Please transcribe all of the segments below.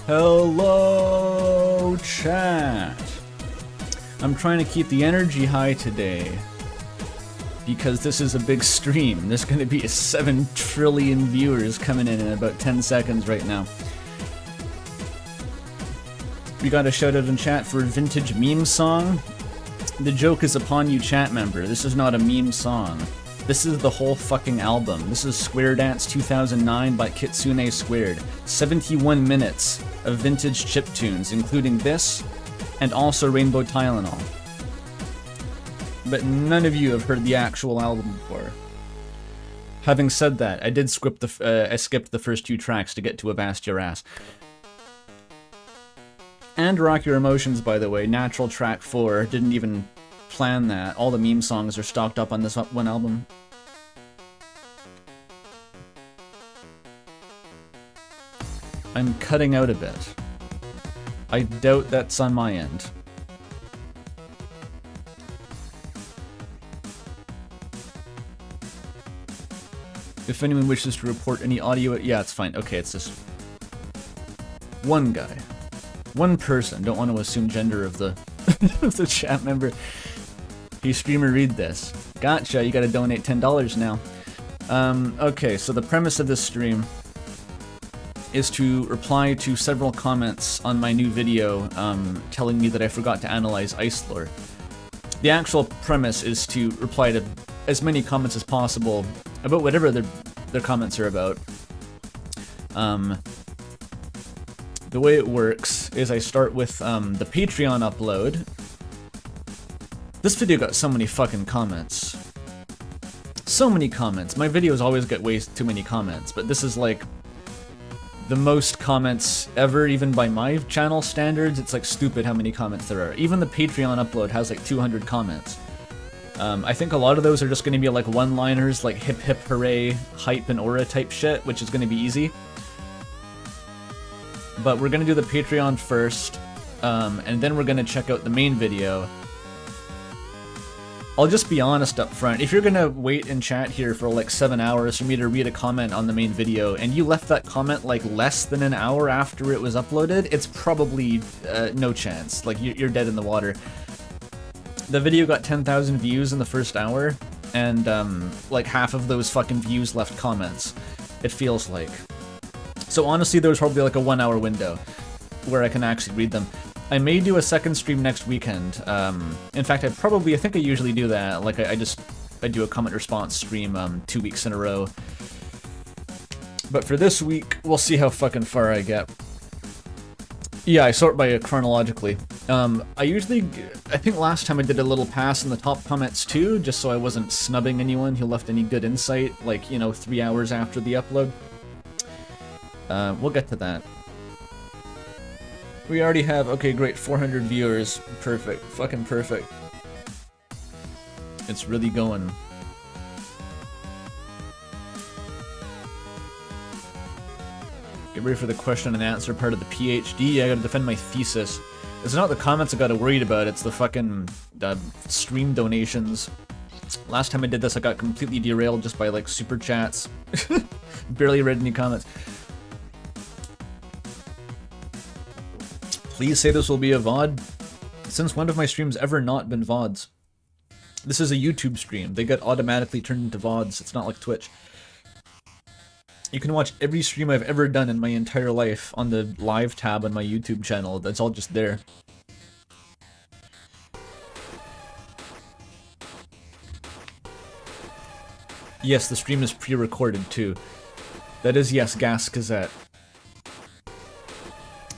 Hello, chat. I'm trying to keep the energy high today because this is a big stream. There's going to be 7 trillion viewers coming in about 10 seconds right now. We got a shout out in chat for Vintage Meme Song. The joke is upon you, chat member. This is not a meme song. This is the whole fucking album. This is Square Dance 2009 by Kitsune Squared. 71 minutes of vintage chiptunes, including this, and also Rainbow Tylenol. But none of you have heard the actual album before. Having said that, I did skip the first 2 tracks to get to Avast Your Ass. And Rock Your Emotions, by the way, Natural Track 4, didn't even plan that. All the meme songs are stocked up on this one album. I'm cutting out a bit. I doubt that's on my end. If anyone wishes to report any audio, yeah, it's fine. Okay, it's just one guy. One person. Don't want to assume gender of the of the chat member. Hey streamer, read this. Gotcha, you gotta donate $10 now. Okay, so the premise of this stream is to reply to several comments on my new video telling me that I forgot to analyze ice lore. The actual premise is to reply to as many comments as possible about whatever their comments are about. The way it works is I start with the Patreon upload. This video got so many fucking comments. So many comments. My videos always get way too many comments, but this is like the most comments ever, even by my channel standards. It's like stupid how many comments there are. Even the Patreon upload has like 200 comments. I think a lot of those are just going to be like one-liners, like hip hip hooray, hype and aura type shit, which is going to be easy. But we're going to do the Patreon first, and then we're going to check out the main video. I'll just be honest up front, if you're going to wait in chat here for like 7 hours for me to read a comment on the main video, and you left that comment like less than an hour after it was uploaded, it's probably no chance. Like, you're dead in the water. The video got 10,000 views in the first hour, and like half of those fucking views left comments, it feels like. So honestly, there was probably like a 1 hour window where I can actually read them. I may do a second stream next weekend. In fact, I think I usually do that. Like I do a comment response stream 2 weeks in a row. But for this week, we'll see how fucking far I get. Yeah, I sort by chronologically. I think last time I did a little pass in the top comments too, just so I wasn't snubbing anyone who left any good insight, like, you know, 3 hours after the upload. We'll get to that. We already have, okay, great, 400 viewers. Perfect. Fucking perfect. It's really going. Get ready for the question and answer part of the PhD. I gotta defend my thesis. It's not the comments I got worried about, it's the fucking stream donations. Last time I did this, I got completely derailed just by, like, super chats. Barely read any comments. Please say this will be a VOD. Since when have my streams ever not been VODs? This is a YouTube stream. They get automatically turned into VODs. It's not like Twitch. You can watch every stream I've ever done in my entire life on the live tab on my YouTube channel. That's all just there. Yes, the stream is pre-recorded too. That is, yes, Gas Gazette.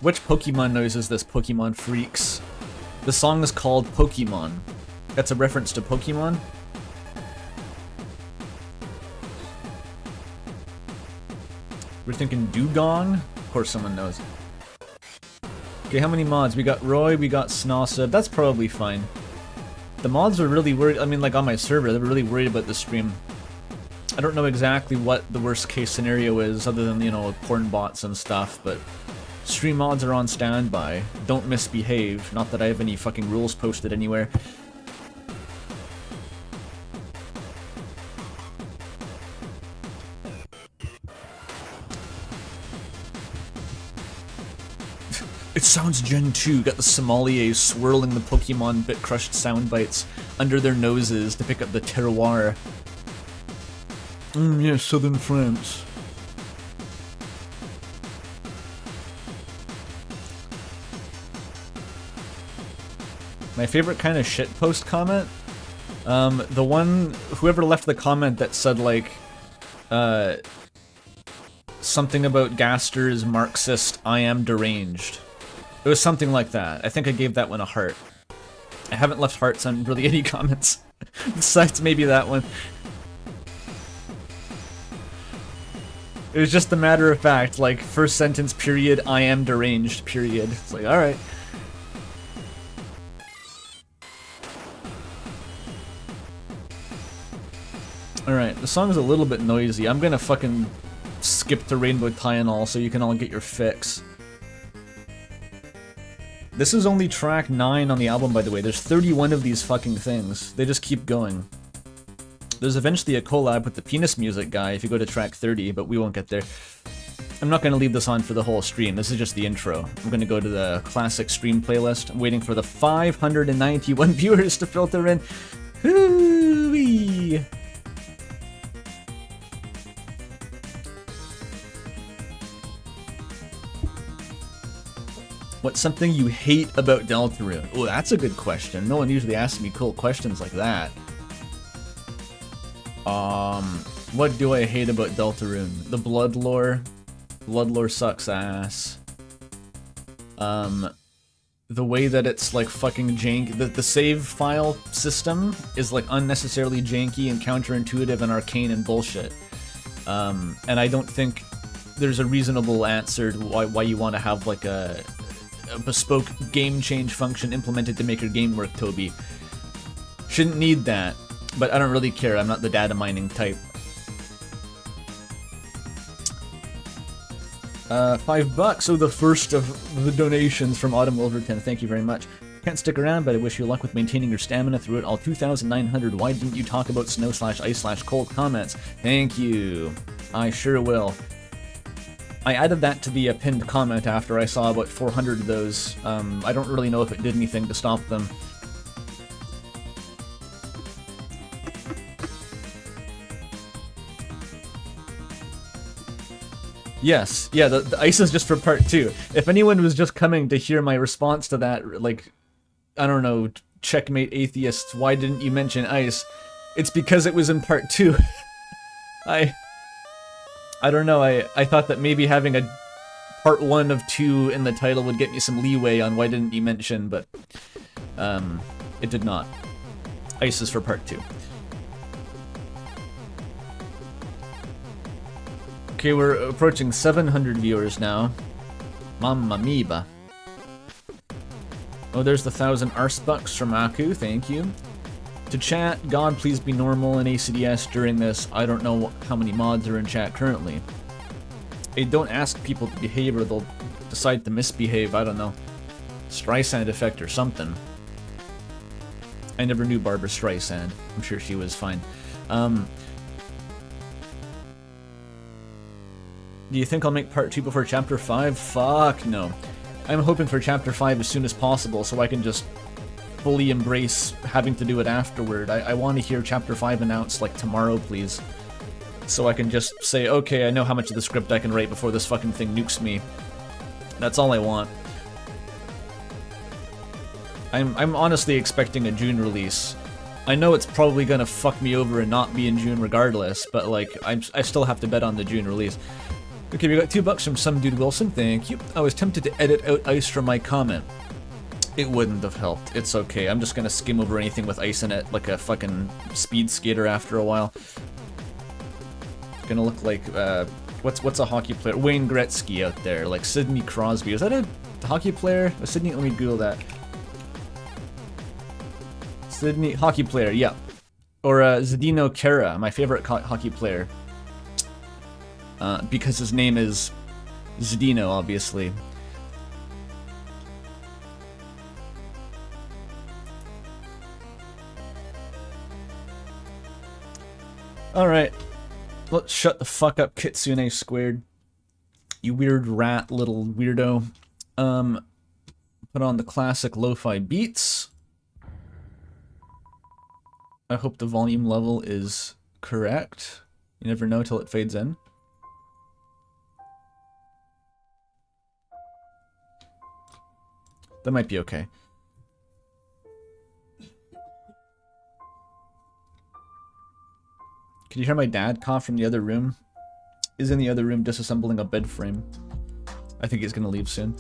Which Pokemon noise is this, Pokemon freaks? The song is called Pokemon. That's a reference to Pokemon? We're thinking Dugong? Of course someone knows. Okay, how many mods? We got Roy, we got Snossa. That's probably fine. The mods were really worried, I mean, like on my server, they were really worried about the stream. I don't know exactly what the worst case scenario is, other than, you know, porn bots and stuff, but stream mods are on standby. Don't misbehave. Not that I have any fucking rules posted anywhere. It sounds Gen 2, got the sommeliers swirling the Pokemon Bit Crushed sound bites under their noses to pick up the terroir. Yes, southern France. My favorite kind of shitpost comment? The one, whoever left the comment that said, like, something about Gaster's Marxist, I am deranged. It was something like that. I think I gave that one a heart. I haven't left hearts on really any comments, besides maybe that one. It was just a matter of fact, like, first sentence, period, I am deranged, period. It's like, alright. Alright, the song's a little bit noisy. I'm gonna fucking skip to Rainbow Tylenol so you can all get your fix. This is only track 9 on the album, by the way. There's 31 of these fucking things. They just keep going. There's eventually a collab with the Penis Music guy if you go to track 30, but we won't get there. I'm not going to leave this on for the whole stream. This is just the intro. I'm going to go to the classic stream playlist. I'm waiting for the 591 viewers to filter in. Hoo-wee! What's something you hate about Deltarune? Oh, that's a good question. No one usually asks me cool questions like that. What do I hate about Deltarune? The blood lore. Blood lore sucks ass. The way that it's like fucking jank. The save file system is like unnecessarily janky and counterintuitive and arcane and bullshit. And I don't think there's a reasonable answer to why you want to have like a bespoke game change function implemented to make your game work, Toby. Shouldn't need that, but I don't really care. I'm not the data mining type. $5. So the first of the donations from Autumn Wilverton. Thank you very much. Can't stick around, but I wish you luck with maintaining your stamina through it all 2,900. Why didn't you talk about snow/ice/cold comments? Thank you. I sure will. I added that to the pinned comment after I saw about 400 of those. I don't really know if it did anything to stop them. Yes, yeah, the ice is just for part 2. If anyone was just coming to hear my response to that, like, I don't know, checkmate atheists, why didn't you mention ice? It's because it was in part 2. I don't know, I thought that maybe having a part 1 of 2 in the title would get me some leeway on why didn't you mention, but it did not. Ice is for part 2. Okay, we're approaching 700 viewers now. Mamma mia. Oh, there's the 1,000 arsebucks from Aku, thank you. To chat, God please be normal in ACDS during this. I don't know how many mods are in chat currently. Hey, don't ask people to behave or they'll decide to misbehave, I don't know. Streisand effect or something. I never knew Barbara Streisand. I'm sure she was fine. Do you think I'll make part 2 before chapter 5? Fuck no. I'm hoping for chapter 5 as soon as possible so I can just fully embrace having to do it afterward. I want to hear chapter 5 announced like tomorrow, please. So I can just say, okay, I know how much of the script I can write before this fucking thing nukes me. That's all I want. I'm honestly expecting a June release. I know it's probably gonna fuck me over and not be in June regardless, but like, I still have to bet on the June release. Okay, we got $2 from some dude Wilson, thank you. I was tempted to edit out ice from my comment. It wouldn't have helped. It's okay, I'm just gonna skim over anything with ice in it like a fucking speed skater after a while. Gonna look like, what's a hockey player? Wayne Gretzky out there, like Sidney Crosby. Is that a hockey player? Sidney, let me Google that. Sidney, hockey player, yeah. Or Zdeno Chara, my favorite hockey player. Because his name is Zdeno, obviously. Alright. Let's shut the fuck up, Kitsune Squared. You weird rat little weirdo. Put on the classic lo-fi beats. I hope the volume level is correct. You never know till it fades in. That might be okay. Can you hear my dad cough from the other room? He's in the other room disassembling a bed frame. I think he's gonna leave soon.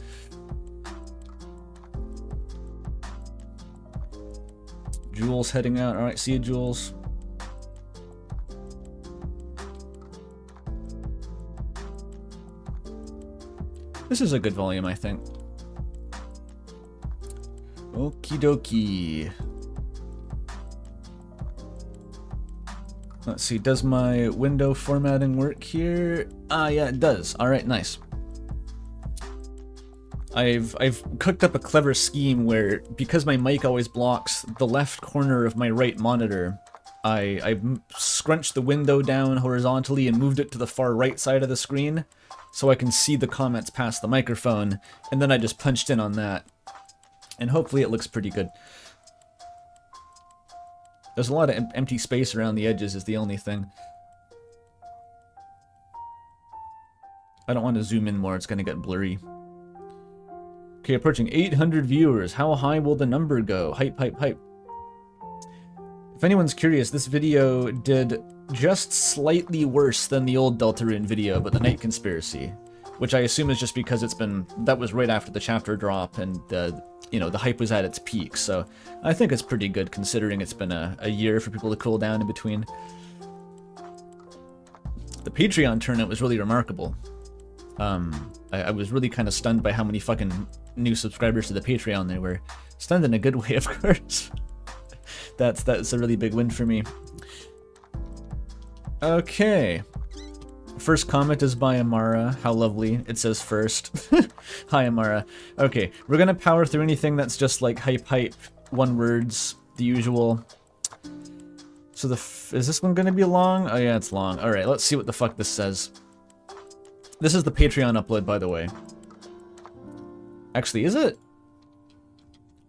Jules heading out. Alright, see you, Jules. This is a good volume, I think. Okie dokie. Let's see, does my window formatting work here? Ah, yeah, it does. Alright, nice. I've cooked up a clever scheme where, because my mic always blocks the left corner of my right monitor, I've scrunched the window down horizontally and moved it to the far right side of the screen so I can see the comments past the microphone, and then I just punched in on that. And hopefully it looks pretty good. There's a lot of empty space around the edges is the only thing. I don't want to zoom in more, it's going to get blurry. Okay, approaching 800 viewers. How high will the number go? Hype, hype, hype. If anyone's curious, this video did just slightly worse than the old Deltarune video, but the Night Conspiracy, which I assume is just because that was right after the chapter drop, and you know, the hype was at its peak, so I think it's pretty good considering it's been a year for people to cool down in between. The Patreon turnout was really remarkable. I was really kind of stunned by how many fucking new subscribers to the Patreon there were. Stunned in a good way, of course. That's a really big win for me. Okay. First comment is by Amara. How lovely. It says first. Hi, Amara. Okay, we're gonna power through anything that's just like hype, hype, one words, the usual. So is this one gonna be long? Oh yeah, it's long. Alright, let's see what the fuck this says. This is the Patreon upload, by the way. Actually, is it?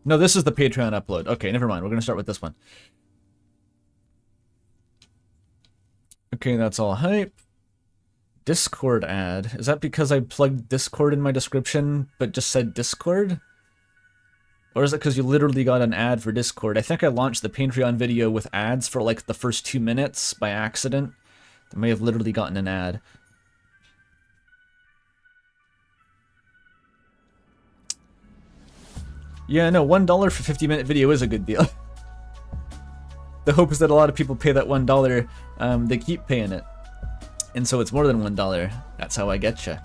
No, this is the Patreon upload. Okay, never mind. We're gonna start with this one. Okay, that's all hype. Discord ad. Is that because I plugged Discord in my description, but just said Discord? Or is it because you literally got an ad for Discord? I think I launched the Patreon video with ads for like the first 2 minutes by accident. I may have literally gotten an ad. Yeah, no, $1 for 50-minute video is a good deal. The hope is that a lot of people pay that $1, they keep paying it. And so it's more than $1. That's how I getcha.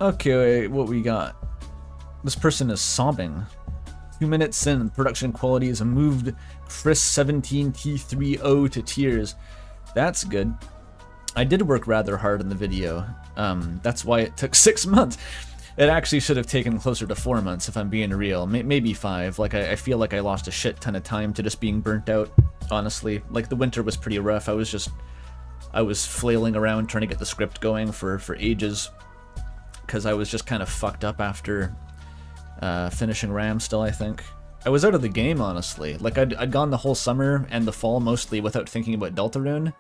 Okay, what we got? This person is sobbing. 2 minutes in, production quality has moved Chris 17T30 to tears. That's good. I did work rather hard on the video. That's why it took 6 months. It actually should have taken closer to 4 months, if I'm being real. Maybe 5. Like, I feel like I lost a shit ton of time to just being burnt out, honestly. Like, the winter was pretty rough. I was flailing around trying to get the script going for ages. Because I was just kind of fucked up after finishing RAM still, I think. I was out of the game, honestly. Like, I'd gone the whole summer and the fall mostly without thinking about Deltarune.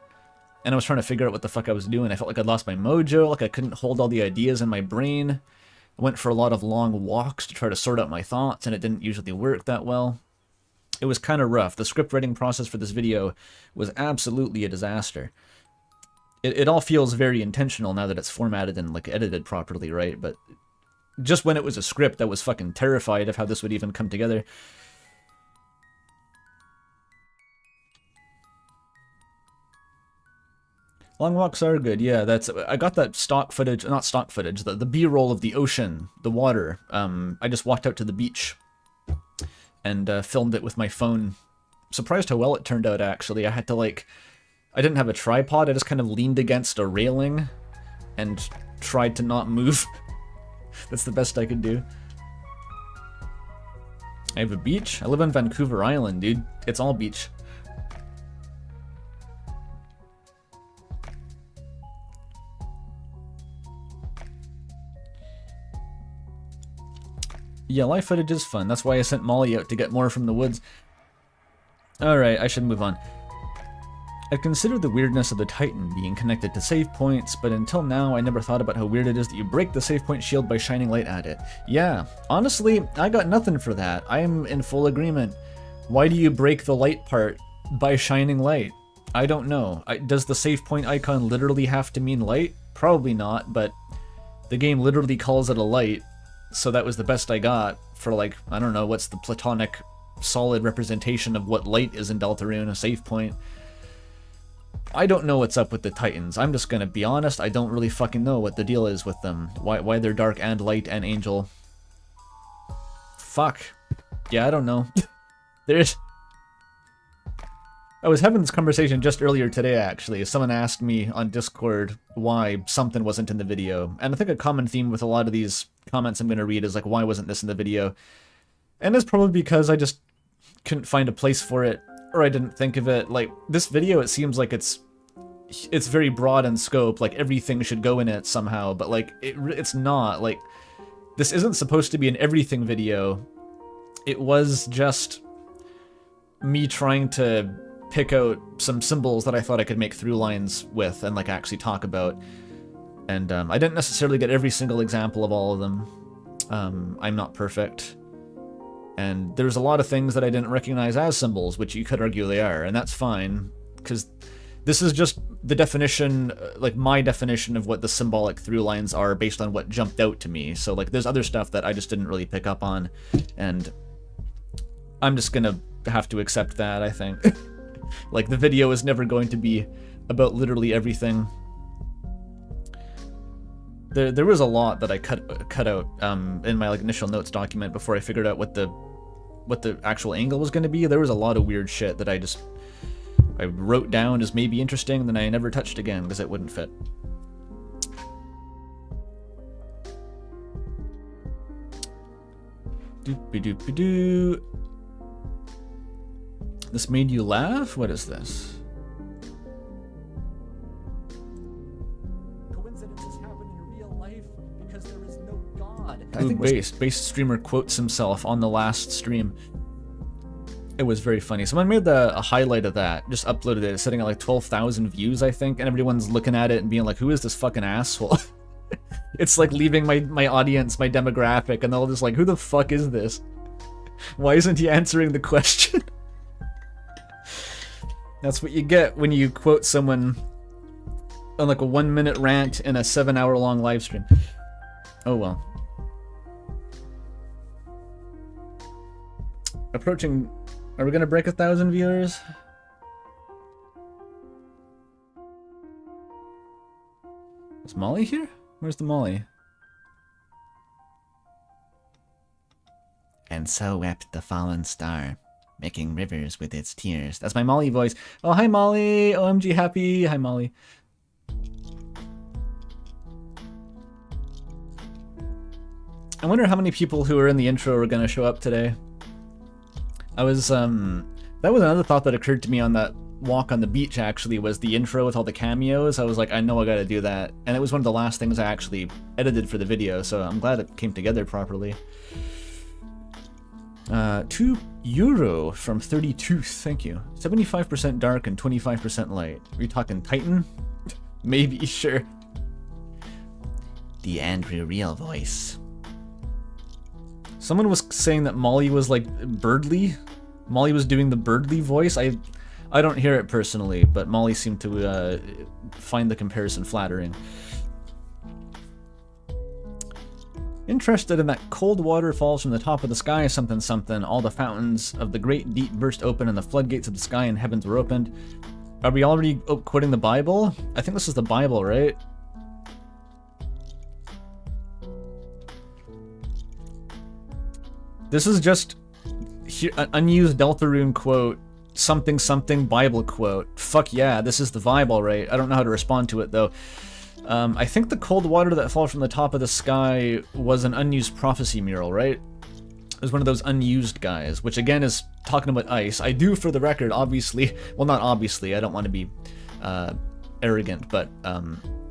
And I was trying to figure out what the fuck I was doing. I felt like I'd lost my mojo, like I couldn't hold all the ideas in my brain. I went for a lot of long walks to try to sort out my thoughts, and it didn't usually work that well. It was kind of rough. The script writing process for this video was absolutely a disaster. It all feels very intentional now that it's formatted and like edited properly, right? But just when it was a script, I was fucking terrified of how this would even come together. Long walks are good, yeah. I got that stock footage, not stock footage, the B-roll of the ocean, the water. I just walked out to the beach and filmed it with my phone. Surprised how well it turned out, actually. I had to I didn't have a tripod, I just kind of leaned against a railing and tried to not move. That's the best I could do. I have a beach? I live on Vancouver Island, dude. It's all beach. Yeah, live footage is fun. That's why I sent Molly out to get more from the woods. Alright, I should move on. I've considered the weirdness of the Titan being connected to save points, but until now I never thought about how weird it is that you break the save point shield by shining light at it. Yeah, honestly, I got nothing for that. I am in full agreement. Why do you break the light part by shining light? I don't know. Does the save point icon literally have to mean light? Probably not, but the game literally calls it a light, so that was the best I got for, like, I don't know, what's the platonic solid representation of what light is in Deltarune, a save point. I don't know what's up with the Titans. I'm just gonna be honest, I don't really fucking know what the deal is with them. Why they're dark and light and angel. Fuck. Yeah, I don't know. I was having this conversation just earlier today, actually. Someone asked me on Discord why something wasn't in the video. And I think a common theme with a lot of these comments I'm gonna read is like, why wasn't this in the video? And it's probably because I just couldn't find a place for it, or I didn't think of it. Like, this video, it seems like it's very broad in scope, like everything should go in it somehow, but like, it's not. Like, this isn't supposed to be an everything video. It was just me trying to pick out some symbols that I thought I could make through lines with and like actually talk about. And I didn't necessarily get every single example of all of them. I'm not perfect. And there's a lot of things that I didn't recognize as symbols, which you could argue they are, and that's fine, because this is just the definition, like my definition of what the symbolic through lines are based on what jumped out to me. So like there's other stuff that I just didn't really pick up on, and I'm just gonna have to accept that, I think. Like, the video is never going to be about literally everything. There was a lot that I cut out in my like initial notes document before I figured out what the actual angle was going to be. There was a lot of weird shit that I wrote down as maybe interesting, and then I never touched again because it wouldn't fit. Doop-a-doop-a-doo. This made you laugh? What is this? Coincidences happen in real life because there is no God. I think Base streamer quotes himself on the last stream. It was very funny. Someone made a highlight of that, just uploaded it. It's sitting at like 12,000 views, I think, and everyone's looking at it and being like, who is this fucking asshole? It's like leaving my audience, my demographic, and they're all just like, who the fuck is this? Why isn't he answering the question? That's what you get when you quote someone on like a 1-minute rant in a 7-hour-long live stream. Oh well. Approaching... Are we gonna break 1,000 viewers? Is Molly here? Where's the Molly? And so wept the fallen star, making rivers with its tears. That's my Molly voice. Oh, hi Molly! OMG happy! Hi Molly. I wonder how many people who are in the intro are gonna show up today. I was, that was another thought that occurred to me on that walk on the beach, actually, was the intro with all the cameos. I was like, I know I gotta do that. And it was one of the last things I actually edited for the video, so I'm glad it came together properly. €2 from 32, thank you. 75% dark and 25% light. Are you talking Titan? Maybe, sure. The Andrew Real voice. Someone was saying that Molly was like Birdly. Molly was doing the Birdly voice. I don't hear it personally, but Molly seemed to find the comparison flattering. Interested in that cold water falls from the top of the sky, something something. All the fountains of the great deep burst open and the floodgates of the sky and heavens were opened. Are we already quoting the Bible? I think this is the Bible, right? This is just an unused Deltarune quote, something something Bible quote. Fuck yeah, this is the vibe, alright. I don't know how to respond to it though. I think the cold water that falls from the top of the sky was an unused prophecy mural, right? It was one of those unused guys, which again is talking about ice. I do, for the record, obviously, well not obviously, I don't want to be arrogant, but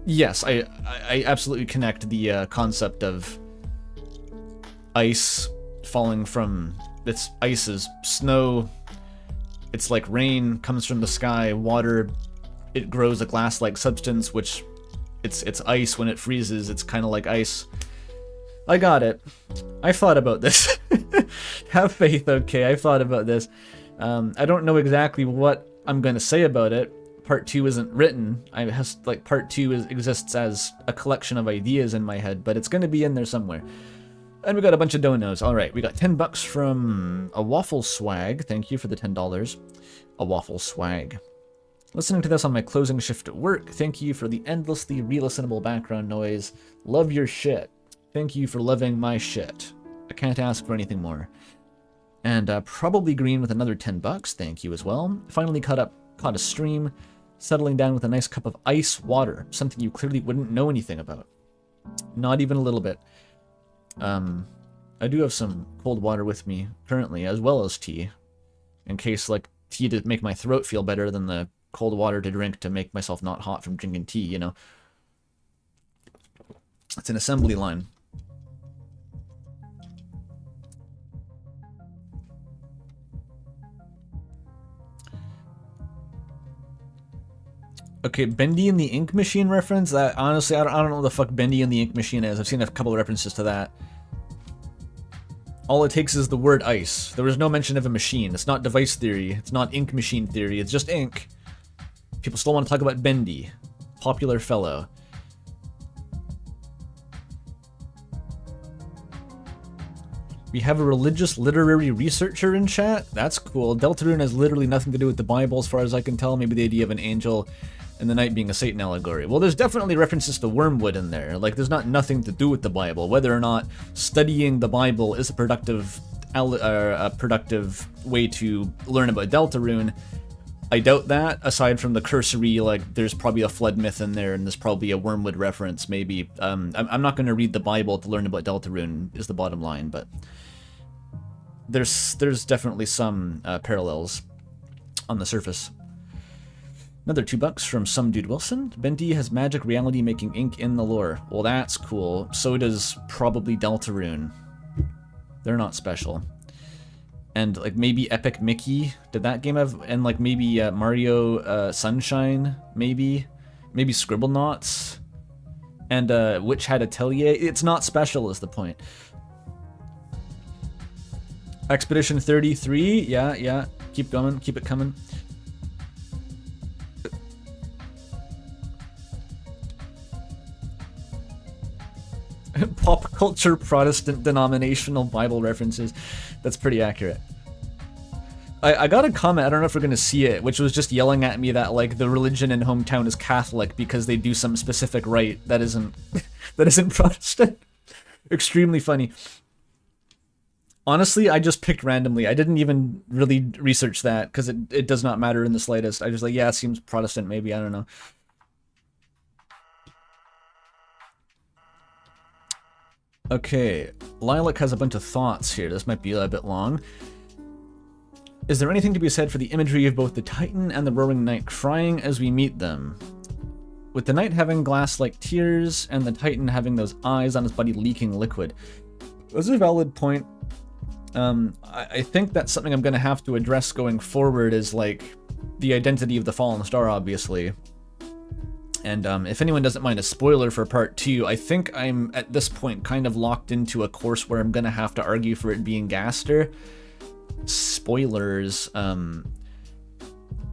yes, I absolutely connect the concept of ice falling from, it's ice is snow, it's like rain comes from the sky, water, it grows a glass-like substance, which it's ice. When it freezes, it's kind of like ice. I got it. I thought about this. Have faith, okay? I thought about this. I don't know exactly what I'm going to say about it. Part 2 isn't written. Part 2 exists as a collection of ideas in my head, but it's going to be in there somewhere. And we got a bunch of donos. All right, we got 10 bucks from a waffle swag. Thank you for the $10. A waffle swag. Listening to this on my closing shift at work. Thank you for the endlessly re-listenable background noise. Love your shit. Thank you for loving my shit. I can't ask for anything more. And probably green with another 10 bucks. Thank you as well. Finally caught a stream, settling down with a nice cup of ice water, something you clearly wouldn't know anything about. Not even a little bit. I do have some cold water with me currently, as well as tea, in case, like, tea to make my throat feel better than the cold water to drink to make myself not hot from drinking tea, you know. It's an assembly line. Okay, Bendy and the Ink Machine reference? Honestly, I don't know what the fuck Bendy and the Ink Machine is. I've seen a couple of references to that. All it takes is the word ice. There was no mention of a machine. It's not device theory. It's not ink machine theory. It's just ink. People still want to talk about Bendy. Popular fellow. We have a religious literary researcher in chat? That's cool. Deltarune has literally nothing to do with the Bible as far as I can tell. Maybe the idea of an angel and the night being a Satan allegory. Well, there's definitely references to wormwood in there. Like, there's not nothing to do with the Bible. Whether or not studying the Bible is a productive way to learn about Deltarune, I doubt that, aside from the cursory, like, there's probably a flood myth in there, and there's probably a wormwood reference, maybe. I'm not going to read the Bible to learn about Deltarune, is the bottom line, but there's definitely some parallels on the surface. Another $2 from some dude Wilson. Bendy has magic reality making ink in the lore. Well, that's cool. So does probably Deltarune. They're not special. And like maybe Epic Mickey. Did that game have? And like maybe Mario Sunshine. Maybe Scribblenauts. And Witch Hat Atelier. It's not special is the point. Expedition 33. Yeah. Keep going. Keep it coming. Pop culture Protestant denominational Bible references. That's pretty accurate. I got a comment, I don't know if we're going to see it, which was just yelling at me that like the religion in hometown is Catholic because they do some specific rite that isn't Protestant. Extremely funny. Honestly, I just picked randomly. I didn't even really research that because it does not matter in the slightest. I just like, yeah, it seems Protestant maybe, I don't know. Okay, Lilac has a bunch of thoughts here. This might be a bit long. Is there anything to be said for the imagery of both the Titan and the Roaring Knight crying as we meet them? With the Knight having glass-like tears and the Titan having those eyes on his body leaking liquid. That's a valid point. I think that's something I'm going to have to address going forward is like the identity of the Fallen Star, obviously. And if anyone doesn't mind a spoiler for part 2, I think I'm, at this point, kind of locked into a course where I'm going to have to argue for it being Gaster. Spoilers,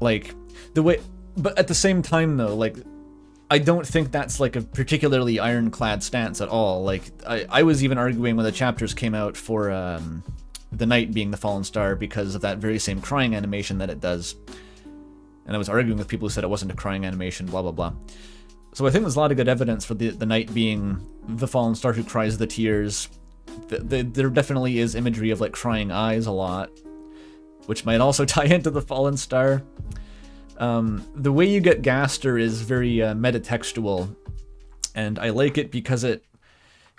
like, the way... But at the same time, though, like, I don't think that's, like, a particularly ironclad stance at all. Like, I was even arguing when the chapters came out for the Knight being the Fallen Star because of that very same crying animation that it does. And I was arguing with people who said it wasn't a crying animation, blah, blah, blah. So I think there's a lot of good evidence for the Knight being the Fallen Star who cries the tears. There definitely is imagery of, like, crying eyes a lot, which might also tie into the Fallen Star. The way you get Gaster is very metatextual, and I like it because it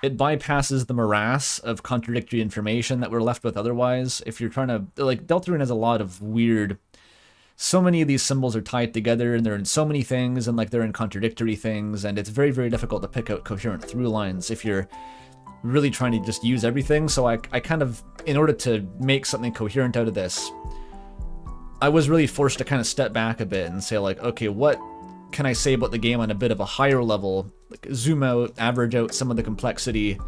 bypasses the morass of contradictory information that we're left with otherwise. If you're trying to... Like, Deltarune has a lot of weird... So many of these symbols are tied together, and they're in so many things, and like they're in contradictory things, and it's very, very difficult to pick out coherent through lines if you're really trying to just use everything, so I kind of, in order to make something coherent out of this, I was really forced to kind of step back a bit and say, like, okay, what can I say about the game on a bit of a higher level, like zoom out, average out some of the complexity,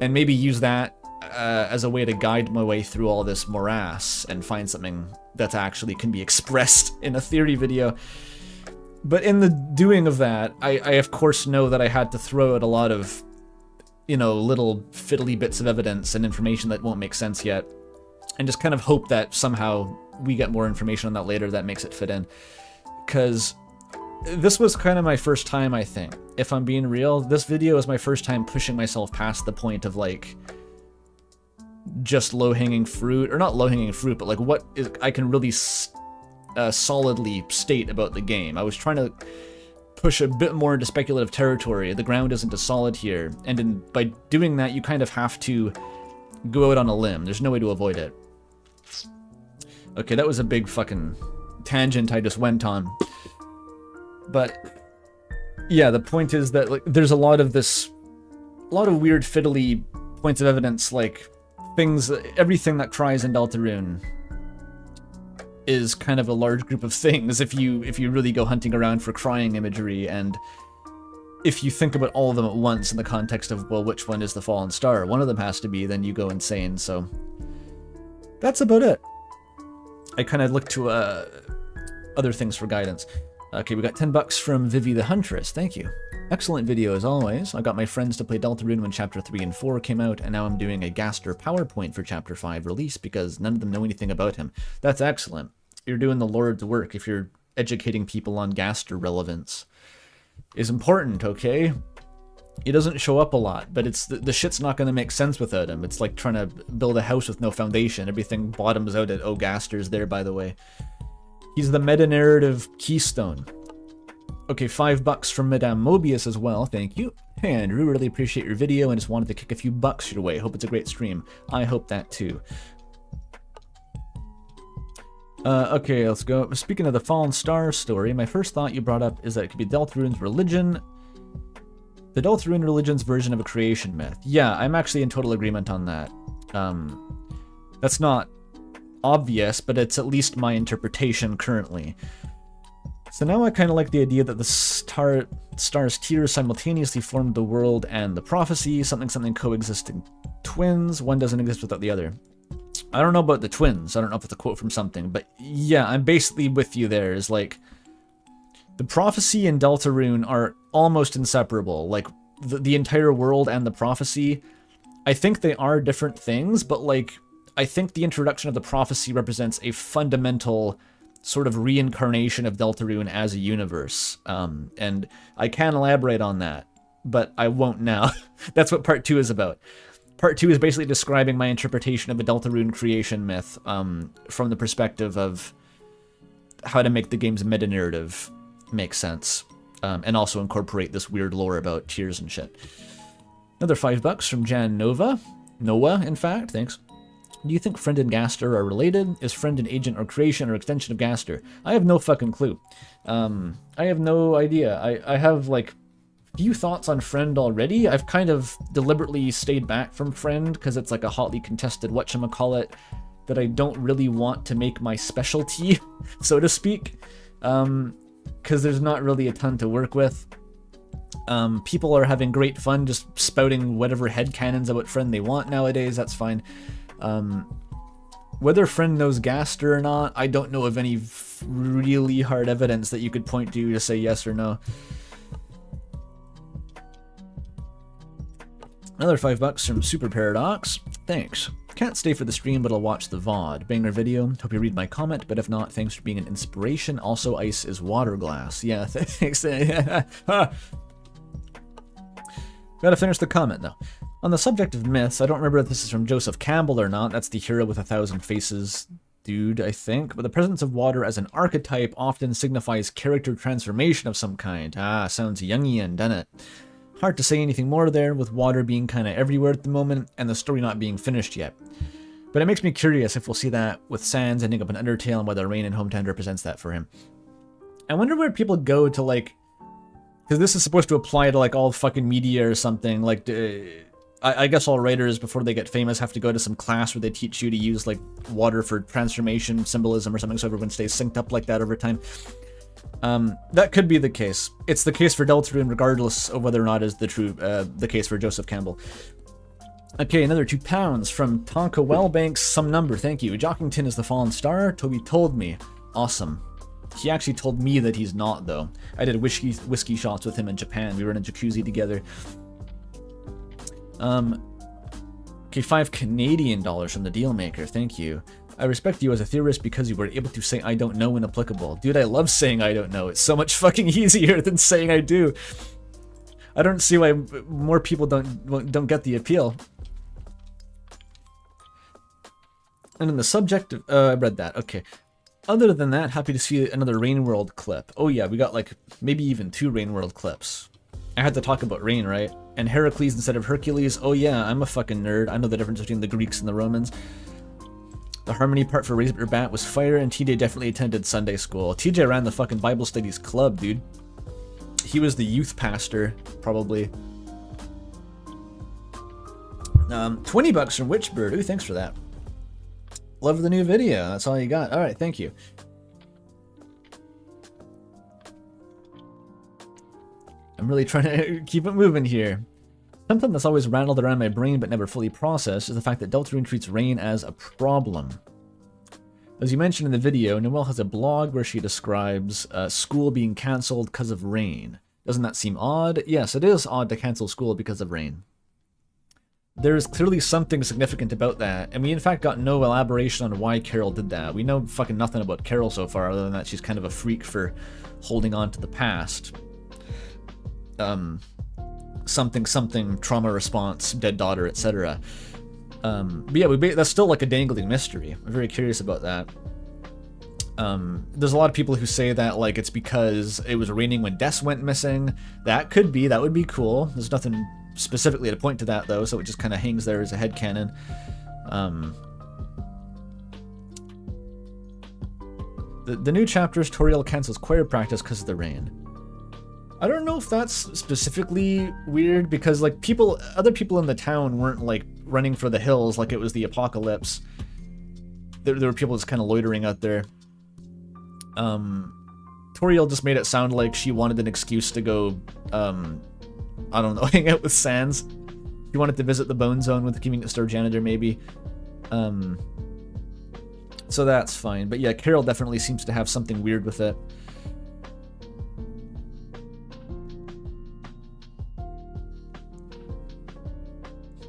and maybe use that as a way to guide my way through all this morass and find something that actually can be expressed in a theory video. But in the doing of that, I of course know that I had to throw out a lot of, you know, little fiddly bits of evidence and information that won't make sense yet, and just kind of hope that somehow we get more information on that later that makes it fit in. Because this was kind of my first time, I think. If I'm being real, this video is my first time pushing myself past the point of, like, just low-hanging fruit, or not low-hanging fruit, but like what is I can really solidly state about the game. I was trying to push a bit more into speculative territory. The ground isn't as solid here, and by doing that, you kind of have to go out on a limb. There's no way to avoid it. Okay, that was a big fucking tangent I just went on. But yeah, the point is that, like, there's a lot of weird fiddly points of evidence, like things, everything that cries in Deltarune is kind of a large group of things if you really go hunting around for crying imagery, and if you think about all of them at once in the context of, well, which one is the fallen star? One of them has to be, then you go insane. So that's about it. I kind of look to other things for guidance. Okay, we got 10 bucks from Vivi the Huntress. Thank you. Excellent video as always. I got my friends to play Deltarune when Chapter 3 and 4 came out, and now I'm doing a Gaster PowerPoint for Chapter 5 release because none of them know anything about him. That's excellent. You're doing the Lord's work if you're educating people on Gaster relevance. Is important, okay? He doesn't show up a lot, but it's the shit's not going to make sense without him. It's like trying to build a house with no foundation. Everything bottoms out at, oh, Gaster's there, by the way. He's the meta-narrative keystone. Okay, 5 bucks from Madame Mobius as well, thank you. Hey Andrew, really appreciate your video and just wanted to kick a few bucks your way. Hope it's a great stream. I hope that too. Okay, let's go. Speaking of the Fallen Star story, my first thought you brought up is that it could be Deltarune's religion. The Deltarune religion's version of a creation myth. Yeah, I'm actually in total agreement on that. That's not obvious, but it's at least my interpretation currently. So now I kind of like the idea that the star's tears simultaneously formed the world and the prophecy, something coexisting twins, one doesn't exist without the other. I don't know about the twins, I don't know if it's a quote from something, but yeah, I'm basically with you there, is like, the prophecy and Deltarune are almost inseparable, like, the entire world and the prophecy, I think they are different things, but like, I think the introduction of the prophecy represents a fundamental sort of reincarnation of Deltarune as a universe. And I can elaborate on that, but I won't now. That's what part 2 is about. Part 2 is basically describing my interpretation of a Deltarune creation myth from the perspective of how to make the game's meta-narrative make sense, and also incorporate this weird lore about tears and shit. Another 5 bucks from Jan Nova. Noah, in fact, thanks. Do you think Friend and Gaster are related? Is Friend an agent or creation or extension of Gaster? I have no fucking clue. I have no idea. I have, like, few thoughts on Friend already. I've kind of deliberately stayed back from Friend because it's like a hotly contested whatchamacallit that I don't really want to make my specialty, so to speak, because there's not really a ton to work with. People are having great fun just spouting whatever headcanons about Friend they want nowadays, that's fine. Whether Friend knows Gaster or not, I don't know of any really hard evidence that you could point to say yes or no. Another 5 bucks from Super Paradox. Thanks. Can't stay for the stream, but I'll watch the VOD. Banger video. Hope you read my comment, but if not, thanks for being an inspiration. Also, ice is water glass. Yeah, thanks. Gotta finish the comment, though. On the subject of myths, I don't remember if this is from Joseph Campbell or not. That's the hero with 1,000 faces dude, I think. But the presence of water as an archetype often signifies character transformation of some kind. Ah, sounds Jungian, doesn't it? Hard to say anything more there, with water being kind of everywhere at the moment, and the story not being finished yet. But it makes me curious if we'll see that with Sans ending up in Undertale and whether Rain in Hometown represents that for him. I wonder where people go to, like... Because this is supposed to apply to, like, all fucking media or something. Like, I guess all writers, before they get famous, have to go to some class where they teach you to use, like, water for transformation symbolism or something, so everyone stays synced up like that over time. That could be the case. It's the case for Deltarune, regardless of whether or not is the case for Joseph Campbell. Okay, another £2 from Tonka Wellbanks, some number, thank you. Jockington is the fallen star? Toby told me. Awesome. He actually told me that he's not, though. I did whiskey shots with him in Japan. We were in a jacuzzi together. Okay, $5 Canadian from the Dealmaker, thank you. I respect you as a theorist because you were able to say I don't know when applicable. Dude, I love saying I don't know. It's so much fucking easier than saying I do. I don't see why more people don't get the appeal. And in the subject of, I read that, okay. Other than that, happy to see another Rain World clip. Oh yeah, we got like, maybe even 2 Rain World clips. I had to talk about rain, right? And Heracles instead of Hercules, oh yeah, I'm a fucking nerd. I know the difference between the Greeks and the Romans. The harmony part for Raise Up Your Bat was fire, and TJ definitely attended Sunday school. TJ ran the fucking Bible Studies Club, dude. He was the youth pastor, probably. 20 bucks from Witchbird. Ooh, thanks for that. Love the new video. That's all you got. All right, thank you. I'm really trying to keep it moving here. Something that's always rattled around my brain but never fully processed is the fact that Deltarune treats rain as a problem. As you mentioned in the video, Noelle has a blog where she describes school being cancelled because of rain. Doesn't that seem odd? Yes, it is odd to cancel school because of rain. There's clearly something significant about that, and we in fact got no elaboration on why Carol did that. We know fucking nothing about Carol so far, other than that she's kind of a freak for holding on to the past. Something, trauma response, dead daughter, etc. But yeah, that's still like a dangling mystery. I'm very curious about that. There's a lot of people who say that like it's because it was raining when Des went missing. That could be, that would be cool. There's nothing specifically to point to that though, so it just kind of hangs there as a headcanon. The new chapters, Toriel cancels choir practice because of the rain. I don't know if that's specifically weird because like other people in the town weren't like running for the hills like it was the apocalypse. There were people just kind of loitering out there. Toriel just made it sound like she wanted an excuse to go, I don't know, hang out with Sans. She wanted to visit the Bone Zone with the convenience store janitor, maybe. So that's fine. But yeah, Carol definitely seems to have something weird with it.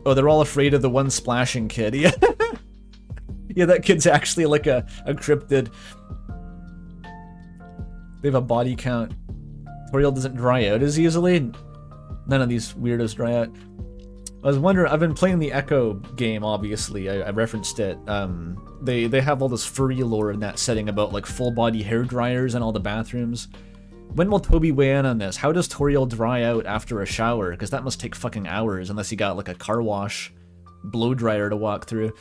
Oh, they're all afraid of the one splashing kid. Yeah, yeah, that kid's actually like a cryptid. They have a body count. Toriel doesn't dry out as easily. None of these weirdos dry out. I was wondering, I've been playing the Echo game, obviously. I referenced it. They have all this furry lore in that setting about like full body hair dryers in all the bathrooms. When will Toby weigh in on this? How does Toriel dry out after a shower? Because that must take fucking hours unless you got like a car wash blow dryer to walk through.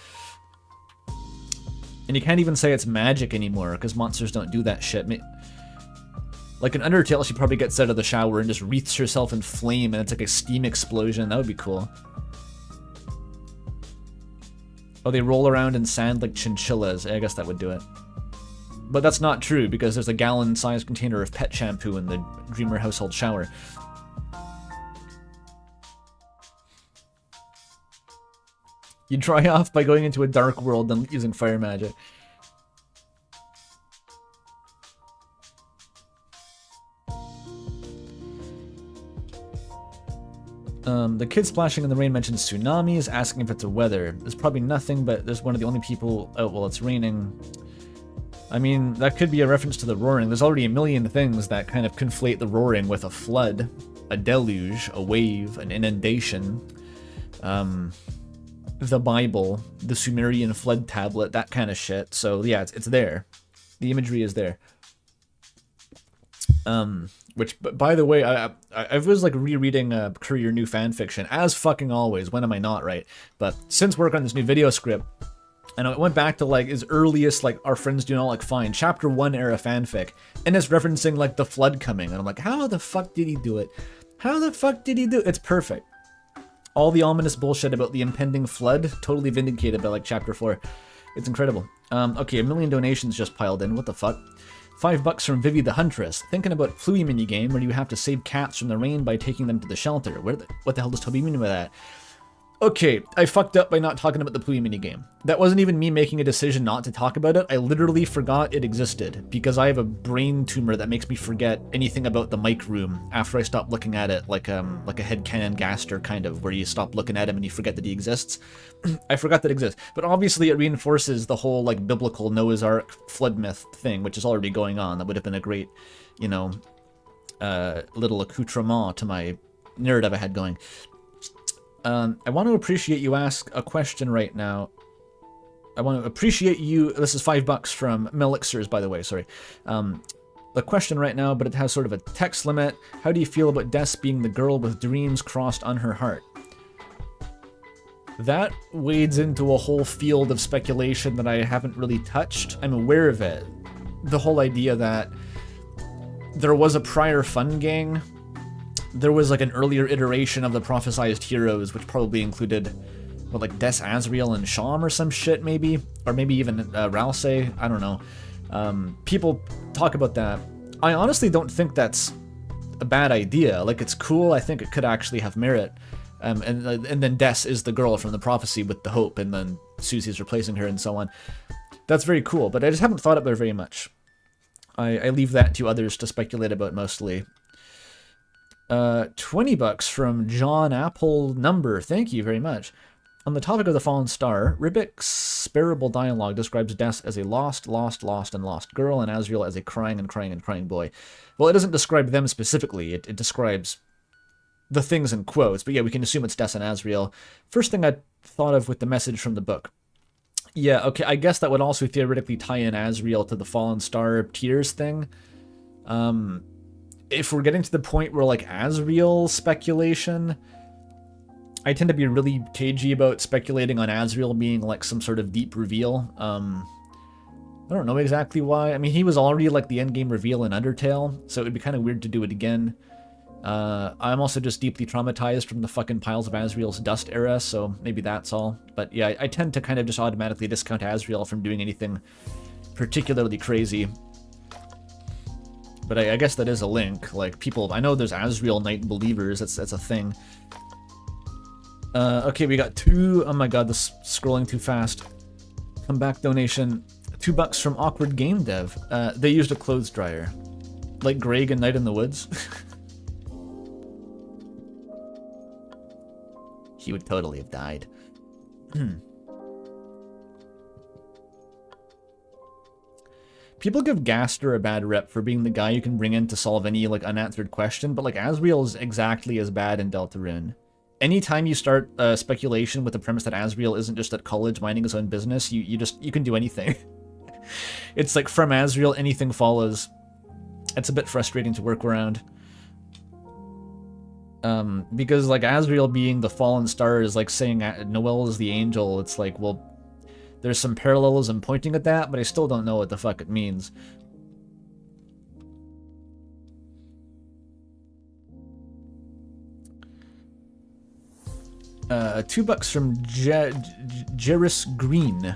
And you can't even say it's magic anymore because monsters don't do that shit. Like in Undertale, she probably gets out of the shower and just wreaths herself in flame and it's like a steam explosion. That would be cool. Oh, they roll around in sand like chinchillas. I guess that would do it. But that's not true because there's a gallon-sized container of pet shampoo in the Dreamer household shower. You dry off by going into a dark world and using fire magic. The kid splashing in the rain mentions tsunamis, asking if it's a weather. There's probably nothing, but there's one of the only people out while it's raining. I mean, that could be a reference to the roaring. There's already a million things that kind of conflate the roaring with a flood, a deluge, a wave, an inundation, the Bible, the Sumerian flood tablet, that kind of shit. So yeah, it's there. The imagery is there. Which, by the way, I was like rereading Courier New Fanfiction, as fucking always. When am I not, right? But since working on this new video script, and I went back to like his earliest, like Our Friends Do Not Like Fine, chapter 1 era fanfic, and it's referencing like the flood coming, and I'm like, how the fuck did he do it? How the fuck did he do it? It's perfect. All the ominous bullshit about the impending flood, totally vindicated by like chapter 4. It's incredible. Okay, 1 million donations just piled in. What the fuck? $5 from Vivi the Huntress. Thinking about Pluie minigame where you have to save cats from the rain by taking them to the shelter. What the hell does Toby mean by that? Okay, I fucked up by not talking about the Pluie minigame. That wasn't even me making a decision not to talk about it. I literally forgot it existed because I have a brain tumor that makes me forget anything about the mic room after I stop looking at it, like a headcanon Gaster kind of, where you stop looking at him and you forget that he exists. I forgot that it exists. But obviously it reinforces the whole like biblical Noah's Ark flood myth thing, which is already going on. That would have been a great, you know, little accoutrement to my narrative I had going. I want to appreciate you ask a question right now. I want to appreciate you. This is $5 from Melixers, by the way. Sorry. The question right now, but it has sort of a text limit. How do you feel about Des being the girl with dreams crossed on her heart? That wades into a whole field of speculation that I haven't really touched. I'm aware of it. The whole idea that there was a prior fun gang. There was like an earlier iteration of the prophesized heroes, which probably included, what, like Des, Azriel, and Sham or some shit, maybe? Or maybe even Ralsei, I don't know. People talk about that. I honestly don't think that's a bad idea. Like, it's cool, I think it could actually have merit. And then Des is the girl from the prophecy with the hope, and then Susie's replacing her and so on. That's very cool, but I just haven't thought about it very much. I leave that to others to speculate about mostly. $20 from John Apple Number. Thank you very much. On the topic of the fallen star, Ribik's bearable dialogue describes Des as a lost girl, and Azriel as a crying boy. Well, it doesn't describe them specifically. It describes the things in quotes, but yeah, we can assume it's Des and Azriel. First thing I thought of with the message from the book. Yeah, okay, I guess that would also theoretically tie in Azriel to the fallen star tears thing. If we're getting to the point where, like, Azriel speculation, I tend to be really cagey about speculating on Azriel being, like, some sort of deep reveal. I don't know exactly why. I mean, he was already, like, the endgame reveal in Undertale, so it would be kind of weird to do it again. I'm also just deeply traumatized from the fucking Piles of Azriel's Dust era, so maybe that's all. But yeah, I tend to kind of just automatically discount Azriel from doing anything particularly crazy. But I guess that is a link. Like, people, I know there's Azriel Knight believers. That's a thing. Okay, we got two. Oh my god, this is scrolling too fast. Come back donation. $2 from Awkward Game Dev. They used a clothes dryer, like Greg in Night in the Woods. He would totally have died. People give Gaster a bad rep for being the guy you can bring in to solve any, like, unanswered question, but, like, Azriel is exactly as bad in Deltarune. Anytime you start speculation with the premise that Azriel isn't just at college minding his own business, you can do anything. It's like, from Azriel, anything follows. It's a bit frustrating to work around. Because, like, Azriel being the fallen star is like saying Noel is the angel. It's like, well, there's some parallelism pointing at that, but I still don't know what the fuck it means. $2 from Jeris Green.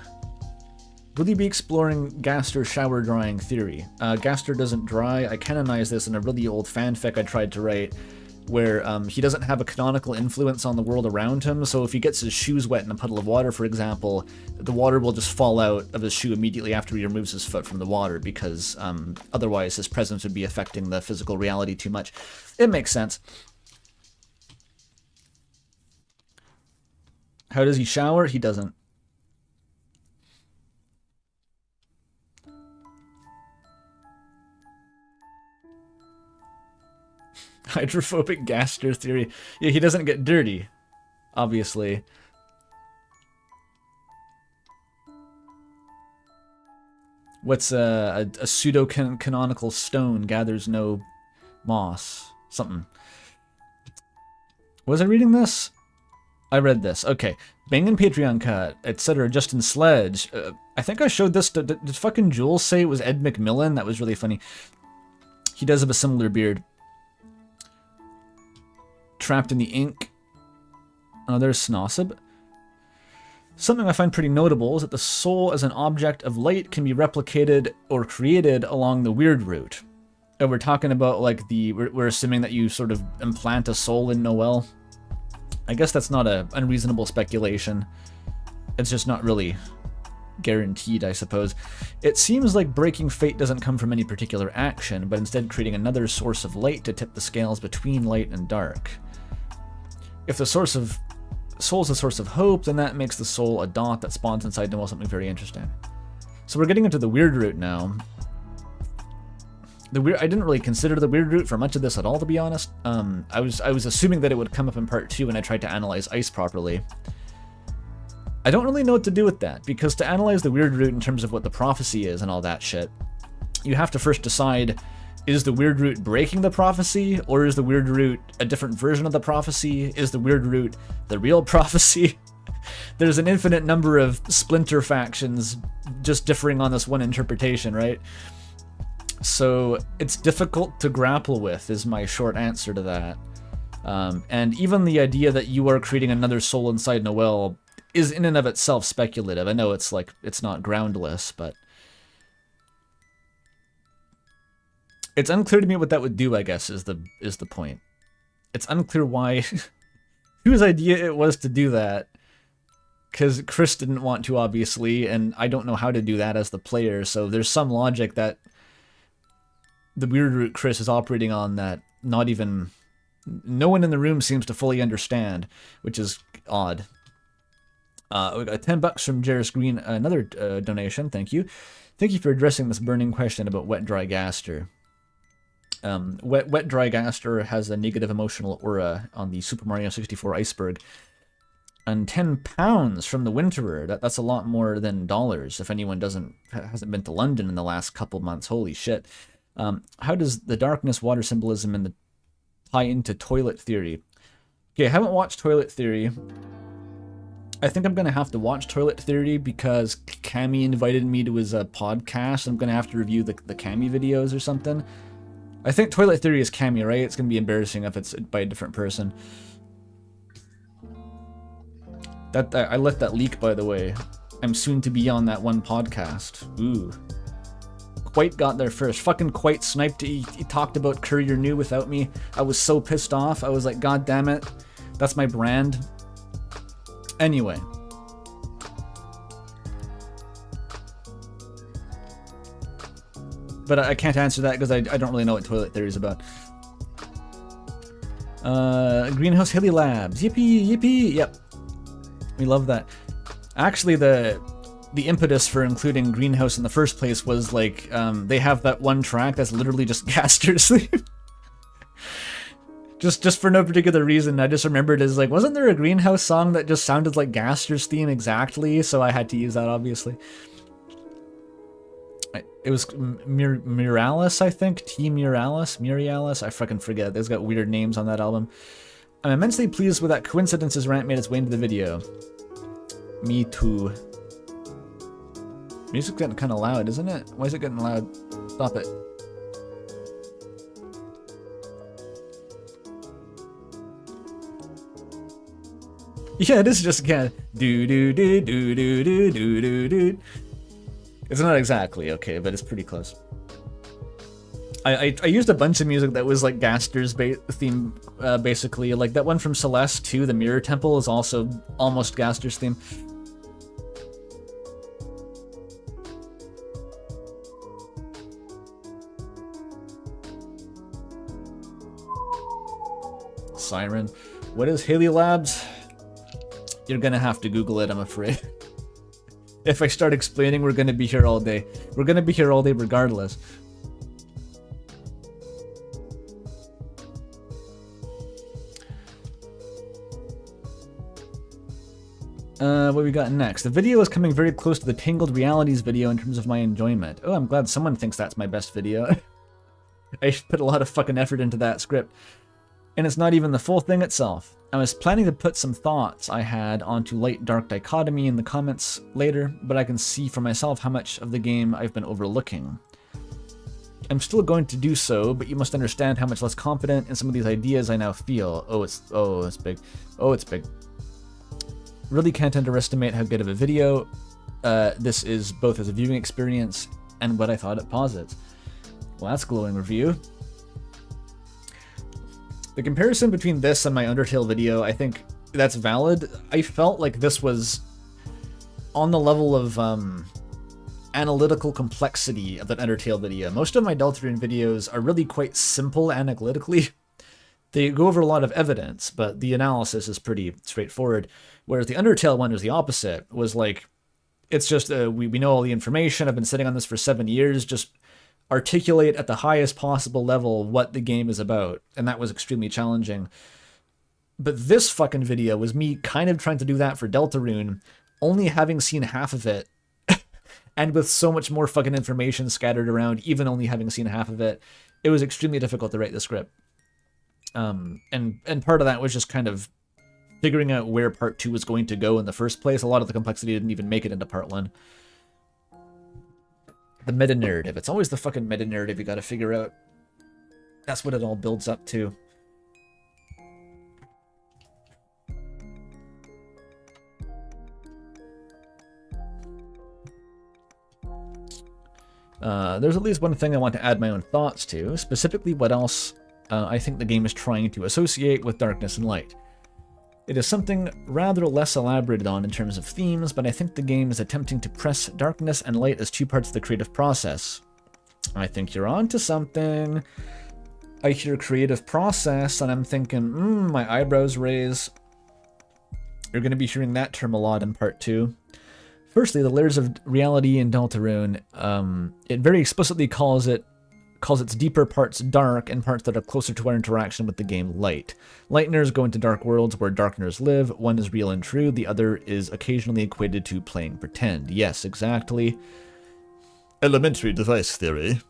Will you be exploring Gaster shower drying theory? Gaster doesn't dry. I canonized this in a really old fanfic I tried to write, where he doesn't have a canonical influence on the world around him, so if he gets his shoes wet in a puddle of water, for example, the water will just fall out of his shoe immediately after he removes his foot from the water, because otherwise his presence would be affecting the physical reality too much. It makes sense. How does he shower? He doesn't. Hydrophobic Gaster theory. Yeah, he doesn't get dirty, obviously. What's a pseudo-canonical stone gathers no moss? Something. Was I reading this? I read this. Okay. Bangin' Patreon cut, etc. Justin Sledge. I think I showed this. Did fucking Jules say it was Ed McMillan? That was really funny. He does have a similar beard. Trapped in the Ink. There's Snossib. Something I find pretty notable is that the soul as an object of light can be replicated or created along the weird route. And we're talking about like we're assuming that you sort of implant a soul in Noelle. I guess that's not an unreasonable speculation. It's just not really guaranteed, I suppose. It seems like breaking fate doesn't come from any particular action, but instead creating another source of light to tip the scales between light and dark. If the soul's a source of hope, then that makes the soul a dot that spawns inside Noelle something very interesting. So we're getting into the weird route now. I didn't really consider the weird route for much of this at all, to be honest. I was assuming that it would come up in part 2 when I tried to analyze ice properly. I don't really know what to do with that, because to analyze the weird route in terms of what the prophecy is and all that shit, you have to first decide, is the weird route breaking the prophecy, or is the weird route a different version of the prophecy? Is the weird route the real prophecy? There's an infinite number of splinter factions just differing on this one interpretation, right? So it's difficult to grapple with, is my short answer to that. And even the idea that you are creating another soul inside Noelle is in and of itself speculative. I know it's like, it's not groundless, but it's unclear to me what that would do, I guess, is the point. It's unclear why, whose idea it was to do that. Because Chris didn't want to, obviously, and I don't know how to do that as the player, so there's some logic that the weird route Chris is operating on that no one in the room seems to fully understand, which is odd. We got $10 from Jairus Green, another donation, thank you. Thank you for addressing this burning question about wet dry gaster. Wet dry gaster has a negative emotional aura on the Super Mario 64 iceberg. And £10 from the Winterer, that's a lot more than dollars if anyone hasn't been to London in the last couple months. Holy shit. How does the darkness water symbolism tie into toilet theory? Okay, I haven't watched Toilet Theory. I think I'm going to have to watch Toilet Theory because Cammy invited me to his podcast. I'm going to have to review the Cammy videos or something. I think Toilet Theory is Cammy, right? It's going to be embarrassing if it's by a different person. I let that leak, by the way. I'm soon to be on that one podcast. Ooh. Quite got there first. Fucking Quite sniped. He talked about Courier New without me. I was so pissed off. I was like, God damn it. That's my brand. Anyway. But I can't answer that because I don't really know what Toilet Theory is about. Greenhouse Hilly Labs. Yippee, yippee. Yep. We love that. Actually, the impetus for including Greenhouse in the first place was like, they have that one track that's literally just Gaster's theme. just for no particular reason. I just remembered as like, wasn't there a Greenhouse song that just sounded like Gaster's theme exactly? So I had to use that, obviously. It was Muralis, I think. T. Muralis, I fucking forget. They've got weird names on that album. I'm immensely pleased with that Coincidences rant made its way into the video. Me too. Music's getting kind of loud, isn't it? Why is it getting loud? Stop it. Yeah, it is just again. Do do do do do do do do do. It's not exactly okay, but it's pretty close. I used a bunch of music that was like Gaster's theme, basically. Like that one from Celeste too, the Mirror Temple, is also almost Gaster's theme. Siren. What is Haley Labs? You're gonna have to Google it, I'm afraid. If I start explaining, we're gonna be here all day. We're gonna be here all day regardless. What we got next? The video is coming very close to the Tangled Realities video in terms of my enjoyment. Oh, I'm glad someone thinks that's my best video. I put a lot of fucking effort into that script. And it's not even the full thing itself. I was planning to put some thoughts I had onto light-dark dichotomy in the comments later, but I can see for myself how much of the game I've been overlooking. I'm still going to do so, but you must understand how much less confident in some of these ideas I now feel. Oh, it's big. Oh, it's big. Really can't underestimate how good of a video this is, both as a viewing experience and what I thought it posits. Well, that's a glowing review. The comparison between this and my Undertale video, I think that's valid. I felt like this was on the level of analytical complexity of that Undertale video. Most of my Deltarune videos are really quite simple analytically. They go over a lot of evidence, but the analysis is pretty straightforward. Whereas the Undertale one was the opposite. Was like, it's just, we know all the information, I've been sitting on this for 7 years, just articulate at the highest possible level what the game is about. And that was extremely challenging. But this fucking video was me kind of trying to do that for Deltarune, only having seen half of it, and with so much more fucking information scattered around, even only having seen half of it. It was extremely difficult to write the script. And part of that was just kind of figuring out where part 2 was going to go in the first place. A lot of the complexity didn't even make it into part 1. The meta-narrative. It's always the fucking meta-narrative you gotta figure out. That's what it all builds up to. There's at least one thing I want to add my own thoughts to, specifically what else I think the game is trying to associate with darkness and light. It is something rather less elaborated on in terms of themes, but I think the game is attempting to press darkness and light as two parts of the creative process. I think you're on to something. I hear creative process, and I'm thinking, my eyebrows raise. You're going to be hearing that term a lot in part 2. Firstly, the layers of reality in Deltarune, it very explicitly calls its deeper parts dark and parts that are closer to our interaction with the game light. Lightners go into dark worlds where darkners live. One is real and true, the other is occasionally equated to playing pretend. Yes, exactly. Elementary device theory.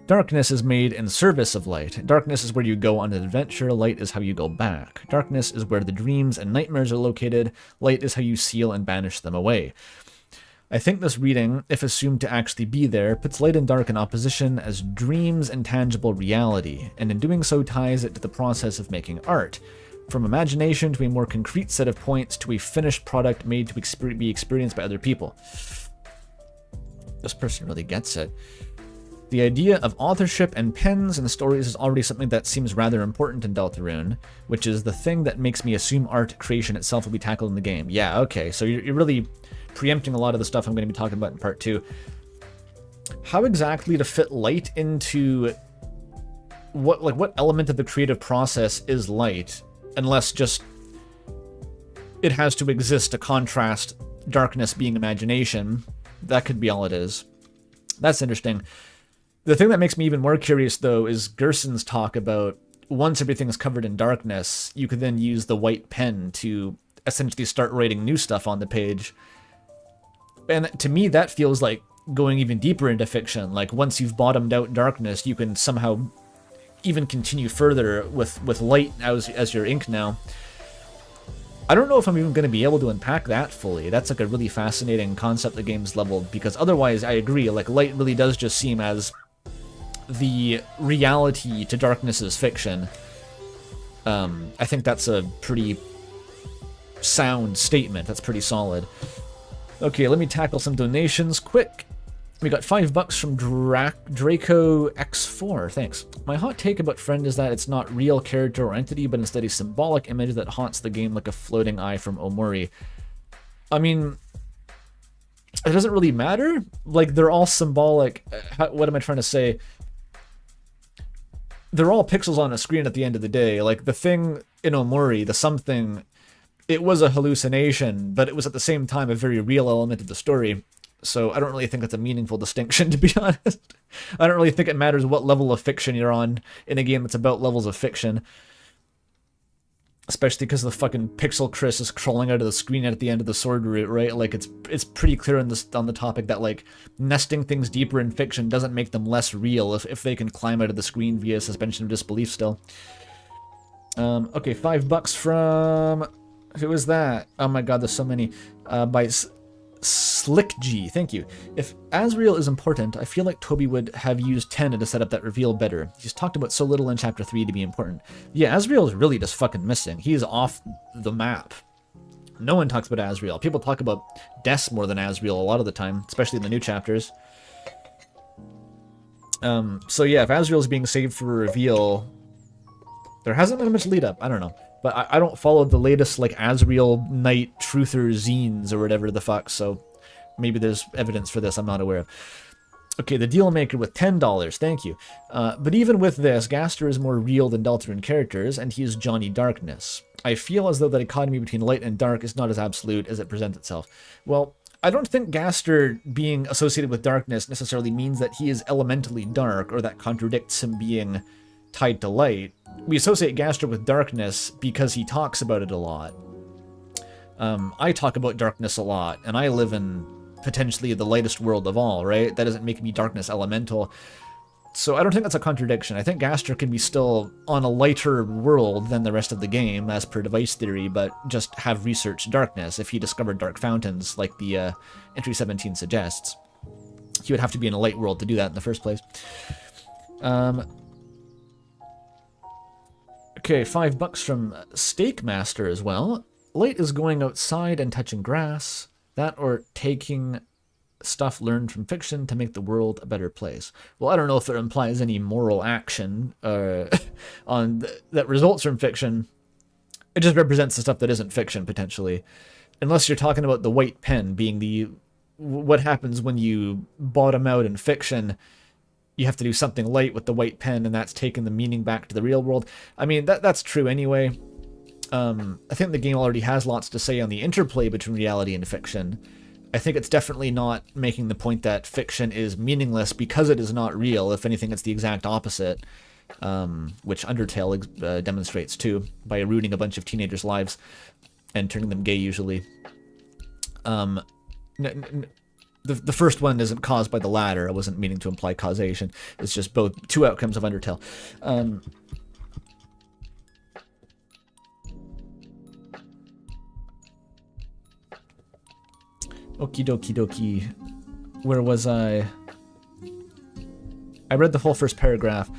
Darkness is made in service of light. Darkness is where you go on an adventure, light is how you go back. Darkness is where the dreams and nightmares are located, light is how you seal and banish them away. I think this reading, if assumed to actually be there, puts light and dark in opposition as dreams and tangible reality, and in doing so ties it to the process of making art. From imagination to a more concrete set of points to a finished product made to be experienced by other people. This person really gets it. The idea of authorship and pens and stories is already something that seems rather important in Deltarune, which is the thing that makes me assume art creation itself will be tackled in the game. Yeah, okay, so you're really preempting a lot of the stuff I'm going to be talking about in part 2. How exactly to fit light into what element of the creative process is light, unless just it has to exist to contrast darkness being imagination. That could be all it is. That's interesting. The thing that makes me even more curious, though, is Gerson's talk about once everything is covered in darkness, you can then use the white pen to essentially start writing new stuff on the page. And to me, that feels like going even deeper into fiction. Like, once you've bottomed out darkness, you can somehow even continue further with light as your ink now. I don't know if I'm even going to be able to unpack that fully. That's like a really fascinating concept the game's leveled, because otherwise, I agree, like, light really does just seem as the reality to darkness's fiction. I think that's a pretty sound statement. That's pretty solid. Okay, let me tackle some donations quick. We got $5 from Draco X4. Thanks. My hot take about Friend is that it's not real character or entity, but instead a symbolic image that haunts the game like a floating eye from Omori. I mean, it doesn't really matter. Like, they're all symbolic. What am I trying to say? They're all pixels on a screen at the end of the day. Like, the thing in Omori, the something, it was a hallucination, but it was at the same time a very real element of the story. So I don't really think that's a meaningful distinction, to be honest. I don't really think it matters what level of fiction you're on in a game that's about levels of fiction. Especially because the fucking Pixel Chris is crawling out of the screen at the end of the sword route, right? Like, it's pretty clear on the topic that, like, nesting things deeper in fiction doesn't make them less real if they can climb out of the screen via suspension of disbelief still. Okay, $5 from... Who is that? Oh my god, there's so many. By Slick G, thank you. If Asriel is important, I feel like Toby would have used Tenna to set up that reveal better. He's talked about so little in Chapter 3 to be important. Yeah, Asriel is really just fucking missing. He's off the map. No one talks about Asriel. People talk about Des more than Asriel a lot of the time, especially in the new chapters. So yeah, if Asriel's being saved for a reveal, there hasn't been much lead up. I don't know. But I don't follow the latest, like, Asriel Knight Truther zines or whatever the fuck, so maybe there's evidence for this I'm not aware of. Okay, the deal maker with $10, thank you. But even with this, Gaster is more real than Deltarune characters, and he is Johnny Darkness. I feel as though the dichotomy between light and dark is not as absolute as it presents itself. Well, I don't think Gaster being associated with darkness necessarily means that he is elementally dark, or that contradicts him being tied to light. We associate Gaster with darkness because he talks about it a lot. I talk about darkness a lot, and I live in potentially the lightest world of all, right? That doesn't make me darkness elemental. So I don't think that's a contradiction. I think Gaster can be still on a lighter world than the rest of the game, as per device theory, but just have researched darkness. If he discovered dark fountains, like the entry 17 suggests, he would have to be in a light world to do that in the first place. Okay, $5 from Steak Master as well. Light is going outside and touching grass. That or taking stuff learned from fiction to make the world a better place. Well, I don't know if it implies any moral action that results from fiction. It just represents the stuff that isn't fiction, potentially. Unless you're talking about the white pen being what happens when you bottom out in fiction. You have to do something light with the white pen, and that's taking the meaning back to the real world. I mean, that's true anyway. I think the game already has lots to say on the interplay between reality and fiction. I think it's definitely not making the point that fiction is meaningless because it is not real. If anything, it's the exact opposite, which Undertale demonstrates too, by ruining a bunch of teenagers' lives and turning them gay, usually. The first one isn't caused by the latter. I wasn't meaning to imply causation. It's just both two outcomes of Undertale. Okie dokie dokie. Where was I? I read the whole first paragraph.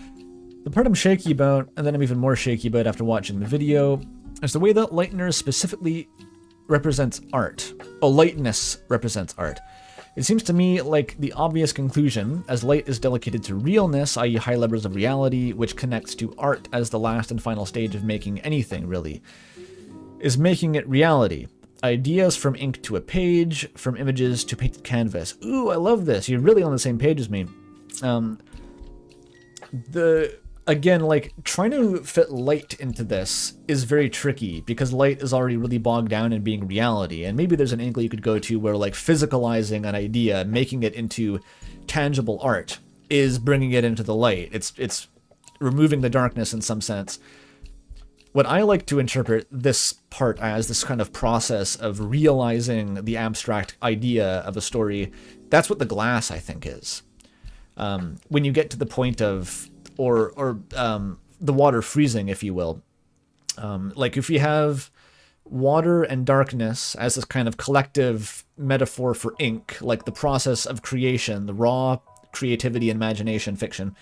The part I'm shaky about, and then I'm even more shaky about after watching the video, is the way that lightness specifically represents art. Oh, lightness represents art. It seems to me like the obvious conclusion, as light is delegated to realness, i.e. high levels of reality, which connects to art as the last and final stage of making anything, really, is making it reality. Ideas from ink to a page, from images to painted canvas. Ooh, I love this. You're really on the same page as me. Again, like, trying to fit light into this is very tricky because light is already really bogged down in being reality. And maybe there's an angle you could go to where, like, physicalizing an idea, making it into tangible art, is bringing it into the light. It's removing the darkness in some sense. What I like to interpret this part as, this kind of process of realizing the abstract idea of a story, that's what the glass, I think, is. When you get to the point of, or the water freezing, if you will. Like if you have water and darkness as this kind of collective metaphor for ink, like the process of creation, the raw creativity and imagination fiction,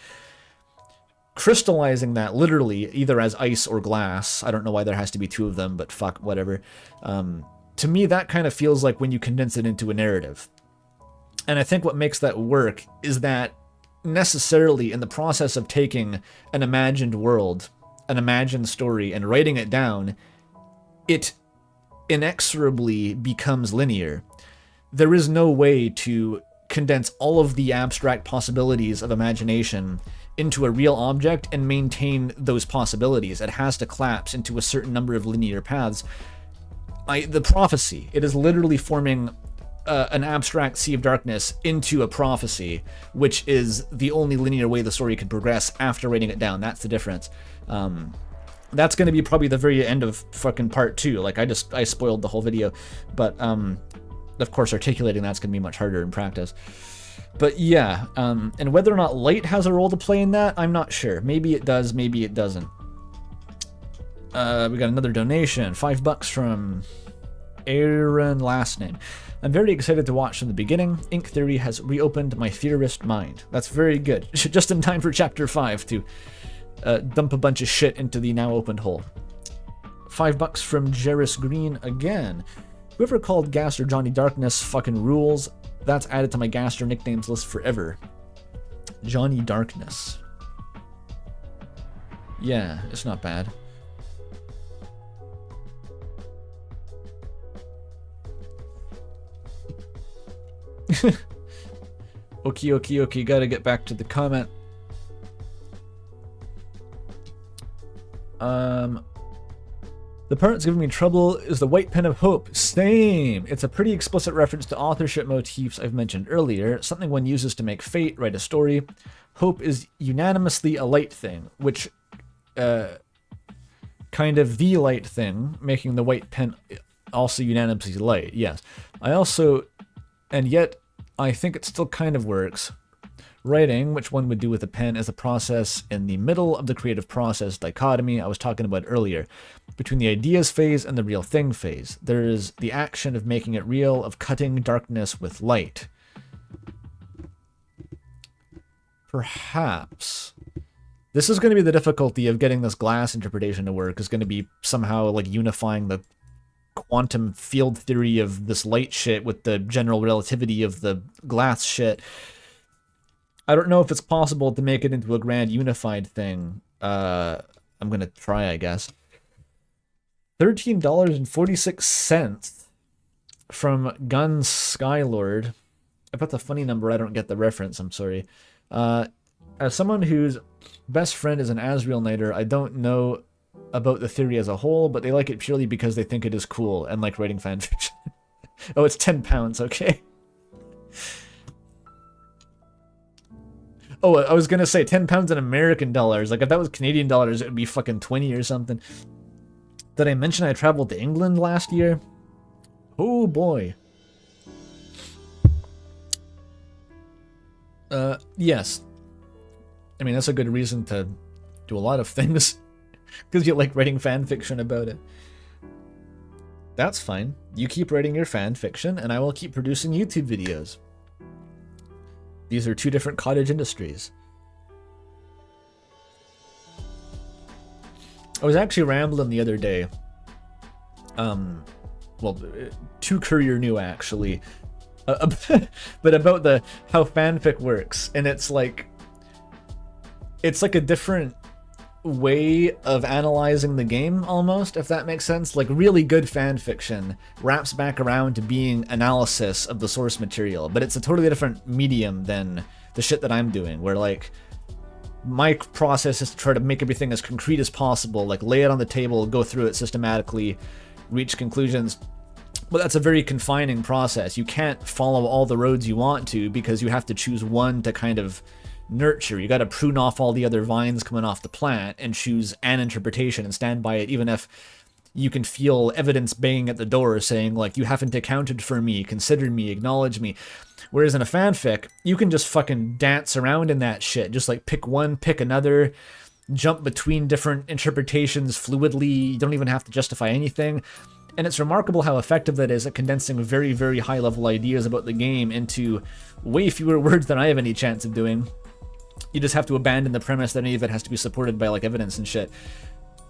crystallizing that literally either as ice or glass. I don't know why there has to be two of them, but fuck, whatever. To me, that kind of feels like when you condense it into a narrative. And I think what makes that work is that necessarily in the process of taking an imagined world, an imagined story, and writing it down, it inexorably becomes linear. There is no way to condense all of the abstract possibilities of imagination into a real object and maintain those possibilities. It has to collapse into a certain number of linear paths. The prophecy, it is literally forming an abstract sea of darkness into a prophecy, which is the only linear way the story can progress after writing it down. That's the difference. That's going to be probably the very end of fucking part 2. Like, I spoiled the whole video, but of course articulating that's going to be much harder in practice. But yeah, and whether or not light has a role to play in that, I'm not sure. Maybe it does, maybe it doesn't. We got another donation, $5 from Aaron, last name. I'm very excited to watch from the beginning. Ink Theory has reopened my theorist mind. That's very good. Just in time for chapter 5 to dump a bunch of shit into the now opened hole. $5 from Jerris Green again. Whoever called Gaster Johnny Darkness fucking rules. That's added to my Gaster nicknames list forever. Johnny Darkness. Yeah, it's not bad. Okay, gotta get back to the comment. The part that's giving me trouble is the white pen of hope. Same! It's a pretty explicit reference to authorship motifs I've mentioned earlier, something one uses to make fate, write a story. Hope is unanimously a light thing, which, kind of the light thing, making the white pen also unanimously light, yes. And yet, I think it still kind of works. Writing, which one would do with a pen, is a process in the middle of the creative process dichotomy I was talking about earlier. Between the ideas phase and the real thing phase, there is the action of making it real, of cutting darkness with light. Perhaps. This is going to be the difficulty of getting this glass interpretation to work, is going to be somehow like unifying the quantum field theory of this light shit with the general relativity of the glass shit. I don't know if it's possible to make it into a grand unified thing. I'm gonna try, I guess. $13.46 from Gun Skylord. I put the funny number, I don't get the reference, I'm sorry. As someone whose best friend is an Asriel Knighter, I don't know about the theory as a whole, but they like it purely because they think it is cool and like writing fanfiction. Oh, it's £10, okay. Oh, I was gonna say £10 in American dollars. Like if that was Canadian dollars, it would be fucking 20 or something. Did I mention I traveled to England last year? Oh boy. Yes. I mean, that's a good reason to do a lot of things. Because you like writing fan fiction about it. That's fine. You keep writing your fan fiction, and I will keep producing YouTube videos. These are two different cottage industries. I was actually rambling the other day. Well, to Courier New actually, but about how fanfic works, and it's like a different way of analyzing the game almost, if that makes sense. Like really good fan fiction wraps back around to being analysis of the source material, but it's a totally different medium than the shit that I'm doing, where like my process is to try to make everything as concrete as possible, like lay it on the table, go through it systematically, reach conclusions. But that's a very confining process. You can't follow all the roads you want to because you have to choose one to kind of nurture. You got to prune off all the other vines coming off the plant and choose an interpretation and stand by it, even if you can feel evidence banging at the door saying like, you haven't accounted for me, consider me, acknowledge me. Whereas in a fanfic, you can just fucking dance around in that shit. Just like pick one, pick another, jump between different interpretations fluidly. You don't even have to justify anything. And it's remarkable how effective that is at condensing very, very high level ideas about the game into way fewer words than I have any chance of doing. You just have to abandon the premise that any of it has to be supported by like evidence and shit.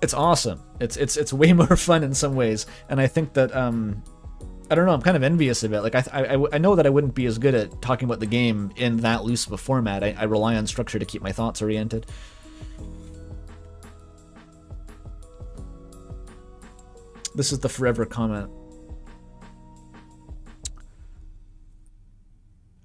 It's awesome. It's way more fun in some ways, and I think that I don't know. I'm kind of envious of it. Like I know that I wouldn't be as good at talking about the game in that loose of a format. I rely on structure to keep my thoughts oriented. This is the forever comment.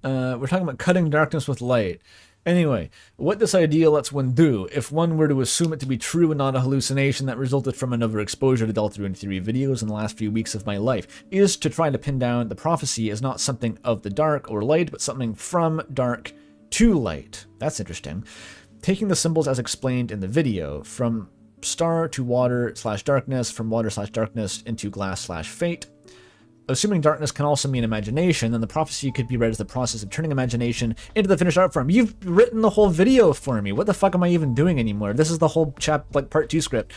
We're talking about cutting darkness with light. Anyway, what this idea lets one do, if one were to assume it to be true and not a hallucination that resulted from an overexposure to Deltarune theory videos in the last few weeks of my life, is to try to pin down the prophecy as not something of the dark or light, but something from dark to light. That's interesting. Taking the symbols as explained in the video, from star to water/darkness, from water/darkness into glass/fate. Assuming darkness can also mean imagination, then the prophecy could be read as the process of turning imagination into the finished art form. You've written the whole video for me. What the fuck am I even doing anymore? This is the whole part 2 script.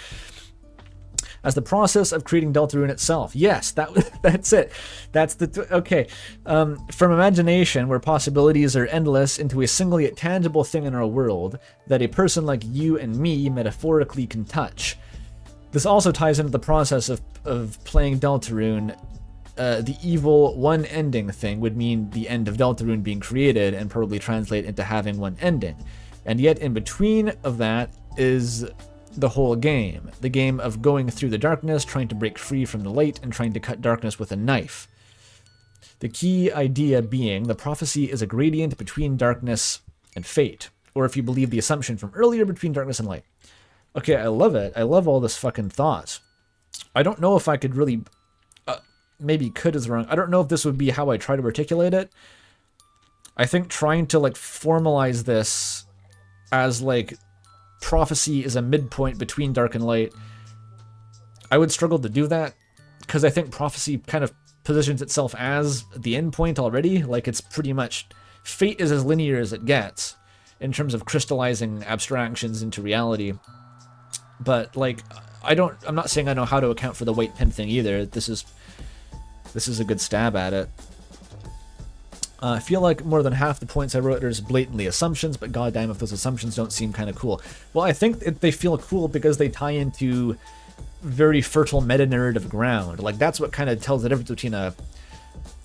As the process of creating Deltarune itself. Yes, that's it. That's okay. From imagination, where possibilities are endless, into a single yet tangible thing in our world that a person like you and me metaphorically can touch. This also ties into the process of playing Deltarune the evil one ending thing would mean the end of Deltarune being created and probably translate into having one ending. And yet in between of that is the whole game. The game of going through the darkness, trying to break free from the light, and trying to cut darkness with a knife. The key idea being the prophecy is a gradient between darkness and fate. Or if you believe the assumption from earlier, between darkness and light. Okay, I love it. I love all this fucking thoughts. I don't know if I could really... maybe could is wrong. I don't know if this would be how I try to articulate it. I think trying to like formalize this as like prophecy is a midpoint between dark and light, I would struggle to do that because I think prophecy kind of positions itself as the end point already. Like it's pretty much, fate is as linear as it gets in terms of crystallizing abstractions into reality. But like, I'm not saying I know how to account for the white pen thing either. This is a good stab at it. I feel like more than half the points I wrote are just blatantly assumptions, but goddamn if those assumptions don't seem kind of cool. Well, I think they feel cool because they tie into very fertile meta-narrative ground. Like, that's what kind of tells the difference between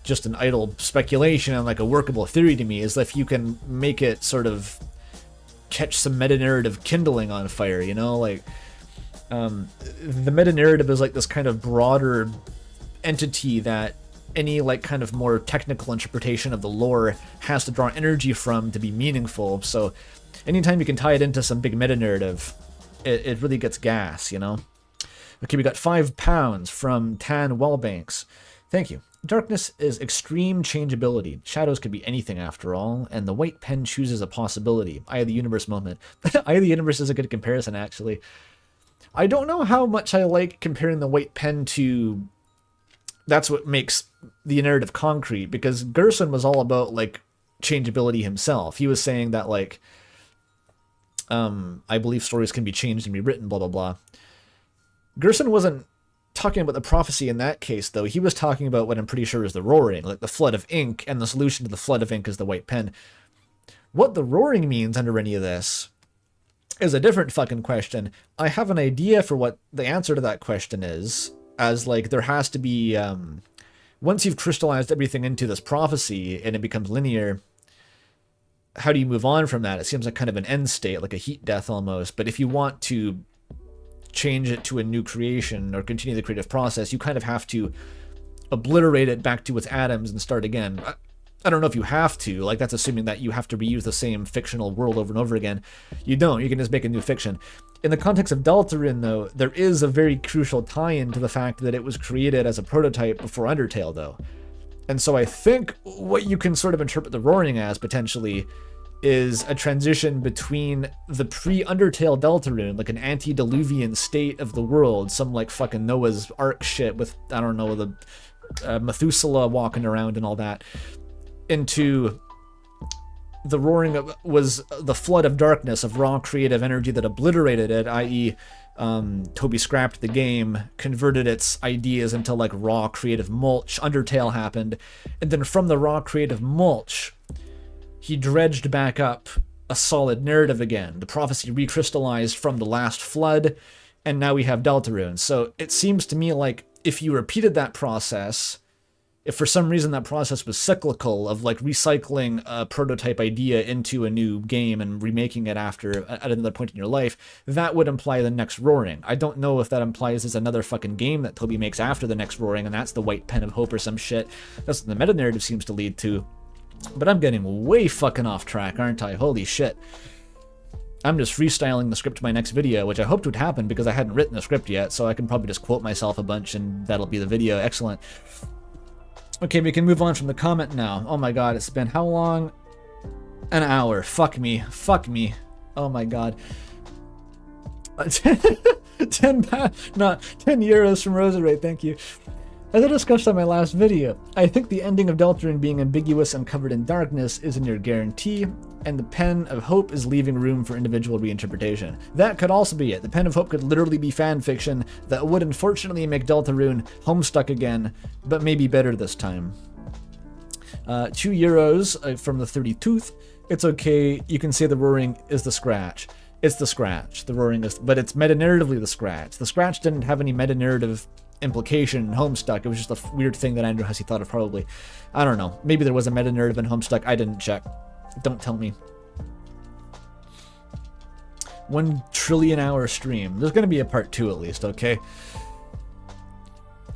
just an idle speculation and like a workable theory to me, is if you can make it sort of catch some meta-narrative kindling on fire, you know? Like, the meta-narrative is like this kind of broader entity that any like kind of more technical interpretation of the lore has to draw energy from to be meaningful. So anytime you can tie it into some big meta-narrative, it really gets gas, you know? Okay, we got £5 from Tan Wellbanks. Thank you. Darkness is extreme changeability. Shadows could be anything after all, and the white pen chooses a possibility. Eye of the Universe moment. Eye of the Universe is a good comparison, actually. I don't know how much I like comparing the white pen to... That's what makes the narrative concrete, because Gerson was all about, like, changeability himself. He was saying that, like, I believe stories can be changed and rewritten, blah, blah, blah. Gerson wasn't talking about the prophecy in that case, though. He was talking about what I'm pretty sure is the roaring, like the flood of ink, and the solution to the flood of ink is the white pen. What the roaring means under any of this is a different fucking question. I have an idea for what the answer to that question is, as like there has to be, once you've crystallized everything into this prophecy and it becomes linear, how do you move on from that? It seems like kind of an end state, like a heat death almost. But if you want to change it to a new creation or continue the creative process, you kind of have to obliterate it back to its atoms and start again. I don't know if you have to, like that's assuming that you have to reuse the same fictional world over and over again. You don't, you can just make a new fiction. In the context of Deltarune, though, there is a very crucial tie-in to the fact that it was created as a prototype before Undertale, though. And so I think what you can sort of interpret the roaring as, potentially, is a transition between the pre-Undertale Deltarune, like an antediluvian state of the world, some like fucking Noah's Ark shit with, I don't know, the Methuselah walking around and all that, into the roaring was the flood of darkness, of raw creative energy that obliterated it, i.e. Toby scrapped the game, converted its ideas into like raw creative mulch. Undertale happened, and then from the raw creative mulch, he dredged back up a solid narrative again. The prophecy recrystallized from the last flood, and now we have Deltarune. So it seems to me like if you repeated that process, if for some reason that process was cyclical, of like recycling a prototype idea into a new game and remaking it after at another point in your life, that would imply the next Roaring. I don't know if that implies there's another fucking game that Toby makes after the next Roaring, and that's the White Pen of Hope or some shit. That's what the meta-narrative seems to lead to. But I'm getting way fucking off track, aren't I? Holy shit. I'm just freestyling the script to my next video, which I hoped would happen because I hadn't written the script yet, so I can probably just quote myself a bunch and that'll be the video. Excellent. Okay, we can move on from the comment now. Oh my god, it's been how long? An hour. Fuck me. Fuck me. Oh my god. 10 euros from Rosaray, thank you. As I discussed on my last video, I think the ending of Deltarune being ambiguous and covered in darkness is a near guarantee, and the Pen of Hope is leaving room for individual reinterpretation. That could also be it. The Pen of Hope could literally be fanfiction that would unfortunately make Deltarune homestuck again, but maybe better this time. 2 euros from the 32th. It's okay, you can say the roaring is the scratch. It's the scratch. The roaring is, but it's meta-narratively the scratch. The scratch didn't have any meta-narrative implication in Homestuck. It was just a weird thing that Andrew Hussey thought of, probably. I don't know. Maybe there was a meta-narrative in Homestuck. I didn't check. Don't tell me. 1 trillion hour stream. There's going to be a part 2 at least, okay?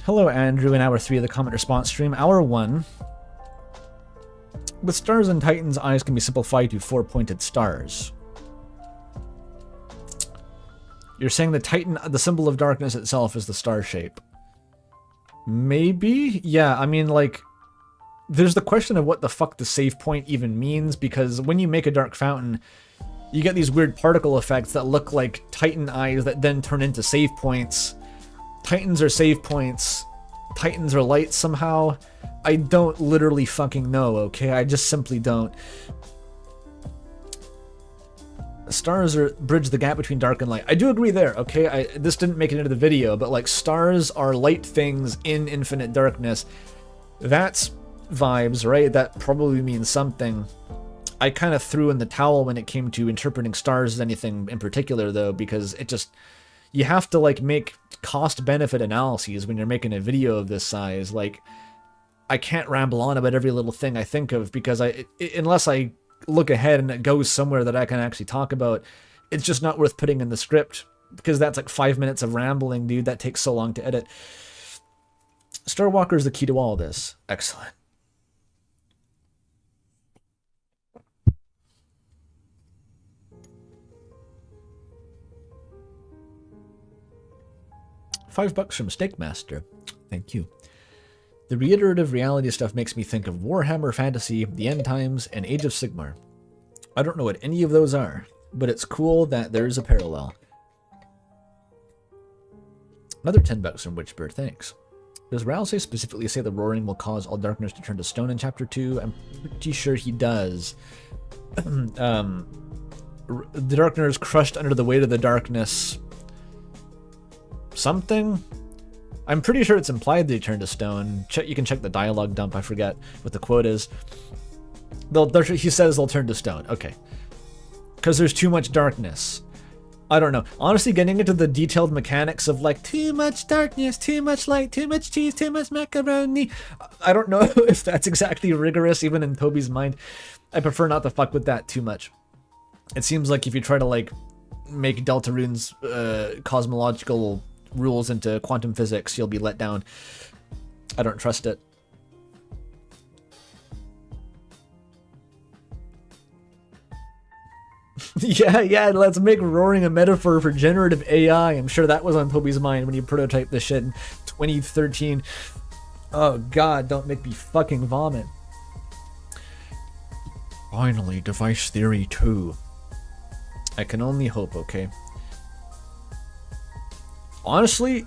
Hello, Andrew, in hour 3 of the comment response stream. Hour 1. With stars and titans, eyes can be simplified to 4-pointed stars. You're saying the titan, the symbol of darkness itself, is the star shape. Maybe? Yeah, I mean, like, there's the question of what the fuck the save point even means, because when you make a dark fountain, you get these weird particle effects that look like titan eyes that then turn into save points. Titans are save points. Titans are light somehow. I don't literally fucking know, okay? I just simply don't. Stars bridge the gap between dark and light. I do agree there, okay? This didn't make it into the video, but like stars are light things in infinite darkness. That's vibes, right? That probably means something. I kind of threw in the towel when it came to interpreting stars as anything in particular, though, because it just... You have to like make cost-benefit analyses when you're making a video of this size. Like, I can't ramble on about every little thing I think of, because unless I look ahead and it goes somewhere that I can actually talk about, it's just not worth putting in the script, because that's like 5 minutes of rambling, dude. That takes so long to edit. Starwalker is the key to all this. Excellent. $5 from Steak Master. Thank you. The reiterative reality stuff makes me think of Warhammer Fantasy, The End Times, and Age of Sigmar. I don't know what any of those are, but it's cool that there's a parallel. Another $10 from Witchbird, thanks. Does Rousey specifically say the roaring will cause all darkness to turn to stone in Chapter 2? I'm pretty sure he does. The darkness is crushed under the weight of the darkness. Something? I'm pretty sure it's implied they turn to stone. You can check the dialogue dump, I forget what the quote is. He says they'll turn to stone, okay. Because there's too much darkness. I don't know. Honestly, getting into the detailed mechanics of like, too much darkness, too much light, too much cheese, too much macaroni. I don't know if that's exactly rigorous, even in Toby's mind. I prefer not to fuck with that too much. It seems like if you try to like make Deltarune's cosmological rules into quantum physics, you'll be let down. I don't trust it. yeah, let's make roaring a metaphor for generative AI. I'm sure that was on Toby's mind when you prototyped this shit in 2013. Oh god, don't make me fucking vomit. Finally, device theory 2. I can only hope, okay? Honestly,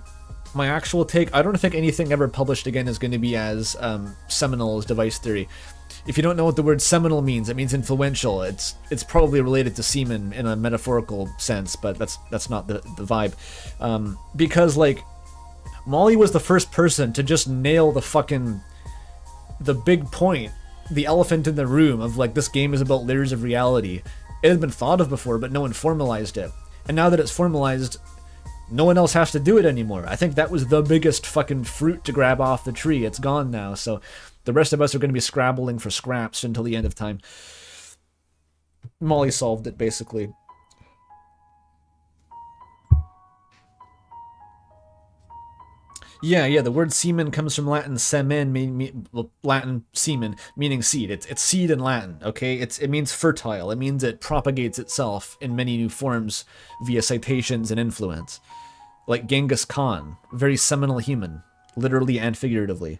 my actual take, I don't think anything ever published again is going to be as seminal as device theory. If you don't know what the word seminal means, it means influential. It's probably related to semen in a metaphorical sense, but that's not the vibe. Because, like, Molly was the first person to just nail the big point, the elephant in the room of, like, this game is about layers of reality. It had been thought of before, but no one formalized it. And now that it's formalized, no one else has to do it anymore. I think that was the biggest fucking fruit to grab off the tree. It's gone now, so the rest of us are going to be scrabbling for scraps until the end of time. Molly solved it, basically. Yeah, the word semen comes from Latin semen, Latin semen, meaning seed. It's seed in Latin, okay? It means fertile. It means it propagates itself in many new forms via citations and influence. Like Genghis Khan, very seminal human, literally and figuratively.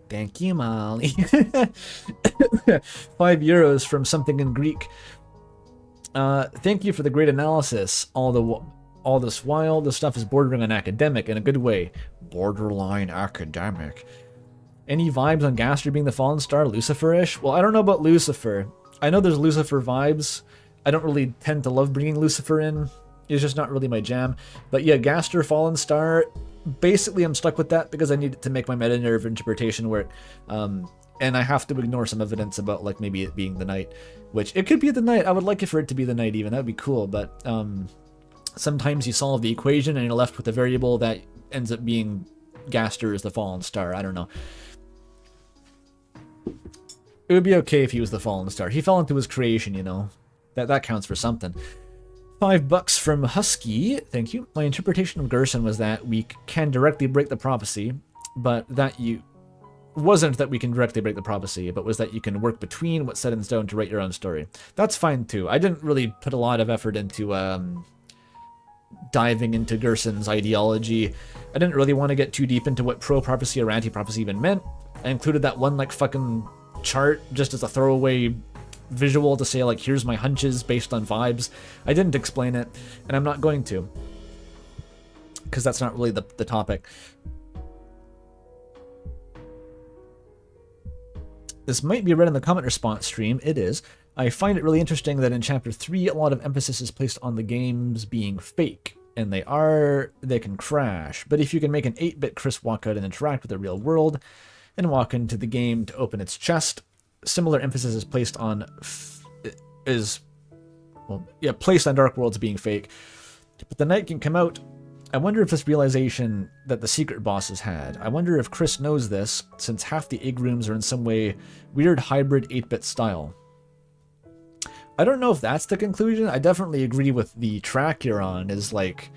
Thank you, Molly. €5 from something in Greek. Thank you for the great analysis. All this while, the stuff is bordering on academic in a good way. Borderline academic. Any vibes on Gaster being the fallen star, Lucifer-ish? Well, I don't know about Lucifer. I know there's Lucifer vibes. I don't really tend to love bringing Lucifer in. It's just not really my jam. But yeah, Gaster, fallen star, basically I'm stuck with that because I need it to make my meta nerve interpretation work. And I have to ignore some evidence about like maybe it being the night, which it could be the night. I would like it for it to be the night even. That would be cool. But sometimes you solve the equation and you're left with a variable that ends up being Gaster is the fallen star. I don't know. It would be okay if he was the fallen star. He fell into his creation, you know. That counts for something. $5 from Husky. Thank you. My interpretation of Gerson was that we can directly break the prophecy, but that you... wasn't that we can directly break the prophecy, but was that you can work between what's set in stone to write your own story. That's fine too. I didn't really put a lot of effort into diving into Gerson's ideology. I didn't really want to get too deep into what pro-prophecy or anti-prophecy even meant. I included that one like fucking chart just as a throwaway visual to say like, here's my hunches based on vibes. I didn't explain it, and I'm not going to, because that's not really the topic. This might be read in the comment response stream. It is. I find it really interesting that in Chapter 3, a lot of emphasis is placed on the games being fake. And they can crash. But if you can make an 8-bit Chris walk out and interact with the real world, and walk into the game to open its chest, similar emphasis is placed on... placed on Dark Worlds being fake. But the night can come out. I wonder if this realization that the secret bosses had, I wonder if Chris knows this, since half the egg rooms are in some way weird hybrid 8-bit style. I don't know if that's the conclusion. I definitely agree with the track you're on, is like...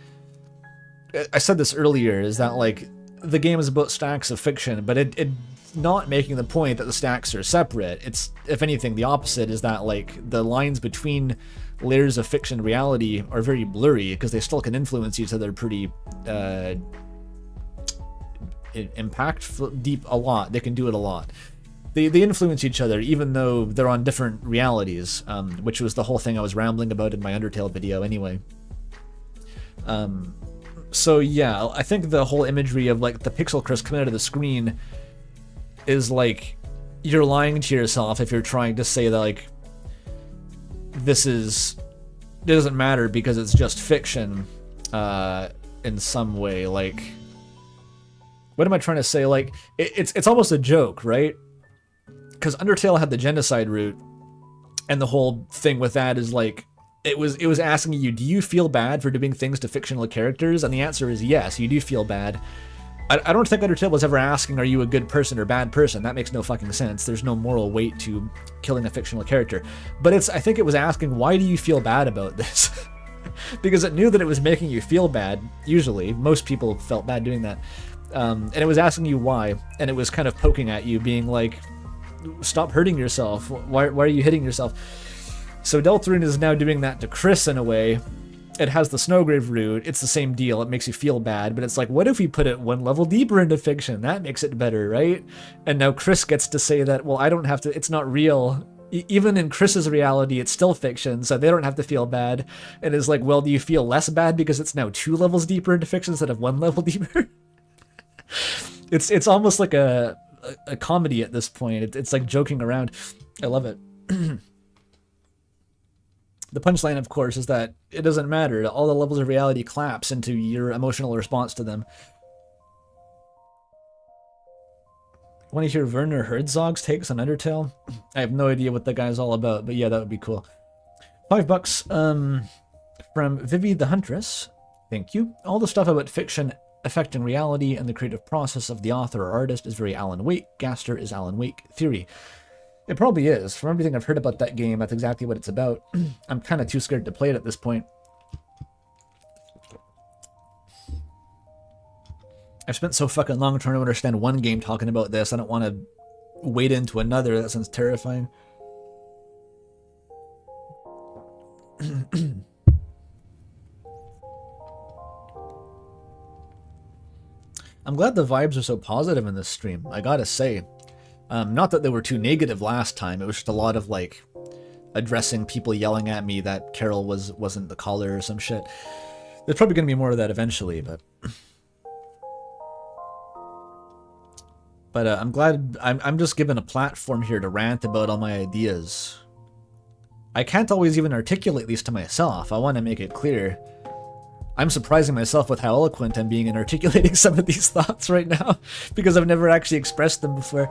I said this earlier, is that like, the game is about stacks of fiction, but it's not making the point that the stacks are separate. It's, if anything, the opposite, is that like, the lines between layers of fiction and reality are very blurry because they still can influence each other pretty deep a lot. They can do it a lot. They influence each other even though they're on different realities, which was the whole thing I was rambling about in my Undertale video anyway. So yeah, I think the whole imagery of like the pixel Chris coming out of the screen is like, you're lying to yourself if you're trying to say that like, it doesn't matter because it's just fiction in some way. Like, what am I trying to say? Like, it's almost a joke, right? Because Undertale had the genocide route, and the whole thing with that is like, it was asking you, do you feel bad for doing things to fictional characters? And the answer is yes, you do feel bad. I don't think Undertale was ever asking, are you a good person or bad person? That makes no fucking sense. There's no moral weight to killing a fictional character. But I think it was asking, why do you feel bad about this? Because it knew that it was making you feel bad, usually. Most people felt bad doing that. And it was asking you why, and it was kind of poking at you, being like, stop hurting yourself. Why are you hitting yourself? So Deltarune is now doing that to Chris in a way. It has the Snowgrave route. It's the same deal. It makes you feel bad, but it's like, what if we put it one level deeper into fiction? That makes it better, right? And now Chris gets to say that, well, I don't have to, it's not real. Even in Chris's reality, it's still fiction, so they don't have to feel bad. And it's like, well, do you feel less bad because it's now 2 levels deeper into fiction instead of 1 level deeper? It's almost like a comedy at this point. It's like joking around. I love it. The punchline, of course, is that it doesn't matter. All the levels of reality collapse into your emotional response to them. Want to hear Werner Herzog's takes on Undertale? I have no idea what the guy's all about, but yeah, that would be cool. $5 from Vivi the Huntress. Thank you. All the stuff about fiction affecting reality and the creative process of the author or artist is very Alan Wake. Gaster is Alan Wake theory. It probably is. From everything I've heard about that game, that's exactly what it's about. I'm kind of too scared to play it at this point. I've spent so fucking long trying to understand one game talking about this. I don't want to wade into another. That sounds terrifying. I'm glad the vibes are so positive in this stream, I gotta say. Not that they were too negative last time, it was just a lot of, like, addressing people yelling at me that Carol wasn't the caller or some shit. There's probably gonna be more of that eventually, but... But I'm glad I'm just given a platform here to rant about all my ideas. I can't always even articulate these to myself. I want to make it clear. I'm surprising myself with how eloquent I'm being in articulating some of these thoughts right now, because I've never actually expressed them before.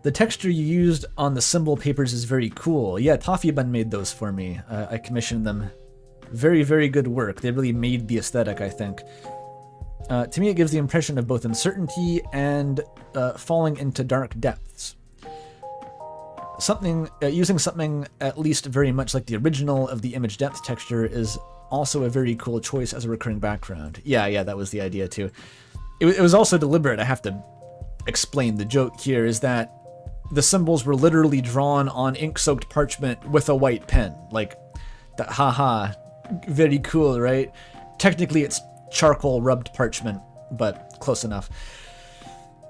The texture you used on the symbol papers is very cool. Yeah, Toffee Bun made those for me. I commissioned them. Very, very good work. They really made the aesthetic, I think. To me, it gives the impression of both uncertainty and falling into dark depths. Using something at least very much like the original of the image depth texture is also a very cool choice as a recurring background. Yeah, that was the idea too. It was also deliberate. I have to explain. The joke here is that the symbols were literally drawn on ink-soaked parchment with a white pen. Like, haha, very cool, right? Technically, it's charcoal rubbed parchment, but close enough.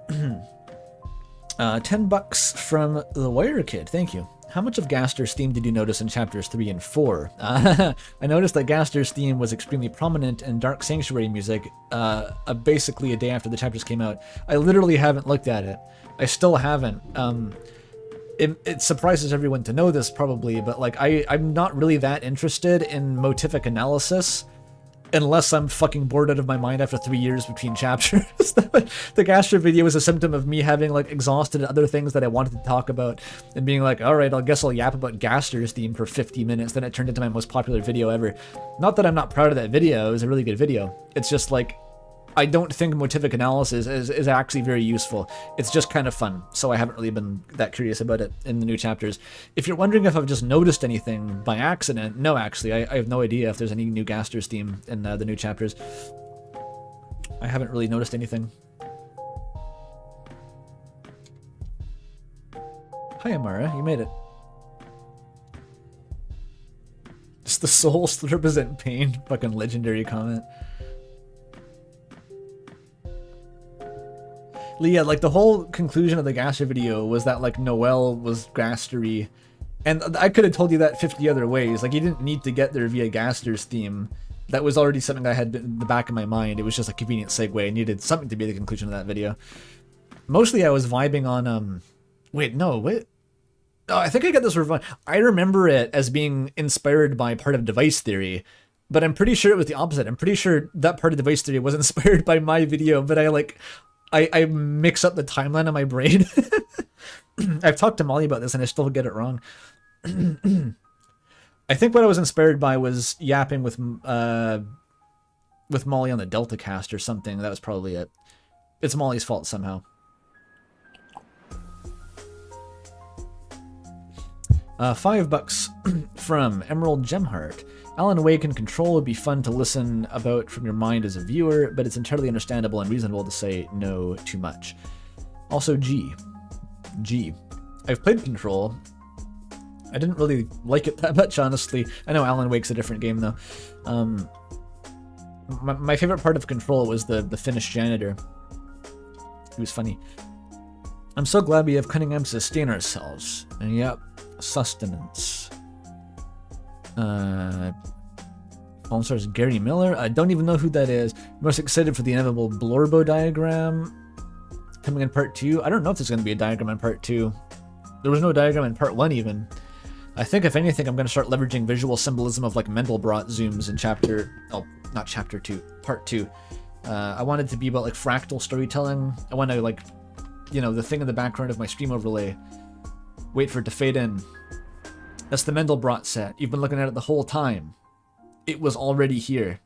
$10 from the Wire Kid, thank you. How much of Gaster's theme did you notice in chapters 3 and 4? I noticed that Gaster's theme was extremely prominent in Dark Sanctuary music, basically a day after the chapters came out. I literally haven't looked at it. I still haven't. It surprises everyone to know this, probably, but like I'm not really that interested in motific analysis unless I'm fucking bored out of my mind after 3 years between chapters. The Gaster video is a symptom of me having like exhausted other things that I wanted to talk about and being like, all right, I guess I'll yap about Gaster's theme for 50 minutes. Then it turned into my most popular video ever. Not that I'm not proud of that video. It was a really good video. It's just like, I don't think motific analysis is actually very useful. It's just kind of fun, so I haven't really been that curious about it in the new chapters. If you're wondering if I've just noticed anything by accident, no, actually, I have no idea if there's any new Gaster's theme in the new chapters. I haven't really noticed anything. Hi, Amara, you made it. Just the soul slurp is in pain. Fucking legendary comment. Yeah, like the whole conclusion of the Gaster video was that like Noelle was Gastery, and I could have told you that 50 other ways. Like you didn't need to get there via Gaster's theme. That was already something I had in the back of my mind. It was just a convenient segue. I needed something to be the conclusion of that video. Mostly I was vibing on wait. Oh, I think I got this for fun. I remember it as being inspired by part of device theory, but I'm pretty sure it was the opposite. I'm pretty sure that part of device theory was inspired by my video, but I mix up the timeline in my brain. I've talked to Molly about this and I still get it wrong. I think what I was inspired by was yapping with Molly on the Delta cast or something. That was probably it. It's Molly's fault somehow. $5 from Emerald Gemheart. Alan Wake and Control would be fun to listen about from your mind as a viewer, but it's entirely understandable and reasonable to say no too much. Also G. I've played Control. I didn't really like it that much, honestly. I know Alan Wake's a different game, though. My favorite part of Control was the Finnish janitor. He was funny. I'm so glad we have Cunningham to sustain ourselves. And yep, sustenance. All stars Gary Miller. I don't even know who that is. Most excited for the inevitable Blorbo diagram coming in part 2. I don't know if there's going to be a diagram in part 2. There was no diagram in part 1 even. I think if anything, I'm going to start leveraging visual symbolism of like Mendelbrot zooms in not chapter 2, part 2. I want it to be about like fractal storytelling. I want to like, you know, the thing in the background of my stream overlay. Wait for it to fade in. That's the Mendelbrot set. You've been looking at it the whole time. It was already here.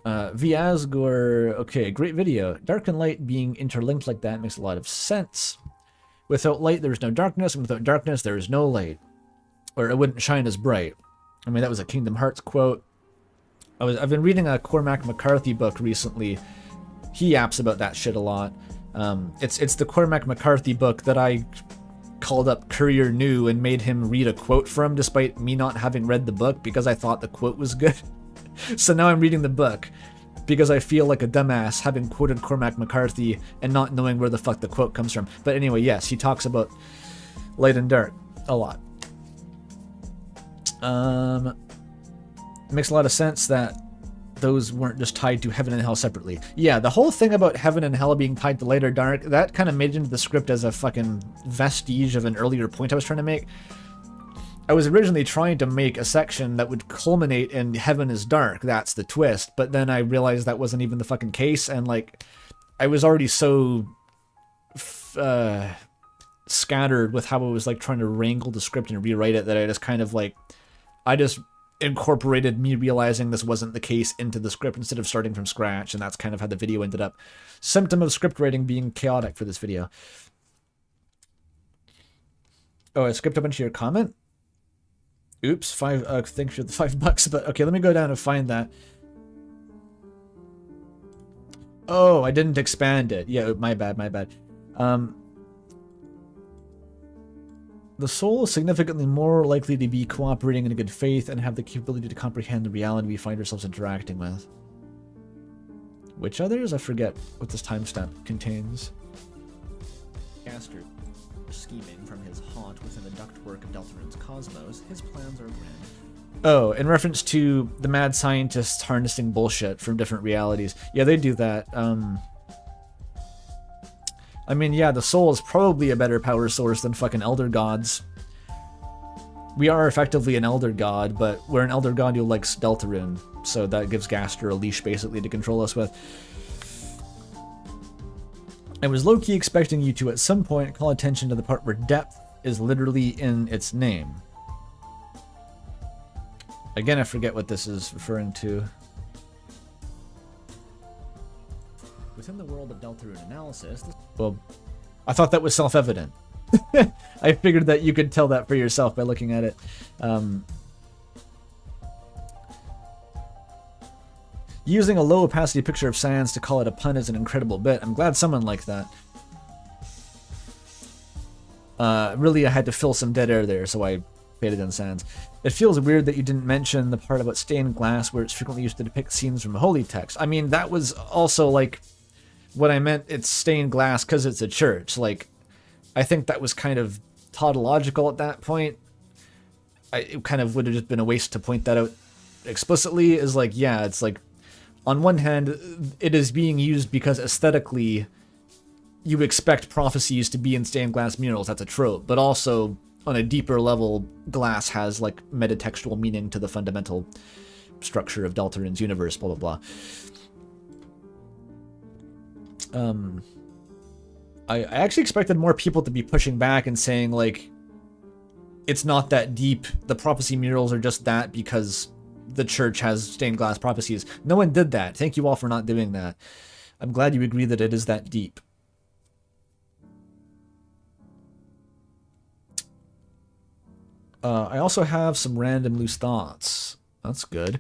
Viasgor, okay, great video. Dark and light being interlinked like that makes a lot of sense. Without light, there is no darkness, and without darkness, there is no light. Or it wouldn't shine as bright. I mean, that was a Kingdom Hearts quote. I've been reading a Cormac McCarthy book recently. He yaps about that shit a lot. It's the Cormac McCarthy book that I called up Courier New and made him read a quote from, despite me not having read the book because I thought the quote was good. So now I'm reading the book because I feel like a dumbass having quoted Cormac McCarthy and not knowing where the fuck the quote comes from. But anyway, yes, he talks about light and dark a lot. It makes a lot of sense that those weren't just tied to heaven and hell separately. Yeah, the whole thing about heaven and hell being tied to light or dark, that kind of made it into the script as a fucking vestige of an earlier point I was trying to make. I was originally trying to make a section that would culminate in Heaven is Dark. That's the twist. But then I realized that wasn't even the fucking case, and like, I was already so scattered with how I was like trying to wrangle the script and rewrite it that I just kind of like, I just incorporated me realizing this wasn't the case into the script instead of starting from scratch, and that's kind of how the video ended up. Symptom of script writing being chaotic for this video. Oh, I skipped a bunch of your comment? Oops, thanks for the $5, but okay, let me go down and find that. Oh, I didn't expand it. Yeah, my bad. The soul is significantly more likely to be cooperating in good faith and have the capability to comprehend the reality we find ourselves interacting with. Which others? I forget what this timestamp contains. Gaster scheming from his haunt within the ductwork of Deltarune's cosmos, his plans are grand. Oh, in reference to the mad scientists harnessing bullshit from different realities. Yeah, they do that. I mean, yeah, the soul is probably a better power source than fucking elder gods. We are effectively an elder god, but we're an elder god who likes Deltarune, so that gives Gaster a leash basically to control us with. I was low-key expecting you to at some point call attention to the part where depth is literally in its name. Again, I forget what this is referring to. Within the world of Deltarune analysis... Well, I thought that was self-evident. I figured that you could tell that for yourself by looking at it. Using a low-opacity picture of Sans to call it a pun is an incredible bit. I'm glad someone liked that. Really, I had to fill some dead air there, so I faded in Sans. It feels weird that you didn't mention the part about stained glass where it's frequently used to depict scenes from holy text. I mean, that was also, like, what I meant. It's stained glass because it's a church. Like, I think that was kind of tautological at that point. It kind of would have just been a waste to point that out explicitly. Is like, yeah, it's like, on one hand, it is being used because aesthetically, you expect prophecies to be in stained glass murals. That's a trope. But also, on a deeper level, glass has like metatextual meaning to the fundamental structure of Deltarune's universe, blah, blah, blah. I actually expected more people to be pushing back and saying, like, it's not that deep. The prophecy murals are just that because the church has stained glass prophecies. No one did that. Thank you all for not doing that. I'm glad you agree that it is that deep. I also have some random loose thoughts. That's good.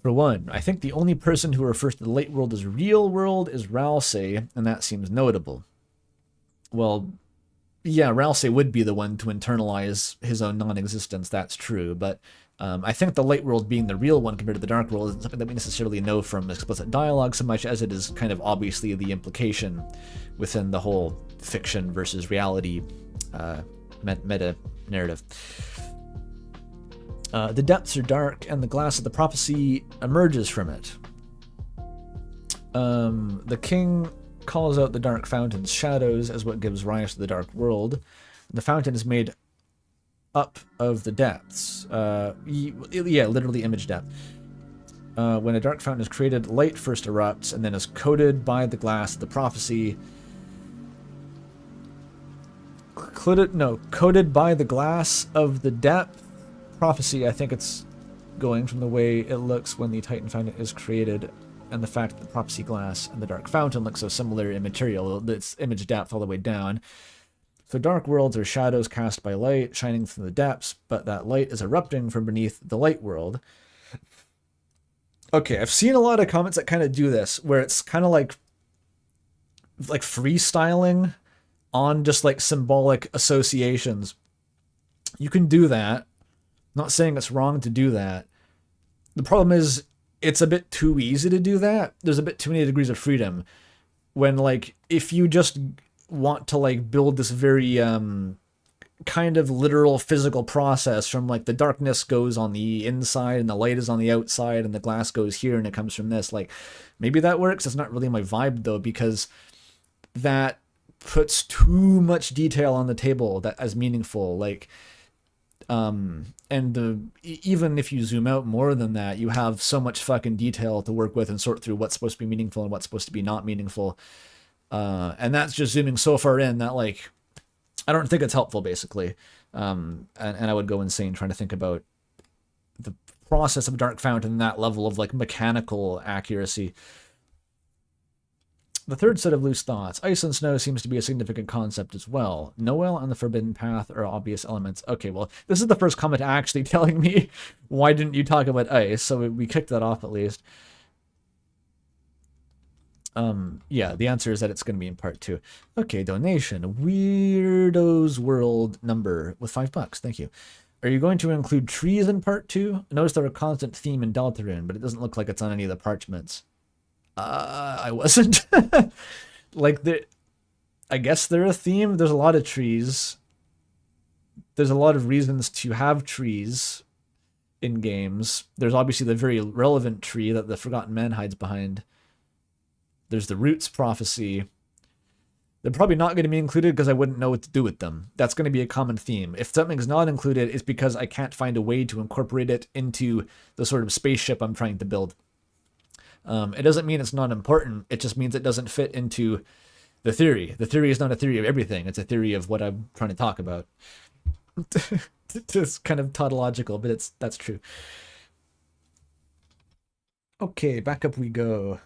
For one, I think the only person who refers to the light world as real world is Ralsei, and that seems notable. Well, yeah, Ralsei would be the one to internalize his own non-existence, that's true, but I think the light world being the real one compared to the dark world isn't something that we necessarily know from explicit dialogue so much as it is kind of obviously the implication within the whole fiction versus reality meta narrative. The depths are dark and the glass of the prophecy emerges from it. The king calls out the dark fountain's shadows as what gives rise to the dark world. The fountain is made up of the depths. Yeah, literally image depth. When a dark fountain is created, light first erupts and then is coated by the glass of the prophecy. Coated by the glass of the depth prophecy. I think it's going from the way it looks when the Titan fountain is created and the fact that the prophecy glass and the dark fountain look so similar in material. It's image depth all the way down. So dark worlds are shadows cast by light shining from the depths, but that light is erupting from beneath the light world. Okay, I've seen a lot of comments that kind of do this, where it's kind of like freestyling on just like symbolic associations. You can do that. I'm not saying it's wrong to do that. The problem is it's a bit too easy to do that. There's a bit too many degrees of freedom. When like, if you just want to like build this very kind of literal physical process from like the darkness goes on the inside and the light is on the outside and the glass goes here and it comes from this, like maybe that works. It's not really my vibe though, because that puts too much detail on the table that as meaningful. Like And even if you zoom out more than that, you have so much fucking detail to work with and sort through what's supposed to be meaningful and what's supposed to be not meaningful. And that's just zooming so far in that, like, I don't think it's helpful, basically. And I would go insane trying to think about the process of Dark Fountain and that level of, like, mechanical accuracy. The third set of loose thoughts. Ice and snow seems to be a significant concept as well. Noel and the Forbidden Path are obvious elements. Okay, well, this is the first comment actually telling me why didn't you talk about ice, so we kicked that off at least. Yeah, the answer is that it's going to be in part 2. Okay, donation. Weirdo's World number with $5. Thank you. Are you going to include trees in part 2? Notice they're a constant theme in Deltarune, but it doesn't look like it's on any of the parchments. I wasn't. Like, I guess they're a theme. There's a lot of trees. There's a lot of reasons to have trees in games. There's obviously the very relevant tree that the Forgotten Man hides behind. There's the Roots prophecy. They're probably not going to be included because I wouldn't know what to do with them. That's going to be a common theme. If something's not included, it's because I can't find a way to incorporate it into the sort of spaceship I'm trying to build. It doesn't mean it's not important. It just means it doesn't fit into the theory. The theory is not a theory of everything. It's a theory of what I'm trying to talk about. It's kind of tautological, but that's true. Okay, back up we go.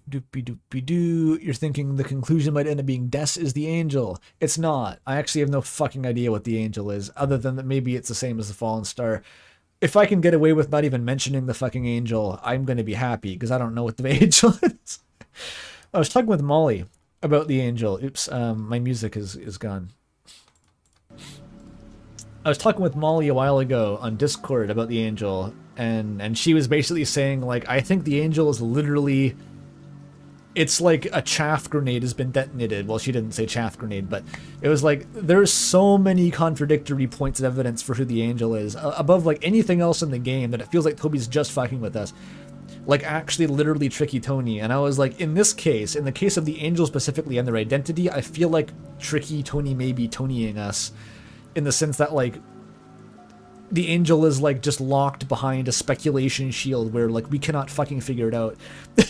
Doopy doopy doo. You're thinking the conclusion might end up being Des is the angel. It's not. I actually have no fucking idea what the angel is, other than that maybe it's the same as the fallen star. If I can get away with not even mentioning the fucking angel, I'm going to be happy, because I don't know what the angel is. I was talking with Molly about the angel. Oops, my music is gone. I was talking with Molly a while ago on Discord about the angel, and she was basically saying, like, I think the angel is literally... It's like a chaff grenade has been detonated. Well, she didn't say chaff grenade, but it was like, there's so many contradictory points of evidence for who the angel is, above like anything else in the game, that it feels like Toby's just fucking with us. Like, actually literally tricky Tony. And I was like, in this case, in the case of the angel specifically and their identity, I feel like tricky Tony may be Tonying us, in the sense that, like, the angel is like just locked behind a speculation shield where, like, we cannot fucking figure it out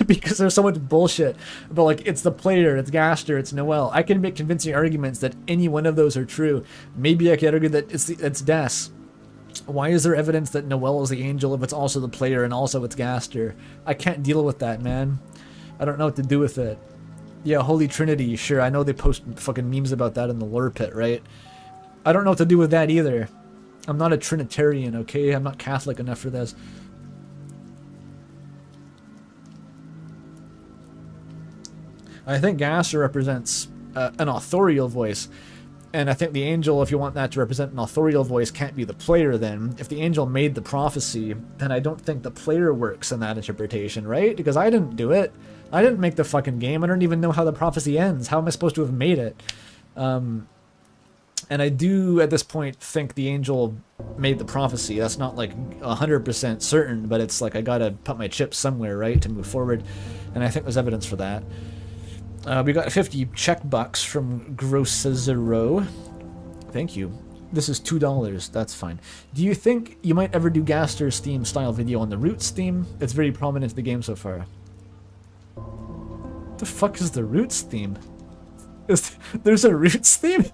because there's so much bullshit. But, like, it's the player, it's Gaster, it's Noel. I can make convincing arguments that any one of those are true. Maybe I could argue that it's Des. Why is there evidence that Noel is the angel if it's also the player and also it's Gaster? I can't deal with that, man. I don't know what to do with it. Yeah, Holy Trinity, sure, I know they post fucking memes about that in the lore pit, right? I don't know what to do with that either. I'm not a Trinitarian, okay? I'm not Catholic enough for this. I think Gaster represents an authorial voice. And I think the angel, if you want that to represent an authorial voice, can't be the player then. If the angel made the prophecy, then I don't think the player works in that interpretation, right? Because I didn't do it. I didn't make the fucking game. I don't even know how the prophecy ends. How am I supposed to have made it? And I do, at this point, think the angel made the prophecy. That's not, like, 100% certain, but it's like I gotta put my chips somewhere, right, to move forward. And I think there's evidence for that. We got 50 check bucks from Grossazero. Thank you. This is $2. That's fine. Do you think you might ever do Gaster's theme style video on the Roots theme? It's very prominent in the game so far. What the fuck is the Roots theme? There's a Roots theme?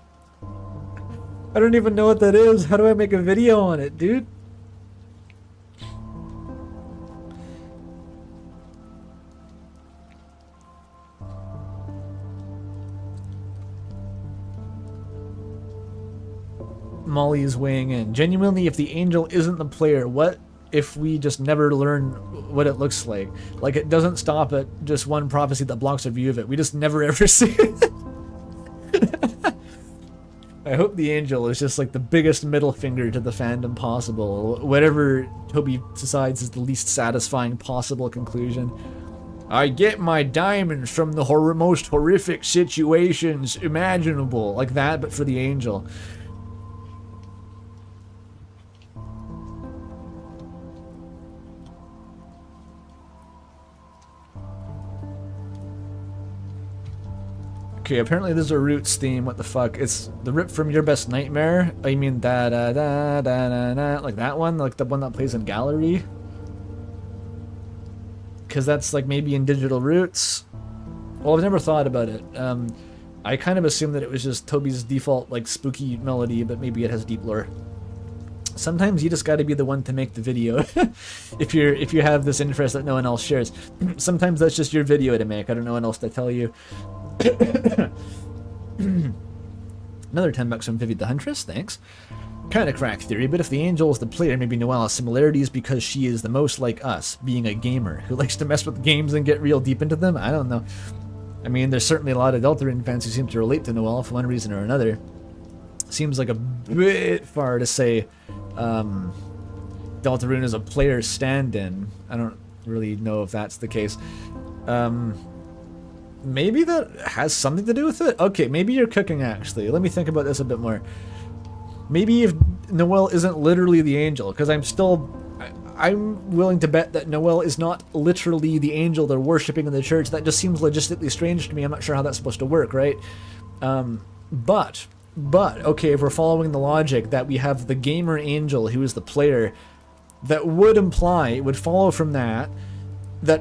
I don't even know what that is. How do I make a video on it, dude? Molly is weighing in. Genuinely, if the angel isn't the player, what if we just never learn what it looks like? Like, it doesn't stop at just one prophecy that blocks our view of it. We just never ever see it. I hope the angel is just like the biggest middle finger to the fandom possible. Whatever Toby decides is the least satisfying possible conclusion. I get my diamonds from the most horrific situations imaginable. Like that, but for the angel. Okay, apparently there's a Roots theme. What the fuck? It's the rip from Your Best Nightmare. Oh, you mean da da da da da da, like that one, like the one that plays in Gallery? Because that's like maybe in Digital Roots. Well, I've never thought about it. I kind of assumed that it was just Toby's default like spooky melody, but maybe it has deep lore. Sometimes you just got to be the one to make the video. if you have this interest that no one else shares. Sometimes that's just your video to make. I don't know what else to tell you. Another $10 from Vivi the Huntress, thanks. Kinda crack theory, but if the angel is the player, maybe Noelle has similarities because she is the most like us, being a gamer who likes to mess with games and get real deep into them. I don't know. I mean, there's certainly a lot of Deltarune fans who seem to relate to Noelle for one reason or another. Seems like a bit far to say Deltarune is a player stand-in. I don't really know if that's the case. Maybe that has something to do with it? Okay, maybe you're cooking, actually. Let me think about this a bit more. Maybe if Noelle isn't literally the angel, because I'm willing to bet that Noelle is not literally the angel they're worshipping in the church. That just seems logistically strange to me. I'm not sure how that's supposed to work, right? But, okay, if we're following the logic that we have the gamer angel who is the player, that would imply, it would follow from that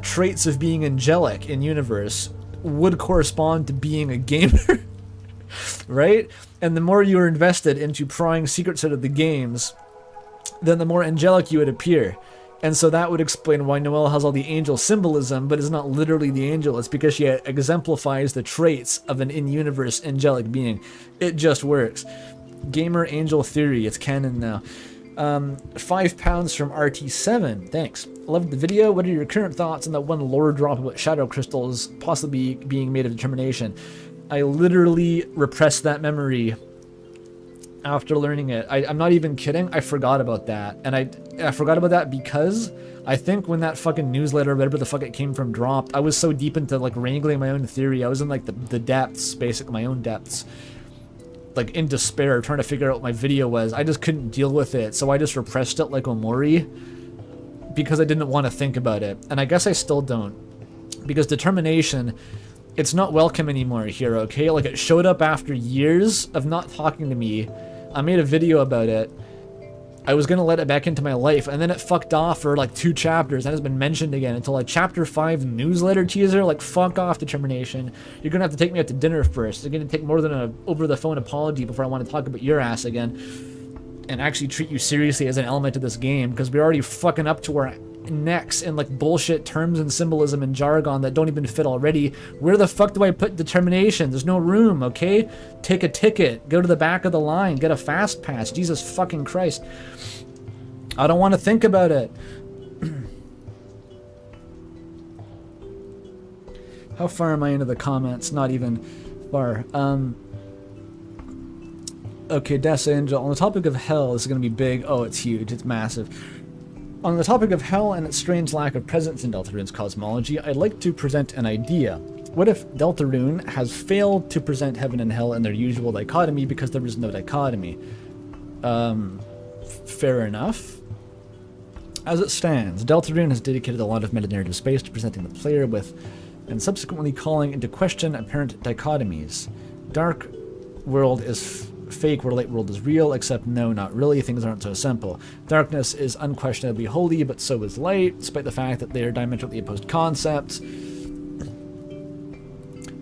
traits of being angelic in universe would correspond to being a gamer, right? And the more you are invested into prying secrets out of the games, then the more angelic you would appear. And so that would explain why Noelle has all the angel symbolism, but is not literally the angel. It's because she exemplifies the traits of an in-universe angelic being. It just works. Gamer angel theory, it's canon now. £5 from RT7, thanks. Loved the video. What are your current thoughts on that one lore drop about shadow crystals possibly being made of determination? I literally repressed that memory after learning it. I'm not even kidding. I forgot about that. And I forgot about that because I think when that fucking newsletter, whatever the fuck it came from, dropped, I was so deep into like wrangling my own theory. I was in like the depths, basically my own depths, like in despair, trying to figure out what my video was. I just couldn't deal with it. So I just repressed it like Omori because I didn't want to think about it. And I guess I still don't, because determination, it's not welcome anymore here, okay? Like, it showed up after years of not talking to me. I made a video about it. I was gonna let it back into my life, and then it fucked off for like 2 chapters, and it's been mentioned again until like chapter 5 newsletter teaser. Like, fuck off, determination. You're gonna have to take me out to dinner first. It's gonna take more than a over-the-phone apology before I want to talk about your ass again and actually treat you seriously as an element of this game, because we're already fucking up to our necks in like bullshit terms and symbolism and jargon that don't even fit already. Where the fuck do I put determination? There's no room, okay? Take a ticket, go to the back of the line, get a fast pass. Jesus fucking Christ. I don't want to think about it. How far am I into the comments? Not even far. Okay, Death Angel. On the topic of hell, this is going to be big. Oh, it's huge. It's massive. On the topic of hell and its strange lack of presence in Deltarune's cosmology, I'd like to present an idea. What if Deltarune has failed to present heaven and hell in their usual dichotomy because there is no dichotomy? Fair enough. As it stands, Deltarune has dedicated a lot of meta-narrative space to presenting the player with, and subsequently calling into question apparent dichotomies. Dark world is fake where light world is real, except no, not really. Things aren't so simple. Darkness is unquestionably holy, but so is light, despite the fact that they are diametrically opposed concepts.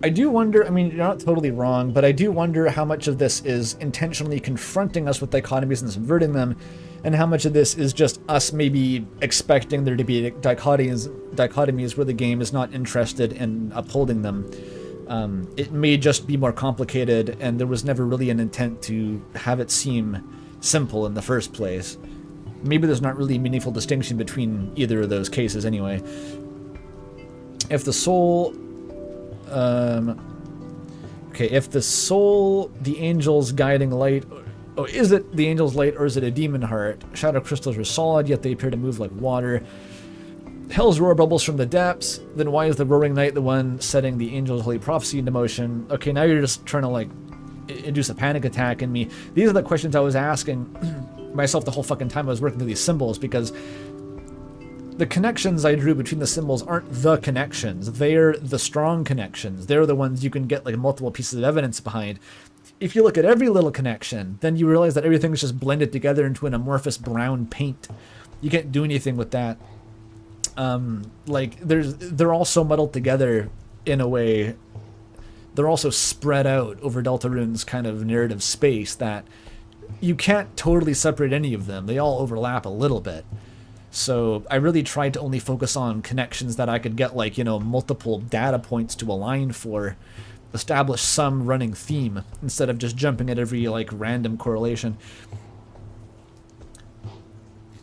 I do wonder, I mean, you're not totally wrong, but I do wonder how much of this is intentionally confronting us with dichotomies and subverting them, and how much of this is just us maybe expecting there to be dichotomies where the game is not interested in upholding them. It may just be more complicated, and there was never really an intent to have it seem simple in the first place. Maybe there's not really a meaningful distinction between either of those cases anyway. If the soul... okay, if the soul, the angel's guiding light... Oh, is it the angel's light, or is it a demon heart? Shadow crystals are solid, yet they appear to move like water. Hell's roar bubbles from the depths. Then why is the roaring night the one setting the angel's holy prophecy into motion? Okay, now you're just trying to like induce a panic attack in me. These are the questions I was asking myself the whole fucking time I was working through these symbols, because the connections I drew between the symbols aren't the connections. They're the strong connections. They're the ones you can get like multiple pieces of evidence behind. If you look at every little connection, then you realize that everything's just blended together into an amorphous brown paint. You can't do anything with that. Like they're all so muddled together in a way. They're also spread out over Deltarune's kind of narrative space that you can't totally separate any of them. They all overlap a little bit. So I really tried to only focus on connections that I could get, like, you know, multiple data points to align for, establish some running theme instead of just jumping at every like random correlation.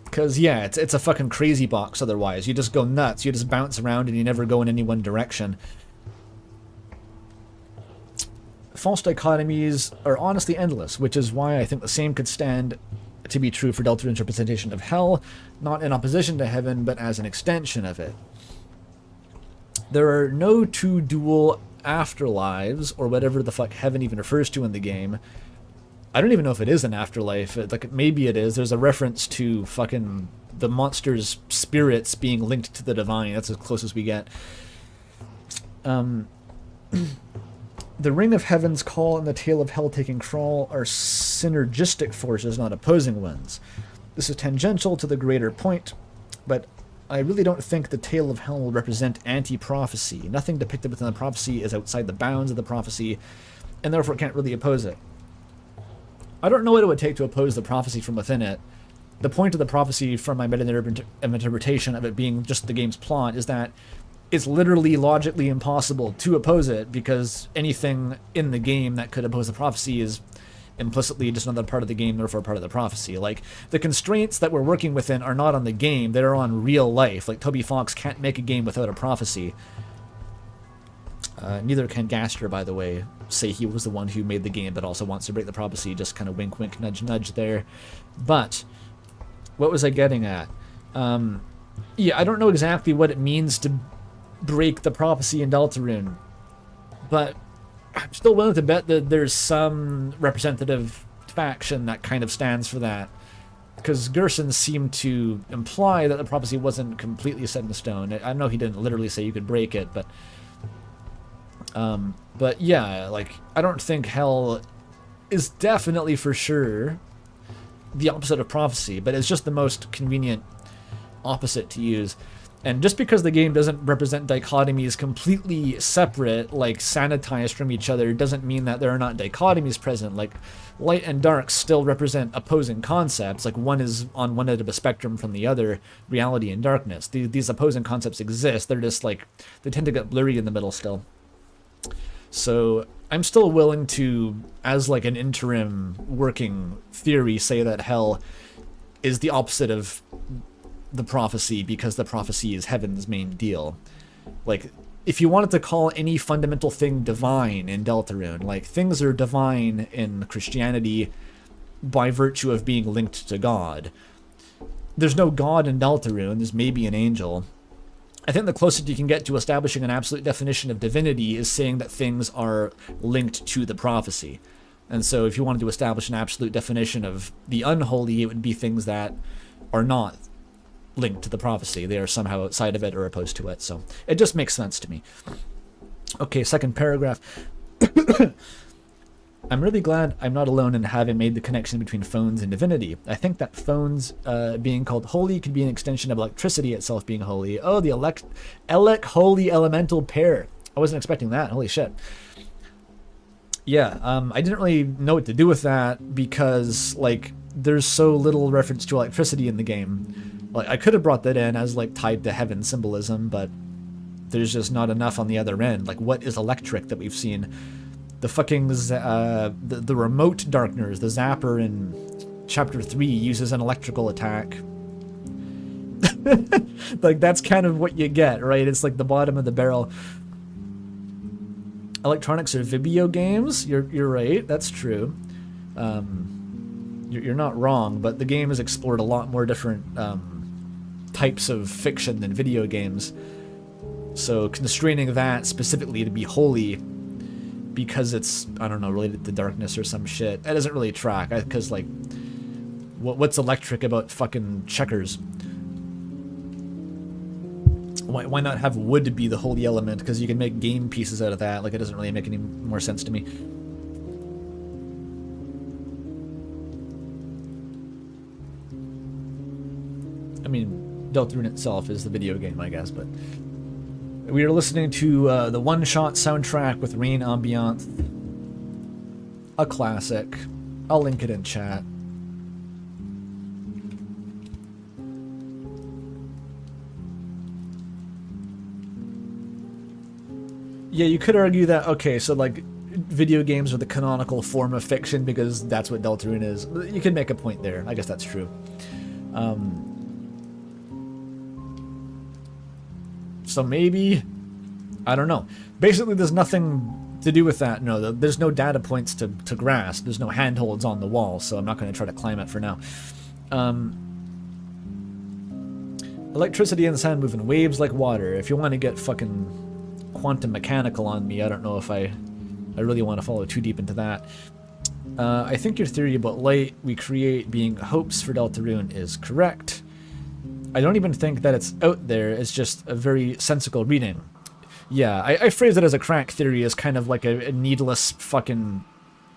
Because yeah, it's a fucking crazy box otherwise. You just go nuts. You just bounce around and you never go in any one direction. False dichotomies are honestly endless, which is why I think the same could stand to be true for Deltarune's representation of hell, not in opposition to heaven, but as an extension of it. There are no two dual afterlives, or whatever the fuck heaven even refers to in the game. I don't even know if it is an afterlife. Like, maybe it is. There's a reference to fucking the monster's spirits being linked to the divine. That's as close as we get. The Ring of Heaven's call and the Tail of Hell taking crawl are synergistic forces, not opposing ones. This is tangential to the greater point, but I really don't think the Tail of Hell will represent anti-prophecy. Nothing depicted within the prophecy is outside the bounds of the prophecy, and therefore can't really oppose it. I don't know what it would take to oppose the prophecy from within it. The point of the prophecy, from my meta-interpretation of it being just the game's plot, is that it's literally logically impossible to oppose it, because anything in the game that could oppose the prophecy is implicitly just another part of the game, therefore part of the prophecy. Like, the constraints that we're working within are not on the game, they're on real life. Like, Toby Fox can't make a game without a prophecy. Neither can Gaster, by the way. Say he was the one who made the game but also wants to break the prophecy, just kind of wink wink nudge nudge there. But what was I getting at? Yeah, I don't know exactly what it means to break the prophecy in Deltarune, but I'm still willing to bet that there's some representative faction that kind of stands for that, because Gerson seemed to imply that the prophecy wasn't completely set in stone. I know he didn't literally say you could break it, but yeah, like, I don't think hell is definitely for sure the opposite of prophecy, but it's just the most convenient opposite to use. And just because the game doesn't represent dichotomies completely separate, like sanitized from each other, doesn't mean that there are not dichotomies present. Like, light and dark still represent opposing concepts. Like, one is on one end of a spectrum from the other, reality and darkness. These opposing concepts exist. They're just like, they tend to get blurry in the middle still. So I'm still willing to, as like an interim working theory, say that hell is the opposite of the prophecy, because the prophecy is heaven's main deal. Like, if you wanted to call any fundamental thing divine in Deltarune, like, things are divine in Christianity by virtue of being linked to God. There's no God in Deltarune, there's maybe an angel. I think the closest you can get to establishing an absolute definition of divinity is saying that things are linked to the prophecy. And so if you wanted to establish an absolute definition of the unholy, it would be things that are not linked to the prophecy. They are somehow outside of it or opposed to it. So it just makes sense to me. Okay, second paragraph. I'm really glad I'm not alone in having made the connection between phones and divinity. I think that phones being called holy could be an extension of electricity itself being holy. Oh, the elec-holy elemental pair. I wasn't expecting that. Holy shit. Yeah, I didn't really know what to do with that, because, like, there's so little reference to electricity in the game. Like, I could have brought that in as, like, tied to heaven symbolism, but there's just not enough on the other end. Like, what is electric that we've seen? The fucking, the remote darkeners, the zapper in Chapter 3 uses an electrical attack. Like, that's kind of what you get, right? It's like the bottom of the barrel. Electronics are video games? You're right, that's true. You're not wrong, but the game has explored a lot more different types of fiction than video games. So constraining that specifically to be holy because it's, I don't know, related to darkness or some shit, that doesn't really track, because, like, what's electric about fucking checkers? Why not have wood be the holy element? Because you can make game pieces out of that. Like, it doesn't really make any more sense to me. I mean, Deltarune itself is the video game, I guess, but... We are listening to the one-shot soundtrack with rain ambiance. A classic. I'll link it in chat. Yeah, you could argue that, okay, so like, video games are the canonical form of fiction because that's what Deltarune is. You could make a point there. I guess that's true. So maybe, I don't know. Basically, there's nothing to do with that. No, there's no data points to grasp. There's no handholds on the wall, so I'm not going to try to climb it for now. Electricity and sound move in waves like water. If you want to get fucking quantum mechanical on me, I don't know if I really want to follow too deep into that. I think your theory about light we create being hopes for Deltarune is correct. I don't even think that it's out there, it's just a very sensical reading. Yeah, I phrase it as a crack theory as kind of like a needless fucking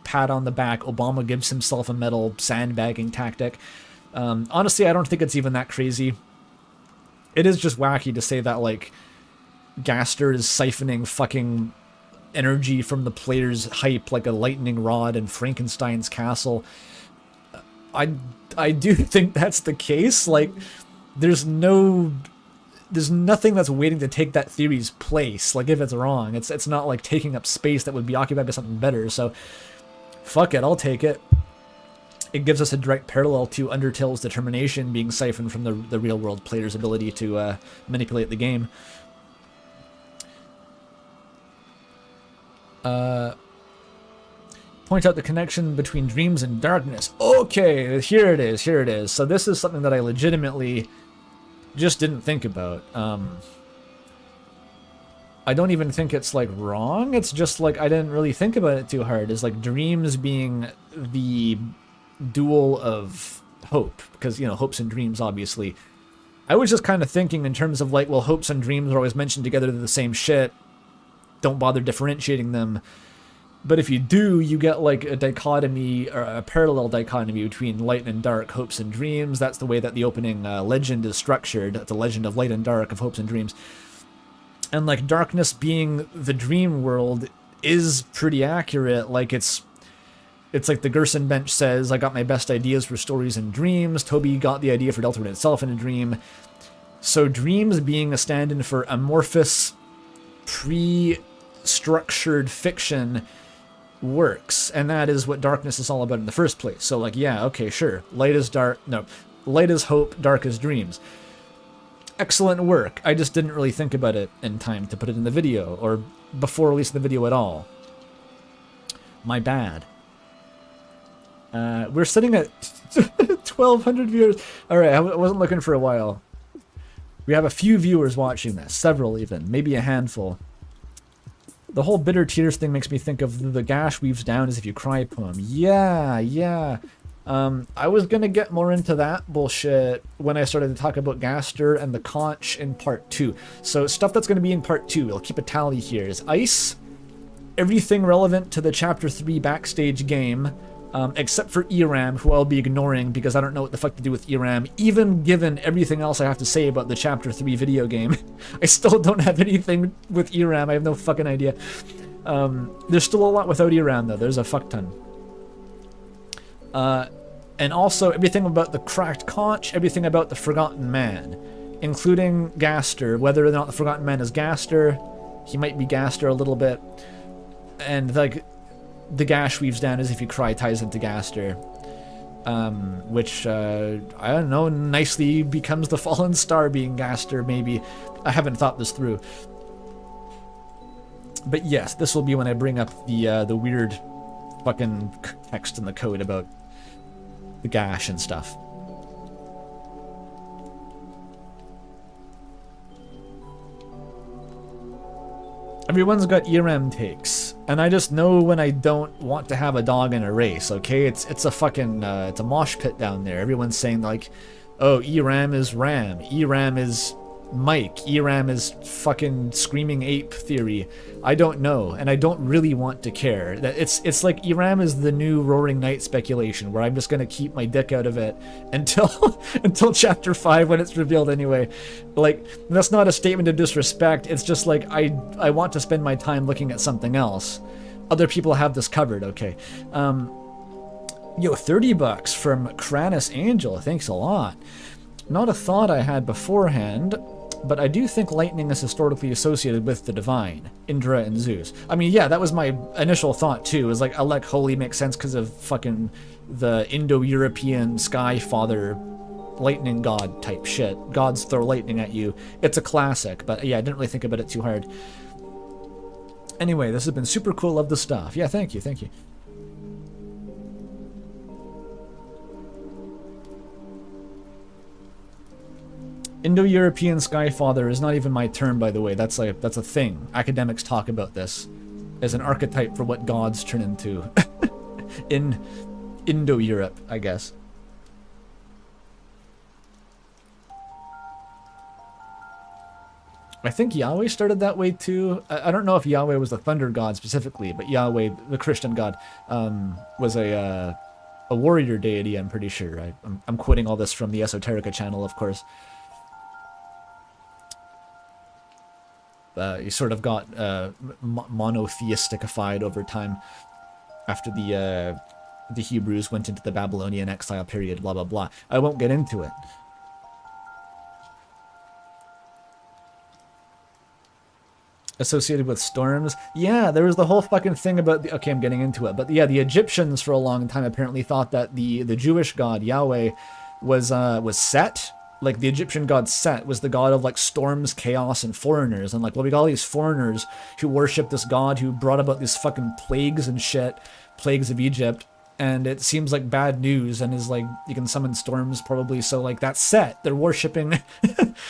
pat on the back, Obama gives himself a medal sandbagging tactic. Honestly, I don't think it's even that crazy. It is just wacky to say that, like, Gaster is siphoning fucking energy from the player's hype like a lightning rod in Frankenstein's castle. I do think that's the case. Like, there's nothing that's waiting to take that theory's place. Like, if it's wrong, it's not like taking up space that would be occupied by something better. So, fuck it, I'll take it. It gives us a direct parallel to Undertale's determination being siphoned from the real-world player's ability to manipulate the game. Point out the connection between dreams and darkness. Okay, here it is, here it is. So this is something that I legitimately just didn't think about. I don't even think it's, like, wrong. It's just, like, I didn't really think about it too hard. It's, like, dreams being the dual of hope. Because, you know, hopes and dreams, obviously. I was just kind of thinking in terms of, like, well, hopes and dreams are always mentioned together, they're the same shit. Don't bother differentiating them. But if you do, you get, like, a dichotomy, or a parallel dichotomy between light and dark, hopes and dreams. That's the way that the opening legend is structured. It's a legend of light and dark, of hopes and dreams. And, like, darkness being the dream world is pretty accurate. Like, it's like the Gerson bench says, I got my best ideas for stories in dreams. Toby got the idea for Deltarune itself in a dream. So dreams being a stand-in for amorphous, pre-structured fiction works, and that is what darkness is all about in the first place. So, like, yeah, okay, sure. Light is dark. No, light is hope, dark is dreams. Excellent work. I just didn't really think about it in time to put it in the video, or before releasing the video at all. My bad. We're sitting at 1,200 viewers. Alright, I wasn't looking for a while. We have a few viewers watching this. Several even. Maybe a handful. The whole bitter tears thing makes me think of the gash weaves down as if you cry poem. Yeah. I was gonna get more into that bullshit when I started to talk about Gaster and the conch in part 2. So stuff that's gonna be in part 2, we'll keep a tally here, is Ice, everything relevant to the chapter 3 backstage game, except for Eram, who I'll be ignoring because I don't know what the fuck to do with Eram, even given everything else I have to say about the chapter 3 video game. I still don't have anything with Eram, I have no fucking idea. There's still a lot without Eram though, there's a fuck ton. And also everything about the cracked conch, everything about the Forgotten Man, including Gaster, whether or not the Forgotten Man is Gaster, he might be Gaster a little bit, and like the gash weaves down as if you cry ties into Gaster, which I don't know, nicely becomes the fallen star being Gaster. Maybe I haven't thought this through, but yes, this will be when I bring up the weird fucking text in the code about the gash and stuff. Everyone's got Eram takes, and I just know when I don't want to have a dog in a race, okay? It's a fucking, it's a mosh pit down there. Everyone's saying, like, oh, Eram is Ram. Eram is Mike, Eram is fucking screaming ape theory. I don't know, and I don't really want to care. That it's like Eram is the new Roaring Knight speculation, where I'm just gonna keep my dick out of it until until chapter 5 when it's revealed anyway. Like, that's not a statement of disrespect. It's just like I want to spend my time looking at something else. Other people have this covered, okay. Yo, $30 from Kranis Angel. Thanks a lot. Not a thought I had beforehand, but I do think lightning is historically associated with the divine, Indra and Zeus. I mean, yeah, that was my initial thought too. Is like Alec Holy makes sense because of fucking the Indo-European sky father, lightning god type shit. Gods throw lightning at you. It's a classic, but yeah, I didn't really think about it too hard. Anyway, this has been super cool. Love the stuff. Yeah, thank you, thank you. Indo-European Skyfather is not even my term, by the way. That's a thing. Academics talk about this as an archetype for what gods turn into in Indo-Europe, I guess. I think Yahweh started that way too. I don't know if Yahweh was the thunder god specifically, but Yahweh, the Christian god, was a warrior deity, I'm pretty sure. I'm quoting all this from the Esoterica channel, of course. You sort of got monotheisticified over time after the Hebrews went into the Babylonian exile period, blah, blah, blah. I won't get into it. Associated with storms? Yeah, there was the whole fucking thing about the... Okay, I'm getting into it. But yeah, the Egyptians for a long time apparently thought that the Jewish god, Yahweh, was Set. Like, the Egyptian god Set was the god of, like, storms, chaos, and foreigners. And, like, well, we got all these foreigners who worship this god who brought about these fucking plagues and shit. Plagues of Egypt. And it seems like bad news and is, like, you can summon storms probably. So, like, that's Set. They're worshipping...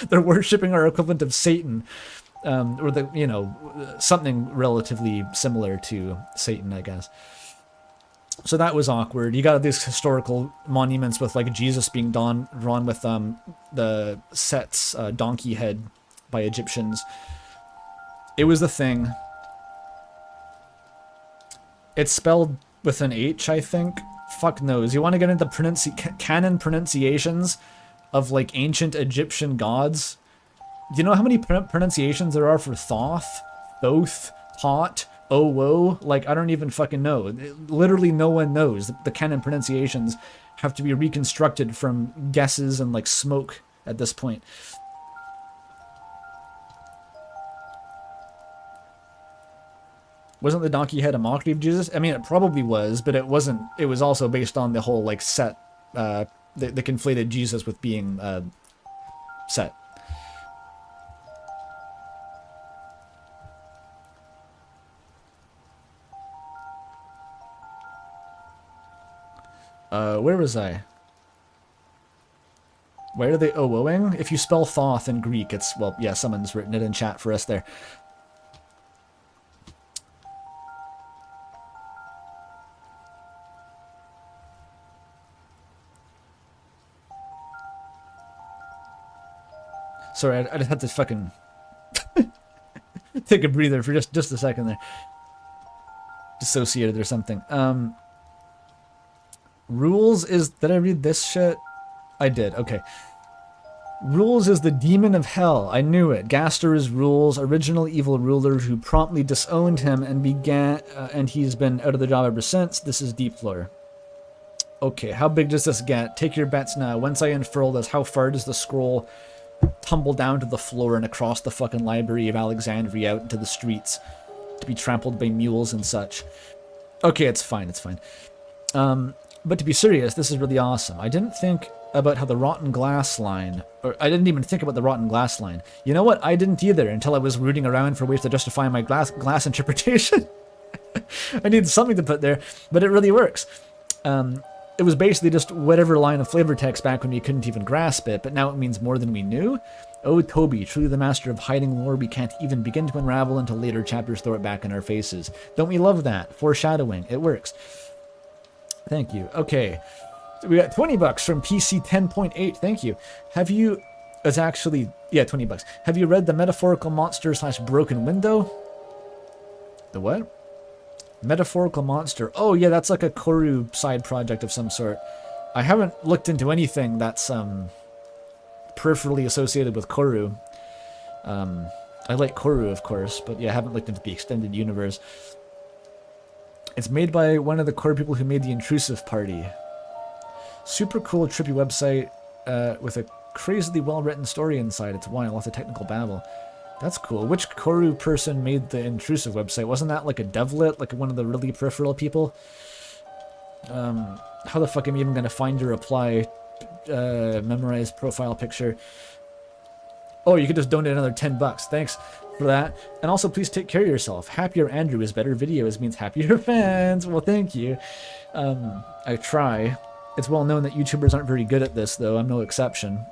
they're worshipping our equivalent of Satan. Or, the you know, something relatively similar to Satan, I guess. So that was awkward. You got these historical monuments with, like, Jesus being drawn with the Set's donkey head by Egyptians. It was the thing. It's spelled with an H, I think. Fuck knows. You want to get into canon pronunciations of, like, ancient Egyptian gods? Do you know how many pronunciations there are for Thoth, Thoth, Tot, Owo? Like, I don't even fucking know. Literally no one knows. The canon pronunciations have to be reconstructed from guesses and, like, smoke at this point. Wasn't the donkey head a mockery of Jesus? I mean, it probably was, but it wasn't. It was also based on the whole, like, Set, the conflated Jesus with being Set. Where was I? Where are they owoing? If you spell Thoth in Greek, it's, well, yeah, someone's written it in chat for us there. Sorry, I just had to fucking take a breather for just a second there. Dissociated or something. Rules is... Did I read this shit? I did, okay. Rules is the demon of hell. I knew it. Gaster is Rules, original evil ruler who promptly disowned him and began... and he's been out of the job ever since. This is deep lore. Okay, how big does this get? Take your bets now. Once I unfurl this, how far does the scroll tumble down to the floor and across the fucking library of Alexandria out into the streets to be trampled by mules and such? Okay, it's fine, it's fine. But to be serious, this is really awesome. I didn't think about how the rotten glass line, or I didn't even think about the rotten glass line. You know what? I didn't either until I was rooting around for ways to justify my glass interpretation. I needed something to put there, but it really works. It was basically just whatever line of flavor text back when we couldn't even grasp it, but now it means more than we knew. Oh, Toby, truly the master of hiding lore we can't even begin to unravel until later chapters throw it back in our faces. Don't we love that? Foreshadowing. It works. Thank you. Okay. We got $20 from PC 10.8. Thank you. Have you It's actually, yeah, 20 bucks. Have you read The Metaphorical Monster / Broken Window? The what? Metaphorical Monster. Oh, yeah, that's like a Koru side project of some sort. I haven't looked into anything that's peripherally associated with Koru. I like Koru, of course, but yeah, I haven't looked into the extended universe. It's made by one of the core people who made the Intrusive Party. Super cool, trippy website with a crazily well-written story inside. It's wild, lots of technical babble. That's cool. Which Koru person made the Intrusive website? Wasn't that like a devlet, like one of the really peripheral people? How the fuck am I even gonna find your reply? Memorize profile picture. Oh, you could just donate another 10 bucks. Thanks for that. And also, please take care of yourself. Happier Andrew is better videos means happier fans. Well, thank you. I try. It's well known that YouTubers aren't very good at this, though. I'm no exception.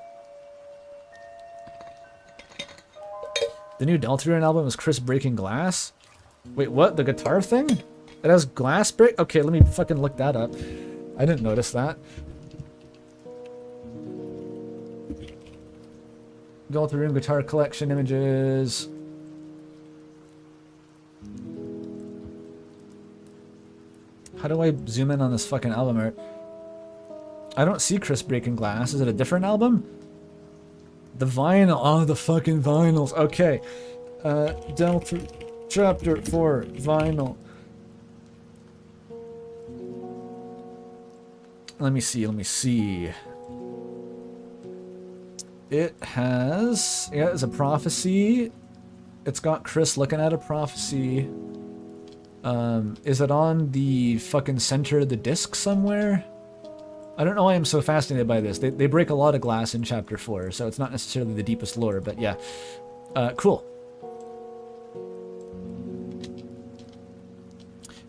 The new Deltarune album is Chris breaking glass? Wait, what? The guitar thing? It has glass break? Okay, let me fucking look that up. I didn't notice that. Deltarune guitar collection images. How do I zoom in on this fucking album art? I don't see Chris breaking glass. Is it a different album? The vinyl. Oh, the fucking vinyls. Okay. Deltarune Chapter 4 vinyl. Let me see. It has, yeah, it's a prophecy. It's got Chris looking at a prophecy. Is it on the fucking center of the disc somewhere? I don't know why I'm so fascinated by this. They break a lot of glass in Chapter 4, so it's not necessarily the deepest lore, but yeah. Cool.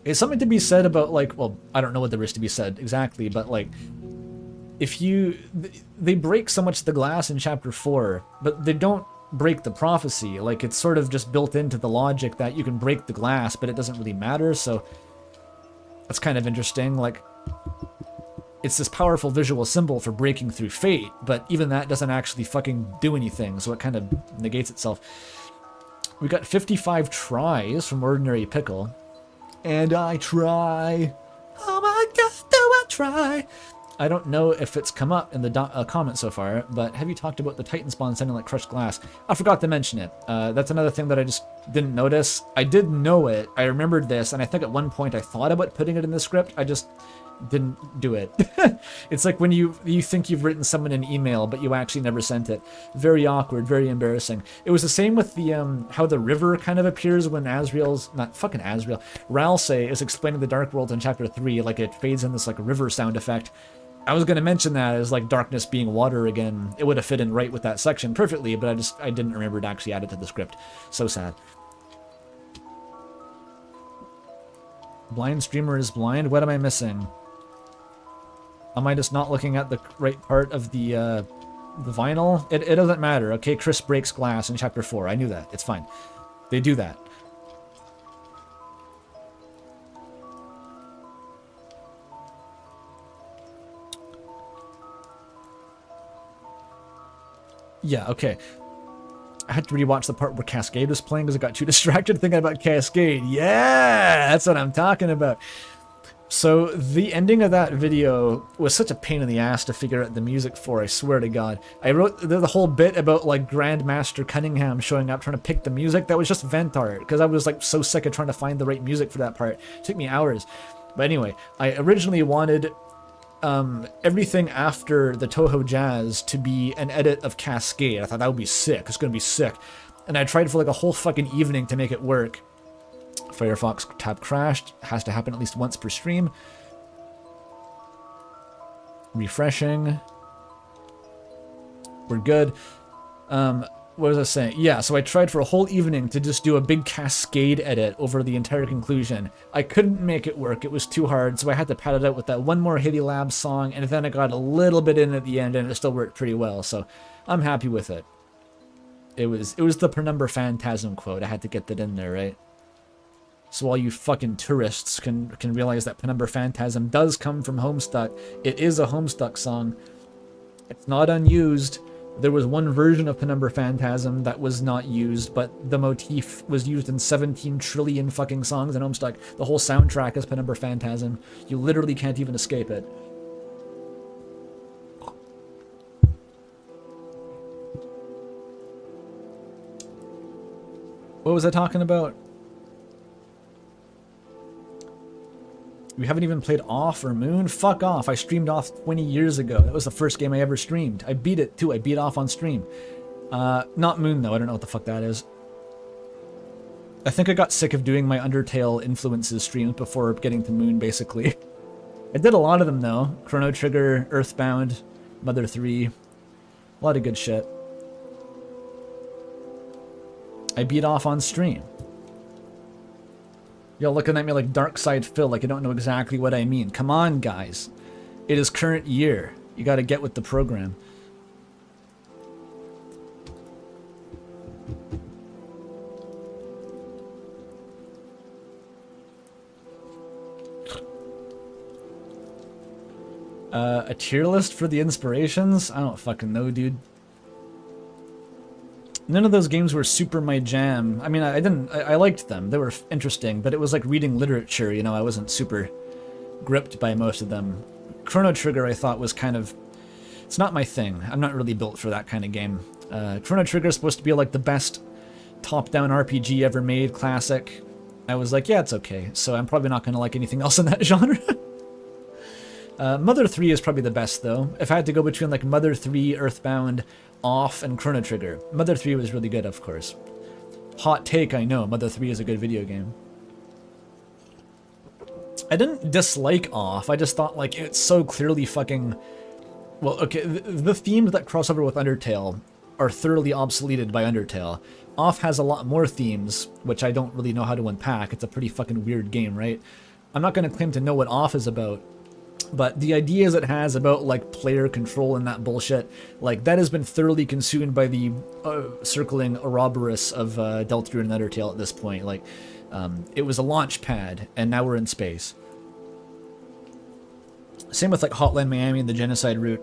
It's something to be said about, like, well, I don't know what there is to be said exactly, but, like, if you... They break so much the glass in Chapter 4, but they don't break the prophecy. Like, it's sort of just built into the logic that you can break the glass, but it doesn't really matter, so... That's kind of interesting, like... It's this powerful visual symbol for breaking through fate, but even that doesn't actually fucking do anything, so it kind of negates itself. We got 55 tries from Ordinary Pickle. And I try. Oh my god, do I try? I don't know if it's come up in the comment so far, but have you talked about the Titan spawn sounding like crushed glass? I forgot to mention it. That's another thing that I just didn't notice. I did know it. I remembered this, and I think at one point I thought about putting it in the script. I just didn't do it. It's like when you think you've written someone an email, but you actually never sent it. Very awkward, very embarrassing. It was the same with the how the river kind of appears when Azrael's, not fucking Azrael, Ralsei is explaining the Dark World in Chapter 3, like it fades in this like river sound effect. I was going to mention that as like darkness being water again. It would have fit in right with that section perfectly, but I didn't remember to actually add it to the script. So sad. Blind streamer is blind? What am I missing? Am I just not looking at the right part of the vinyl? It doesn't matter. Okay, Chris breaks glass in Chapter 4. I knew that. It's fine. They do that. Yeah, okay. I had to rewatch the part where Cascade was playing because I got too distracted thinking about Cascade. Yeah, that's what I'm talking about. So the ending of that video was such a pain in the ass to figure out the music for, I swear to God. I wrote the whole bit about like Grandmaster Cunningham showing up trying to pick the music. That was just vent art because I was like so sick of trying to find the right music for that part. It took me hours. But anyway, I originally wanted everything after the Toho Jazz to be an edit of Cascade. I thought that would be sick. It's going to be sick. And I tried for like a whole fucking evening to make it work. Firefox tab crashed. Has to happen at least once per stream. Refreshing. We're good. What was I saying? Yeah, so I tried for a whole evening to just do a big Cascade edit over the entire conclusion. I couldn't make it work. It was too hard, so I had to pad it out with that one more Hiddy Labs song, and then I got a little bit in at the end, and it still worked pretty well, so I'm happy with it. It was the Penumbra Phantasm quote. I had to get that in there, right? So all you fucking tourists can realize that Penumbra Phantasm does come from Homestuck. It is a Homestuck song. It's not unused. There was one version of Penumbra Phantasm that was not used, but the motif was used in 17 trillion fucking songs in Homestuck. The whole soundtrack is Penumbra Phantasm. You literally can't even escape it. What was I talking about? We haven't even played Off or Moon? Fuck off. I streamed Off 20 years ago. That was the first game I ever streamed. I beat it too. I beat Off on stream. Not Moon though. I don't know what the fuck that is. I think I got sick of doing my Undertale influences streams before getting to Moon, basically. I did a lot of them though. Chrono Trigger, Earthbound, Mother 3. A lot of good shit. I beat Off on stream. Y'all looking at me like Dark Side Phil, like you don't know exactly what I mean. Come on, guys. It is current year. You gotta get with the program. A tier list for the inspirations? I don't fucking know, dude. None of those games were super my jam. I mean, I liked them. They were interesting, but it was like reading literature, you know, I wasn't super gripped by most of them. Chrono Trigger I thought was kind of, it's not my thing. I'm not really built for that kind of game. Chrono Trigger is supposed to be like the best top-down RPG ever made, classic. I was like, yeah, it's okay. So I'm probably not going to like anything else in that genre. Mother 3 is probably the best though. If I had to go between like Mother 3, Earthbound, Off, and Chrono Trigger. Mother 3 was really good, of course. Hot take, I know. Mother 3 is a good video game. I didn't dislike Off. I just thought like it's so clearly fucking... Well, okay, the themes that cross over with Undertale are thoroughly obsoleted by Undertale. Off has a lot more themes, which I don't really know how to unpack. It's a pretty fucking weird game, right? I'm not going to claim to know what Off is about. But the ideas it has about, like, player control and that bullshit, like, that has been thoroughly consumed by the circling Ouroboros of Deltarune and Undertale at this point. Like, it was a launch pad, and now we're in space. Same with, like, Hotline Miami and the genocide route.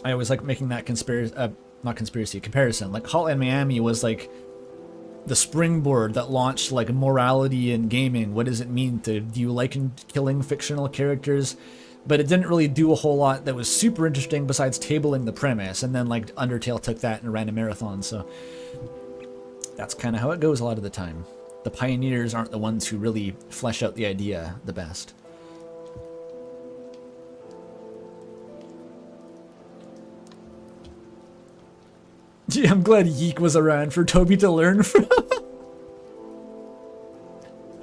I always like making that comparison. Like, Hotline Miami was, like, the springboard that launched, like, morality in gaming. What does it mean to... Do you like killing fictional characters? But it didn't really do a whole lot that was super interesting besides tabling the premise. And then, like, Undertale took that and ran a marathon, so... That's kind of how it goes a lot of the time. The pioneers aren't the ones who really flesh out the idea the best. Gee, I'm glad Yeek was around for Toby to learn from.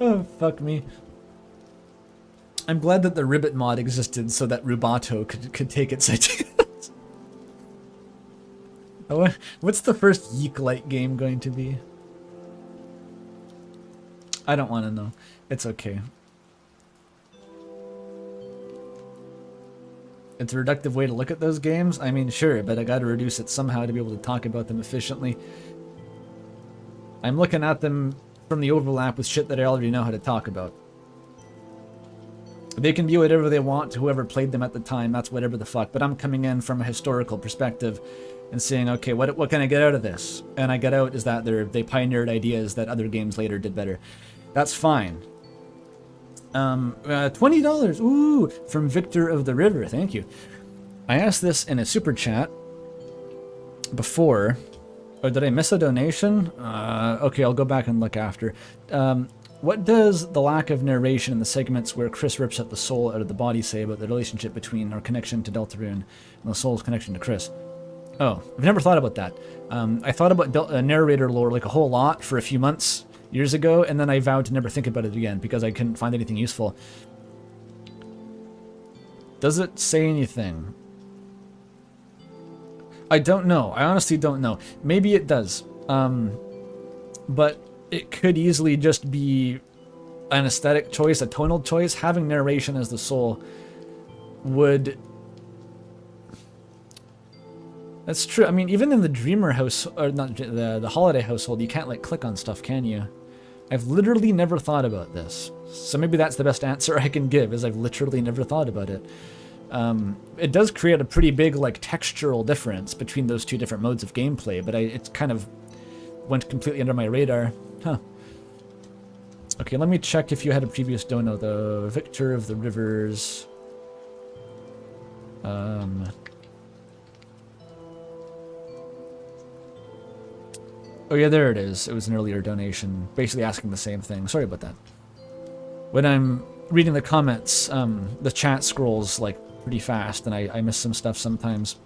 Oh, fuck me. I'm glad that the Ribbit mod existed so that Rubato could take its ideas. Oh, what's the first Yeek-like game going to be? I don't want to know. It's okay. It's a reductive way to look at those games? I mean, sure, but I gotta reduce it somehow to be able to talk about them efficiently. I'm looking at them from the overlap with shit that I already know how to talk about. They can be whatever they want to whoever played them at the time, that's whatever the fuck, but I'm coming in from a historical perspective and saying, okay, what can I get out of this? And I get out is that they pioneered ideas that other games later did better. That's fine. $20, ooh, from Victor of the River, thank you. I asked this in a super chat before, or did I miss a donation? Okay, I'll go back and look after. What does the lack of narration in the segments where Chris rips out the soul out of the body say about the relationship between our connection to Deltarune and the soul's connection to Chris? Oh, I've never thought about that. I thought about narrator lore like a whole lot for a few months, years ago, and then I vowed to never think about it again because I couldn't find anything useful. Does it say anything? I don't know. I honestly don't know. Maybe it does. But it could easily just be an aesthetic choice, a tonal choice. Having narration as the soul would... That's true. I mean, even in the Dreamer house, or not the Holiday household, you can't like click on stuff, can you? I've literally never thought about this. So maybe that's the best answer I can give, is I've literally never thought about it. It does create a pretty big like textural difference between those two different modes of gameplay, but it kind of went completely under my radar. Huh. Okay, let me check if you had a previous dono, the Victor of the Rivers. Oh yeah, there it is. It was an earlier donation, basically asking the same thing. Sorry about that. When I'm reading the comments, the chat scrolls like pretty fast, and I miss some stuff sometimes.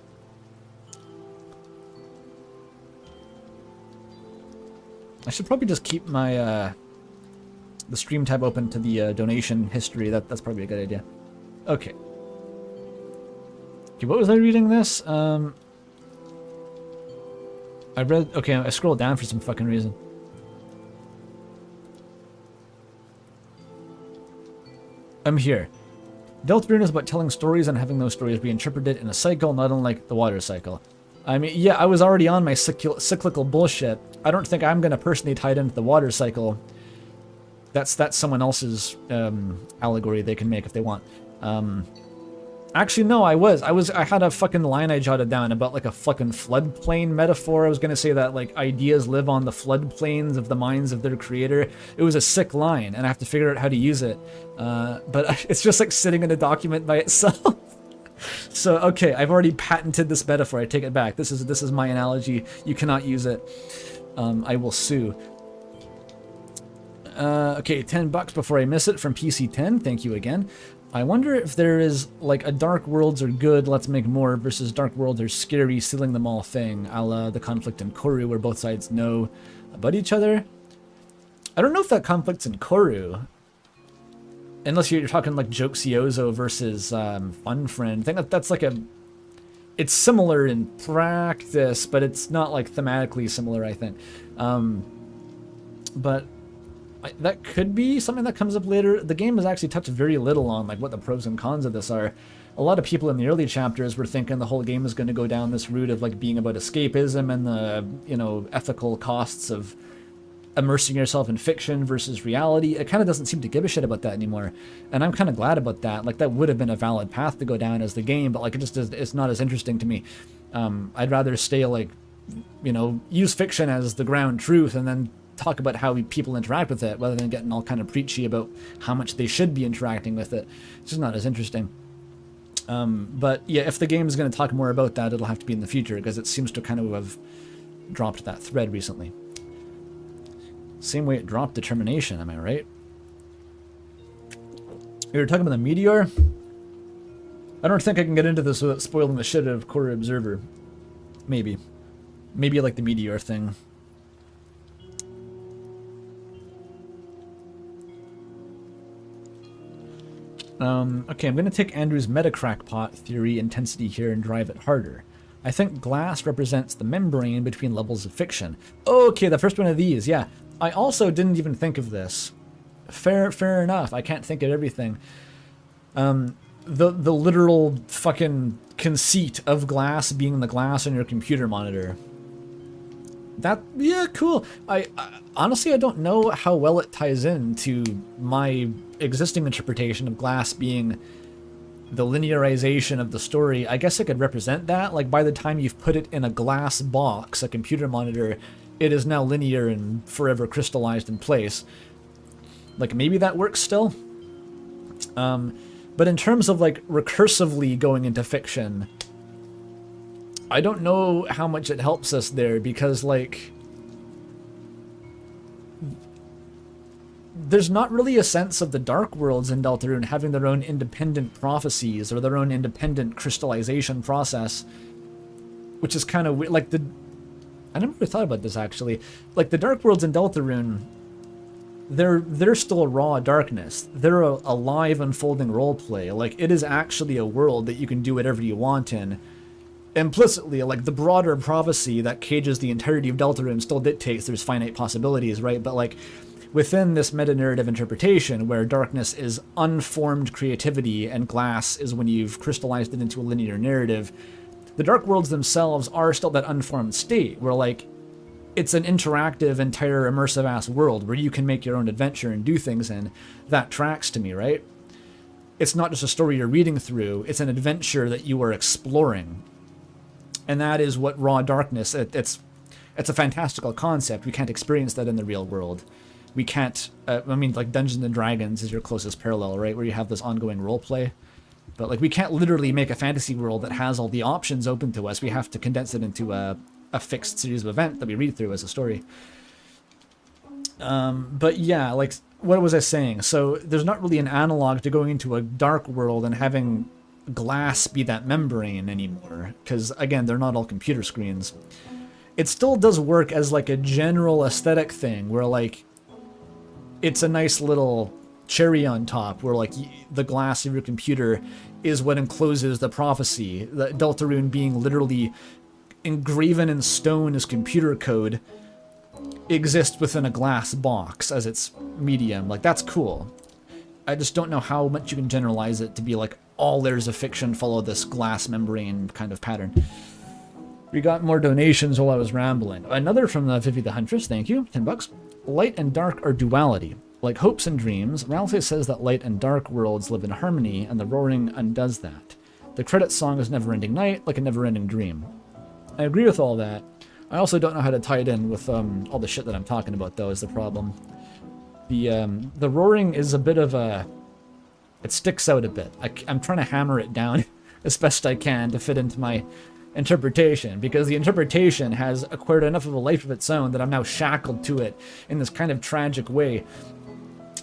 I should probably just keep my the stream tab open to the donation history. That's probably a good idea. Okay. Okay, what was I reading this? I read... Okay, I scrolled down for some fucking reason. I'm here. Deltarune is about telling stories and having those stories be interpreted in a cycle, not unlike the water cycle. I mean, yeah, I was already on my cyclical bullshit. I don't think I'm gonna personally tie it into the water cycle. That's someone else's allegory they can make if they want. Actually, no, I had a fucking line I jotted down about like a fucking floodplain metaphor. I was gonna say that like ideas live on the floodplains of the minds of their creator. It was a sick line, and I have to figure out how to use it. But it's just like sitting in a document by itself. So okay, I've already patented this metaphor. I take it back. This is my analogy. You cannot use it. I will sue. Okay, $10 before I miss it from PC10. Thank you again. I wonder if there is like a Dark Worlds are good, let's make more, versus Dark Worlds are scary, sealing them all thing, a la the conflict in Koru, where both sides know about each other. I don't know if that conflict's in Koru, unless you're talking like Joxiozo versus Fun Friend. I think that's like it's similar in practice, but it's not like thematically similar, I think. But that could be something that comes up later. The game has actually touched very little on like what the pros and cons of this are. A lot of people in the early chapters were thinking the whole game is going to go down this route of like being about escapism and the, you know, ethical costs of immersing yourself in fiction versus reality. It kind of doesn't seem to give a shit about that anymore, and I'm kind of glad about that. Like that would have been a valid path to go down as the game, but like it's not as interesting to me. I'd rather stay like, you know, use fiction as the ground truth and then talk about how people interact with it, rather than getting all kind of preachy about how much they should be interacting with it. It's just not as interesting. But yeah, if the game is going to talk more about that, it'll have to be in the future, because it seems to kind of have dropped that thread recently. Same way it dropped determination, am I right? We were talking about the meteor. I don't think I can get into this without spoiling the shit out of Core Observer. Maybe like the meteor thing. Okay, I'm going to take Andrew's meta-crackpot theory intensity here and drive it harder. I think glass represents the membrane between levels of fiction. Okay, the first one of these, yeah. I also didn't even think of this. Fair enough. I can't think of everything. The literal fucking conceit of glass being the glass on your computer monitor. Yeah, cool. I honestly, I don't know how well it ties in to my existing interpretation of glass being the linearization of the story. I guess it could represent that. Like, by the time you've put it in a glass box, a computer monitor, it is now linear and forever crystallized in place. Like, maybe that works still. But in terms of, like, recursively going into fiction, I don't know how much it helps us there, because, like, there's not really a sense of the Dark Worlds in Deltarune having their own independent prophecies or their own independent crystallization process, which is kind of weird. Like, I never really thought about this, actually. Like, the Dark Worlds in Deltarune, they're still raw darkness. They're a live unfolding roleplay. Like, it is actually a world that you can do whatever you want in. Implicitly, like, the broader prophecy that cages the entirety of Deltarune still dictates there's finite possibilities, right? But, like, within this meta-narrative interpretation, where darkness is unformed creativity and glass is when you've crystallized it into a linear narrative, the Dark Worlds themselves are still that unformed state, where, like, it's an interactive, entire, immersive-ass world where you can make your own adventure and do things in. That tracks to me, right? it's not just a story you're reading through, it's an adventure that you are exploring. And that is what raw darkness, it's a fantastical concept. We can't experience that in the real world. We can't, I mean, like Dungeons and Dragons is your closest parallel, right? Where you have this ongoing role play. But like, we can't literally make a fantasy world that has all the options open to us. We have to condense it into a fixed series of events that we read through as a story. But yeah, like, what was I saying? So there's not really an analog to going into a dark world and having glass be that membrane anymore, because again, they're not all computer screens. It still does work as like a general aesthetic thing where like it's a nice little cherry on top where like the glass of your computer is what encloses the prophecy, the Deltarune being literally engraven in stone as computer code exists within a glass box as its medium. Like, that's cool. I just don't know how much you can generalize it to be like all layers of fiction follow this glass membrane kind of pattern. We got more donations while I was rambling. Another from the Vivi the Huntress, thank you, $10. Light and dark are duality. Like hopes and dreams, Ralphie says that light and dark worlds live in harmony, and the roaring undoes that. The credit song is Never-Ending Night, like a never-ending dream. I agree with all that. I also don't know how to tie it in with all the shit that I'm talking about, though, is the problem. The roaring is a bit of a... It sticks out a bit. I'm trying to hammer it down as best I can to fit into my interpretation, because the interpretation has acquired enough of a life of its own that I'm now shackled to it in this kind of tragic way,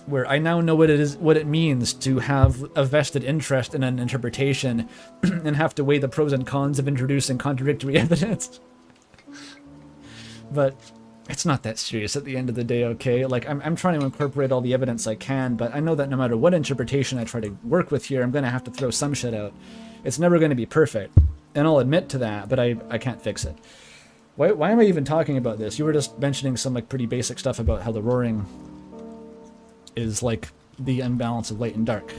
where I now know what it means to have a vested interest in an interpretation and have to weigh the pros and cons of introducing contradictory evidence. But it's not that serious at the end of the day, okay? Like, I'm trying to incorporate all the evidence I can, but I know that no matter what interpretation I try to work with here, I'm going to have to throw some shit out. It's never going to be perfect, and I'll admit to that, but I can't fix it. Why am I even talking about this? You were just mentioning some, like, pretty basic stuff about how the roaring is, like, the imbalance of light and dark.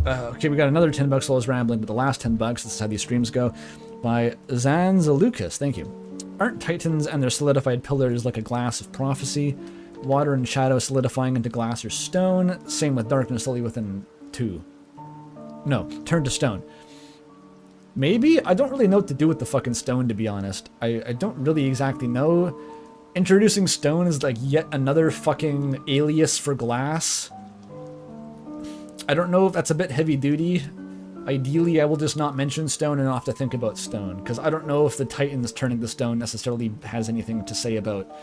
Okay, we got another $10 while I was rambling, but the last $10, this is how these streams go, by Zanzalukas, thank you. Aren't titans and their solidified pillars like a glass of prophecy? Water and shadow solidifying into glass or stone? Same with darkness slowly within two. No, turn to stone. Maybe? I don't really know what to do with the fucking stone, to be honest. I don't really exactly know. Introducing stone is like yet another fucking alias for glass. I don't know if that's a bit heavy duty. Ideally, I will just not mention stone and not have to think about stone, because I don't know if the Titans turning the stone necessarily has anything to say about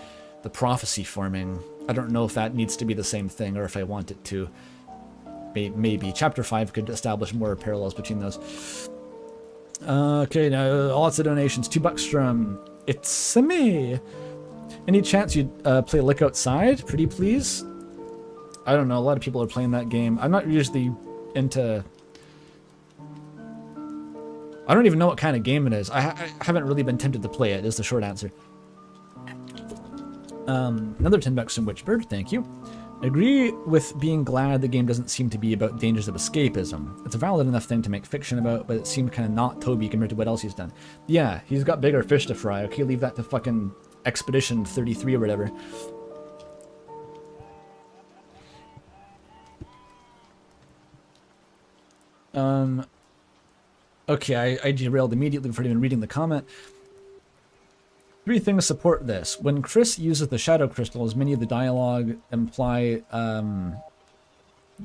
the prophecy forming. I don't know if that needs to be the same thing or if I want it to. Maybe. Chapter 5 could establish more parallels between those. Okay, now lots of donations. $2 from It's Me. Any chance you'd play Lick Outside? Pretty please? I don't know, a lot of people are playing that game. I'm not usually into... I don't even know what kind of game it is. I haven't really been tempted to play it, is the short answer. Another $10 from Witchbird, thank you. Agree with being glad the game doesn't seem to be about dangers of escapism. It's a valid enough thing to make fiction about, but it seemed kind of not Toby compared to what else he's done. Yeah, he's got bigger fish to fry. Okay, leave that to fucking Expedition 33 or whatever. Okay, I derailed immediately before even reading the comment. 3 things support this. When Chris uses the shadow crystals, many of the dialogue imply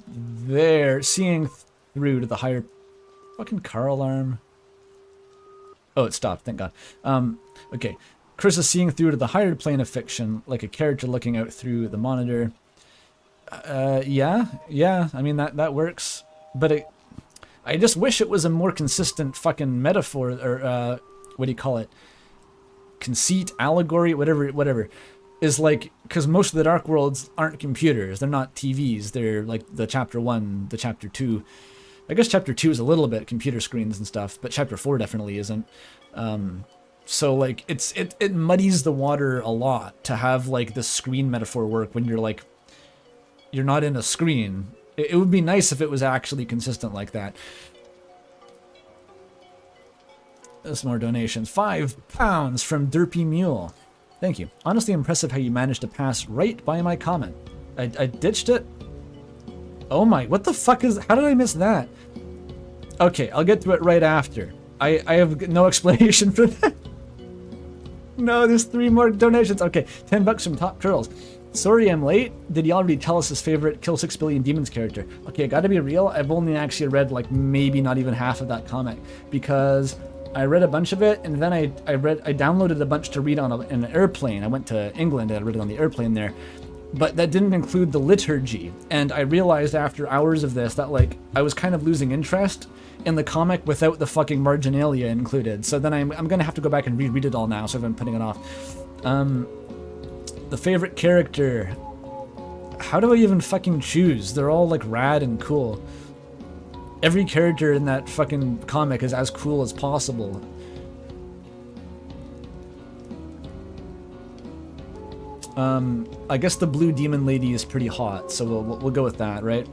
they're seeing through to the higher... Fucking car alarm. Oh, it stopped, thank God. Okay, Chris is seeing through to the higher plane of fiction, like a character looking out through the monitor. Yeah, I mean, that works. But I just wish it was a more consistent fucking metaphor, or, what do you call it? Conceit, allegory, whatever. Is like, because most of the Dark Worlds aren't computers, they're not TVs, they're like the Chapter 1, the Chapter 2. I guess Chapter 2 is a little bit computer screens and stuff, but Chapter 4 definitely isn't. So like, it muddies the water a lot to have like this screen metaphor work when you're like, you're not in a screen. It would be nice if it was actually consistent like that. There's more donations. £5 from Derpy Mule. Thank you. Honestly impressive how you managed to pass right by my comment. I ditched it. Oh my, what the fuck is, how did I miss that? Okay, I'll get to it right after. I have no explanation for that. No, there's 3 more donations. Okay, $10 from Top Turtles. Sorry I'm late. Did he already tell us his favorite Kill 6 Billion Demons character? Okay, I gotta be real. I've only actually read like maybe not even half of that comic because I read a bunch of it and then I downloaded a bunch to read on an airplane. I went to England and I read it on the airplane there. But that didn't include the liturgy. And I realized after hours of this that like I was kind of losing interest in the comic without the fucking marginalia included. So then I'm gonna have to go back and reread it all now, so I've been putting it off. The favorite character. How do I even fucking choose? They're all like rad and cool. Every character in that fucking comic is as cool as possible. I guess the blue demon lady is pretty hot, so we'll go with that, right?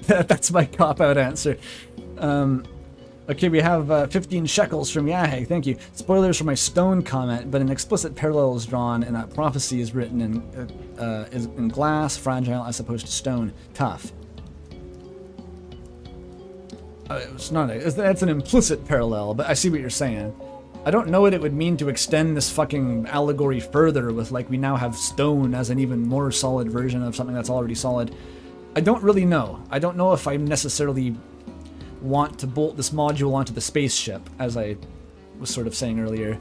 That's my cop-out answer. Okay, we have 15 shekels from Yaheg, thank you. Spoilers for my stone comment, but an explicit parallel is drawn and that prophecy is written in glass, fragile as opposed to stone, tough. It's not that's an implicit parallel, but I see what you're saying. I don't know what it would mean to extend this fucking allegory further with like we now have stone as an even more solid version of something that's already solid. I don't really know. I don't know if I necessarily want to bolt this module onto the spaceship, as I was sort of saying earlier.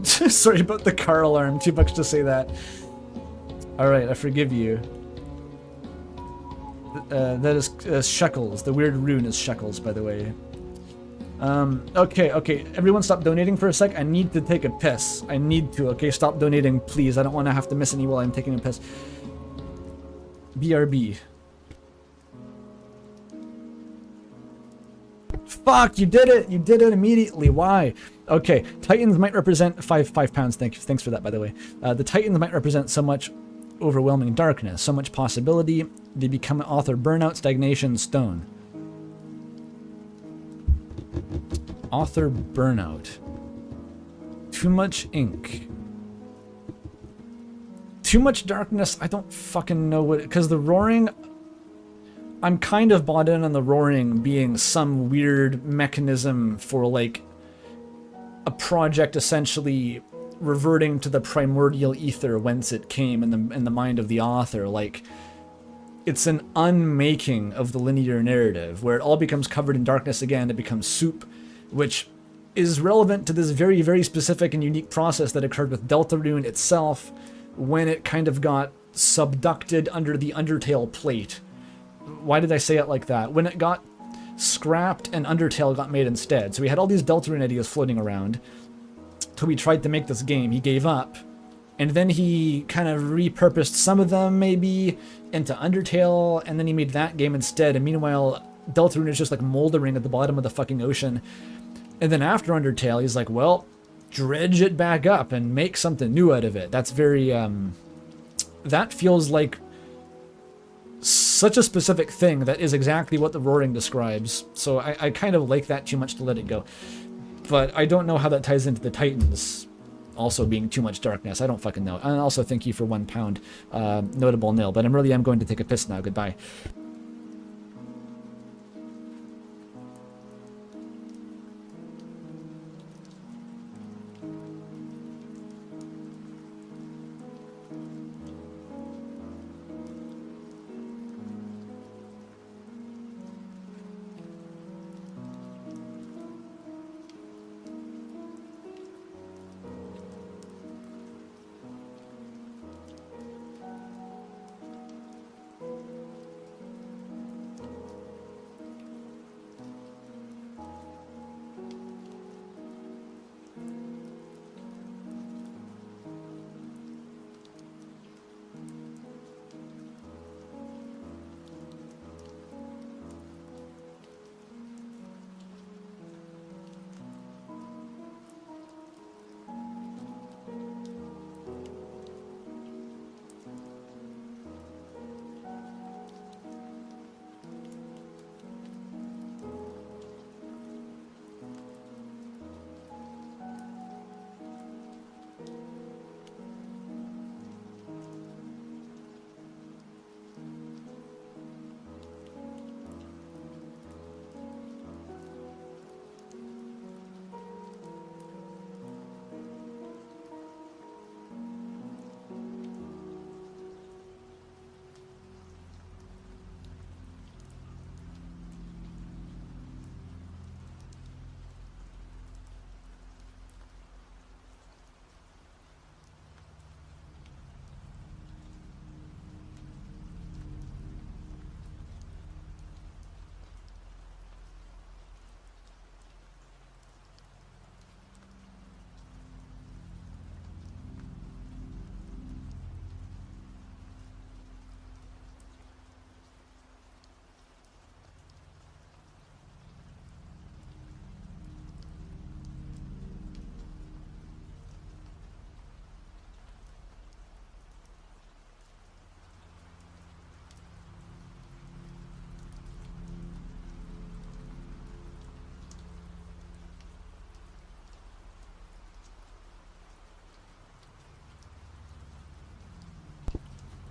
Sorry about the car alarm, $2 to say that. Alright, I forgive you. That is shekels. The weird rune is shekels, by the way. Okay. Everyone stop donating for a sec. I need to take a piss. I need to, okay? Stop donating, please. I don't want to have to miss any while I'm taking a piss. BRB. Fuck, you did it! You did it immediately. Why? Okay, Titans might represent... Five pounds, thanks for that, by the way. The Titans might represent so much overwhelming darkness, so much possibility. They become author burnout, stagnation, stone. Author burnout. Too much ink. Too much darkness, I don't fucking know what... Because the roaring... I'm kind of bought in on the roaring being some weird mechanism for, like, a project essentially reverting to the primordial ether whence it came in the mind of the author. Like, it's an unmaking of the linear narrative, where it all becomes covered in darkness again, it becomes soup, which is relevant to this very, very specific and unique process that occurred with Deltarune itself when it kind of got subducted under the Undertale plate. Why did I say it like that? When it got scrapped and Undertale got made instead. So we had all these Deltarune ideas floating around till we tried to make this game. He gave up. And then he kind of repurposed some of them maybe into Undertale, and then he made that game instead. And meanwhile, Deltarune is just like moldering at the bottom of the fucking ocean. And then after Undertale, he's like, well, dredge it back up and make something new out of it. That's very, that feels like such a specific thing that is exactly what the roaring describes. So I kind of like that too much to let it go. But I don't know how that ties into the Titans also being too much darkness. I don't fucking know. And also thank you for £1. Notable nil. But I really am going to take a piss now. Goodbye.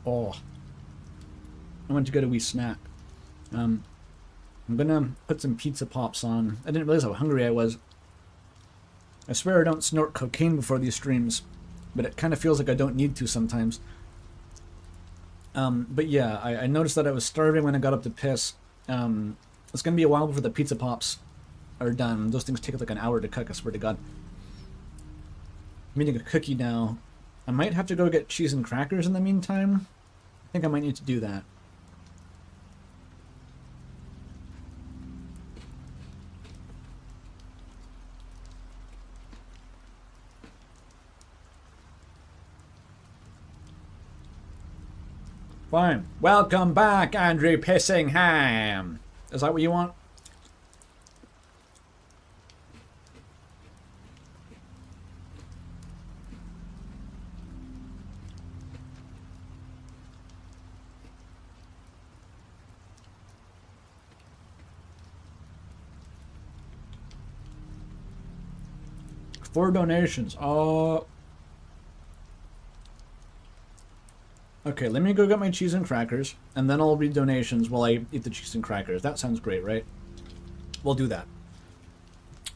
Oh, I went to get a wee snack. I'm gonna put some pizza pops on. I didn't realize how hungry I was. I swear I don't snort cocaine before these streams, but it kind of feels like I don't need to sometimes. But yeah, I noticed that I was starving when I got up to piss. It's gonna be a while before the pizza pops are done. Those things take like an hour to cook, I swear to God. I'm eating a cookie now. I might have to go get cheese and crackers in the meantime. I think I might need to do that. Fine. Welcome back, Andrew Pissingham. Is that what you want? For donations. Okay, let me go get my cheese and crackers, and then I'll read donations while I eat the cheese and crackers. That sounds great, right? We'll do that.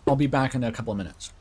I'll be back in a couple of minutes.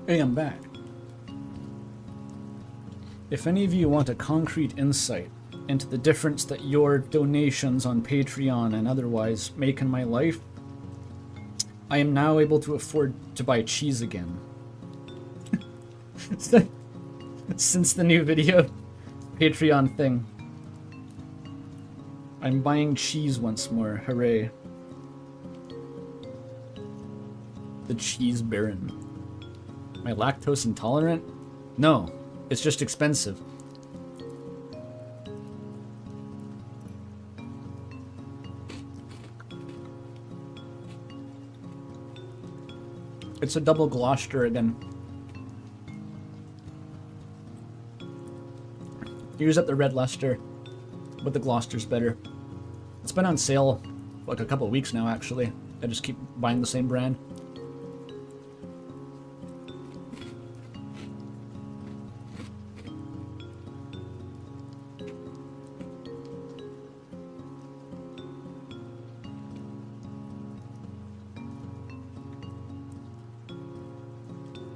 Hey, I'm back. If any of you want a concrete insight into the difference that your donations on Patreon and otherwise make in my life, I am now able to afford to buy cheese again. Since the new video Patreon thing. I'm buying cheese once more. Hooray. The cheese baron. Am I lactose intolerant? No, it's just expensive. It's a double Gloucester again. Use up the red Leicester, but the Gloucester's better. It's been on sale for like a couple of weeks now, actually. I just keep buying the same brand.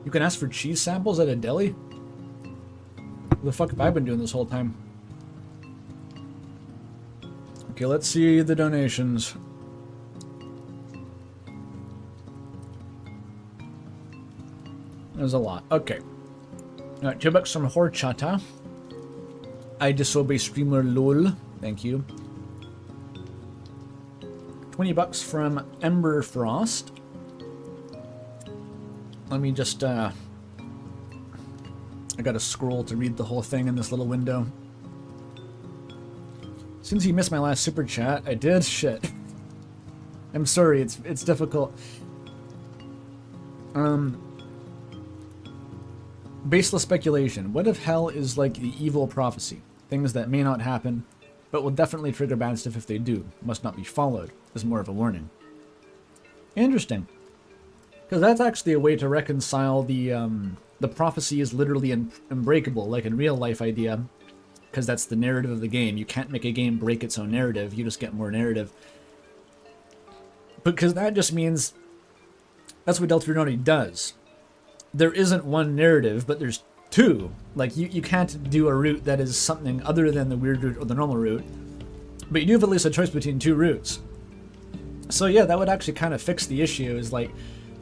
You can ask for cheese samples at a deli? What the fuck have I been doing this whole time? Okay, let's see the donations. There's a lot. Okay. Alright, $2 from Horchata. I disobey streamer lol. Thank you. $20 from Ember Frost. Let me just, I gotta scroll to read the whole thing in this little window. Since you missed my last super chat, I did? Shit. I'm sorry, it's difficult. Baseless speculation. What if hell is like the evil prophecy? Things that may not happen, but will definitely trigger bad stuff if they do. Must not be followed. Is more of a warning. Interesting. Because that's actually a way to reconcile the prophecy is literally unbreakable, like in real life idea, because that's the narrative of the game. You can't make a game break its own narrative, you just get more narrative. Because that just means that's what Deltarune does. There isn't one narrative, but there's two. Like, you can't do a route that is something other than the weird route or the normal route, but you do have at least a choice between two routes. So yeah, that would actually kind of fix the issue, is like,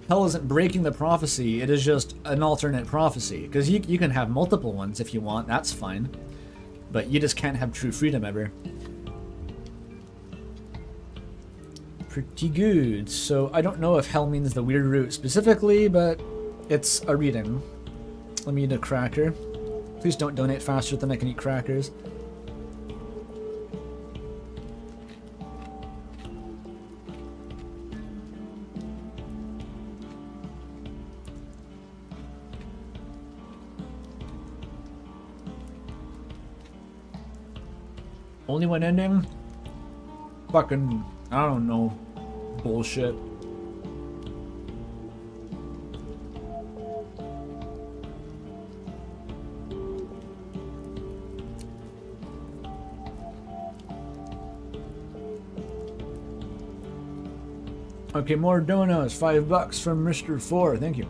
hell isn't breaking the prophecy, it is just an alternate prophecy. Because you can have multiple ones if you want, that's fine. But you just can't have true freedom ever. Pretty good. So I don't know if hell means the weird route specifically, but it's a reading. Let me eat a cracker. Please don't donate faster than I can eat crackers. Only one ending? Fucking, I don't know. Bullshit. Okay, more donuts. $5 from Mr. 4. Thank you.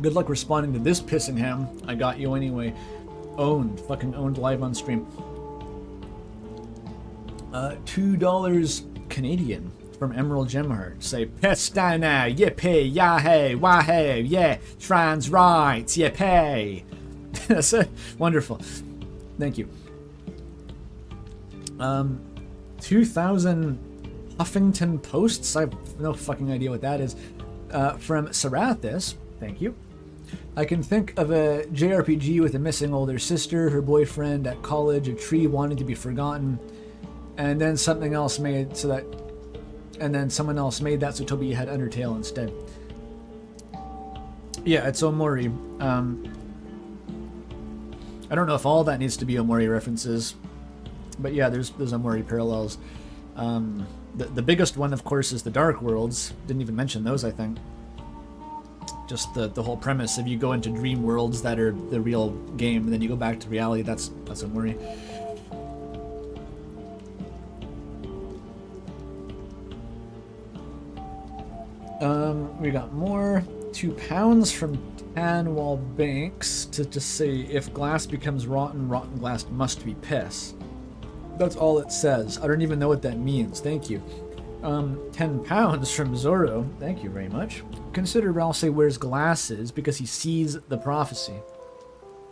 Good luck responding to this Pissingham. I got you anyway. Owned. Fucking owned live on stream. $2 Canadian from Emerald Gemheart. Say, Pestana, yippee, yahey, wahey, yeah, trans rights, yippee. That's wonderful. Thank you. 2,000 Huffington Posts? I have no fucking idea what that is. From Sarathis. Thank you. I can think of a JRPG with a missing older sister, her boyfriend at college, a tree wanting to be forgotten, and then something else made so that, and then someone else made that so Toby had Undertale instead. Yeah, it's Omori. I don't know if all that needs to be Omori references, but yeah, there's Omori parallels. The biggest one, of course, is the Dark Worlds. Didn't even mention those, I think. Just the whole premise, if you go into dream worlds that are the real game, and then you go back to reality, that's Omori. We got more. £2 from Tanwall Banks to just say, if glass becomes rotten, rotten glass must be piss. That's all it says. I don't even know what that means. Thank you. 10 pounds from Zoro. Thank you very much. Consider Ralsei wears glasses because he sees the prophecy.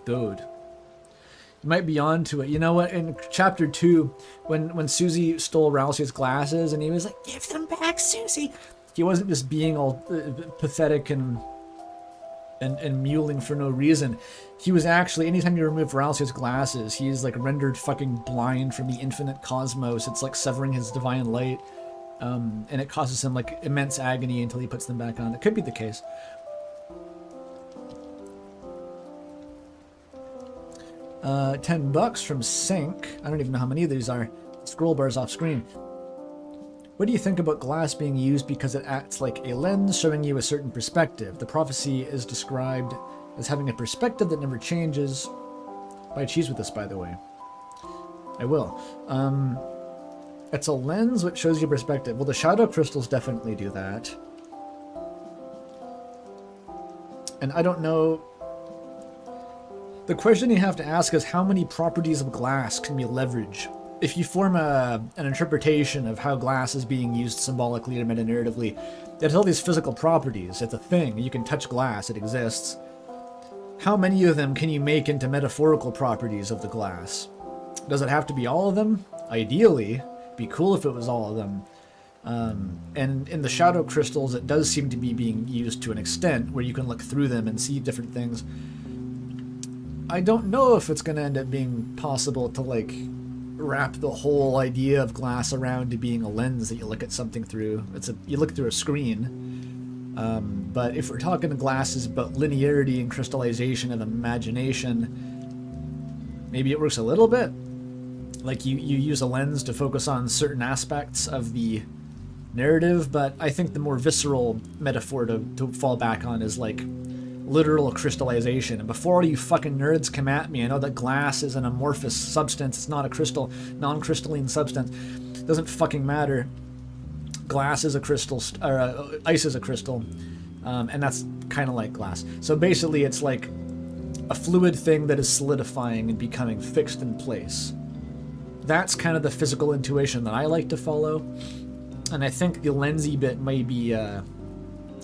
Dude. You might be onto it. You know what? In chapter 2, when Susie stole Ralsei's glasses and he was like, "Give them back, Susie!" He wasn't just being all pathetic and mewling for no reason. He was actually, anytime you remove Ralsei's glasses, he's like rendered fucking blind from the infinite cosmos. It's like severing his divine light. And it causes him like immense agony until he puts them back on. It could be the case. $10 from Sync. I don't even know how many of these are. Scroll bars off screen. What do you think about glass being used because it acts like a lens showing you a certain perspective? The prophecy is described as having a perspective that never changes. Buy cheese with this, by the way. I will. It's a lens which shows you perspective. Well, the shadow crystals definitely do that. And I don't know... The question you have to ask is how many properties of glass can we leverage? If you form an interpretation of how glass is being used symbolically or meta-narratively, it has all these physical properties. It's a thing. You can touch glass. It exists. How many of them can you make into metaphorical properties of the glass? Does it have to be all of them? Ideally. It'd be cool if it was all of them. And in the shadow crystals, it does seem to be being used to an extent where you can look through them and see different things. I don't know if it's going to end up being possible to, like, wrap the whole idea of glass around to being a lens that you look at something through. You look through a screen. But if we're talking glasses about linearity and crystallization of imagination, maybe it works a little bit. Like you use a lens to focus on certain aspects of the narrative, but I think the more visceral metaphor to fall back on is like literal crystallization. And before all you fucking nerds come at me, I know that glass is an amorphous substance. It's not a crystal, non-crystalline substance. It doesn't fucking matter. Glass is a crystal, or ice is a crystal, and that's kind of like glass. So basically it's like a fluid thing that is solidifying and becoming fixed in place. That's kind of the physical intuition that I like to follow. And I think the lensy bit may be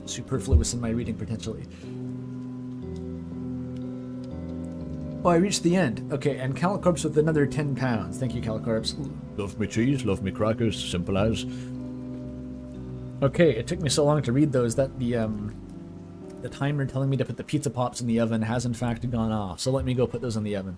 superfluous in my reading potentially. Oh, I reached the end. Okay, and Calicorp's with another 10 pounds. Thank you, Calicorp's. Love me cheese, love me crackers, simple as. Okay, it took me so long to read those that the timer telling me to put the pizza pops in the oven has in fact gone off. So let me go put those in the oven.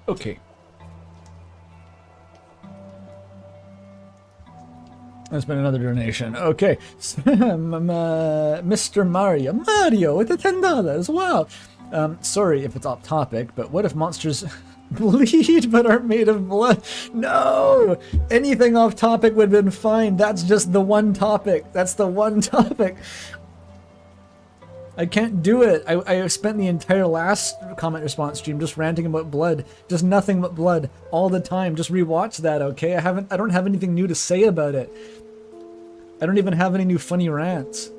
Okay. That's been another donation. Okay. Mr. Mario with the $10. Wow. Sorry if it's off topic, but what if monsters bleed but aren't made of blood? No! Anything off topic would have been fine. That's just the one topic. That's the one topic. I can't do it. I spent the entire last comment response stream just ranting about blood. Just nothing but blood all the time. Just rewatch that, okay? I don't have anything new to say about it. I don't even have any new funny rants.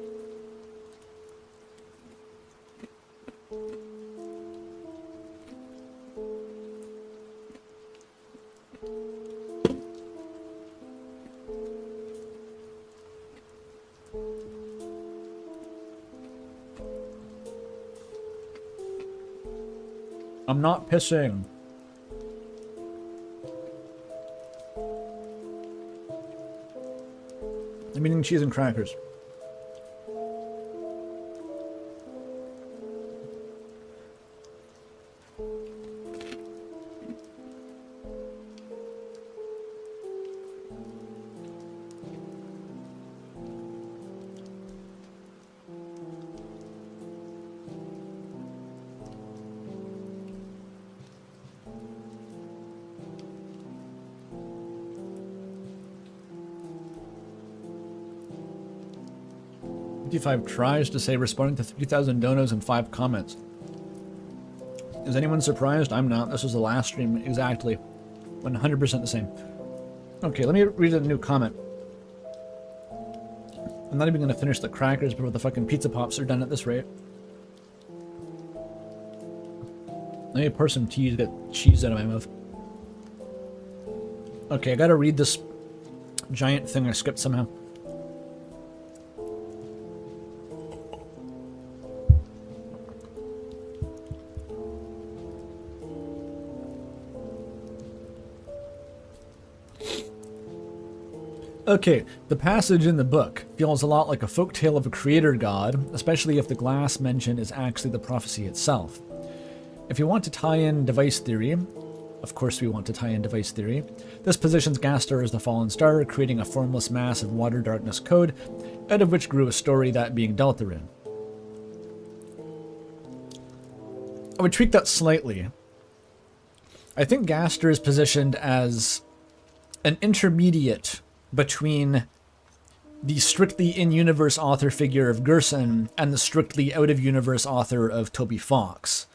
I'm not pissing. I'm eating cheese and crackers. 55 tries to say, responding to 3,000 donos and 5 comments. Is anyone surprised? I'm not. This was the last stream exactly. 100% the same. Okay, let me read a new comment. I'm not even going to finish the crackers before the fucking pizza pops are done at this rate. Let me pour some tea to get cheese out of my mouth. Okay, I gotta read this giant thing I skipped somehow. Okay, the passage in the book feels a lot like a folktale of a creator god, especially if the glass mentioned is actually the prophecy itself. If you want to tie in device theory, of course we want to tie in device theory, this positions Gaster as the fallen star, creating a formless mass of water darkness code, out of which grew a story, that being Deltarune. I would tweak that slightly. I think Gaster is positioned as an intermediate between the strictly in-universe author figure of Gerson and the strictly out-of-universe author of Toby Fox.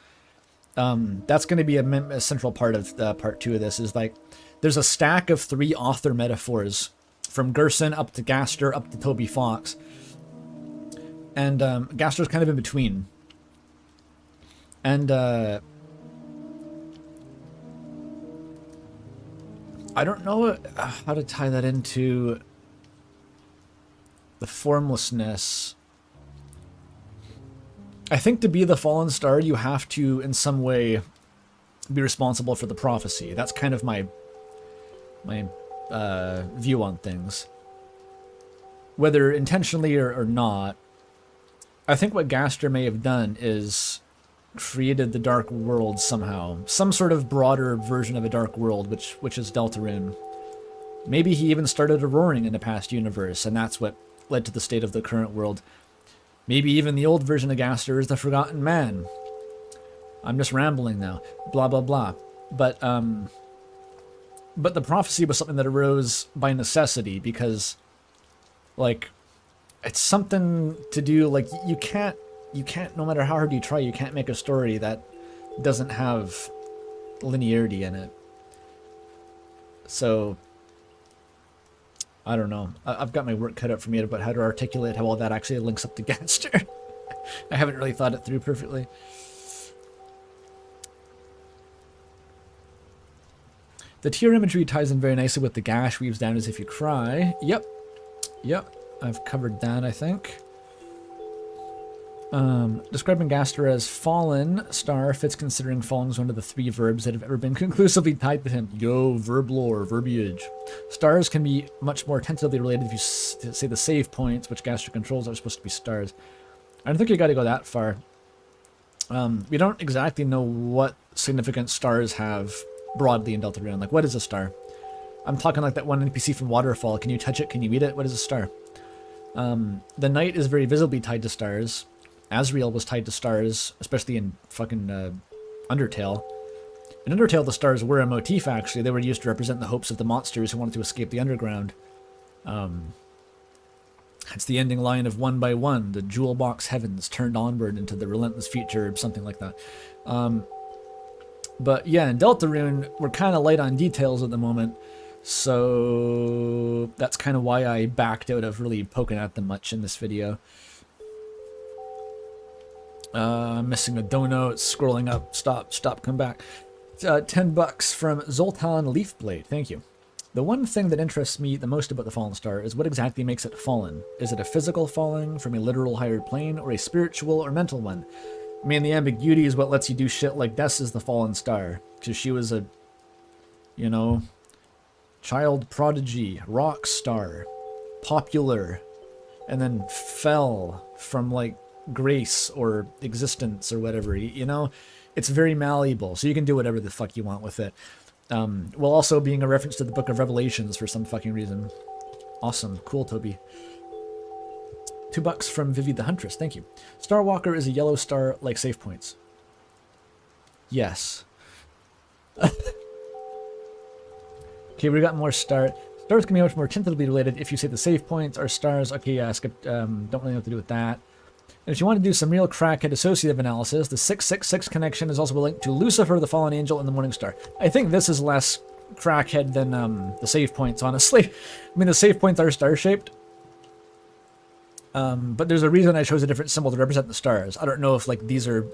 That's going to be a central part of part 2 of this, is like, there's a stack of 3 author metaphors, from Gerson up to Gaster up to Toby Fox. And Gaster's kind of in between. And I don't know how to tie that into the formlessness. I think to be the fallen star, you have to, in some way, be responsible for the prophecy. That's kind of my view on things. Whether intentionally or not, I think what Gaster may have done is created the Dark World somehow. Some sort of broader version of a Dark World, which is Deltarune. Maybe he even started a roaring in a past universe, and that's what led to the state of the current world. Maybe even the old version of Gaster is the Forgotten Man. I'm just rambling now. Blah, blah, blah. But the prophecy was something that arose by necessity, because, like, it's something to do, like, you can't, no matter how hard you try, you can't make a story that doesn't have linearity in it. So, I don't know. I've got my work cut out for me about how to articulate how all that actually links up to Gaster. I haven't really thought it through perfectly. The tear imagery ties in very nicely with the gash weaves down as if you cry. Yep. I've covered that, I think. Describing Gaster as fallen star fits, considering fallen is one of the 3 verbs that have ever been conclusively tied to him. Yo, verb lore, verbiage. Stars can be much more tentatively related if you say the save points, which Gaster controls, are supposed to be stars. I don't think you gotta go that far. We don't exactly know what significance stars have broadly in Deltarune. Like, what is a star? I'm talking like that one NPC from Waterfall. Can you touch it? Can you eat it? What is a star? The night is very visibly tied to stars. Asriel was tied to stars, especially in fucking Undertale. In Undertale, the stars were a motif, actually. They were used to represent the hopes of the monsters who wanted to escape the underground. It's the ending line of One by One, the jewel box heavens turned onward into the relentless future, or something like that. But yeah, in Deltarune, we're kind of light on details at the moment, so that's kind of why I backed out of really poking at them much in this video. Missing a donut, scrolling up, stop, come back. $10 from Zoltan Leafblade, thank you. The one thing that interests me the most about the Fallen Star is what exactly makes it fallen. Is it a physical falling from a literal higher plane, or a spiritual or mental one? I mean, the ambiguity is what lets you do shit like Des is the Fallen Star, because she was a, you know, child prodigy, rock star, popular, and then fell from, like, grace or existence or whatever, you know? It's very malleable, so you can do whatever the fuck you want with it. While also being a reference to the Book of Revelations for some fucking reason. Awesome. Cool, Toby. $2 from Vivi the Huntress. Thank you. Starwalker is a yellow star like save points. Yes. Okay, we got more Stars can be much more tentatively related if you say the save points are stars. Okay, yeah, skip, don't really know what to do with that. And if you want to do some real crackhead associative analysis, the 666 connection is also linked to Lucifer, the fallen angel, and the morning star. I think this is less crackhead than the save points, honestly. I mean, the save points are star-shaped. But there's a reason I chose a different symbol to represent the stars. I don't know if, like, these are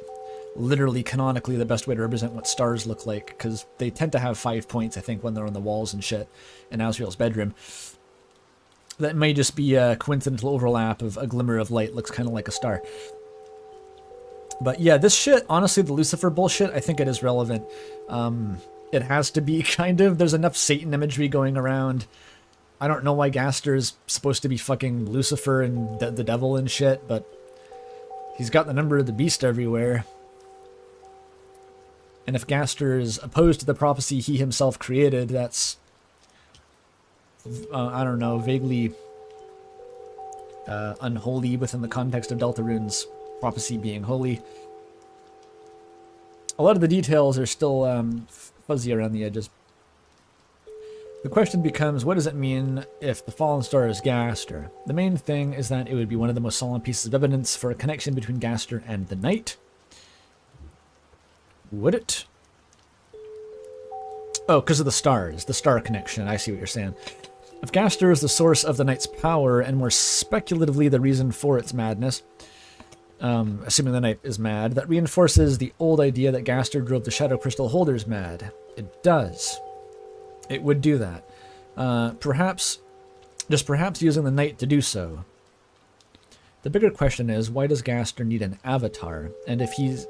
literally canonically the best way to represent what stars look like, because they tend to have 5 points, I think, when they're on the walls and shit in Asriel's bedroom. That may just be a coincidental overlap of a glimmer of light looks kind of like a star. But yeah, this shit, honestly, the Lucifer bullshit, I think it is relevant. It has to be, kind of. There's enough Satan imagery going around. I don't know why Gaster is supposed to be fucking Lucifer and the devil and shit, but he's got the number of the beast everywhere. And if Gaster is opposed to the prophecy he himself created, that's, I don't know, vaguely unholy within the context of Deltarune's prophecy being holy. A lot of the details are still fuzzy around the edges. The question becomes, what does it mean if the fallen star is Gaster? The main thing is that it would be one of the most solemn pieces of evidence for a connection between Gaster and the night. Would it? Oh, because of the stars. The star connection. I see what you're saying. If Gaster is the source of the night's power, and more speculatively the reason for its madness, assuming the night is mad, that reinforces the old idea that Gaster drove the Shadow Crystal holders mad. It does. It would do that. Perhaps using the night to do so. The bigger question is, why does Gaster need an avatar? And if he's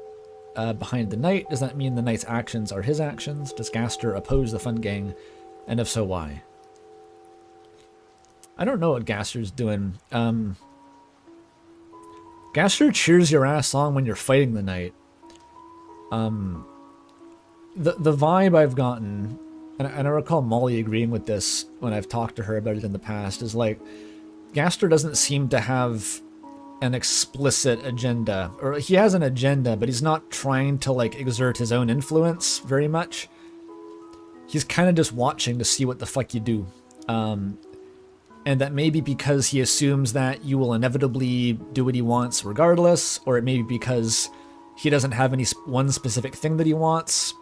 behind the night, does that mean the night's actions are his actions? Does Gaster oppose the Fun Gang? And if so, why? I don't know what Gaster's doing. Gaster cheers your ass on when you're fighting the night. The vibe I've gotten, and I recall Molly agreeing with this when I've talked to her about it in the past, is like, Gaster doesn't seem to have an explicit agenda. Or he has an agenda, but he's not trying to, like, exert his own influence very much. He's kind of just watching to see what the fuck you do. And that may be because he assumes that you will inevitably do what he wants regardless, or it may be because he doesn't have any one specific thing that he wants,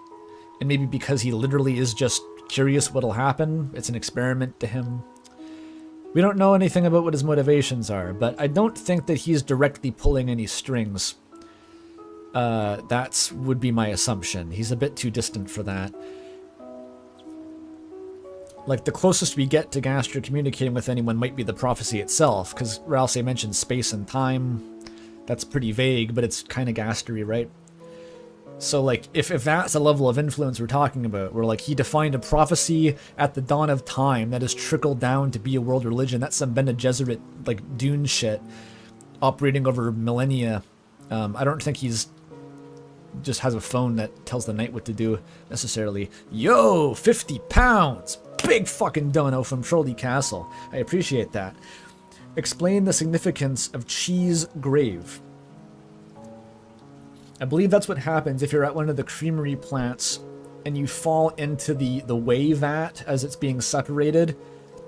and maybe because he literally is just curious what'll happen. It's an experiment to him. We don't know anything about what his motivations are, but I don't think that he's directly pulling any strings. That would be my assumption. He's a bit too distant for that. Like, the closest we get to Gaster communicating with anyone might be the prophecy itself, because Ralsei mentioned space and time. That's pretty vague, but it's kind of Gastery, right? So, like, if that's the level of influence we're talking about, where, like, he defined a prophecy at the dawn of time that has trickled down to be a world religion, that's some Bene Gesserit, like, Dune shit, operating over millennia. I don't think he's just has a phone that tells the night what to do, necessarily. Yo, 50 pounds! Big fucking dono from Trolley Castle. I appreciate that. Explain the significance of Cheese Grave. I believe that's what happens if you're at one of the creamery plants and you fall into the whey vat as it's being separated,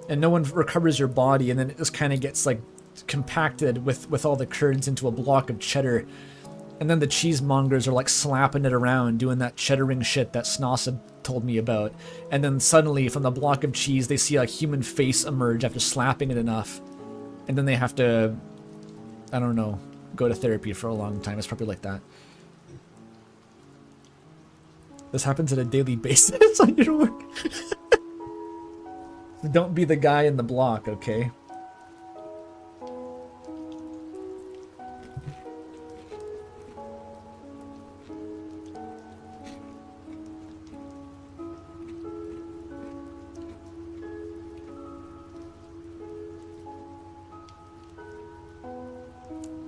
and no one recovers your body, and then it just kind of gets, like, compacted with all the curds into a block of cheddar. And then the cheesemongers are, like, slapping it around, doing that cheddaring shit that Snoss had told me about. And then suddenly, from the block of cheese, they see a human face emerge after slapping it enough. And then they have to, I don't know, go to therapy for a long time. It's probably like that. This happens on a daily basis on your work. Don't be the guy in the block, okay?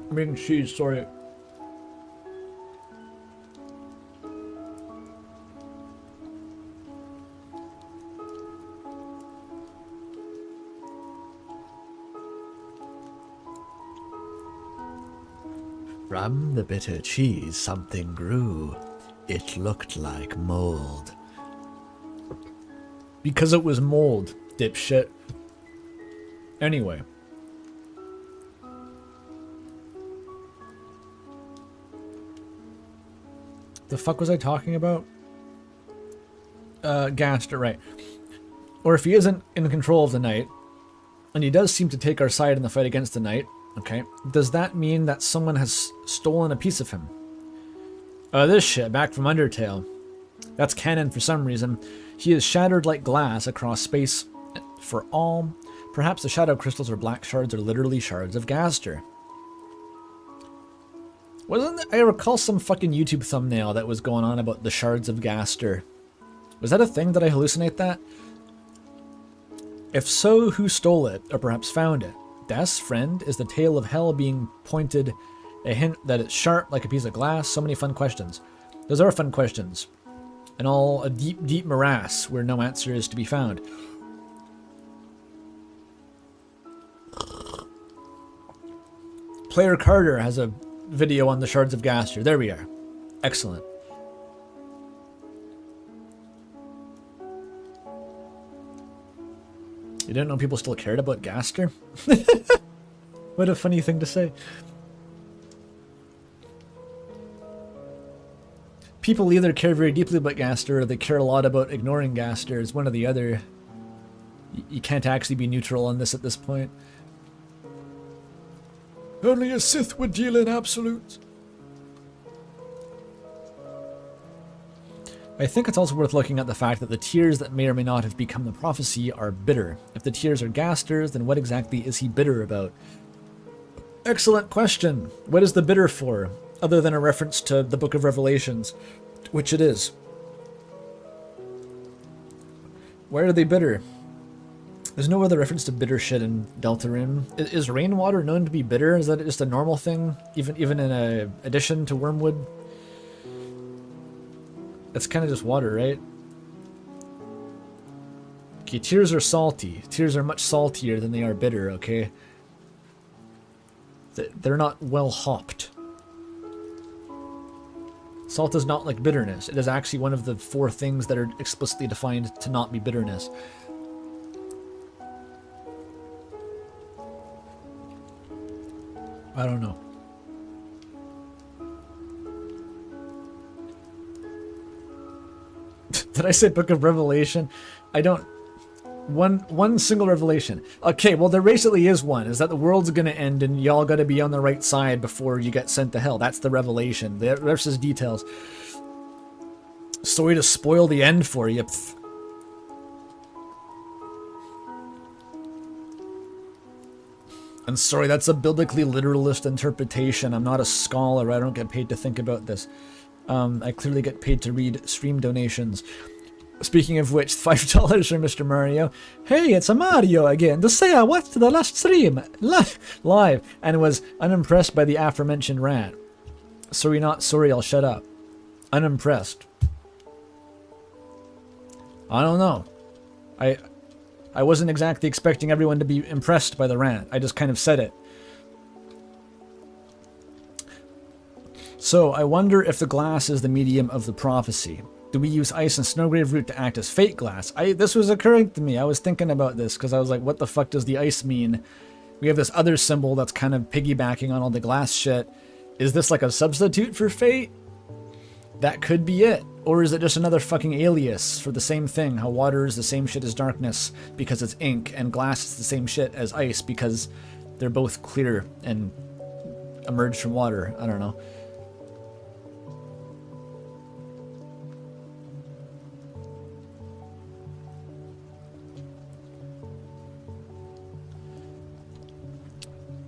Making cheese, sorry. From the bitter cheese, something grew. It looked like mold. Because it was mold. Dipshit. Anyway. The fuck was I talking about? Gaster, right. Or if he isn't in control of the Knight, and he does seem to take our side in the fight against the Knight, okay, does that mean that someone has stolen a piece of him? This shit, back from Undertale. That's canon for some reason. He is shattered like glass across space for all. Perhaps the shadow crystals or black shards are literally shards of Gaster. I recall some fucking YouTube thumbnail that was going on about the shards of Gaster. Was that a thing? Did I hallucinate that? If so, who stole it, or perhaps found it? Death's friend? Is the tale of hell being pointed a hint that it's sharp like a piece of glass? So many fun questions. Those are fun questions. And all a deep, deep morass where no answer is to be found. Player Carter has a video on the shards of Gaster. There we are. Excellent. You didn't know people still cared about Gaster? What a funny thing to say. People either care very deeply about Gaster or they care a lot about ignoring Gaster. It's one or the other. You can't actually be neutral on this at this point. Only a Sith would deal in absolutes. I think it's also worth looking at the fact that the tears that may or may not have become the prophecy are bitter. If the tears are Gaster's, then what exactly is he bitter about? Excellent question. What is the bitter for, other than a reference to the Book of Revelations, which it is? Why are they bitter? There's no other reference to bitter shit in Deltarune. Is rainwater known to be bitter? Is that just a normal thing, even in a addition to Wormwood? It's kind of just water, right? Okay, tears are salty. Tears are much saltier than they are bitter, okay? They're not well hopped. Salt is not like bitterness. It is actually one of the 4 things that are explicitly defined to not be bitterness. I don't know. Did I say Book of Revelation? I don't... One single revelation. Okay, well there basically is one. Is that the world's gonna end and y'all gotta be on the right side before you get sent to hell. That's the revelation. The rest is details. Sorry to spoil the end for you. Pfft. And sorry, that's a biblically literalist interpretation. I'm not a scholar. I don't get paid to think about this. I clearly get paid to read stream donations. Speaking of which, $5 for Mr. Mario. Hey, it's a Mario again. To say I watched the last stream live and was unimpressed by the aforementioned rant. Sorry, not sorry, I'll shut up. Unimpressed. I don't know. I wasn't exactly expecting everyone to be impressed by the rant. I just kind of said it. So, I wonder if the glass is the medium of the prophecy. Do we use ice and snowgrave root to act as fake glass? This was occurring to me. I was thinking about this because I was like, what the fuck does the ice mean? We have this other symbol that's kind of piggybacking on all the glass shit. Is this like a substitute for fate? That could be it. Or is it just another fucking alias for the same thing? How water is the same shit as darkness because it's ink, and glass is the same shit as ice because they're both clear and emerged from water. I don't know.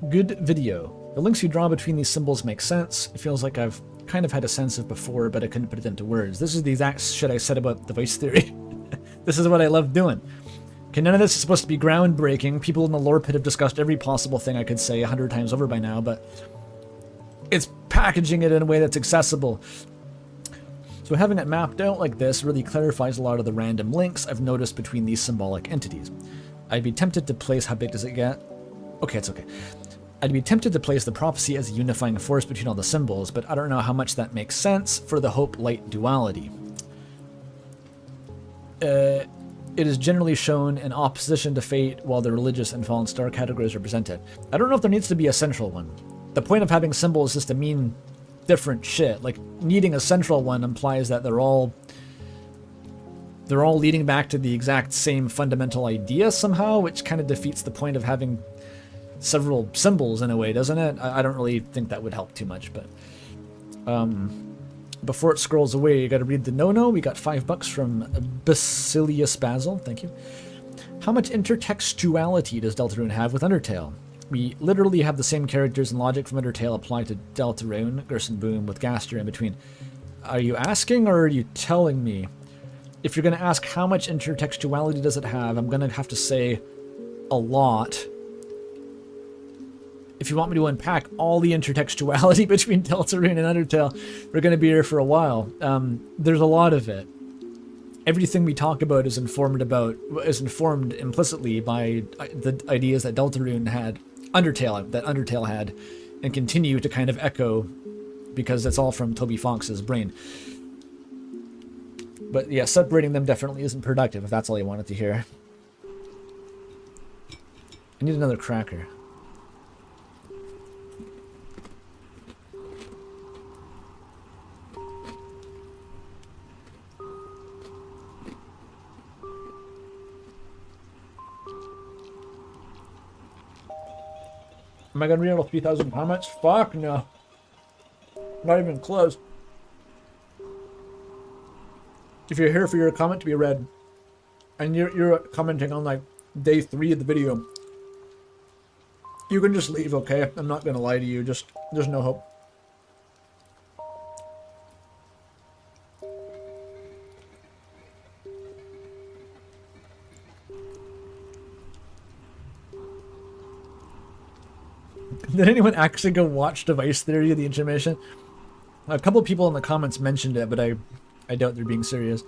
Good video. The links you draw between these symbols make sense. It feels like I've kind of had a sense of before, but I couldn't put it into words. This is the exact shit I said about device theory. This is what I love doing. Okay, none of this is supposed to be groundbreaking. People in the lore pit have discussed every possible thing I could say 100 times over by now, but it's packaging it in a way that's accessible. So having it mapped out like this really clarifies a lot of the random links I've noticed between these symbolic entities. I'd be tempted to place... How big does it get? Okay, it's okay. I'd be tempted to place the prophecy as a unifying force between all the symbols, but I don't know how much that makes sense for the hope-light duality. It is generally shown in opposition to fate while the religious and fallen star categories are presented. I don't know if there needs to be a central one. The point of having symbols is to mean different shit. Like, needing a central one implies that they're all leading back to the exact same fundamental idea somehow, which kind of defeats the point of having several symbols in a way, doesn't it? I don't really think that would help too much, but before it scrolls away, you gotta read the no-no. We got $5 from Basilius Basil, thank you. How much intertextuality does Deltarune have with Undertale? We literally have the same characters and logic from Undertale applied to Deltarune, Gerson Boom, with Gaster in between. Are you asking or are you telling me? If you're gonna ask how much intertextuality does it have, I'm gonna have to say a lot. If you want me to unpack all the intertextuality between Deltarune and Undertale, we're going to be here for a while. There's a lot of it. Everything we talk about is informed implicitly by the ideas that Deltarune had, Undertale had, and continue to kind of echo because it's all from Toby Fox's brain. But yeah, separating them definitely isn't productive if that's all you wanted to hear. I need another cracker. Am I gonna read all 3,000 comments? Fuck no. Not even close. If you're here for your comment to be read, and you're commenting on like day 3 of the video, you can just leave, okay? I'm not gonna lie to you, just there's no hope. Did anyone actually go watch Device Theory of the Intermission? A couple of people in the comments mentioned it, but I doubt they're being serious.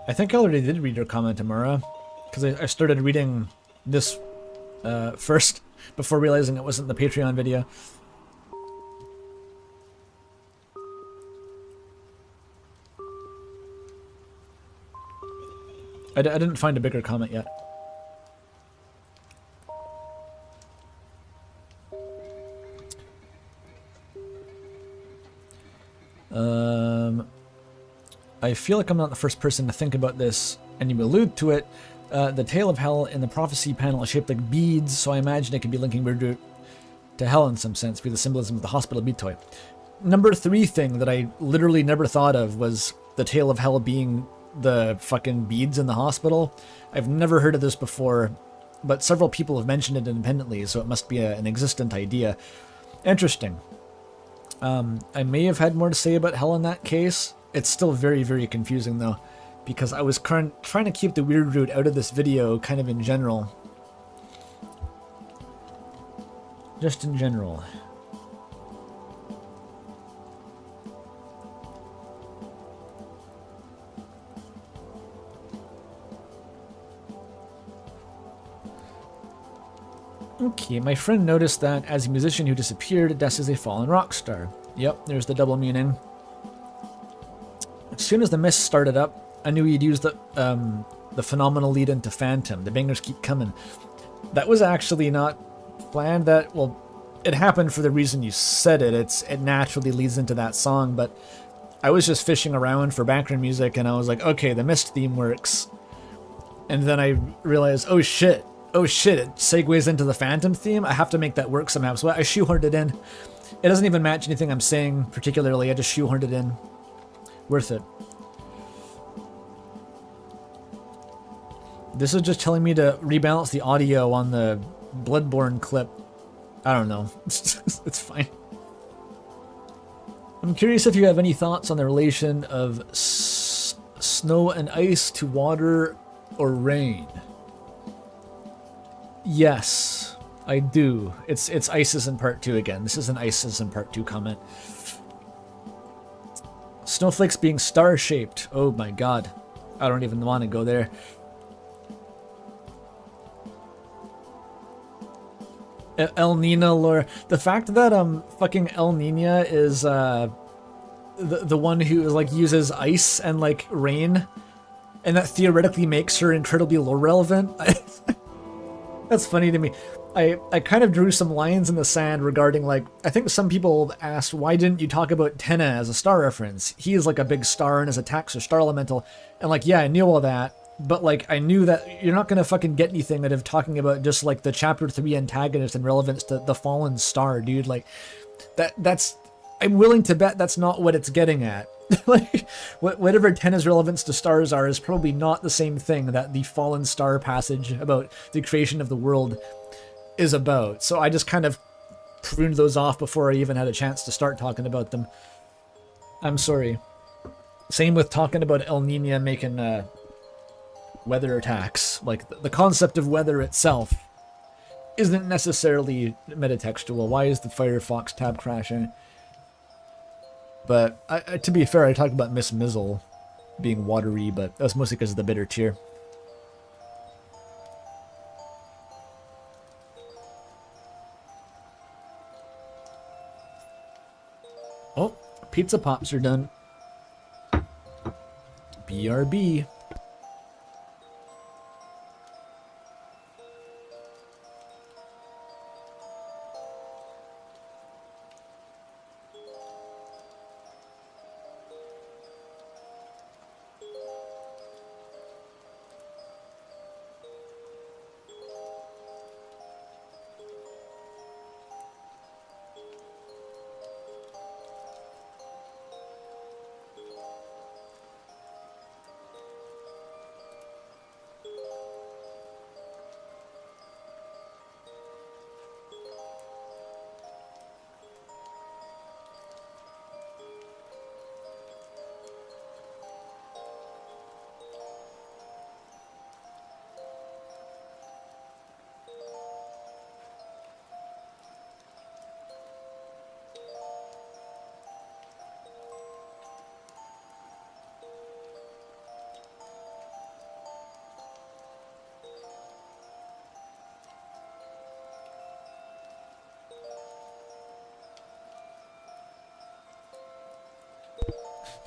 I think I already did read your comment, Amara, because I started reading this first before realizing it wasn't the Patreon video. I didn't find a bigger comment yet. I feel like I'm not the first person to think about this, and you allude to it. The Tale of Hell in the Prophecy panel is shaped like beads, so I imagine it could be linking Weird to hell in some sense, via the symbolism of the hospital bead toy. Number 3 thing that I literally never thought of was the Tale of Hell being the fucking beads in the hospital. I've never heard of this before, but several people have mentioned it independently, so it must be an existent idea. Interesting. I may have had more to say about hell in that case. It's still very, very confusing though, because I was trying to keep the weird root out of this video kind of in general. Just in general. Okay, my friend noticed that as a musician who disappeared, Des is a fallen rock star. Yep, there's the double meaning. As soon as the mist started up, I knew he'd use the phenomenal lead into Phantom. The bangers keep coming. That was actually not planned. Well, it happened for the reason you said it. It naturally leads into that song, but I was just fishing around for background music, and I was like, okay, the mist theme works. And then I realized, oh shit, it segues into the Phantom theme. I have to make that work somehow. So I shoehorned it in. It doesn't even match anything I'm saying particularly. I just shoehorned it in. Worth it. This is just telling me to rebalance the audio on the Bloodborne clip. I don't know. It's fine. I'm curious if you have any thoughts on the relation of snow and ice to water or rain. Yes, I do. It's Isis in part 2 again. This is an Isis in part 2 comment. Snowflakes being star-shaped. Oh my god. I don't even want to go there. El Nino lore. The fact that fucking El Nina is the one who like uses ice and like rain, and that theoretically makes her incredibly lore relevant. That's funny to me. I kind of drew some lines in the sand regarding, like, I think some people asked, why didn't you talk about Tenna as a star reference? He is like a big star and his attacks are star elemental. And like, yeah, I knew all that, but like, I knew that you're not gonna fucking get anything out of talking about just like the chapter 3 antagonist and relevance to the fallen star, dude. Like, that's, I'm willing to bet that's not what it's getting at. Like, whatever Tenna's relevance to stars are is probably not the same thing that the fallen star passage about the creation of the world is about. So I just kind of pruned those off before I even had a chance to start talking about them. I'm sorry. Same with talking about El Nino making weather attacks. Like, the concept of weather itself isn't necessarily metatextual. Why is the Firefox tab crashing? But to be fair, I talked about Miss Mizzle being watery, but that's mostly because of the bitter tear. Oh, pizza pops are done. BRB.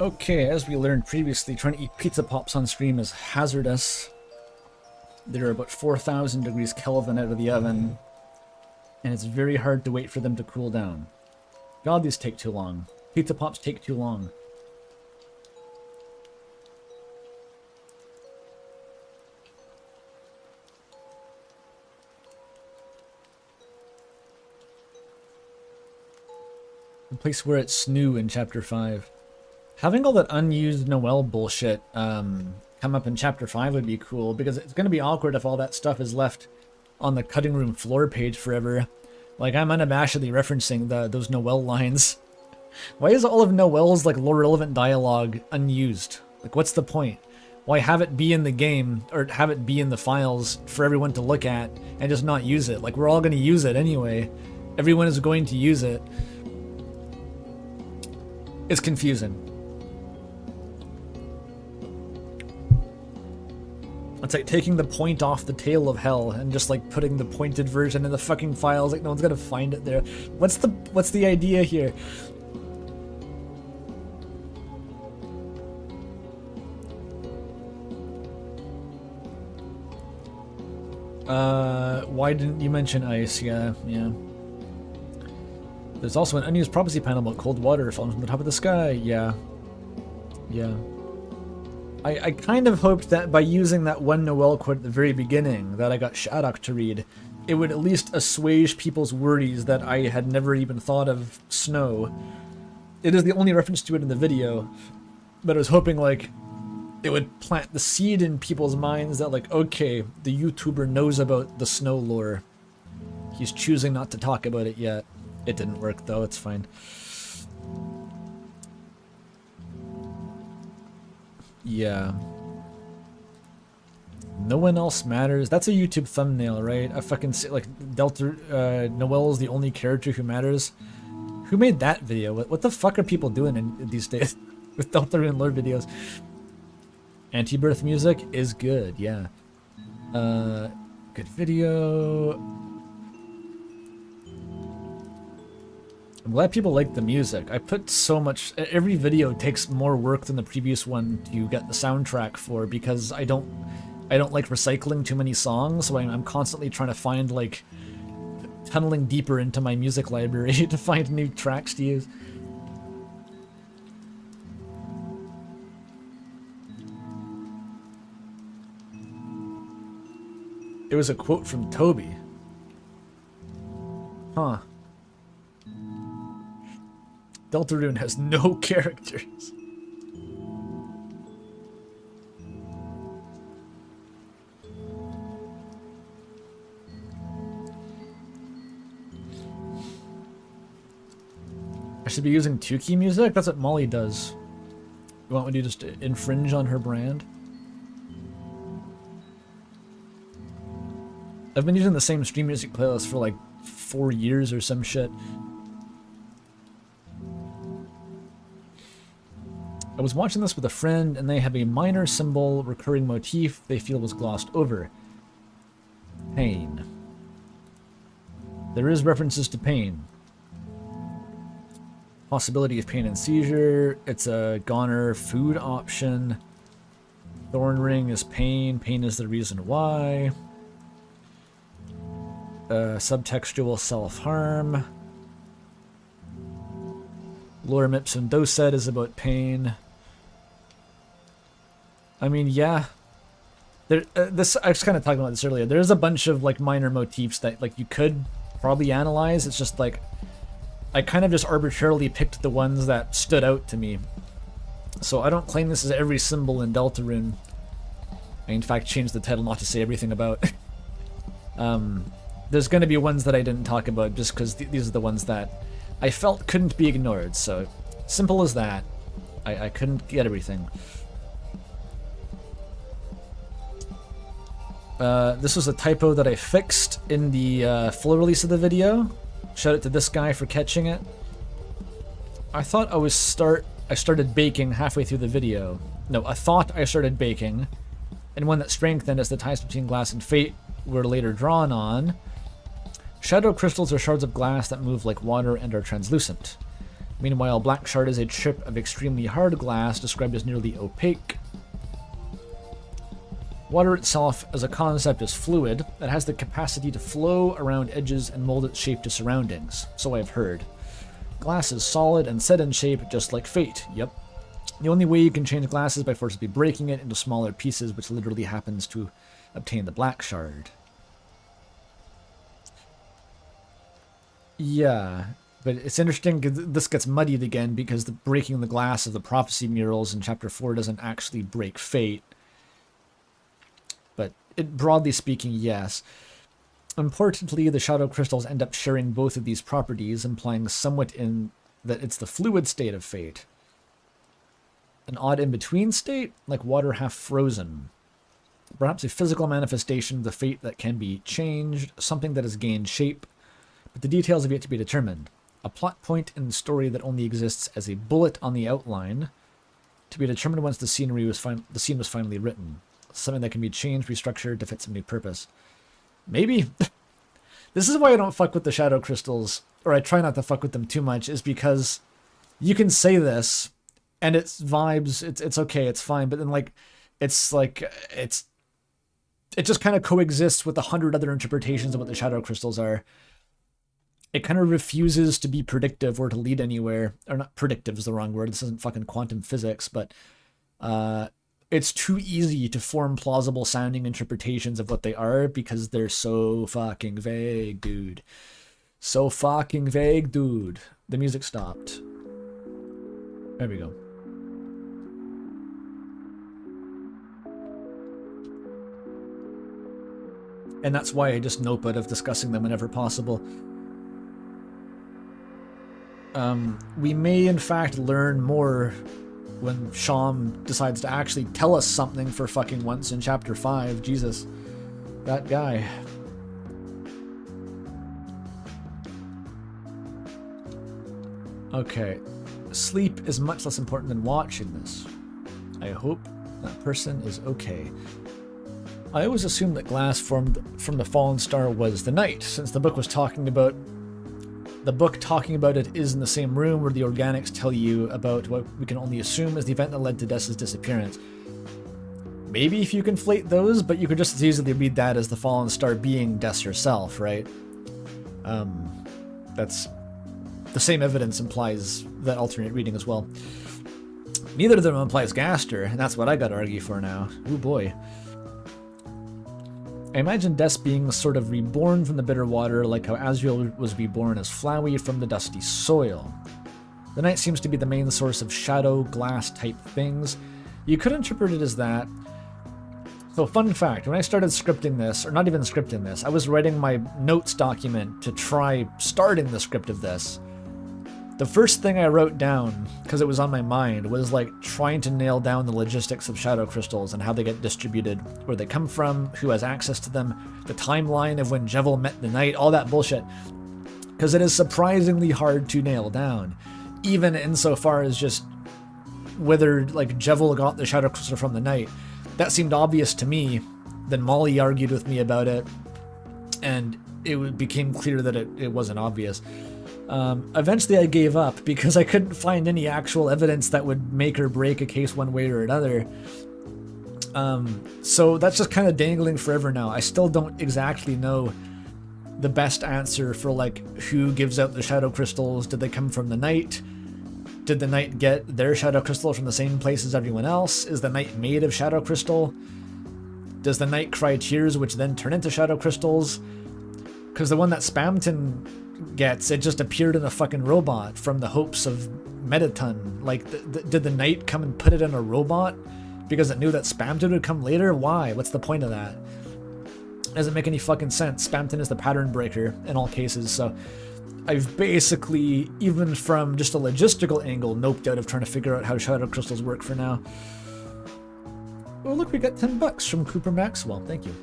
Okay, as we learned previously, trying to eat pizza pops on stream is hazardous. They're about 4,000 degrees Kelvin out of the oven, and it's very hard to wait for them to cool down. God, these take too long. Pizza pops take too long. The place where it's snoo in Chapter 5. Having all that unused Noel bullshit come up in Chapter 5 would be cool, because it's going to be awkward if all that stuff is left on the cutting room floor page forever. Like, I'm unabashedly referencing those Noel lines. Why is all of Noel's, like, lore-relevant dialogue unused? Like, what's the point? Why have it be in the game, or have it be in the files for everyone to look at, and just not use it? Like, we're all going to use it anyway. Everyone is going to use it. It's confusing. It's like taking the point off the tail of hell and just like putting the pointed version in the fucking files. Like, no one's gonna find it there. What's the idea here? Why didn't you mention ice? Yeah. There's also an unused prophecy panel about cold water falling from the top of the sky. Yeah. I kind of hoped that by using that one Noel quote at the very beginning that I got Shadok to read, it would at least assuage people's worries that I had never even thought of snow. It is the only reference to it in the video, but I was hoping, like, it would plant the seed in people's minds that, like, okay, the YouTuber knows about the snow lore. He's choosing not to talk about it yet. It didn't work, though. It's fine. Yeah. No one else matters. That's a YouTube thumbnail, right? I fucking say, like, Noel's the only character who matters. Who made that video? What the fuck are people doing in these days with Deltarune lore videos? Anti-birth music is good, yeah. Good video. I'm glad people like the music. I put so much... Every video takes more work than the previous one to get the soundtrack for, because I don't like recycling too many songs, so I'm constantly trying to find, like, tunneling deeper into my music library to find new tracks to use. It was a quote from Toby. Huh. Deltarune has no characters. I should be using 2-key music? That's what Molly does. You want me to just infringe on her brand? I've been using the same stream music playlist for like 4 years or some shit. I was watching this with a friend, and they have a minor symbol recurring motif they feel was glossed over. Pain. There is references to pain. Possibility of pain and seizure. It's a goner food option. Thorn ring is pain. Pain is the reason why. Subtextual self-harm. Lorem ipsum docet is about pain. I mean, yeah. There, this I was kind of talking about this earlier. There's a bunch of like minor motifs that like you could probably analyze. It's just like I kind of just arbitrarily picked the ones that stood out to me. So I don't claim this is every symbol in Deltarune. I in fact changed the title not to say everything about. There's going to be ones that I didn't talk about just because these are the ones that I felt couldn't be ignored. So simple as that. I couldn't get everything. This was a typo that I fixed in the full release of the video. Shout out to this guy for catching it. I thought I started baking halfway through the video. No, I thought I started baking, and one that strengthened as the ties between glass and fate were later drawn on. Shadow crystals are shards of glass that move like water and are translucent. Meanwhile, black shard is a chip of extremely hard glass described as nearly opaque. Water itself as a concept is fluid that has the capacity to flow around edges and mold its shape to surroundings, so I've heard. Glass is solid and set in shape just like fate, yep. The only way you can change glass is by forcibly breaking it into smaller pieces, which literally happens to obtain the black shard. Yeah, but it's interesting, this gets muddied again because the breaking the glass of the prophecy murals in chapter 4 doesn't actually break fate. But broadly speaking, yes. Importantly, the shadow crystals end up sharing both of these properties, implying somewhat in that it's the fluid state of fate. An odd in-between state, like water half frozen. Perhaps a physical manifestation of the fate that can be changed, something that has gained shape, but the details have yet to be determined. A plot point in the story that only exists as a bullet on the outline, to be determined once the scene was finally written. Something that can be changed, restructured to fit some new purpose. Maybe. This is why I don't fuck with the shadow crystals, or I try not to fuck with them too much, is because you can say this, and it's vibes, it's okay, it's fine, but then it just kind of coexists with 100 other interpretations of what the shadow crystals are. It kind of refuses to be predictive or to lead anywhere. Or not predictive is the wrong word. This isn't fucking quantum physics, but it's too easy to form plausible sounding interpretations of what they are because they're so fucking vague, dude. So fucking vague, dude. The music stopped. There we go. And that's why I just nope out of discussing them whenever possible. We may in fact learn more when Sham decides to actually tell us something for fucking once in chapter 5. Jesus. That guy. Okay. Sleep is much less important than watching this. I hope that person is okay. I always assumed that glass formed from the fallen star was the night, since the book was talking about The book talking about it is in the same room where the organics tell you about what we can only assume is the event that led to Dessa's disappearance. Maybe if you conflate those, but you could just as easily read that as the fallen star being Des herself, right? That's the same evidence implies that alternate reading as well. Neither of them implies Gaster, and that's what I gotta argue for now. Ooh boy. I imagine Des being sort of reborn from the bitter water, like how Azrael was reborn as Flowey from the dusty soil. The night seems to be the main source of shadow, glass type things. You could interpret it as that. So fun fact, when I started scripting this, or not even scripting this, I was writing my notes document to try starting the script of this. The first thing I wrote down, because it was on my mind, was like trying to nail down the logistics of shadow crystals and how they get distributed, where they come from, who has access to them, the timeline of when Jevil met the Knight, all that bullshit. Because it is surprisingly hard to nail down, even insofar as just whether like Jevil got the shadow crystal from the Knight. That seemed obvious to me. Then Molly argued with me about it, and it became clear that it wasn't obvious. Eventually I gave up because I couldn't find any actual evidence that would make or break a case one way or another. So that's just kind of dangling forever now. I still don't exactly know the best answer for like who gives out the shadow crystals. Did they come from the Knight? Did the Knight get their shadow crystal from the same place as everyone else? Is the Knight made of shadow crystal? Does the Knight cry tears which then turn into shadow crystals? Because the one that Spamton gets, it just appeared in a fucking robot from the hopes of Mettaton. Like, did the Knight come and put it in a robot because it knew that Spamton would come later? Why? What's the point of that? Doesn't make any fucking sense. Spamton is the pattern breaker in all cases, so I've basically, even from just a logistical angle, noped out of trying to figure out how shadow crystals work for now. Oh look, we got $10 from Cooper Maxwell, thank you.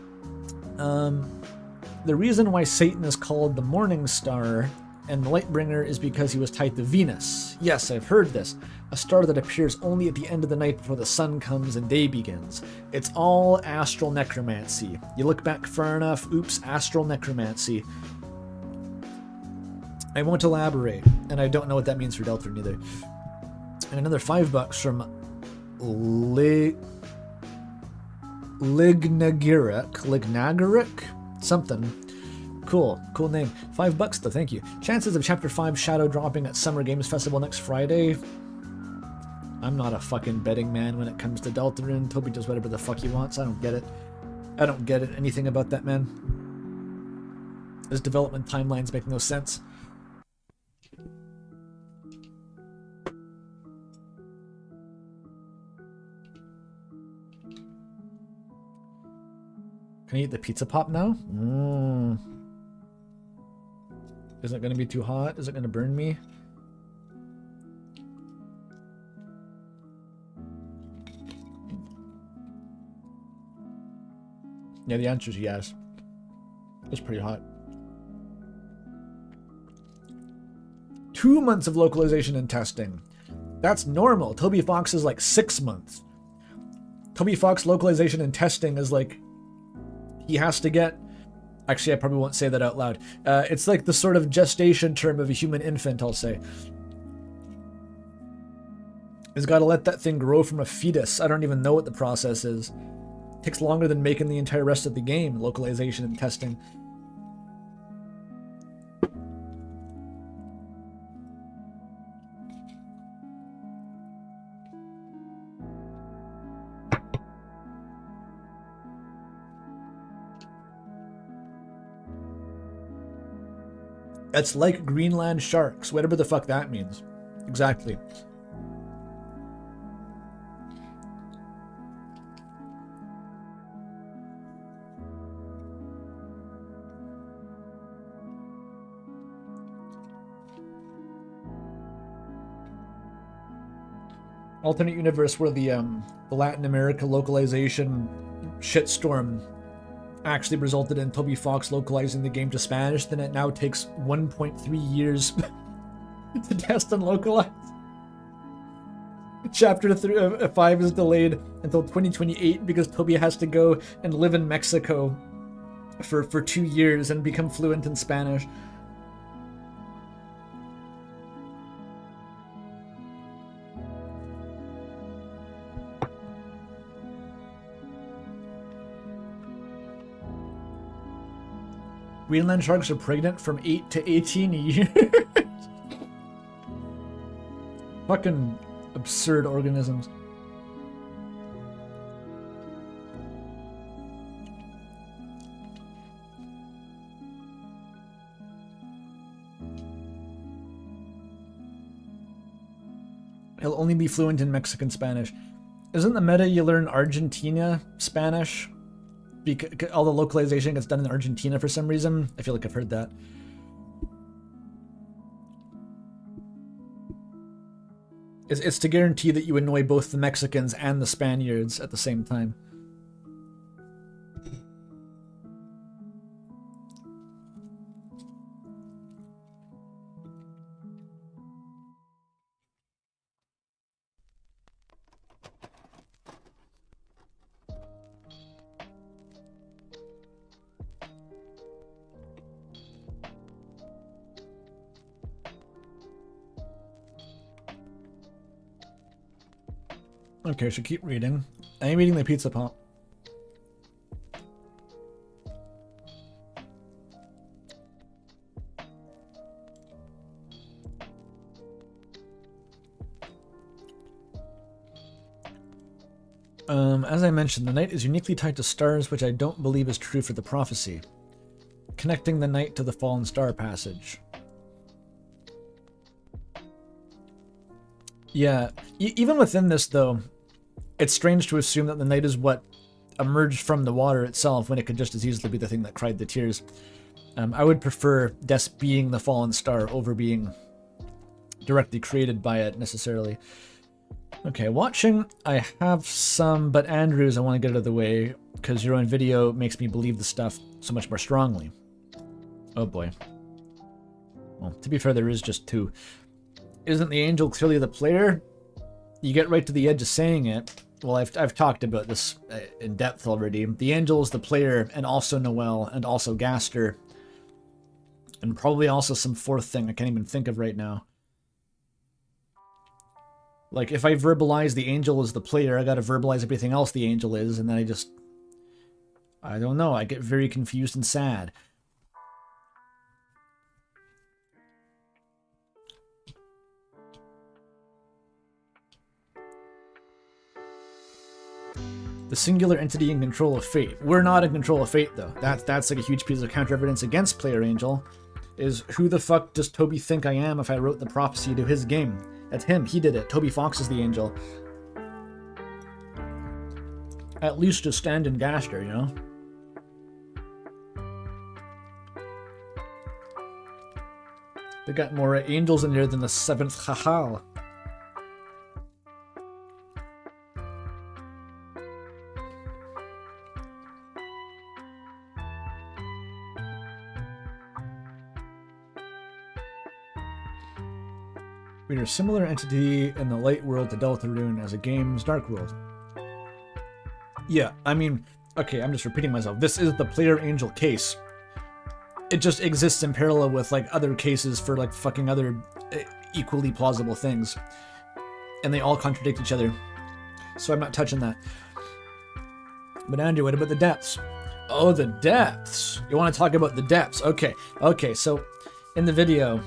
The reason why Satan is called the Morning Star and the Lightbringer is because he was tied to Venus. Yes, I've heard this. A star that appears only at the end of the night before the sun comes and day begins. It's all astral necromancy. You look back far enough, oops, astral necromancy. I won't elaborate, and I don't know what that means for Deltarune either. And another $5 from Lignagaric? Something. Cool name. $5 though, thank you. Chances of Chapter 5 Shadow dropping at Summer Games Festival next Friday? I'm not a fucking betting man when it comes to Deltarune. Toby does whatever the fuck he wants. I don't get it. I don't get it. Anything about that man. His development timelines make no sense. Can I eat the pizza pop now? Is it going to be too hot? Is it going to burn me? Yeah, the answer is yes. It's pretty hot. 2 months of localization and testing. That's normal. Toby Fox is like 6 months. Toby Fox localization and testing is like, he has to get, actually I probably won't say that out loud. It's like the sort of gestation term of a human infant, I'll say. He's got to let that thing grow from a fetus. I don't even know what the process is. It takes longer than making the entire rest of the game, localization and testing. It's like Greenland sharks, whatever the fuck that means. Exactly. Alternate universe where the Latin America localization shitstorm actually resulted in Toby Fox localizing the game to Spanish, then it now takes 1.3 years to test and localize. Chapter 5 is delayed until 2028 because Toby has to go and live in Mexico for 2 years and become fluent in Spanish. Greenland sharks are pregnant from 8 to 18 years. Fucking absurd organisms. He'll only be fluent in Mexican Spanish. Isn't the meta you learn Argentina Spanish? Because all the localization gets done in Argentina for some reason. I feel like I've heard that. It's to guarantee that you annoy both the Mexicans and the Spaniards at the same time. Okay, I should keep reading. I am eating the pizza pop. As I mentioned, the night is uniquely tied to stars, which I don't believe is true for the prophecy. Connecting the night to the fallen star passage. Yeah, even within this, though, it's strange to assume that the night is what emerged from the water itself when it could just as easily be the thing that cried the tears. I would prefer Des being the fallen star over being directly created by it, necessarily. Okay, watching, I have some, but Andrews, I want to get out of the way, because your own video makes me believe the stuff so much more strongly. Oh boy. Well, to be fair, there is just two. Isn't the angel clearly the player? You get right to the edge of saying it. Well, I've talked about this in depth already. The angel is the player, and also Noel, and also Gaster. And probably also some fourth thing I can't even think of right now. Like, if I verbalize the angel as the player, I gotta verbalize everything else the angel is, and then I don't know, I get very confused and sad. The singular entity in control of fate. We're not in control of fate, though. That's like a huge piece of counter-evidence against Player Angel. Is who the fuck does Toby think I am if I wrote the prophecy to his game? That's him. He did it. Toby Fox is the angel. At least just stand in Gaster, you know? They got more angels in here than the 7th Chachal. We are a similar entity in the light world to Deltarune as a game's dark world. Yeah, I mean, okay, I'm just repeating myself. This is the Player Angel case. It just exists in parallel with, like, other cases for, like, fucking other equally plausible things. And they all contradict each other. So I'm not touching that. But Andrew, what about the depths? Oh, the depths! You want to talk about the depths? Okay, so in the video,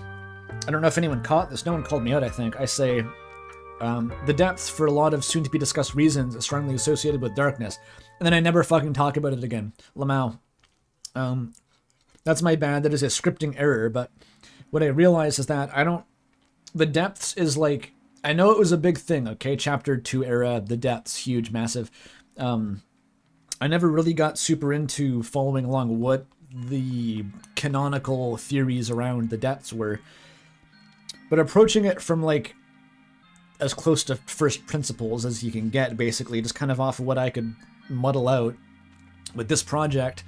I don't know if anyone caught this, no one called me out, I think. I say, the depths, for a lot of soon-to-be-discussed reasons, is strongly associated with darkness. And then I never fucking talk about it again. Lamau. That's my bad, that is a scripting error, but what I realized is that the depths is like, I know it was a big thing, okay? Chapter 2 era, the depths, huge, massive. I never really got super into following along what the canonical theories around the depths were. But approaching it from, like, as close to first principles as you can get, basically, just kind of off of what I could muddle out with this project,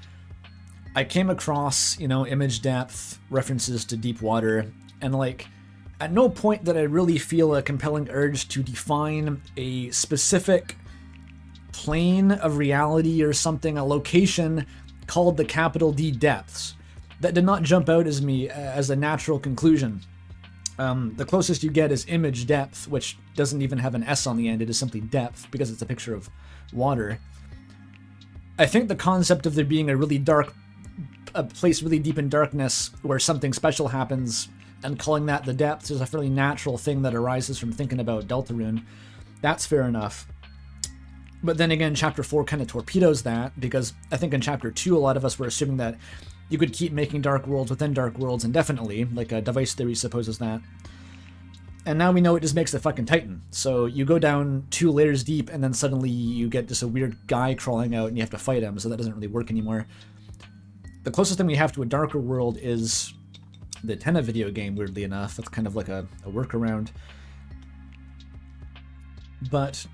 I came across, you know, image depth, references to deep water, and, like, at no point did I really feel a compelling urge to define a specific plane of reality or something, a location called the capital D depths. That did not jump out as me as a natural conclusion. The closest you get is image depth, which doesn't even have an S on the end, it is simply depth, because it's a picture of water. I think the concept of there being a really dark a place really deep in darkness where something special happens and calling that the depths is a fairly natural thing that arises from thinking about Deltarune. That's fair enough. But then again, Chapter 4 kind of torpedoes that, because I think in Chapter 2 a lot of us were assuming that you could keep making dark worlds within dark worlds indefinitely, like device theory supposes that. And now we know it just makes the fucking Titan. So you go down 2 layers deep and then suddenly you get just a weird guy crawling out and you have to fight him, so that doesn't really work anymore. The closest thing we have to a darker world is the Tenna video game, weirdly enough. That's kind of like a workaround. But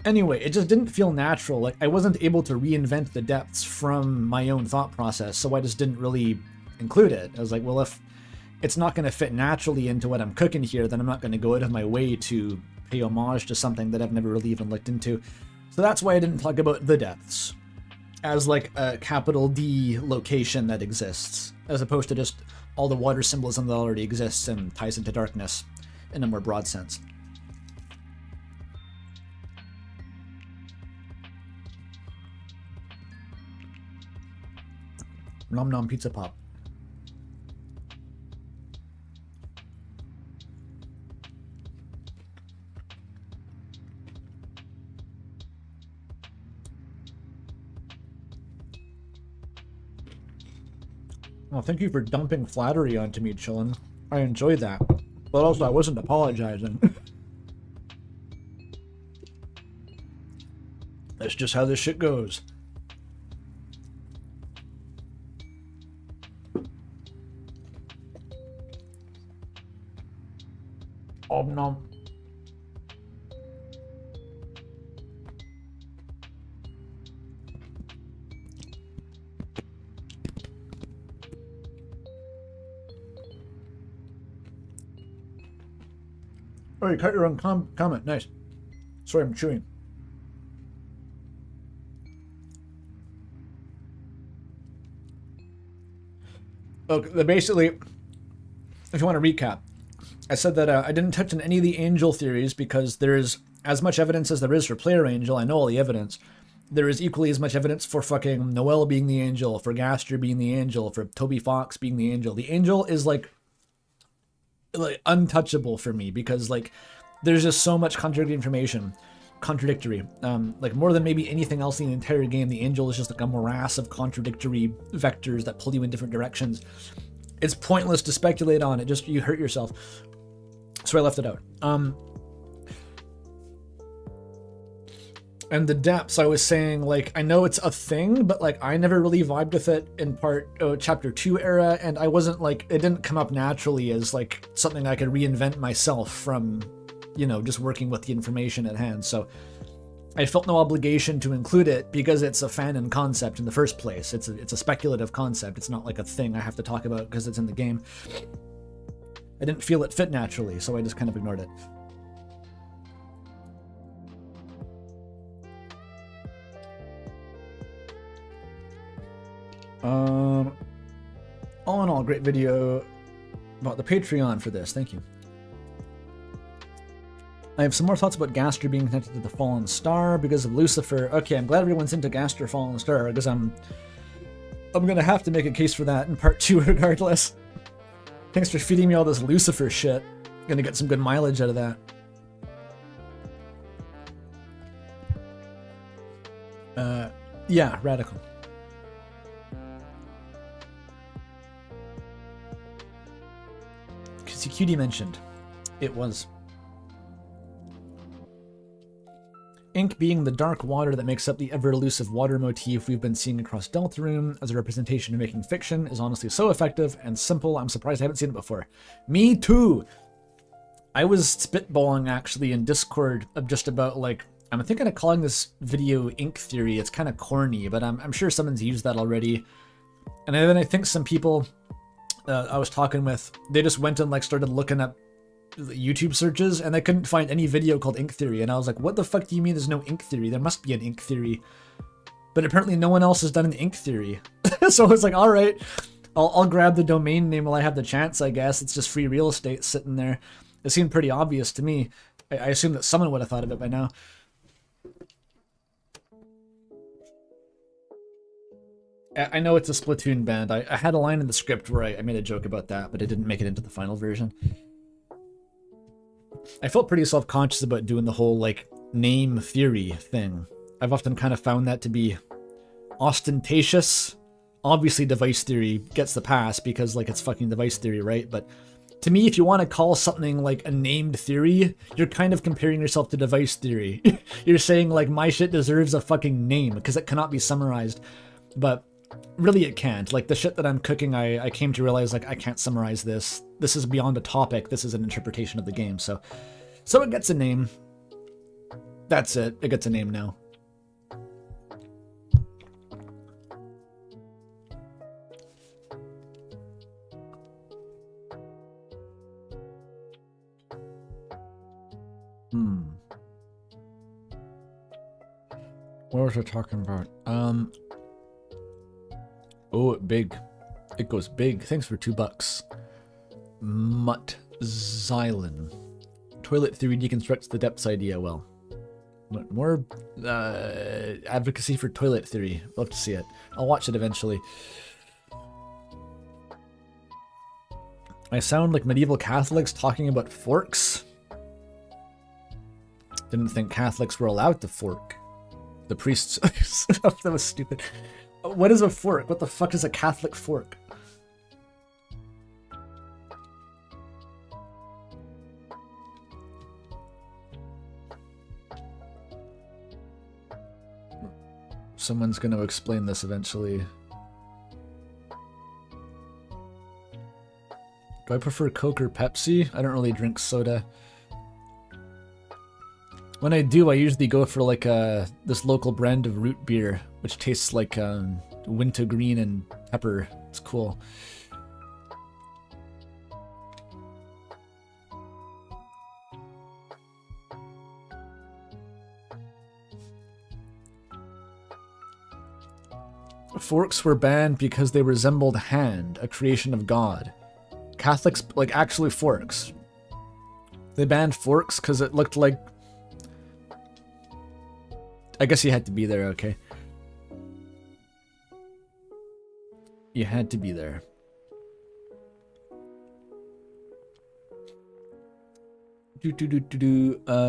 anyway, it just didn't feel natural. Like, I wasn't able to reinvent the depths from my own thought process, so I just didn't really include it. I was like, well, if it's not going to fit naturally into what I'm cooking here, then I'm not going to go out of my way to pay homage to something that I've never really even looked into. So that's why I didn't talk about the depths as like a capital D location that exists, as opposed to just all the water symbolism that already exists and ties into darkness in a more broad sense. Nom nom pizza pop. Well, thank you for dumping flattery onto me, Chillin. I enjoyed that. But also, I wasn't apologizing. That's just how this shit goes. Om nom. Oh, you cut your own comment. Nice. Sorry, I'm chewing. Okay, basically, if you want to recap, I said that I didn't touch on any of the angel theories because there's as much evidence as there is for Player Angel. I know all the evidence. There is equally as much evidence for fucking Noelle being the angel, for Gaster being the angel, for Toby Fox being the angel. The angel is like untouchable for me because like there's just so much contradictory information. Like more than maybe anything else in the entire game, the angel is just like a morass of contradictory vectors that pull you in different directions. It's pointless to speculate on it, just you hurt yourself. So I left it out. And the depths, I was saying, like, I know it's a thing, but like I never really vibed with it in chapter 2 era, and I wasn't like, it didn't come up naturally as like something I could reinvent myself from, you know, just working with the information at hand. So I felt no obligation to include it because it's a fanon concept in the first place. It's a speculative concept. It's not like a thing I have to talk about because it's in the game. I didn't feel it fit naturally, so I just kind of ignored it. All in all, great video about the Patreon for this. Thank you. I have some more thoughts about Gaster being connected to the Fallen Star because of Lucifer. Okay, I'm glad everyone's into Gaster Fallen Star because I'm gonna have to make a case for that in part 2 regardless. Thanks for feeding me all this Lucifer shit. Gonna get some good mileage out of that. Yeah, radical. Cutie mentioned it was. Ink being the dark water that makes up the ever-elusive water motif we've been seeing across Deltarune as a representation of making fiction is honestly so effective and simple, I'm surprised I haven't seen it before. Me too! I was spitballing actually in Discord of just about like, I'm thinking of calling this video Ink Theory. It's kind of corny, but I'm sure someone's used that already. And then I think some people I was talking with, they just went and like started looking up YouTube searches and they couldn't find any video called Ink Theory, and I was like, what the fuck do you mean there's no Ink Theory? There must be an Ink Theory. But apparently no one else has done an Ink Theory. So I was like, all right, I'll grab the domain name while I have the chance, I guess. It's just free real estate sitting there. It seemed pretty obvious to me. I assume that someone would have thought of it by now. I know it's a Splatoon band. I had a line in the script where I made a joke about that, but it didn't make it into the final version. I felt pretty self-conscious about doing the whole, like, name theory thing. I've often kind of found that to be ostentatious. Obviously, device theory gets the pass because, like, it's fucking device theory, right? But to me, if you want to call something, like, a named theory, you're kind of comparing yourself to device theory. You're saying, like, my shit deserves a fucking name because it cannot be summarized. But really it can't. Like, the shit that I'm cooking, I came to realize, like, I can't summarize this. This is beyond a topic. This is an interpretation of the game. So it gets a name. That's it. It gets a name now. What was I talking about? Oh, big. It goes big. Thanks for $2. Mutt Xylan. Toilet theory deconstructs the depths idea well. More advocacy for toilet theory. Love to see it. I'll watch it eventually. I sound like medieval Catholics talking about forks. Didn't think Catholics were allowed to fork. The priests... That was stupid. What is a fork? What the fuck is a Catholic fork? Someone's going to explain this eventually. Do I prefer Coke or Pepsi? I don't really drink soda. When I do, I usually go for like this local brand of root beer, which tastes like wintergreen and pepper. It's cool. Forks were banned because they resembled hand, a creation of God. Catholics, like, actually forks. They banned forks because it looked like... I guess you had to be there, okay. You had to be there.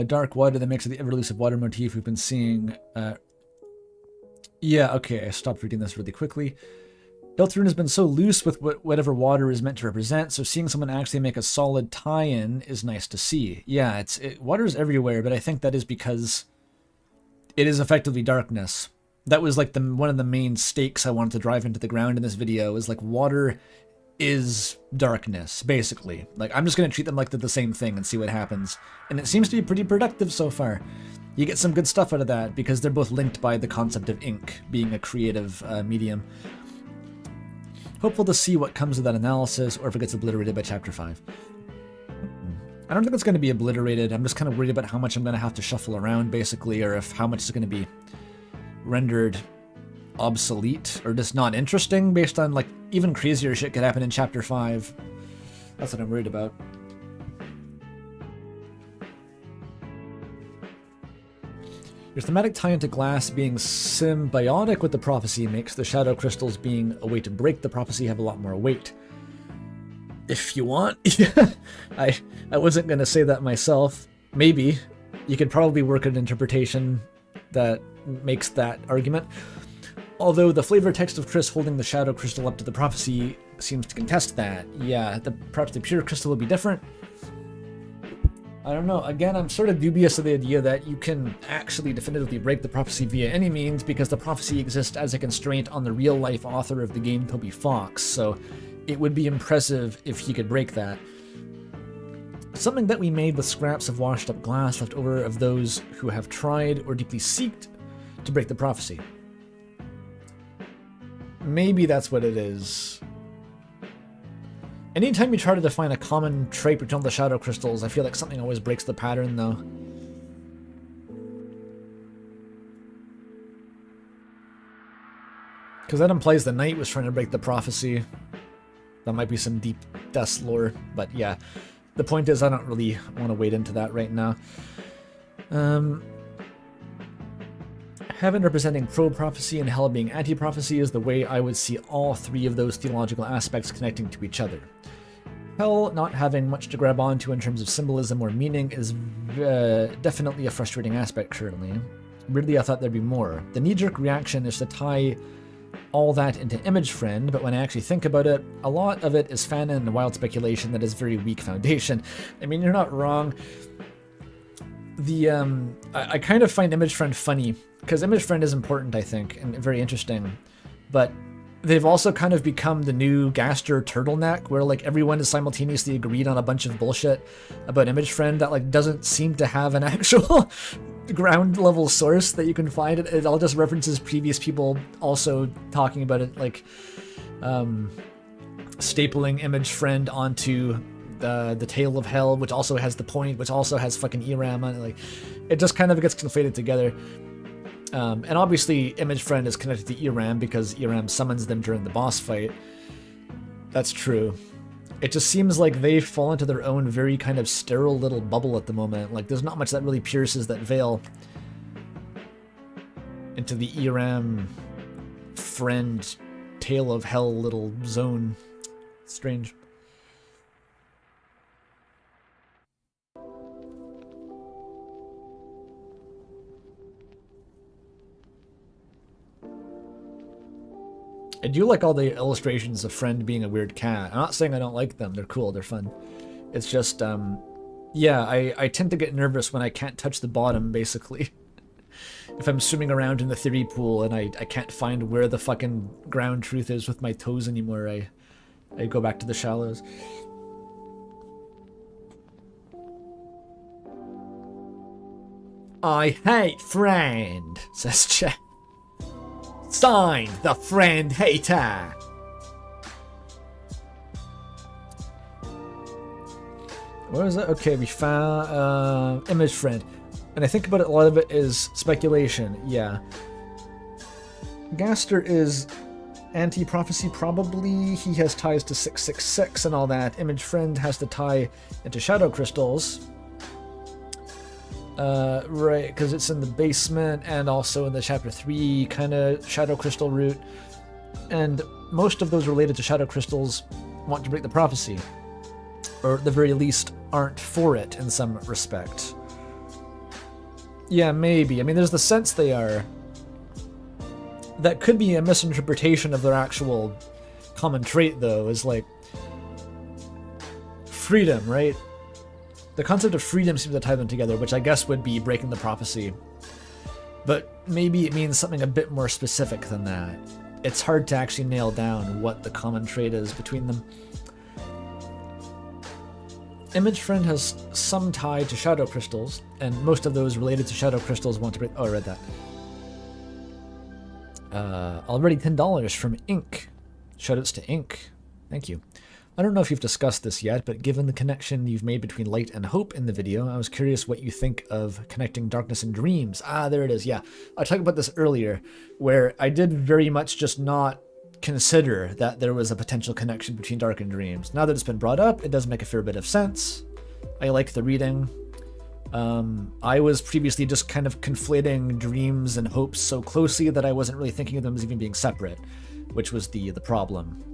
Dark water, the mix of the ever-elusive water motif we've been seeing. Yeah, okay, I stopped reading this really quickly. Deltarune has been so loose with whatever water is meant to represent, so seeing someone actually make a solid tie-in is nice to see. Yeah, water's everywhere, but I think that is because it is effectively darkness. That was like one of the main stakes I wanted to drive into the ground in this video, is like water is darkness, basically. Like, I'm just going to treat them like they're the same thing and see what happens. And it seems to be pretty productive so far. You get some good stuff out of that because they're both linked by the concept of ink being a creative medium. Hopeful to see what comes of that analysis, or if it gets obliterated by Chapter 5. I don't think it's going to be obliterated. I'm just kind of worried about how much I'm going to have to shuffle around, basically, or if how much is going to be rendered obsolete or just not interesting based on, like, even crazier shit could happen in Chapter 5. That's what I'm worried about. Your thematic tie into glass being symbiotic with the prophecy makes the shadow crystals being a way to break the prophecy have a lot more weight. If you want. I wasn't going to say that myself. Maybe. You could probably work an interpretation that makes that argument. Although the flavor text of Chris holding the shadow crystal up to the prophecy seems to contest that. Yeah, perhaps the pure crystal would be different. I don't know. Again, I'm sort of dubious of the idea that you can actually definitively break the prophecy via any means, because the prophecy exists as a constraint on the real-life author of the game, Toby Fox, so it would be impressive if he could break that. Something that we made with scraps of washed-up glass left over of those who have tried or deeply seeked to break the prophecy. Maybe that's what it is. Anytime you try to define a common trait between the shadow crystals, I feel like something always breaks the pattern, though. Because that implies the knight was trying to break the prophecy. That might be some deep Death lore, but yeah. The point is, I don't really want to wade into that right now. Heaven representing pro-prophecy and hell being anti-prophecy is the way I would see all three of those theological aspects connecting to each other. Hell not having much to grab onto in terms of symbolism or meaning is definitely a frustrating aspect currently. Weirdly, I thought there'd be more. The knee-jerk reaction is to tie all that into Image Friend, but when I actually think about it, a lot of it is fanon and wild speculation that is very weak foundation. I mean, you're not wrong. I kind of find Image Friend funny, because Image Friend is important, I think, and very interesting, but they've also kind of become the new Gaster turtleneck, where like everyone is simultaneously agreed on a bunch of bullshit about Image Friend that like doesn't seem to have an actual ground level source that you can find. It all just references previous people also talking about it, like stapling Image Friend onto the Tale of Hell, which also has the point, which also has fucking ERAM on it. Like, it just kind of gets conflated together. And obviously, Image Friend is connected to ERAM because ERAM summons them during the boss fight. That's true. It just seems like they fall into their own very kind of sterile little bubble at the moment. Like, there's not much that really pierces that veil into the ERAM Friend Tale of Hell little zone. Strange. I do like all the illustrations of Friend being a weird cat. I'm not saying I don't like them. They're cool. They're fun. It's just, yeah, I tend to get nervous when I can't touch the bottom, basically. If I'm swimming around in the theory pool and I can't find where the fucking ground truth is with my toes anymore, I go back to the shallows. I hate Friend, says Chet. Signed, the Friend Hater. What is it? Okay, we found Image Friend. And I think about it, a lot of it is speculation, yeah. Gaster is anti-prophecy, probably. He has ties to 666 and all that. Image Friend has to tie into shadow crystals. Right, because it's in the basement and also in the chapter 3 kind of shadow crystal route. And most of those related to shadow crystals want to break the prophecy. Or at the very least, aren't for it in some respect. Yeah, maybe. I mean, there's the sense they are. That could be a misinterpretation of their actual common trait, though, is like freedom, right? The concept of freedom seems to tie them together, which I guess would be breaking the prophecy. But maybe it means something a bit more specific than that. It's hard to actually nail down what the common trait is between them. Image Friend has some tie to shadow crystals, and most of those related to shadow crystals want to break... Oh, I read that. Already $10 from Ink. Shoutouts to Ink. Thank you. I don't know if you've discussed this yet, but given the connection you've made between light and hope in the video, I was curious what you think of connecting darkness and dreams. Ah, there it is, yeah. I talked about this earlier, where I did very much just not consider that there was a potential connection between dark and dreams. Now that it's been brought up, it does make a fair bit of sense. I like the reading. I was previously just kind of conflating dreams and hopes so closely that I wasn't really thinking of them as even being separate, which was the problem.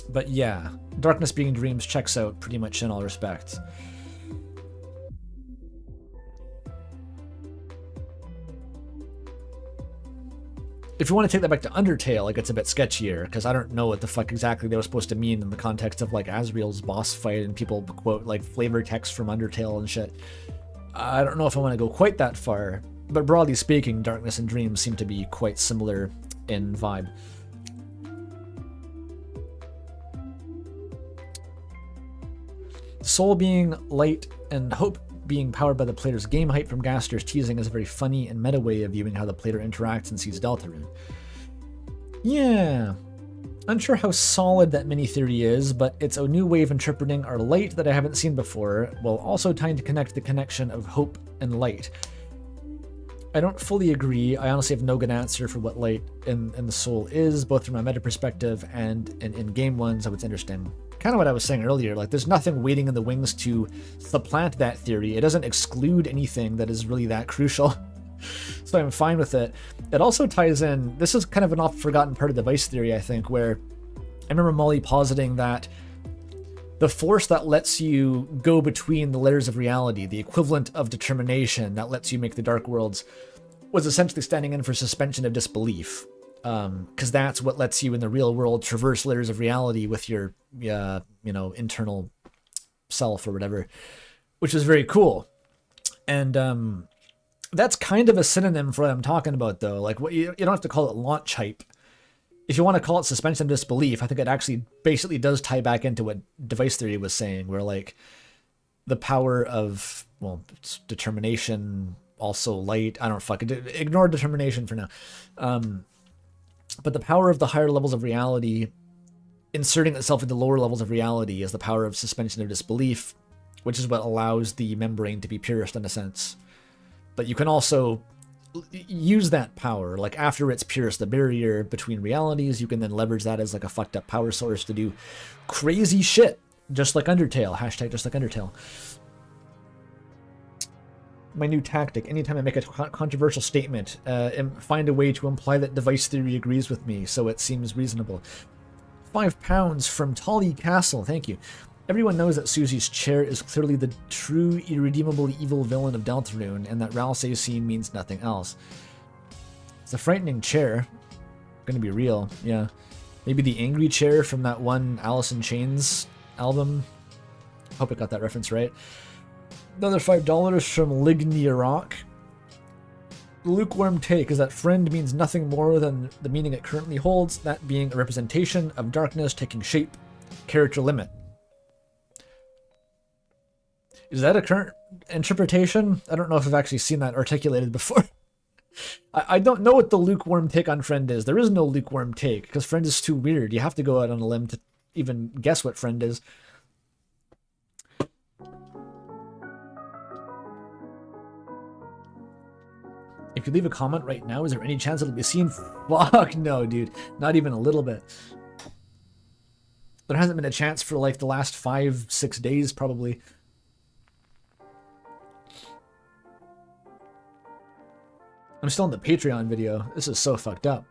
But yeah, darkness being dreams checks out pretty much in all respects. If you want to take that back to Undertale, it gets a bit sketchier, because I don't know what the fuck exactly they were supposed to mean in the context of like Asriel's boss fight and people quote like flavor text from Undertale and shit. I don't know if I want to go quite that far, but broadly speaking, darkness and dreams seem to be quite similar in vibe. Soul being light and hope being powered by the player's game hype from Gaster's teasing is a very funny and meta way of viewing how the player interacts and sees Deltarune. Yeah, unsure how solid that mini-theory is, but it's a new way of interpreting our light that I haven't seen before, while also trying to connect the connection of hope and light. I don't fully agree. I honestly have no good answer for what light in the soul is, both from a meta perspective and in game one, so it's interesting. Kind of what I was saying earlier, like there's nothing waiting in the wings to supplant that theory. It doesn't exclude anything that is really that crucial. So I'm fine with it. It also ties in, this is kind of an oft forgotten part of device theory, I think, where I remember Molly positing that the force that lets you go between the layers of reality, the equivalent of determination that lets you make the dark worlds, was essentially standing in for suspension of disbelief. Because that's what lets you in the real world traverse layers of reality with your, internal self or whatever, which is very cool. And that's kind of a synonym for what I'm talking about, though. Like, you don't have to call it launch hype. If you want to call it suspension of disbelief, I think it actually basically does tie back into what device theory was saying, where like the power of, well, it's determination, also light. I don't fucking ignore determination for now. But the power of the higher levels of reality inserting itself into lower levels of reality is the power of suspension of disbelief, which is what allows the membrane to be pierced in a sense. But you can also use that power, like after it's pierced the barrier between realities, you can then leverage that as like a fucked up power source to do crazy shit, just like Undertale. Hashtag just like Undertale. My new tactic, anytime I make a controversial statement, find a way to imply that device theory agrees with me so it seems reasonable. £5 from Tolly Castle, thank you. Everyone knows that Susie's chair is clearly the true, irredeemable evil villain of Deltarune, and that Ralsei's scene means nothing else. It's a frightening chair. Gonna be real, yeah. Maybe the angry chair from that one Alice in Chains album. Hope I got that reference right. Another $5 from Ligny Rock. The lukewarm take is that friend means nothing more than the meaning it currently holds, that being a representation of darkness taking shape. Character limit. Is that a current interpretation? I don't know if I've actually seen that articulated before. I don't know what the lukewarm take on friend is. There is no lukewarm take, because friend is too weird. You have to go out on a limb to even guess what friend is. If you leave a comment right now, is there any chance it'll be seen? Fuck no, dude. Not even a little bit. There hasn't been a chance for like the last 5-6 days, probably. I'm still in the Patreon video. This is so fucked up.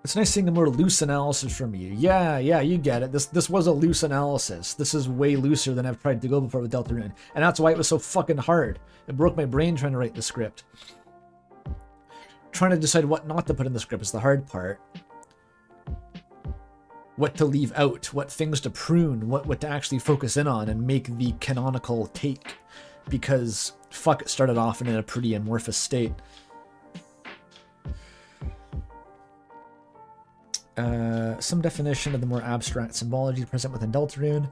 It's nice seeing a more loose analysis from you. Yeah, you get it. This was a loose analysis. This is way looser than I've tried to go before with Deltarune. And that's why it was so fucking hard. It broke my brain trying to write the script. Trying to decide what not to put in the script is the hard part. What to leave out, what things to prune, what to actually focus in on and make the canonical take. Because fuck, it started off in a pretty amorphous state. Some definition of the more abstract symbology present within Deltarune.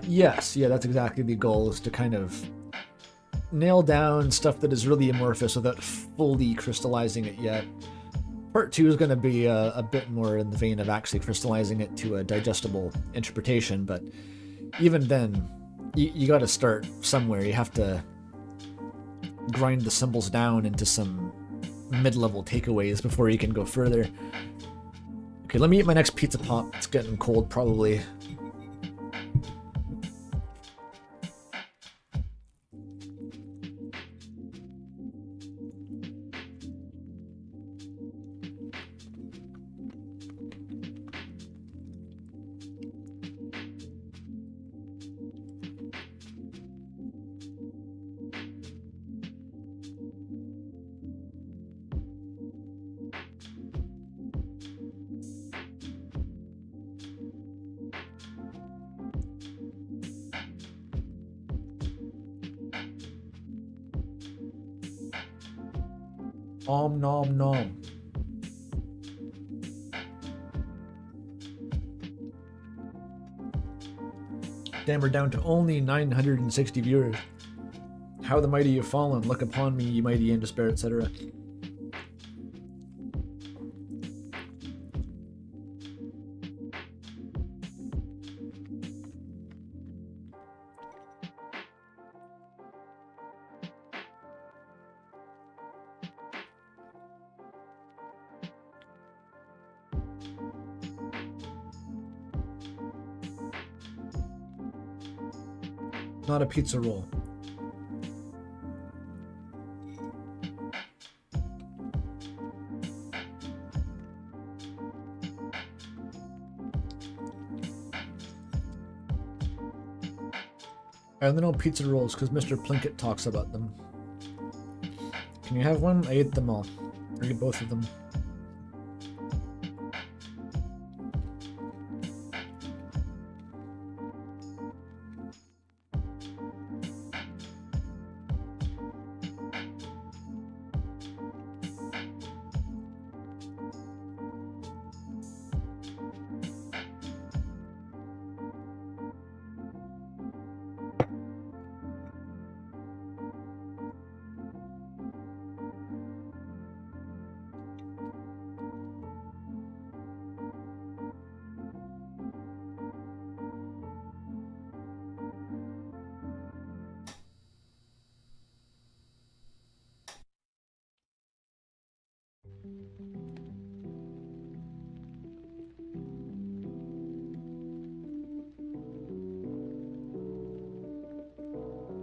Yes, yeah, that's exactly the goal, is to kind of nail down stuff that is really amorphous without fully crystallizing it yet. Part 2 is going to be a bit more in the vein of actually crystallizing it to a digestible interpretation, but even then, you got to start somewhere. You have to grind the symbols down into some mid-level takeaways before you can go further. Okay, let me eat my next pizza pop. It's getting cold, probably. Om nom nom. Damn, we're down to only 960 viewers. How the mighty have fallen. Look upon me, ye mighty in despair, etc. not a pizza roll. I only know pizza rolls because Mr. Plinkett talks about them. Can you have one? I ate them all. I ate both of them.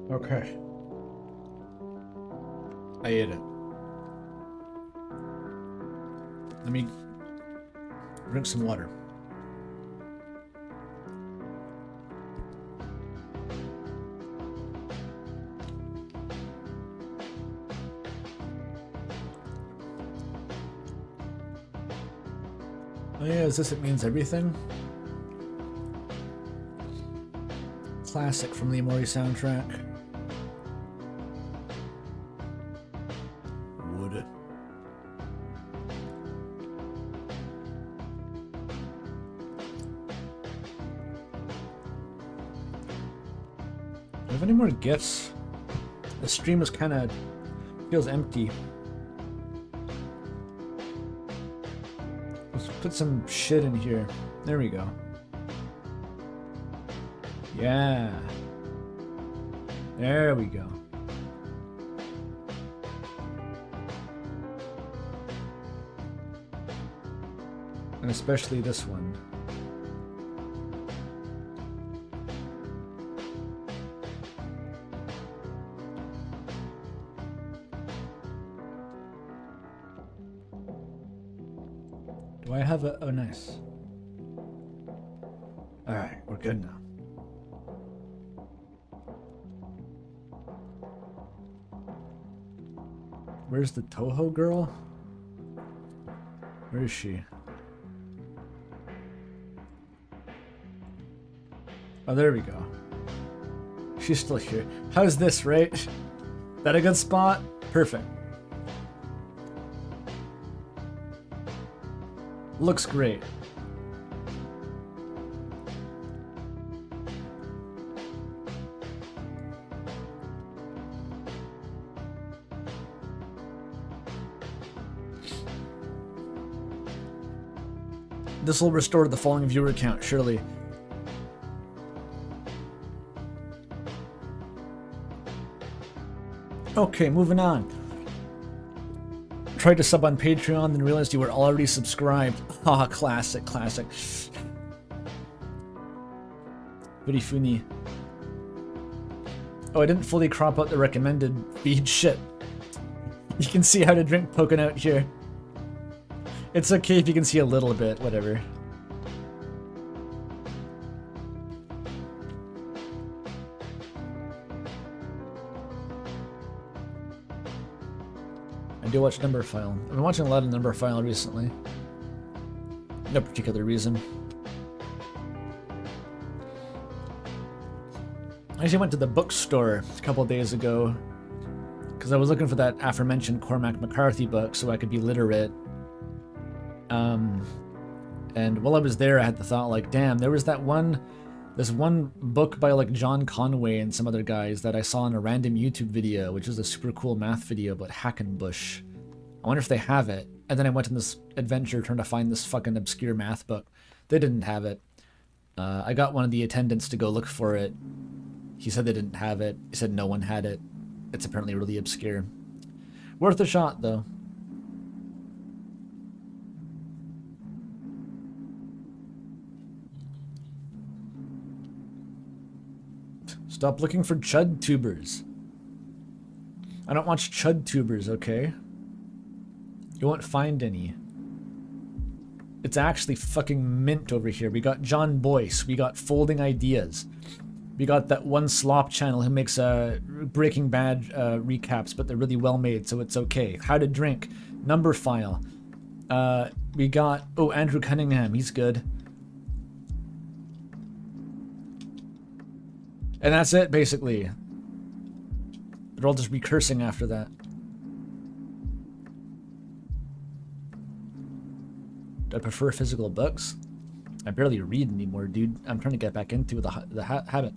Okay. I ate it. Let me drink some water. Oh yeah, is this It Means Everything? Classic from the Amori soundtrack. Would. Do I have any more gifts? The stream is kind of feels empty. Let's put some shit in here. There we go. Yeah. There we go. And especially this one. Do I have a... Oh, nice. Alright, we're good now. Where's the Toho girl? Where is she? Oh, there we go. She's still here. How's this, right? That a good spot? Perfect. Looks great. This will restore the following viewer count, surely. Okay, moving on. Tried to sub on Patreon, then realized you were already subscribed. Ah, classic, classic. Pretty funny. Oh, I didn't fully crop out the recommended feed. Shit. You can see how to drink poking out here. It's okay if you can see a little bit, whatever. I do watch Number File. I've been watching a lot of Number File recently. No particular reason. I actually went to the bookstore a couple days ago because I was looking for that aforementioned Cormac McCarthy book so I could be literate. And while I was there, I had the thought, like, damn, there was this one book by, like, John Conway and some other guys that I saw in a random YouTube video, which is a super cool math video about Hackenbush. I wonder if they have it. And then I went on this adventure trying to find this fucking obscure math book. They didn't have it. I got one of the attendants to go look for it. He said they didn't have it. He said no one had it. It's apparently really obscure. Worth a shot, though. Stop looking for chud tubers. I don't watch chud tubers, okay? You won't find any. It's actually fucking mint over here. We got John Boyce. We got Folding Ideas. We got that one slop channel who makes Breaking Bad recaps, but they're really well made, so it's okay. How to Drink. Number File. We got... Oh, Andrew Cunningham. He's good. And that's it, basically. They're all just recursing after that. Do I prefer physical books? I barely read anymore, dude. I'm trying to get back into the habit.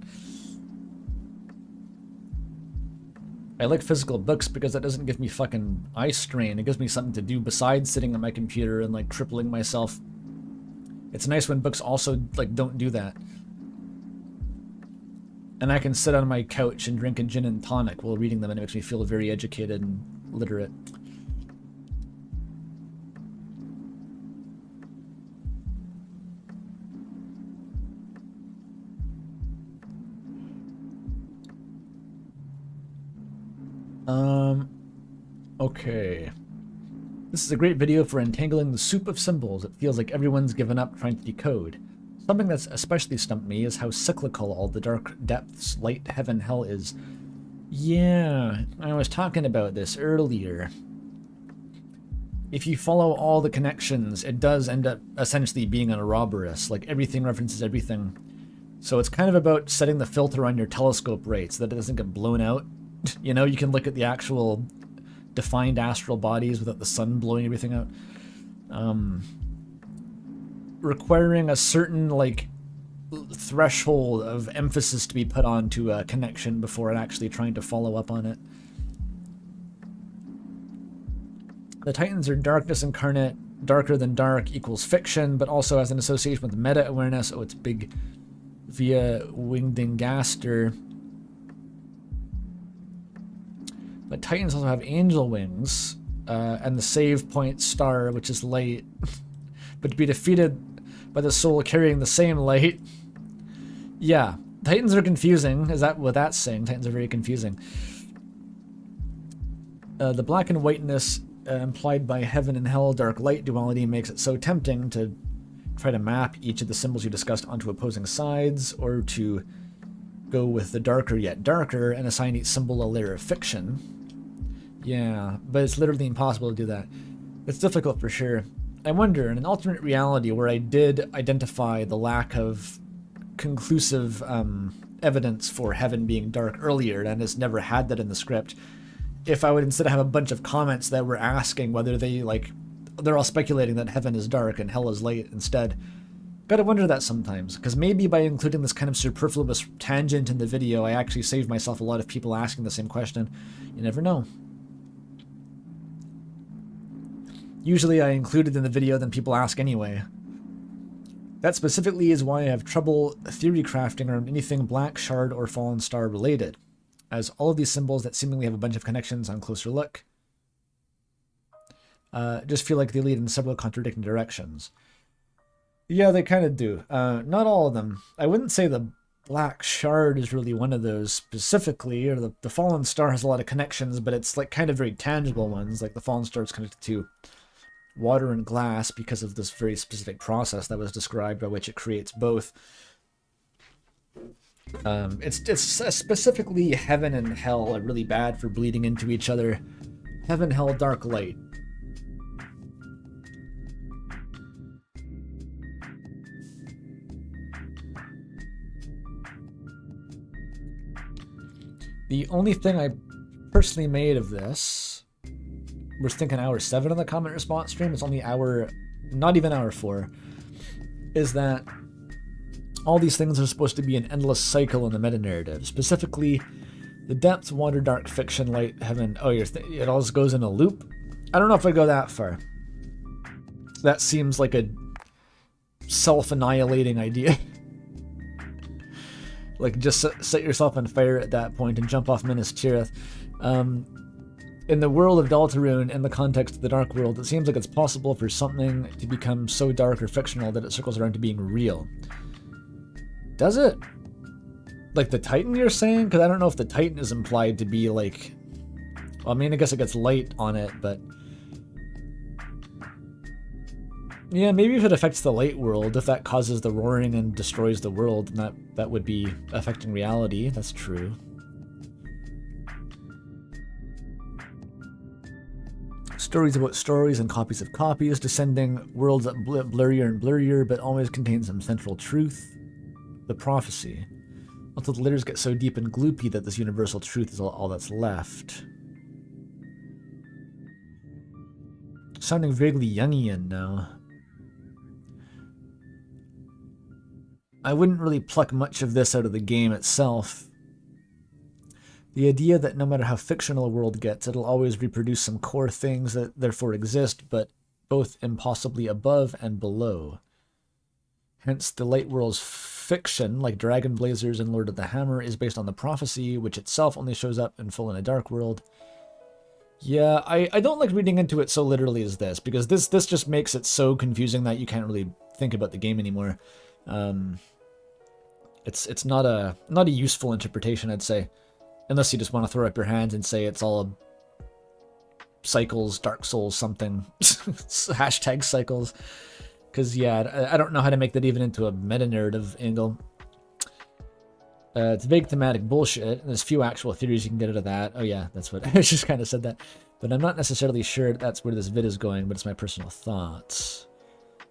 I like physical books because that doesn't give me fucking eye strain. It gives me something to do besides sitting on my computer and like crippling myself. It's nice when books also like don't do that. And I can sit on my couch and drink a gin and tonic while reading them, and it makes me feel very educated and literate. Okay. This is a great video for untangling the soup of symbols. It feels like everyone's given up trying to decode. Something that's especially stumped me is how cyclical all the dark depths, light, heaven, hell is. Yeah, I was talking about this earlier. If you follow all the connections, it does end up essentially being an Ouroboros. Like, everything references everything. So it's kind of about setting the filter on your telescope right so that it doesn't get blown out. You know, you can look at the actual defined astral bodies without the sun blowing everything out. Requiring a certain, like, threshold of emphasis to be put onto a connection before actually trying to follow up on it. The Titans are darkness incarnate. Darker than dark equals fiction, but also has an association with meta-awareness. Oh, it's big via Wingdingaster. But Titans also have angel wings, and the save point star, which is light. But to be defeated by the soul carrying the same light. Yeah, Titans are confusing. Is that what that's saying? Titans are very confusing. The black and whiteness implied by heaven and hell dark light duality makes it so tempting to try to map each of the symbols you discussed onto opposing sides, or to go with the darker yet darker and assign each symbol a layer of fiction. Yeah, but it's literally impossible to do that. It's difficult for sure. I wonder, in an alternate reality where I did identify the lack of conclusive evidence for heaven being dark earlier, and has never had that in the script, if I would instead have a bunch of comments that were asking whether they, like, they're all speculating that heaven is dark and hell is light instead. Gotta wonder that sometimes, because maybe by including this kind of superfluous tangent in the video, I actually saved myself a lot of people asking the same question. You never know. Usually I include it in the video, then people ask anyway. That specifically is why I have trouble theory crafting around anything Black Shard or Fallen Star related, as all of these symbols that seemingly have a bunch of connections on closer look just feel like they lead in several contradicting directions. Yeah, they kind of do. Not all of them. I wouldn't say the Black Shard is really one of those specifically, or the Fallen Star has a lot of connections, but it's like kind of very tangible ones, like the Fallen Star is connected to water and glass because of this very specific process that was described by which it creates both. It's specifically heaven and hell are really bad for bleeding into each other. Heaven, hell, dark, light. The only thing I personally made of this, we're thinking hour 7 on the comment response stream, it's only hour, not even hour 4, is that all these things are supposed to be an endless cycle in the meta-narrative. Specifically, the depth, water, dark, fiction, light, heaven. Oh, it all goes in a loop? I don't know if I go that far. That seems like a self-annihilating idea. Like, just set yourself on fire at that point and jump off Minas Tirith. In the world of Deltarune, in the context of the Dark World, it seems like it's possible for something to become so dark or fictional that it circles around to being real. Does it? Like the Titan you're saying? Because I don't know if the Titan is implied to be like... Well, I mean, I guess it gets light on it, but... Yeah, maybe if it affects the light world, if that causes the roaring and destroys the world, then that would be affecting reality. That's true. Stories about stories and copies of copies, descending worlds that blurrier and blurrier, but always contain some central truth. The prophecy. Until the layers get so deep and gloopy that this universal truth is all that's left. Sounding vaguely Jungian now. I wouldn't really pluck much of this out of the game itself. The idea that no matter how fictional a world gets, it'll always reproduce some core things that therefore exist, but both impossibly above and below. Hence, the light world's fiction, like Dragon Blazers and Lord of the Hammer, is based on the prophecy, which itself only shows up in full in a dark world. Yeah, I don't like reading into it so literally as this, because this just makes it so confusing that you can't really think about the game anymore. It's not a useful interpretation, I'd say, unless you just want to throw up your hands and say it's all cycles, Dark Souls, something, hashtag cycles. Because yeah, I don't know how to make that even into a meta narrative angle. It's vague thematic bullshit, and there's few actual theories you can get out of that. Oh yeah, that's what I just kind of said that, but I'm not necessarily sure that's where this vid is going. But it's my personal thoughts.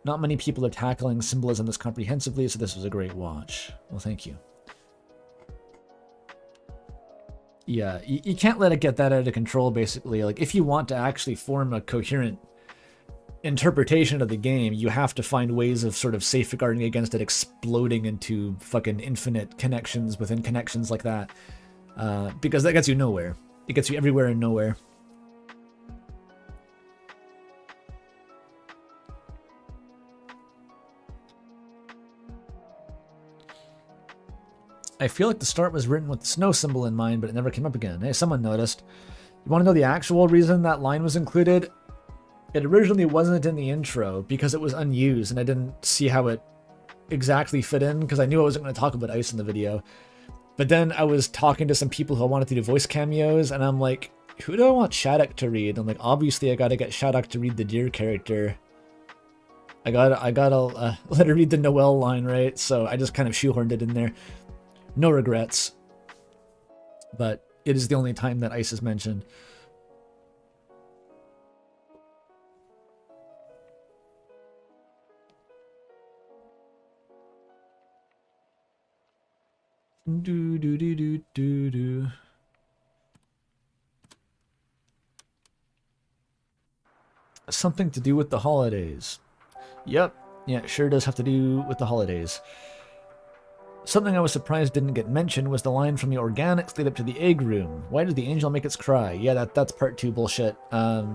Not many people are tackling symbolism this comprehensively, so this was a great watch. Well, thank you. Yeah, you can't let it get that out of control, basically. Like, if you want to actually form a coherent interpretation of the game, you have to find ways of sort of safeguarding against it exploding into fucking infinite connections within connections like that. Because that gets you nowhere. It gets you everywhere and nowhere. I feel like the start was written with the snow symbol in mind, but it never came up again. Hey, someone noticed. You want to know the actual reason that line was included? It originally wasn't in the intro because it was unused, and I didn't see how it exactly fit in because I knew I wasn't going to talk about ice in the video. But then I was talking to some people who wanted to do voice cameos, and I'm like, who do I want Shattuck to read? I'm like, obviously I gotta get Shattuck to read the deer character. I gotta let her read the Noelle line, right? So I just kind of shoehorned it in there. No regrets. But it is the only time that ice is mentioned. Do do do do do do. Something to do with the holidays. Yep. Yeah, it sure does have to do with the holidays. Something I was surprised didn't get mentioned was the line from the organics lead up to the egg room. Why does the angel make its cry? Yeah, that's part 2 bullshit.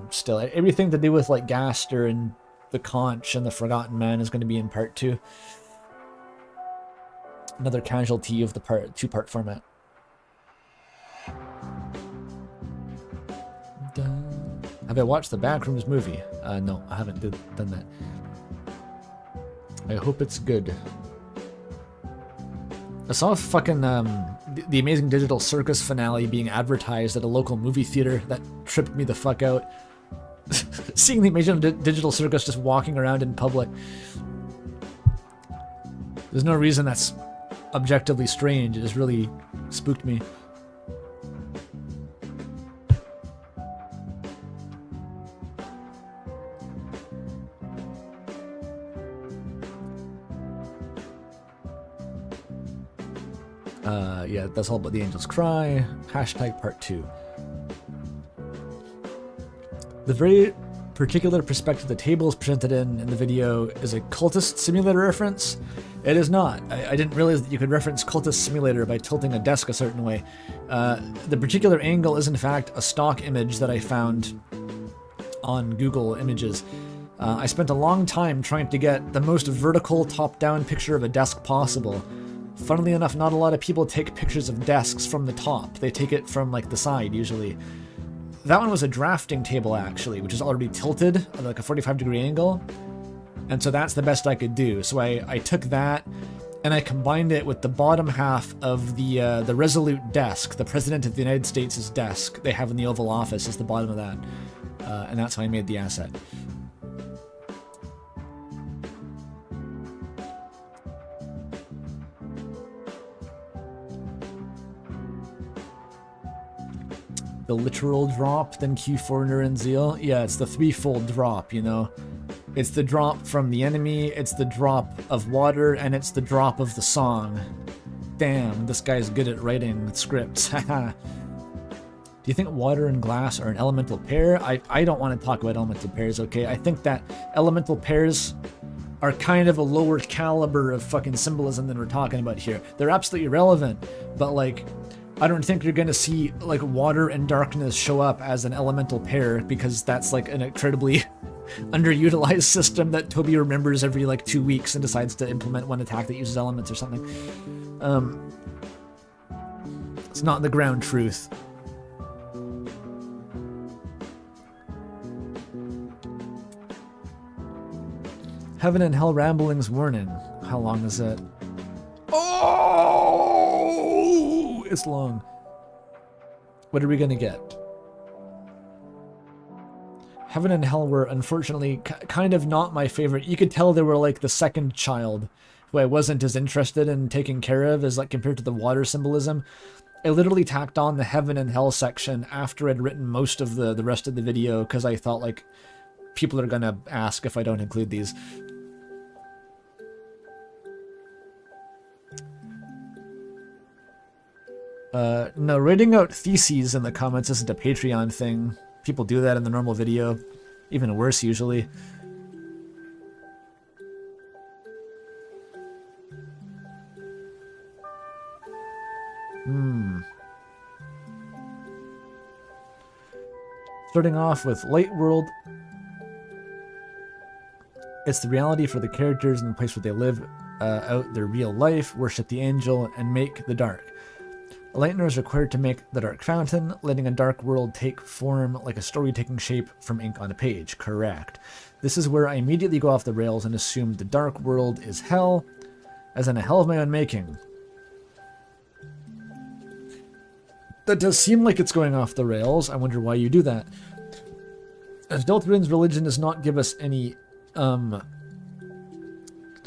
Still, everything to do with like Gaster and the Conch and the Forgotten Man is going to be in part 2. Another casualty of the 2-part format. Have I watched the Backrooms movie? No, I haven't done that. I hope it's good. I saw fucking the Amazing Digital Circus finale being advertised at a local movie theater. That tripped me the fuck out. Seeing the Amazing Digital Circus just walking around in public. There's no reason that's objectively strange. It just really spooked me. Yeah, that's all about the Angel's Cry. Hashtag part 2. The very particular perspective the table is presented in the video is a cultist simulator reference. It is not. I didn't realize that you could reference cultist simulator by tilting a desk a certain way. The particular angle is in fact a stock image that I found on Google Images. I spent a long time trying to get the most vertical top-down picture of a desk possible. Funnily enough, not a lot of people take pictures of desks from the top. They take it from like the side usually. That one was a drafting table actually, which is already tilted at like a 45-degree angle. And so that's the best I could do. So I took that and I combined it with the bottom half of the Resolute desk, the President of the United States' desk they have in the Oval Office is the bottom of that. And that's how I made the asset. The literal drop, then Q Foreigner and Zeal. Yeah, it's the threefold drop, you know. It's the drop from the enemy, it's the drop of water, and it's the drop of the song. Damn, this guy's good at writing scripts. Haha. Do you think water and glass are an elemental pair? I don't want to talk about elemental pairs, okay? I think that elemental pairs are kind of a lower caliber of fucking symbolism than we're talking about here. They're absolutely irrelevant, but like, I don't think you're gonna see like water and darkness show up as an elemental pair, because that's like an incredibly underutilized system that Toby remembers every like 2 weeks and decides to implement one attack that uses elements or something. It's not the ground truth. Heaven and Hell Ramblings warning. How long is it? Oh, it's long. What are we gonna get? Heaven and Hell were unfortunately kind of not my favorite. You could tell they were like the second child who I wasn't as interested in taking care of as like compared to the water symbolism. I literally tacked on the Heaven and Hell section after I'd written most of the rest of the video because I thought like people are gonna ask if I don't include these. No, writing out theses in the comments isn't a Patreon thing. People do that in the normal video. Even worse, usually. Starting off with Light World. It's the reality for the characters in the place where they live out their real life, worship the angel, and make the dark. A lightener is required to make the dark fountain, letting a dark world take form like a story taking shape from ink on a page. Correct. This is where I immediately go off the rails and assume the dark world is hell, as in a hell of my own making. That does seem like it's going off the rails. I wonder why you do that. As Deltarune's religion does not give us any, does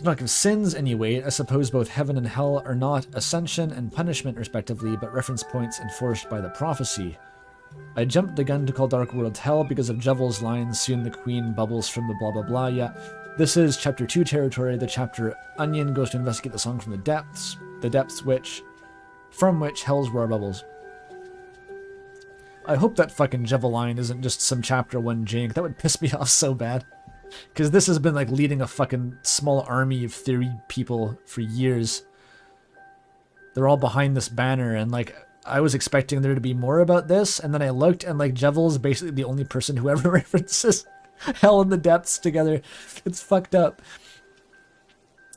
not give sins any weight, I suppose both heaven and hell are not ascension and punishment respectively, but reference points enforced by the prophecy. I jumped the gun to call Dark World hell because of Jevel's lines, soon the queen bubbles from the blah blah blah. Yeah, this is chapter 2 territory, the chapter Onion goes to investigate the song from the depths from which hell's roar bubbles. I hope that fucking Jevel line isn't just some chapter 1 jank. That would piss me off so bad. Because this has been like leading a fucking small army of theory people for years. They're all behind this banner, and like I was expecting there to be more about this, and then I looked and like Jevel's basically the only person who ever references Hell in the Depths together. It's fucked up.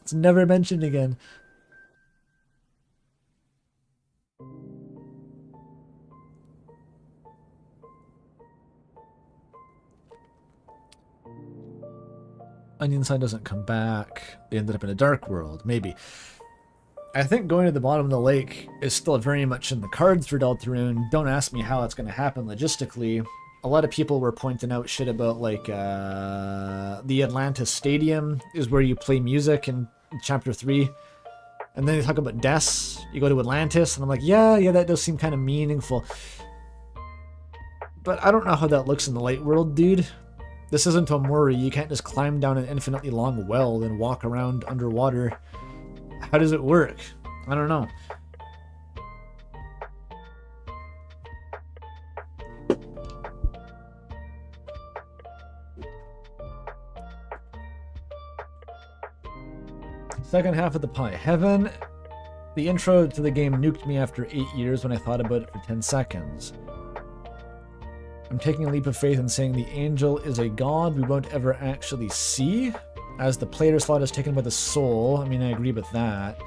It's never mentioned again. Onion Side doesn't come back. They ended up in a dark world. Maybe. I think going to the bottom of the lake is still very much in the cards for Deltarune. Don't ask me how it's going to happen logistically. A lot of people were pointing out shit about like the Atlantis Stadium is where you play music in chapter 3. And then they talk about deaths. You go to Atlantis, and I'm like, yeah, that does seem kind of meaningful. But I don't know how that looks in the light world, dude. This isn't Omori. You can't just climb down an infinitely long well and walk around underwater. How does it work? I don't know. Second half of the pie. Heaven. The intro to the game nuked me after 8 years when I thought about it for 10 seconds. I'm taking a leap of faith and saying the angel is a god we won't ever actually see, as the player slot is taken by the soul. I mean, I agree with that.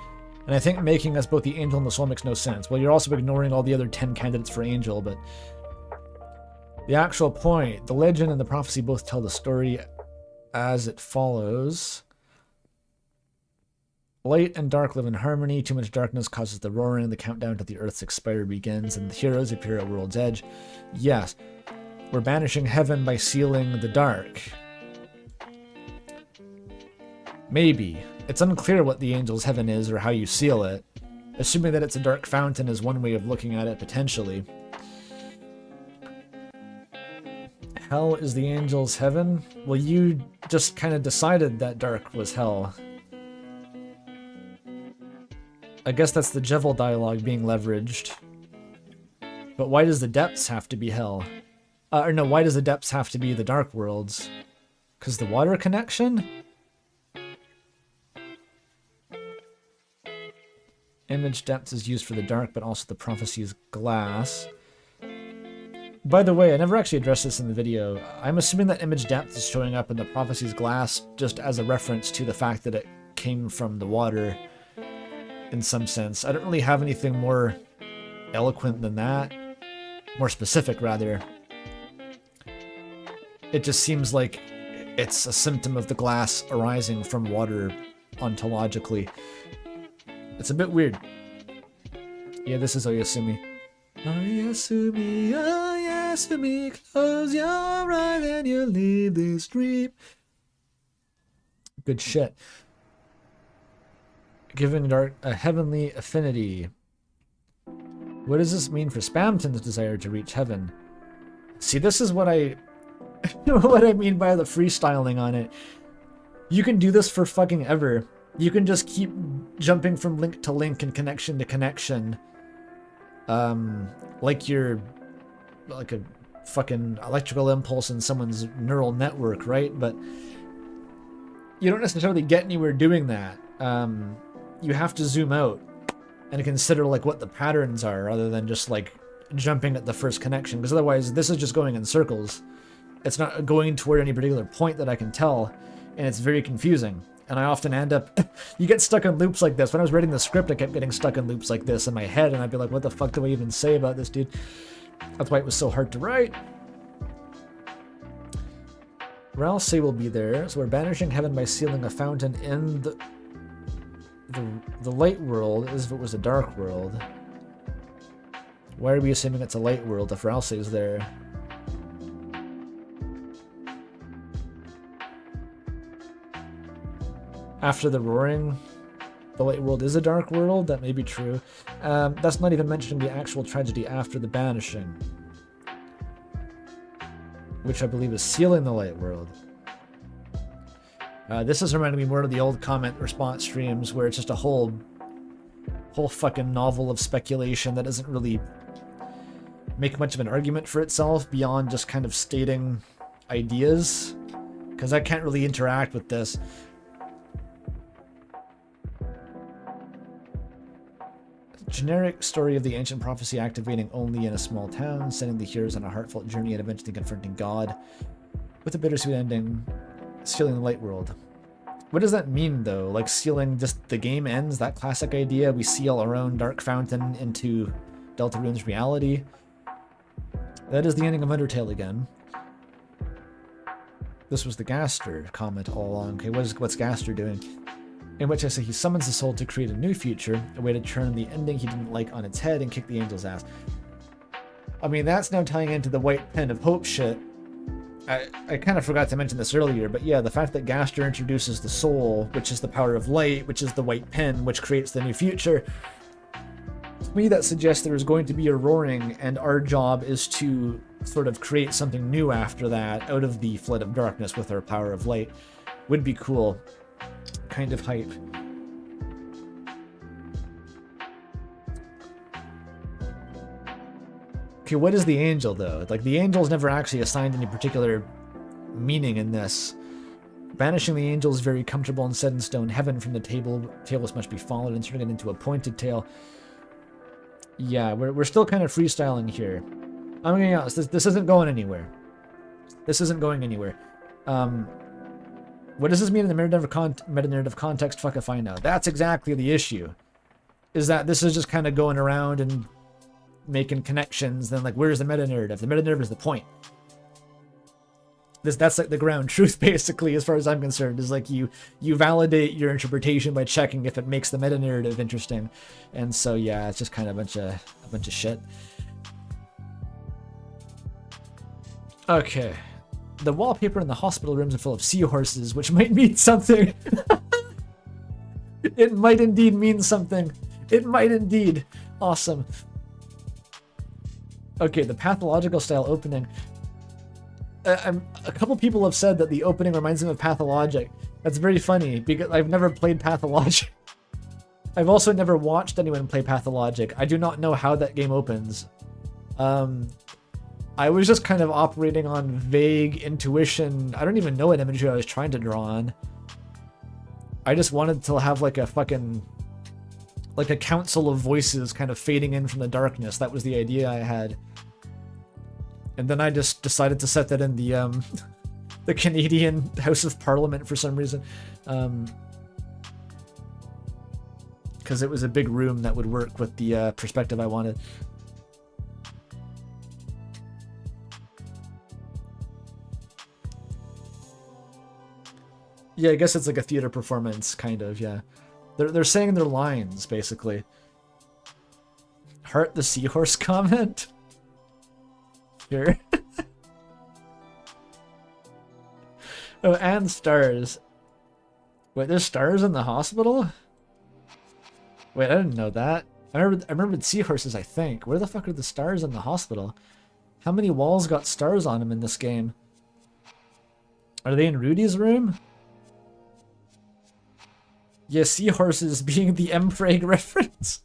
And I think making us both the angel and the soul makes no sense. Well, you're also ignoring all the other 10 candidates for angel, but the actual point, the legend and the prophecy both tell the story as it follows. Light and dark live in harmony. Too much darkness causes the roaring. The countdown to the Earth's expiry begins, and the heroes appear at world's edge. Yes, we're banishing heaven by sealing the dark. Maybe. It's unclear what the angel's heaven is or how you seal it. Assuming that it's a dark fountain is one way of looking at it, potentially. Hell is the angel's heaven? Well, you just kind of decided that dark was hell. I guess that's the Jevil dialogue being leveraged. But why does the depths have to be hell? Or no, why does the depths have to be the dark worlds? Because the water connection? Image depths is used for the dark, but also the prophecy's glass. By the way, I never actually addressed this in the video. I'm assuming that image depth is showing up in the prophecy's glass just as a reference to the fact that it came from the water in some sense. I don't really have anything more eloquent than that. More specific, rather. It just seems like it's a symptom of the glass arising from water ontologically. It's a bit weird. Yeah, this is Oyasumi. Oyasumi, Oyasumi, close your eyes and you leave this dream. Good shit. Giving dark a heavenly affinity. What does this mean for Spamton's desire to reach heaven? See, this is what I what I mean by the freestyling on it. You can do this for fucking ever. You can just keep jumping from link to link and connection to connection. Like you're like a fucking electrical impulse in someone's neural network, right? But you don't necessarily get anywhere doing that. You have to zoom out and consider like what the patterns are rather than just like jumping at the first connection, because otherwise this is just going in circles. It's not going toward any particular point that I can tell, and it's very confusing. And I often end up, you get stuck in loops like this. When I was writing the script, I kept getting stuck in loops like this in my head, and I'd be like, what the fuck do I even say about this, dude? That's why it was so hard to write. Ralsei will be there, so we're banishing heaven by sealing a fountain in the light world as if it was a dark world. Why are we assuming it's a light world if Ralsei is there? After the roaring, the light world is a dark world? That may be true. That's not even mentioning the actual tragedy after the banishing, which I believe is sealing the light world. This is reminding me more of the old comment response streams where it's just a whole fucking novel of speculation that doesn't really make much of an argument for itself beyond just kind of stating ideas, because I can't really interact with this. Generic story of the ancient prophecy activating only in a small town, sending the heroes on a heartfelt journey and eventually confronting God, with a bittersweet ending, sealing the light world. What does that mean, though? Like, sealing just the game ends? That classic idea? We seal our own dark fountain into Deltarune's reality? That is the ending of Undertale again. This was the Gaster comment all along. Okay, what's Gaster doing? In which I say he summons the soul to create a new future, a way to turn the ending he didn't like on its head and kick the angel's ass. I mean, that's now tying into the white pen of hope shit. I kind of forgot to mention this earlier, but yeah, the fact that Gaster introduces the soul, which is the power of light, which is the white pen, which creates the new future, to me that suggests there is going to be a roaring, and our job is to sort of create something new after that, out of the flood of darkness with our power of light. Would be cool. Kind of hype. Okay, what is the angel, though? Like, the angel's never actually assigned any particular meaning in this. Banishing the angel is very comfortable and set in stone. Heaven from the tables must be followed, and turning it into a pointed tail. Yeah, we're still kind of freestyling here. I'm gonna be honest, this isn't going anywhere. This isn't going anywhere. What does this mean in the meta-narrative context? Fuck if I know. That's exactly the issue. Is that this is just kind of going around and making connections, then like, where's the meta-narrative? The meta-narrative is the point. That's like the ground truth, basically, as far as I'm concerned, is like you validate your interpretation by checking if it makes the meta narrative interesting. And so yeah, it's just kind of a bunch of shit. Okay. The wallpaper in the hospital rooms are full of seahorses, which might mean something. It might indeed mean something. It might indeed. Awesome. Okay, the pathological style opening. A couple people have said that the opening reminds them of Pathologic. That's very funny, because I've never played Pathologic. I've also never watched anyone play Pathologic. I do not know how that game opens. I was just kind of operating on vague intuition. I don't even know what imagery I was trying to draw on. I just wanted to have like a fucking... like a council of voices kind of fading in from the darkness. That was the idea I had. And then I just decided to set that in the the Canadian House of Parliament for some reason. Because it was a big room that would work with the perspective I wanted. Yeah, I guess it's like a theater performance, kind of, yeah. They're saying their lines, basically. Heart the seahorse comment? Sure. Oh, and stars. Wait, there's stars in the hospital? Wait, I didn't know that. I remembered seahorses, I think. Where the fuck are the stars in the hospital? How many walls got stars on them in this game? Are they in Rudy's room? Yeah, seahorses being the M-Frag reference.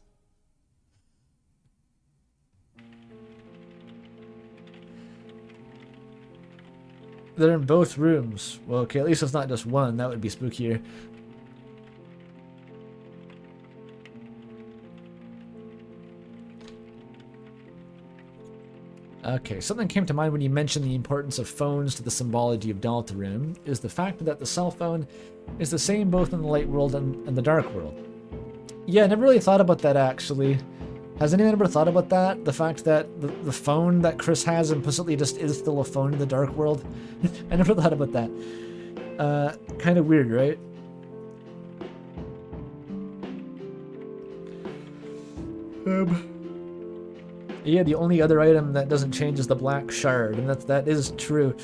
They're in both rooms. Well, okay, at least it's not just one. That would be spookier. Okay, something came to mind when you mentioned the importance of phones to the symbology of Deltarune, is the fact that the cell phone is the same both in the light world and the dark world. Yeah, I never really thought about that, actually. Has anyone ever thought about that? The fact that the phone that Chris has implicitly just is still a phone in the dark world? I never thought about that. Kind of weird, right? Yeah, the only other item that doesn't change is the black shard, and that is true.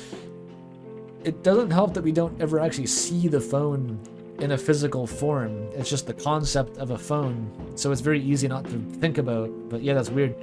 It doesn't help that we don't ever actually see the phone in a physical form. It's just the concept of a phone, so it's very easy not to think about. But yeah, that's weird.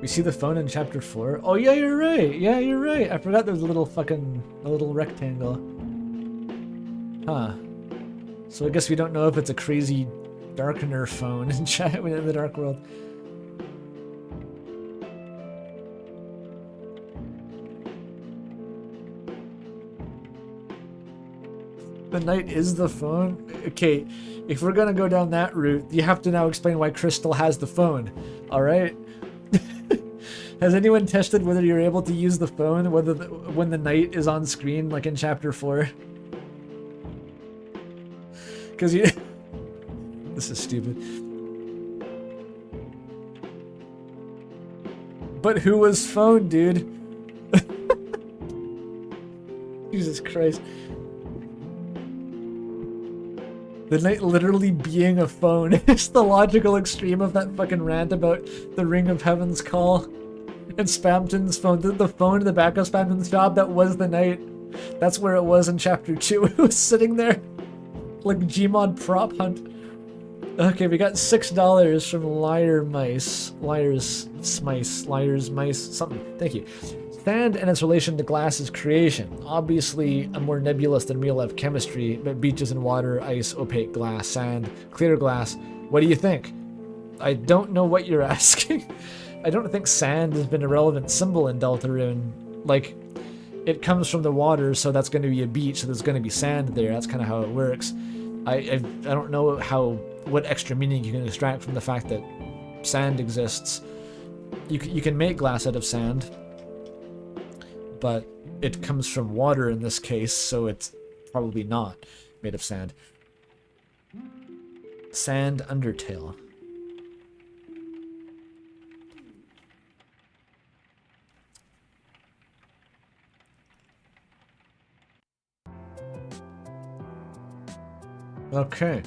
We see the phone in chapter 4. Oh yeah, you're right. Yeah, you're right. I forgot there was a little rectangle. Huh. So I guess we don't know if it's a crazy darkener phone in the dark world. The night is the phone? Okay, if we're gonna go down that route, you have to now explain why Crystal has the phone. Alright? Has anyone tested whether you're able to use the phone when the night is on screen, like in chapter 4? Because you... This is stupid. But who was phone, dude? Jesus Christ. The night literally being a phone is the logical extreme of that fucking rant about the Ring of Heaven's call and Spamton's phone. The phone in the back of Spamton's job, that was the night. That's where it was in chapter 2. It was sitting there like Gmod prop hunt. Okay, we got $6 from Liars Mice, something. Thank you. Sand and its relation to glass is creation. Obviously, a more nebulous than real-life chemistry, but beaches and water, ice, opaque glass, sand, clear glass. What do you think? I don't know what you're asking. I don't think sand has been a relevant symbol in Deltarune. Like, it comes from the water, so that's going to be a beach, so there's going to be sand there. That's kind of how it works. I don't know what extra meaning you can extract from the fact that sand exists. You can make glass out of sand, but it comes from water in this case, so it's probably not made of sand. Sand Undertale. Okay.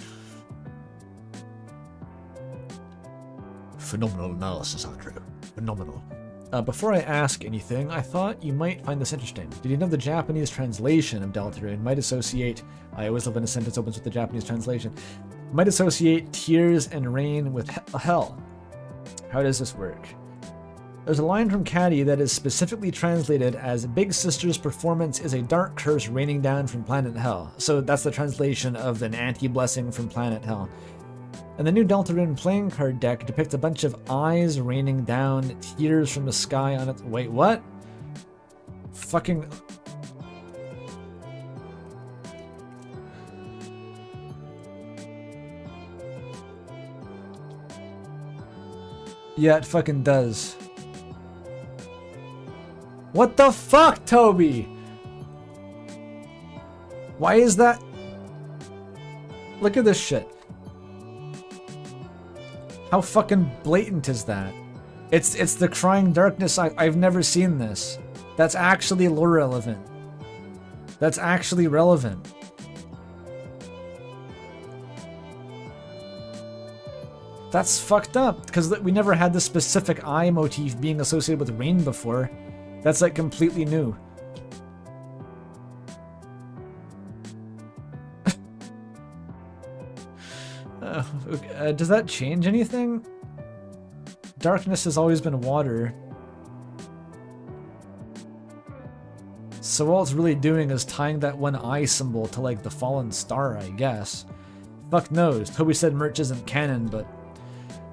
Phenomenal analysis, Andrew. Phenomenal. Before I ask anything, I thought you might find this interesting. Did you know the Japanese translation of Deltarune might associate... I always love when a sentence opens with the Japanese translation. Might associate tears and rain with hell. How does this work? There's a line from Caddy that is specifically translated as Big Sister's performance is a dark curse raining down from planet Hell. So that's the translation of an anti-blessing from planet Hell. And the new Deltarune playing card deck depicts a bunch of eyes raining down, tears from the sky on its... Wait, what? Fucking... Yeah, it fucking does. What the fuck, Toby? Why is that? Look at this shit. How fucking blatant is that? It's the crying darkness. I've never seen this. That's actually lore relevant. That's actually relevant. That's fucked up, because we never had this specific eye motif being associated with rain before. That's like completely new. Does that change anything? Darkness has always been water. So all it's really doing is tying that one eye symbol to like the fallen star, I guess. Fuck knows. Toby said merch isn't canon, but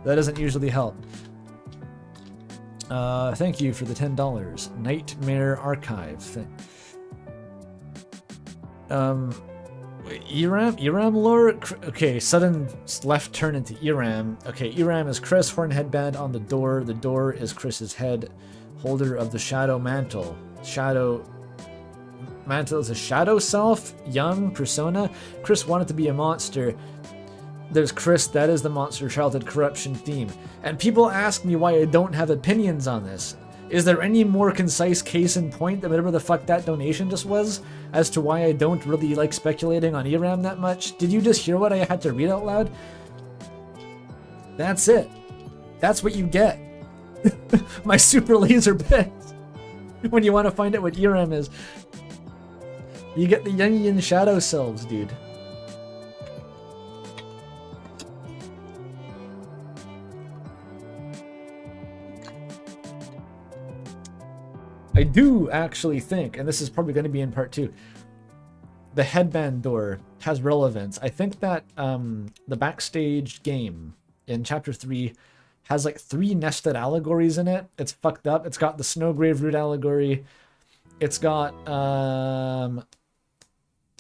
that doesn't usually help. Thank you for the $10. Nightmare Archive. Eram lore? Okay, sudden left turn into Eram. Okay, Eram is Chris, horn headband on the door. The door is Chris's head, holder of the shadow mantle. Shadow mantle is a shadow self, young persona. Chris wanted to be a monster. There's Chris, that is the monster childhood corruption theme. And people ask me why I don't have opinions on this. Is there any more concise case in point than whatever the fuck that donation just was as to why I don't really like speculating on ERAM that much? Did you just hear what I had to read out loud? That's it. That's what you get. My super laser picks. When you want to find out what ERAM is. You get the Jungian shadow selves, dude. I do actually think, and this is probably going to be in part 2, the headband door has relevance. I think that the backstage game in chapter 3 has like 3 nested allegories in it. It's fucked up. It's got the Snowgrave Root allegory. It's got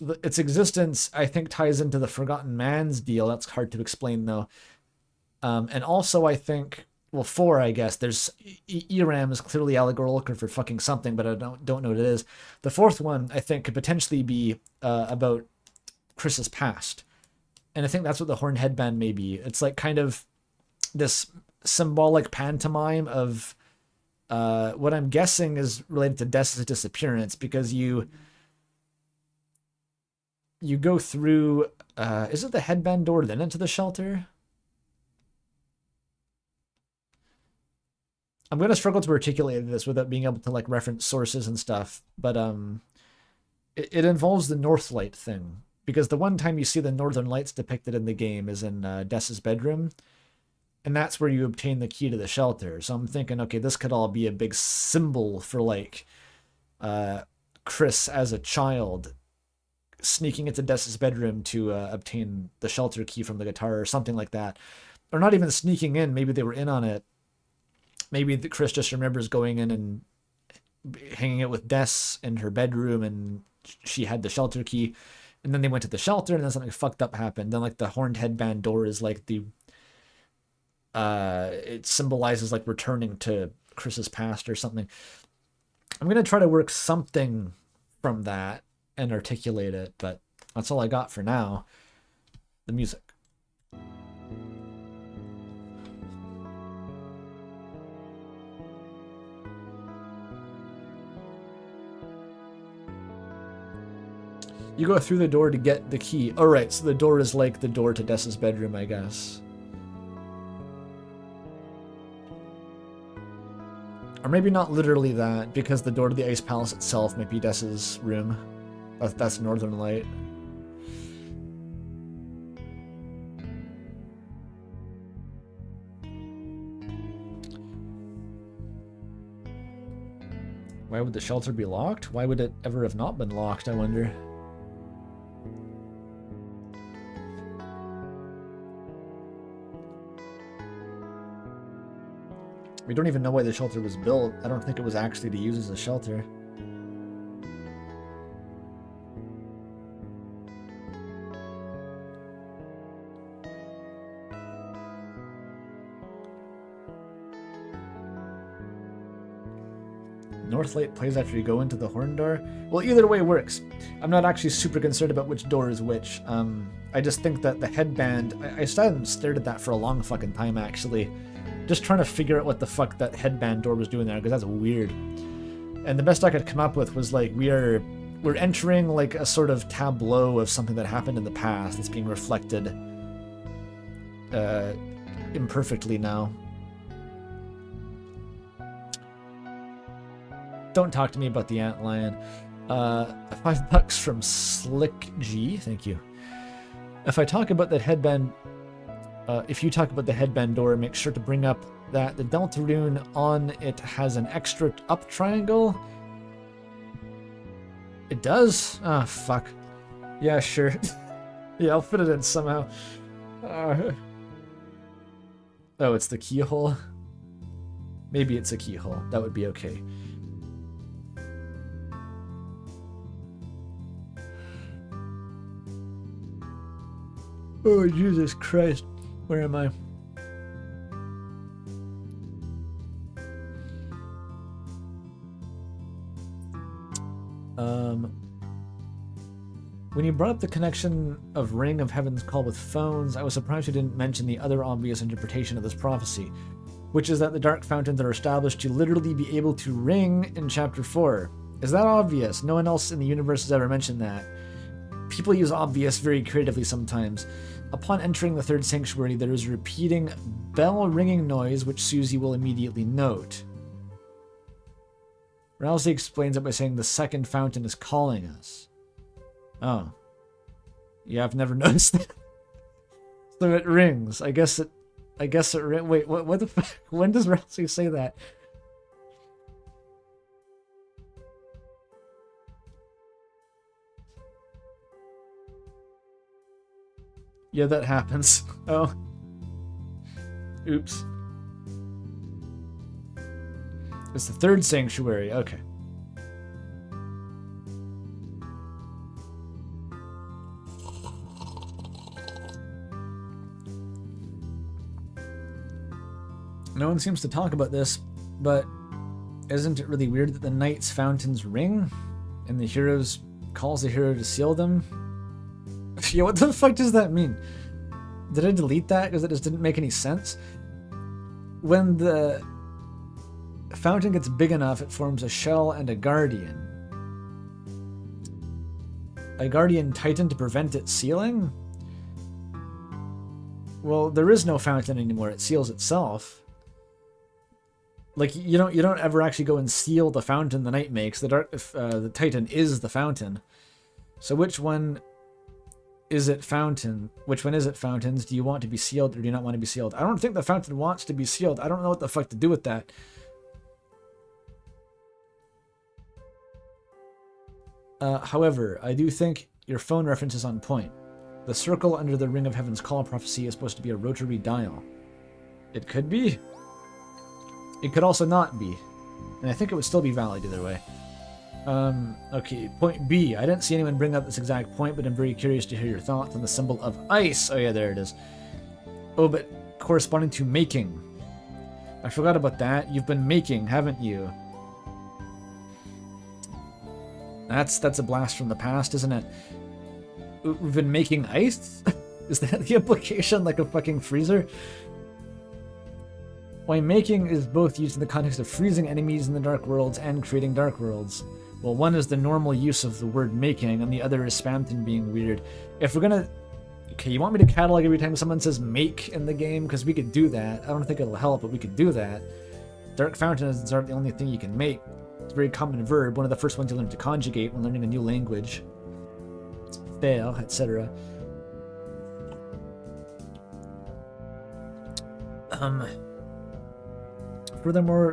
its existence, I think, ties into the Forgotten Man's deal. That's hard to explain though. And also I think, well, 4, I guess. There's ERAM is clearly allegorical for fucking something, but I don't know what it is. The 4th one, I think, could potentially be about Chris's past. And I think that's what the horn headband may be. It's like kind of this symbolic pantomime of what I'm guessing is related to Dessa's disappearance, because you go through, is it the headband door then into the shelter? I'm going to struggle to articulate this without being able to like reference sources and stuff, but it involves the Northlight thing, because the one time you see the Northern Lights depicted in the game is in Dessa's bedroom, and that's where you obtain the key to the shelter. So I'm thinking, okay, this could all be a big symbol for like Chris as a child sneaking into Dessa's bedroom to obtain the shelter key from the guitar or something like that. Or not even sneaking in, maybe they were in on it. Maybe Chris just remembers going in and hanging out with Des in her bedroom, and she had the shelter key, and then they went to the shelter, and then something fucked up happened. Then like the horned headband door is like the it symbolizes like returning to Chris's past or something. I'm going to try to work something from that and articulate it, but that's all I got for now. The music. You go through the door to get the key. Oh, right, so the door is like the door to Dessa's bedroom, I guess. Or maybe not literally that, because the door to the Ice Palace itself might be Dessa's room. That's Northern Light. Why would the shelter be locked? Why would it ever have not been locked, I wonder? We don't even know why the shelter was built. I don't think it was actually to use as a shelter. North Light plays after you go into the horn door. Well, either way works. I'm not actually super concerned about which door is which. I just think that the headband... I stared at that for a long fucking time, actually. Just trying to figure out what the fuck that headband door was doing there, because that's weird. And the best I could come up with was like, we're entering like a sort of tableau of something that happened in the past that's being reflected imperfectly now. Don't talk to me about the antlion. $5 from Slick G, thank you. If I talk about that headband... if you talk about the headband door, make sure to bring up that the Deltarune on it has an extra up triangle. It does? Ah, fuck. Yeah, sure. Yeah, I'll fit it in somehow. Oh, it's the keyhole? Maybe it's a keyhole. That would be okay. Oh, Jesus Christ. Where am I? When you brought up the connection of Ring of Heaven's Call with phones, I was surprised you didn't mention the other obvious interpretation of this prophecy, which is that the dark fountains are established to literally be able to ring in Chapter 4. Is that obvious? No one else in the universe has ever mentioned that. People use obvious very creatively sometimes. Upon entering the third sanctuary, there is a repeating bell-ringing noise which Susie will immediately note. Rousey explains it by saying the second fountain is calling us. Oh. Yeah, I've never noticed that. So it rings. I guess it wait, what the fuck? When does Rousey say that? Yeah, that happens. Oh. Oops. It's the third sanctuary. Okay. No one seems to talk about this, but isn't it really weird that the knight's fountains ring and the heroes calls the hero to seal them? Yeah, what the fuck does that mean? Did I delete that because it just didn't make any sense? When the fountain gets big enough, it forms a shell and a guardian. A guardian titan to prevent it sealing? Well, there is no fountain anymore. It seals itself. Like, you don't ever actually go and seal the fountain the knight makes. The titan is the fountain. So which one is it fountain? Which one is it fountains? Do you want to be sealed or do you not want to be sealed? I don't think the fountain wants to be sealed. I don't know what the fuck to do with that. However, I do think your phone reference is on point. The circle under the Ring of Heaven's Call prophecy is supposed to be a rotary dial. It could be. It could also not be. And I think it would still be valid either way. Okay, point B. I didn't see anyone bring up this exact point, but I'm very curious to hear your thoughts on the symbol of ice. Oh yeah, there it is. Oh, but corresponding to making. I forgot about that. You've been making, haven't you? That's a blast from the past, isn't it? We've been making ice? Is that the implication, like a fucking freezer? Why making is both used in the context of freezing enemies in the Dark Worlds and creating Dark Worlds. Well, one is the normal use of the word making, and the other is Spamton being weird. If we're gonna... Okay, you want me to catalog every time someone says make in the game? Because we could do that. I don't think it'll help, but we could do that. Dark fountains aren't the only thing you can make. It's a very common verb, one of the first ones you learn to conjugate when learning a new language. Faire, etc. Furthermore,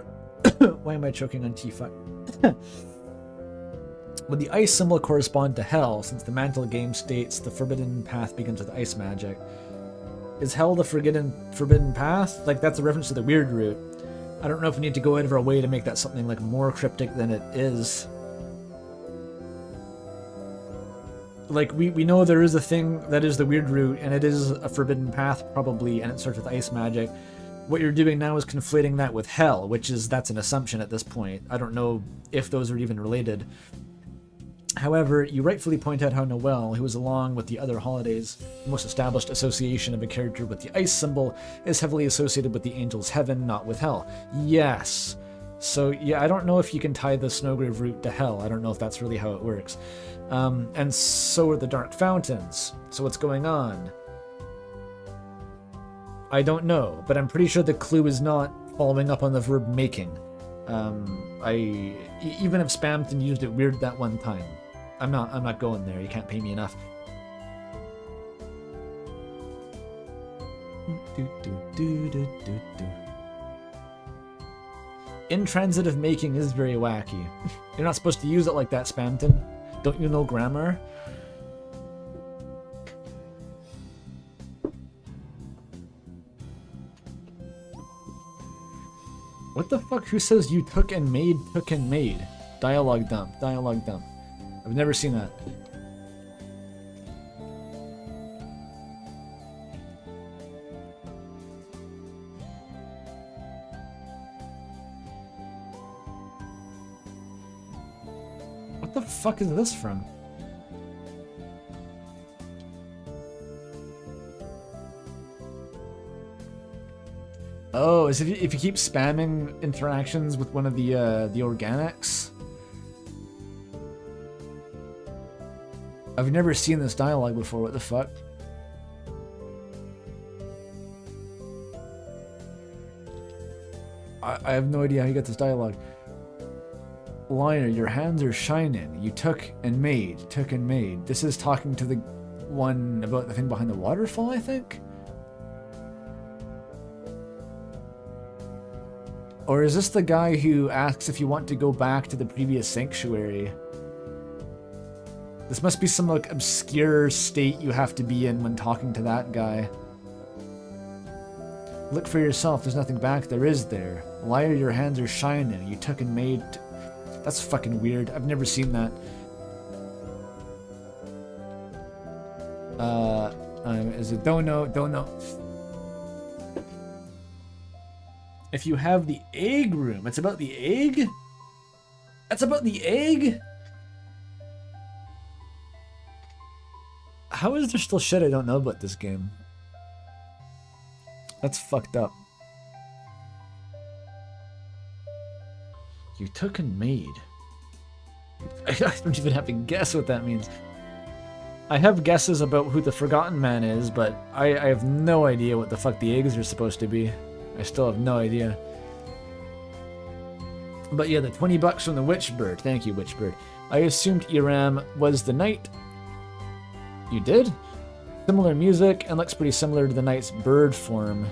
why am I choking on tea? Fuck. Would the ice symbol correspond to hell, since the Mantle game states the forbidden path begins with ice magic? Is hell the forbidden path? Like, that's a reference to the weird root. I don't know if we need to go out of our way to make that something like more cryptic than it is. Like, we know there is a thing that is the weird root, and it is a forbidden path, probably, and it starts with ice magic. What you're doing now is conflating that with hell, that's an assumption at this point. I don't know if those are even related. However, you rightfully point out how Noel, who is along with the other holidays, the most established association of a character with the ice symbol, is heavily associated with the angel's heaven, not with hell. Yes. So, yeah, I don't know if you can tie the Snowgrave route to hell. I don't know if that's really how it works. And so are the Dark Fountains. So what's going on? I don't know, but I'm pretty sure the clue is not following up on the verb making. Even if Spamton used it weird that one time, I'm not going there. You can't pay me enough. Intransitive making is very wacky. You're not supposed to use it like that, Spamton. Don't you know grammar? What the fuck? Who says you took and made, took and made? Dialogue dump, dialogue dump. I've never seen that. What the fuck is this from? Oh, is if you keep spamming interactions with one of the organics? I've never seen this dialogue before, what the fuck? I have no idea how you got this dialogue. Liar, your hands are shining. You took and made. This is talking to the one about the thing behind the waterfall, I think? Or is this the guy who asks if you want to go back to the previous sanctuary? This must be some like obscure state you have to be in when talking to that guy. Look for yourself, there's nothing back there, is there? Liar, your hands are shining. You took and made... That's fucking weird. I've never seen that. Is it don't know. If you have the egg room, it's about the egg? That's about the egg? How is there still shit I don't know about this game? That's fucked up. You took and made. I don't even have to guess what that means. I have guesses about who the Forgotten Man is, but I have no idea what the fuck the eggs are supposed to be. I still have no idea. But yeah, the 20 bucks from the Witchbird. Thank you, Witchbird. I assumed Iram was the knight. You did? Similar music, and looks pretty similar to the knight's bird form.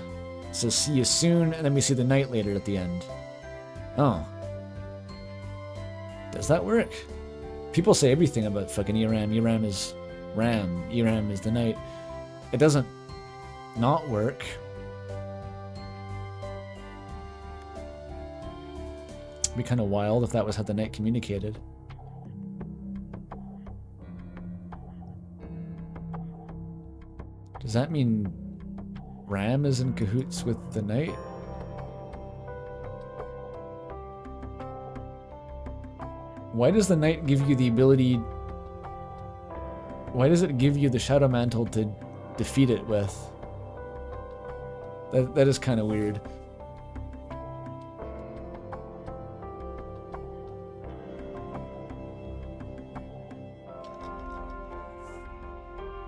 It says see you soon, and then we see the knight later at the end. Oh. Does that work? People say everything about fucking Iram. Iram is Ram. Iram is the knight. It doesn't not work. It'd be kind of wild if that was how the knight communicated. Does that mean Ram is in cahoots with the knight? Why does the knight give you the ability... Why does it give you the Shadow Mantle to defeat it with? That is kind of weird.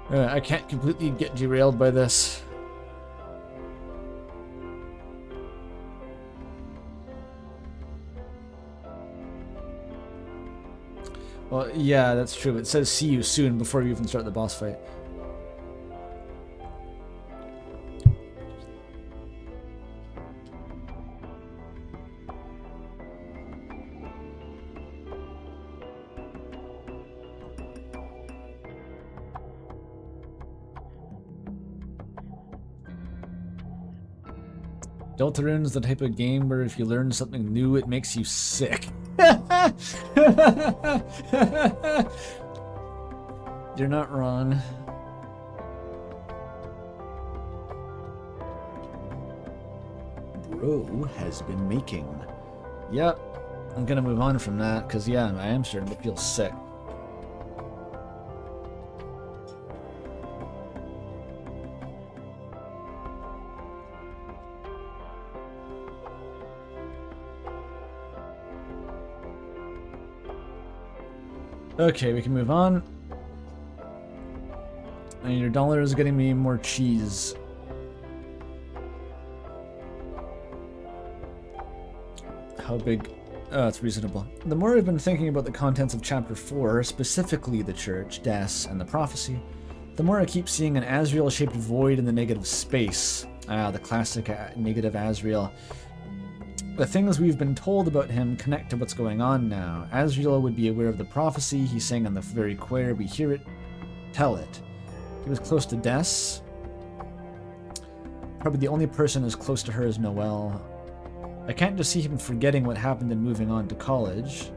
I can't completely get derailed by this. Well, yeah, that's true. It says see you soon before you even start the boss fight. Deltarune is the type of game where if you learn something new, it makes you sick. You're not wrong. Bro has been making. Yep. I'm gonna move on from that, because yeah, I am starting to feel sick. Okay, we can move on. And your dollar is getting me more cheese. How big? Oh, it's reasonable. The more I've been thinking about the contents of Chapter 4, specifically the Church, Death, and the Prophecy, the more I keep seeing an Azrael-shaped void in the negative space. Ah, the classic negative Azrael. The things we've been told about him connect to what's going on now. Azrael would be aware of the prophecy. He sang in the very choir. We hear it, tell it. He was close to Des. Probably the only person as close to her as Noelle. I can't just see him forgetting what happened and moving on to college.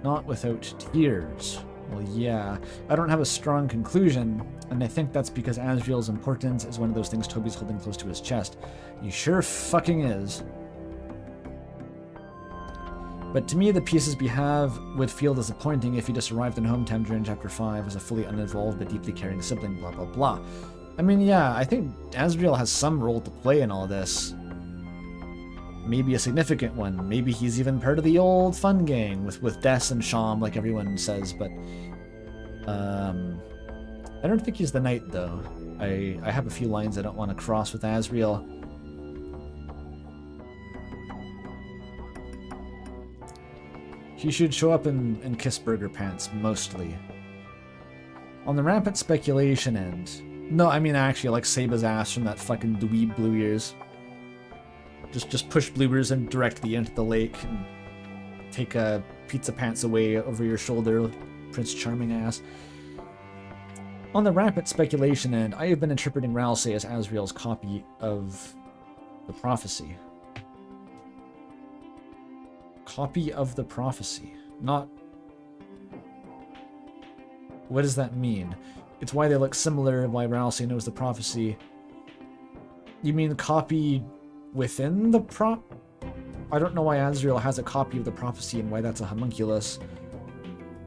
Not without tears. Well, yeah. I don't have a strong conclusion, and I think that's because Azrael's importance is one of those things Toby's holding close to his chest. He sure fucking is. But to me, the pieces we have would feel disappointing if he just arrived in hometown during Chapter 5 as a fully uninvolved but deeply caring sibling, blah blah blah. I mean, yeah, I think Azrael has some role to play in all this. Maybe a significant one. Maybe he's even part of the old fun gang with Des and Sham, like everyone says, but... I don't think he's the knight, though. I have a few lines I don't want to cross with Azrael. He should show up in Kiss Burger pants, mostly. On the rampant speculation end. No, I mean actually, like Saba's ass from that fucking dweeb Blue Ears. Just push Blue Ears and directly into the lake and take pizza pants away over your shoulder, Prince Charming ass. On the rampant speculation end, I have been interpreting Ralsei as Azrael's copy of the prophecy. Copy of the prophecy. Not... What does that mean? It's why they look similar, why Ralsei knows the prophecy. You mean copy within the I don't know why Azrael has a copy of the prophecy and why that's a homunculus.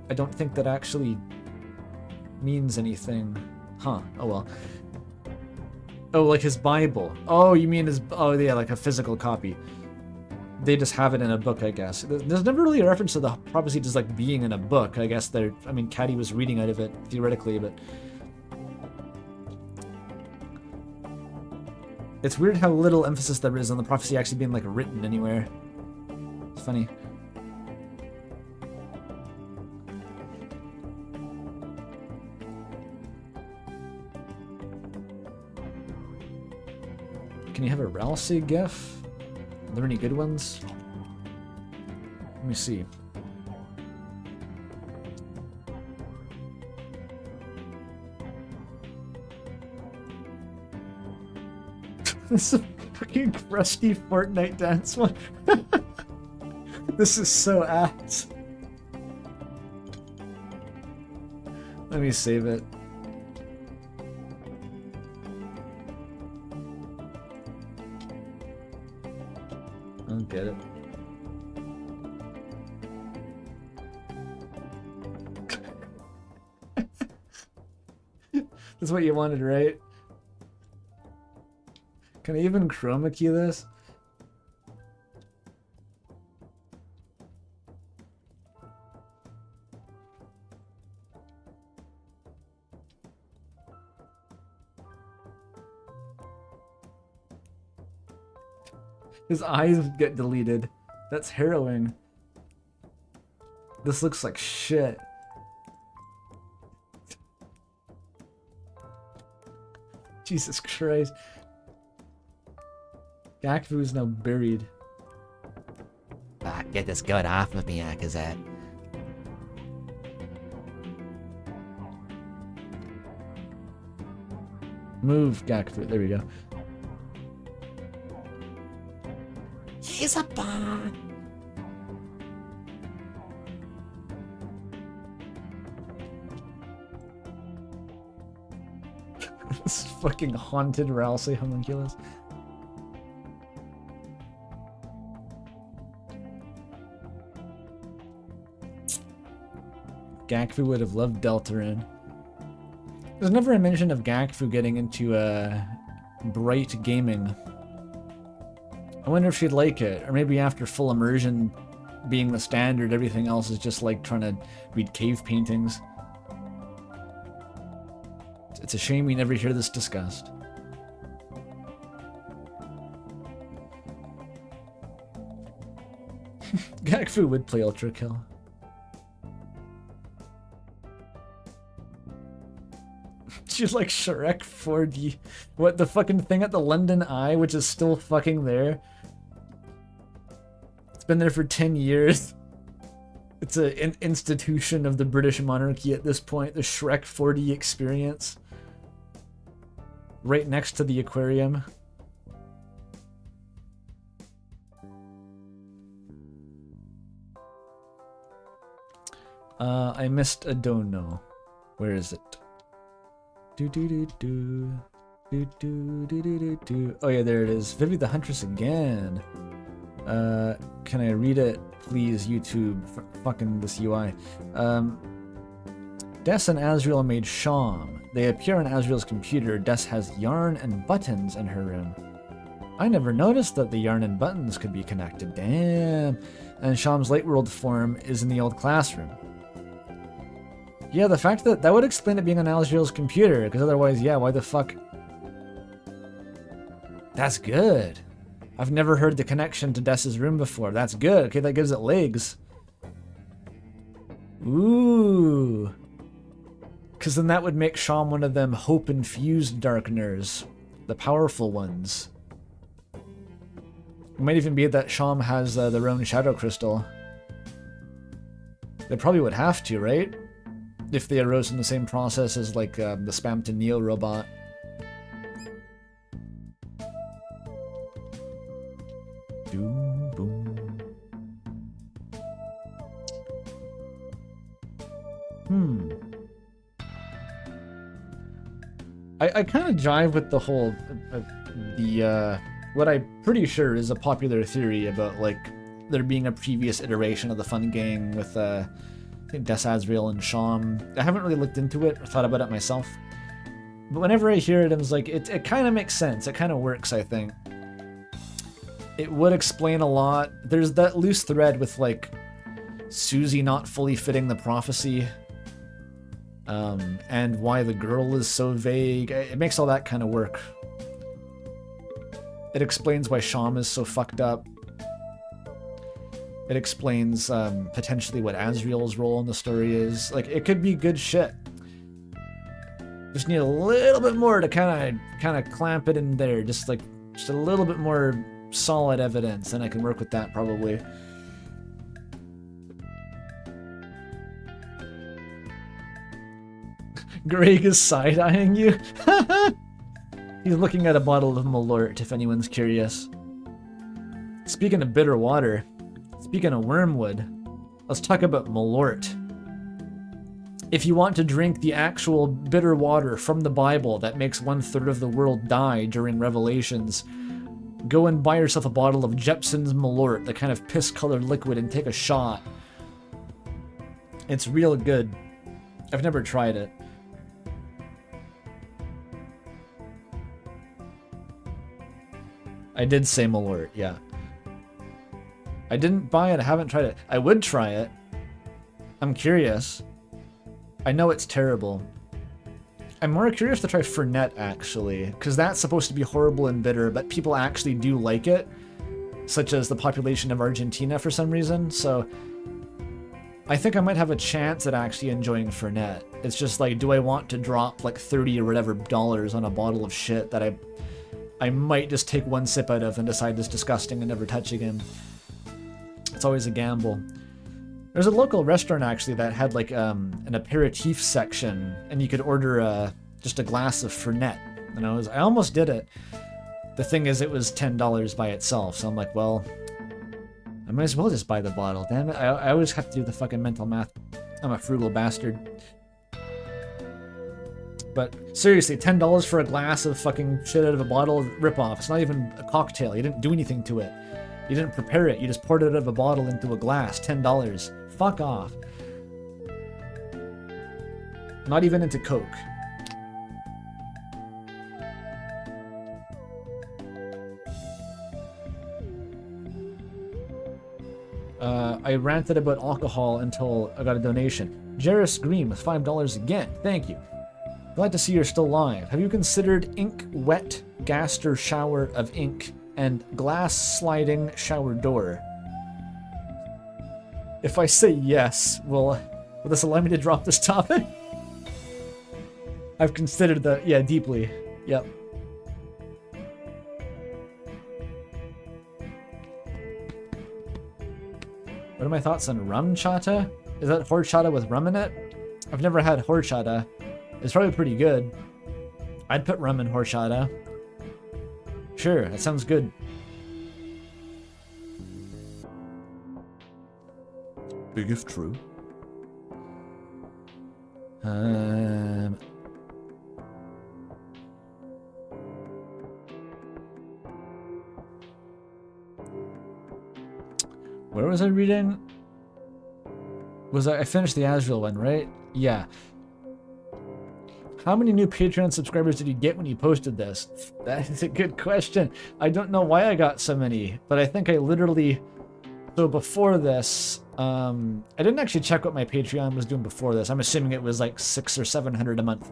I don't think that actually means anything. Huh, oh well. Oh, like his Bible. Oh, you mean his... Oh yeah, like a physical copy. They just have it in a book, I guess. There's never really a reference to the prophecy just like being in a book. I guess they're... I mean, Caddy was reading out of it, theoretically, but... It's weird how little emphasis there is on the prophecy actually being, like, written anywhere. It's funny. Can you have a Ralsei gif? Are there any good ones? Let me see. This is a fucking crusty Fortnite dance one. This is so apt. Let me save it. I don't get it. That's what you wanted, right? Can I even chroma key this? His eyes get deleted. That's harrowing. This looks like shit. Jesus Christ. Gakfu is now buried. Ah, get this gun off of me, Akazet. Move, Gakfu. There we go. He's a bomb. This fucking haunted Ralsei homunculus. Gakfu would have loved Deltarune. There's never a mention of Gakfu getting into bright gaming. I wonder if she'd like it, or maybe after full immersion being the standard, everything else is just like trying to read cave paintings. It's a shame we never hear this discussed. Gakfu would play Ultra Kill. She's like Shrek 4D. What, the fucking thing at the London Eye, which is still fucking there? It's been there for 10 years. It's an institution of the British monarchy at this point, the Shrek 4D experience. Right next to the aquarium. I missed a dono. Where is it? Do do do do. Do do do do do do. Oh yeah, there it is. Vivi the Huntress again. Can I read it, please, YouTube? Fucking this UI. Des and Azriel made Sham. They appear on Azriel's computer. Des has yarn and buttons in her room. I never noticed that the yarn and buttons could be connected. Damn. And Sham's Light World form is in the old classroom. Yeah, the fact that would explain it being on Azriel's computer, because otherwise, yeah, why the fuck? That's good. I've never heard the connection to Des's room before. That's good. Okay, that gives it legs. Ooh. Because then that would make Sham one of them hope-infused darkeners. The powerful ones. It might even be that Sham has their own shadow crystal. They probably would have to, right? If they arose in the same process as, like, the Spamton Neo robot. Doom, boom. I kind of jive with the whole, what I'm pretty sure is a popular theory about, like, there being a previous iteration of the Fun Gang with, I think Des Azriel and Sham. I haven't really looked into it or thought about it myself. But whenever I hear it, I was like, it kind of makes sense. It kind of works, I think. It would explain a lot. There's that loose thread with, like, Susie not fully fitting the prophecy. And why the girl is so vague. It makes all that kind of work. It explains why Sham is so fucked up. It explains potentially what Azriel's role in the story is. Like, it could be good shit. Just need a little bit more to kind of clamp it in there. Just a little bit more solid evidence, and I can work with that probably. Greg is side-eyeing you. He's looking at a bottle of Malort, if anyone's curious. Speaking of bitter water, speaking of wormwood, let's talk about Malort. If you want to drink the actual bitter water from the Bible that makes 1/3 of the world die during Revelations, go and buy yourself a bottle of Jepson's Malort, the kind of piss-colored liquid, and take a shot. It's real good. I've never tried it. I did say Malort, yeah. I didn't buy it, I haven't tried it. I would try it. I'm curious. I know it's terrible. I'm more curious to try Fernet, actually, because that's supposed to be horrible and bitter, but people actually do like it, such as the population of Argentina for some reason, so I think I might have a chance at actually enjoying Fernet. It's just like, do I want to drop like 30 or whatever dollars on a bottle of shit that I might just take one sip out of and decide it's disgusting and never touch again? It's always a gamble. There's a local restaurant actually that had like an aperitif section, and you could order just a glass of Fernet. And I almost did it. The thing is, it was $10 by itself, so I'm like, well, I might as well just buy the bottle. Damn it! I always have to do the fucking mental math. I'm a frugal bastard. But seriously, $10 for a glass of fucking shit out of a bottle, ripoff. It's not even a cocktail. You didn't do anything to it. You didn't prepare it. You just poured it out of a bottle into a glass. $10. Fuck off. Not even into Coke. I ranted about alcohol until I got a donation. Jarris Green with $5 again. Thank you. Glad to see you're still live. Have you considered ink wet gaster shower of ink and glass sliding shower door? If I say yes, will this allow me to drop this topic? I've considered that, yeah, deeply. Yep. What are my thoughts on rum chata? Is that horchata with rum in it? I've never had horchata. It's probably pretty good. I'd put rum in horchata. Sure, that sounds good. Big if true. Where was I reading? I finished the Asriel one, right? Yeah. How many new Patreon subscribers did you get when you posted this? That is a good question. I don't know why I got so many, but I think I literally... So before this, I didn't actually check what my Patreon was doing before this. I'm assuming it was like 600 or 700 a month.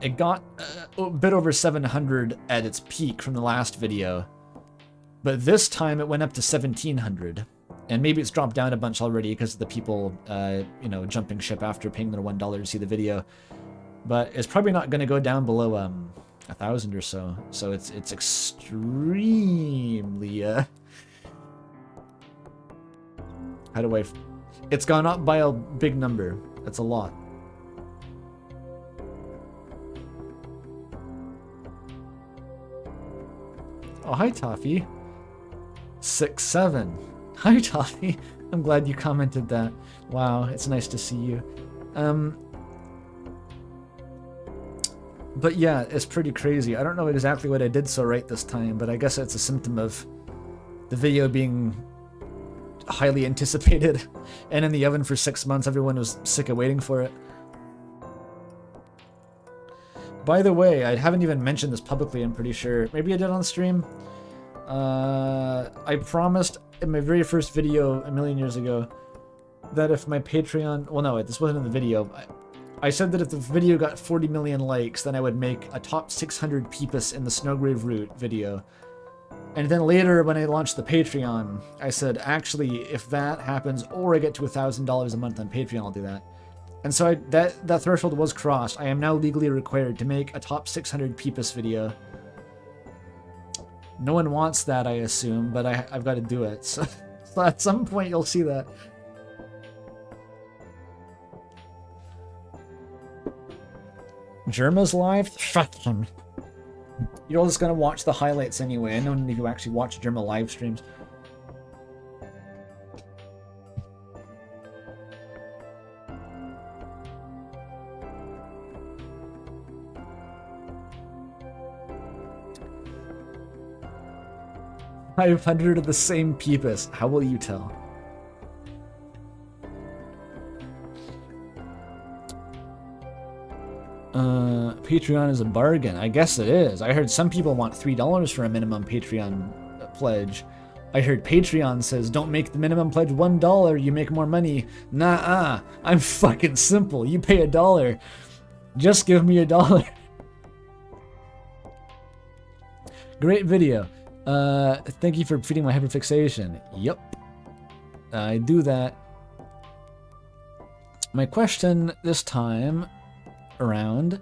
It got a bit over 700 at its peak from the last video. But this time it went up to 1,700. And maybe it's dropped down a bunch already because of the people, jumping ship after paying their $1 to see the video. But it's probably not going to go down below 1,000 or so. So it's extremely... How do I... It's gone up by a big number. That's a lot. Oh, hi, Toffee. 6-7. Hi, Toffee. I'm glad you commented that. Wow, it's nice to see you. But yeah, it's pretty crazy. I don't know exactly what I did so right this time, but I guess it's a symptom of the video being highly anticipated and in the oven for 6 months. Everyone was sick of waiting for it. By the way, I haven't even mentioned this publicly, I'm pretty sure. Maybe I did on stream. I promised in my very first video a million years ago that if my Patreon... Well, no, this wasn't in the video. I said that if the video got 40 million likes, then I would make a top 600 Peepus in the Snowgrave Route video. And then later, when I launched the Patreon, I said, actually, if that happens, or I get to $1,000 a month on Patreon, I'll do that. And so that threshold was crossed. I am now legally required to make a top 600 Peepus video. No one wants that, I assume, but I've got to do it. So at some point, you'll see that. Germa's live? Fuck him. You're all just gonna watch the highlights anyway. I know none of you actually watch Germa live streams. $500 of the same Peepus. How will you tell? Patreon is a bargain. I guess it is. I heard some people want $3 for a minimum Patreon pledge. I heard Patreon says, don't make the minimum pledge $1, you make more money. Nah, I'm fucking simple. You pay $1. Just give me $1. Great video. Thank you for feeding my hyperfixation. Yup. I do that. My question this time around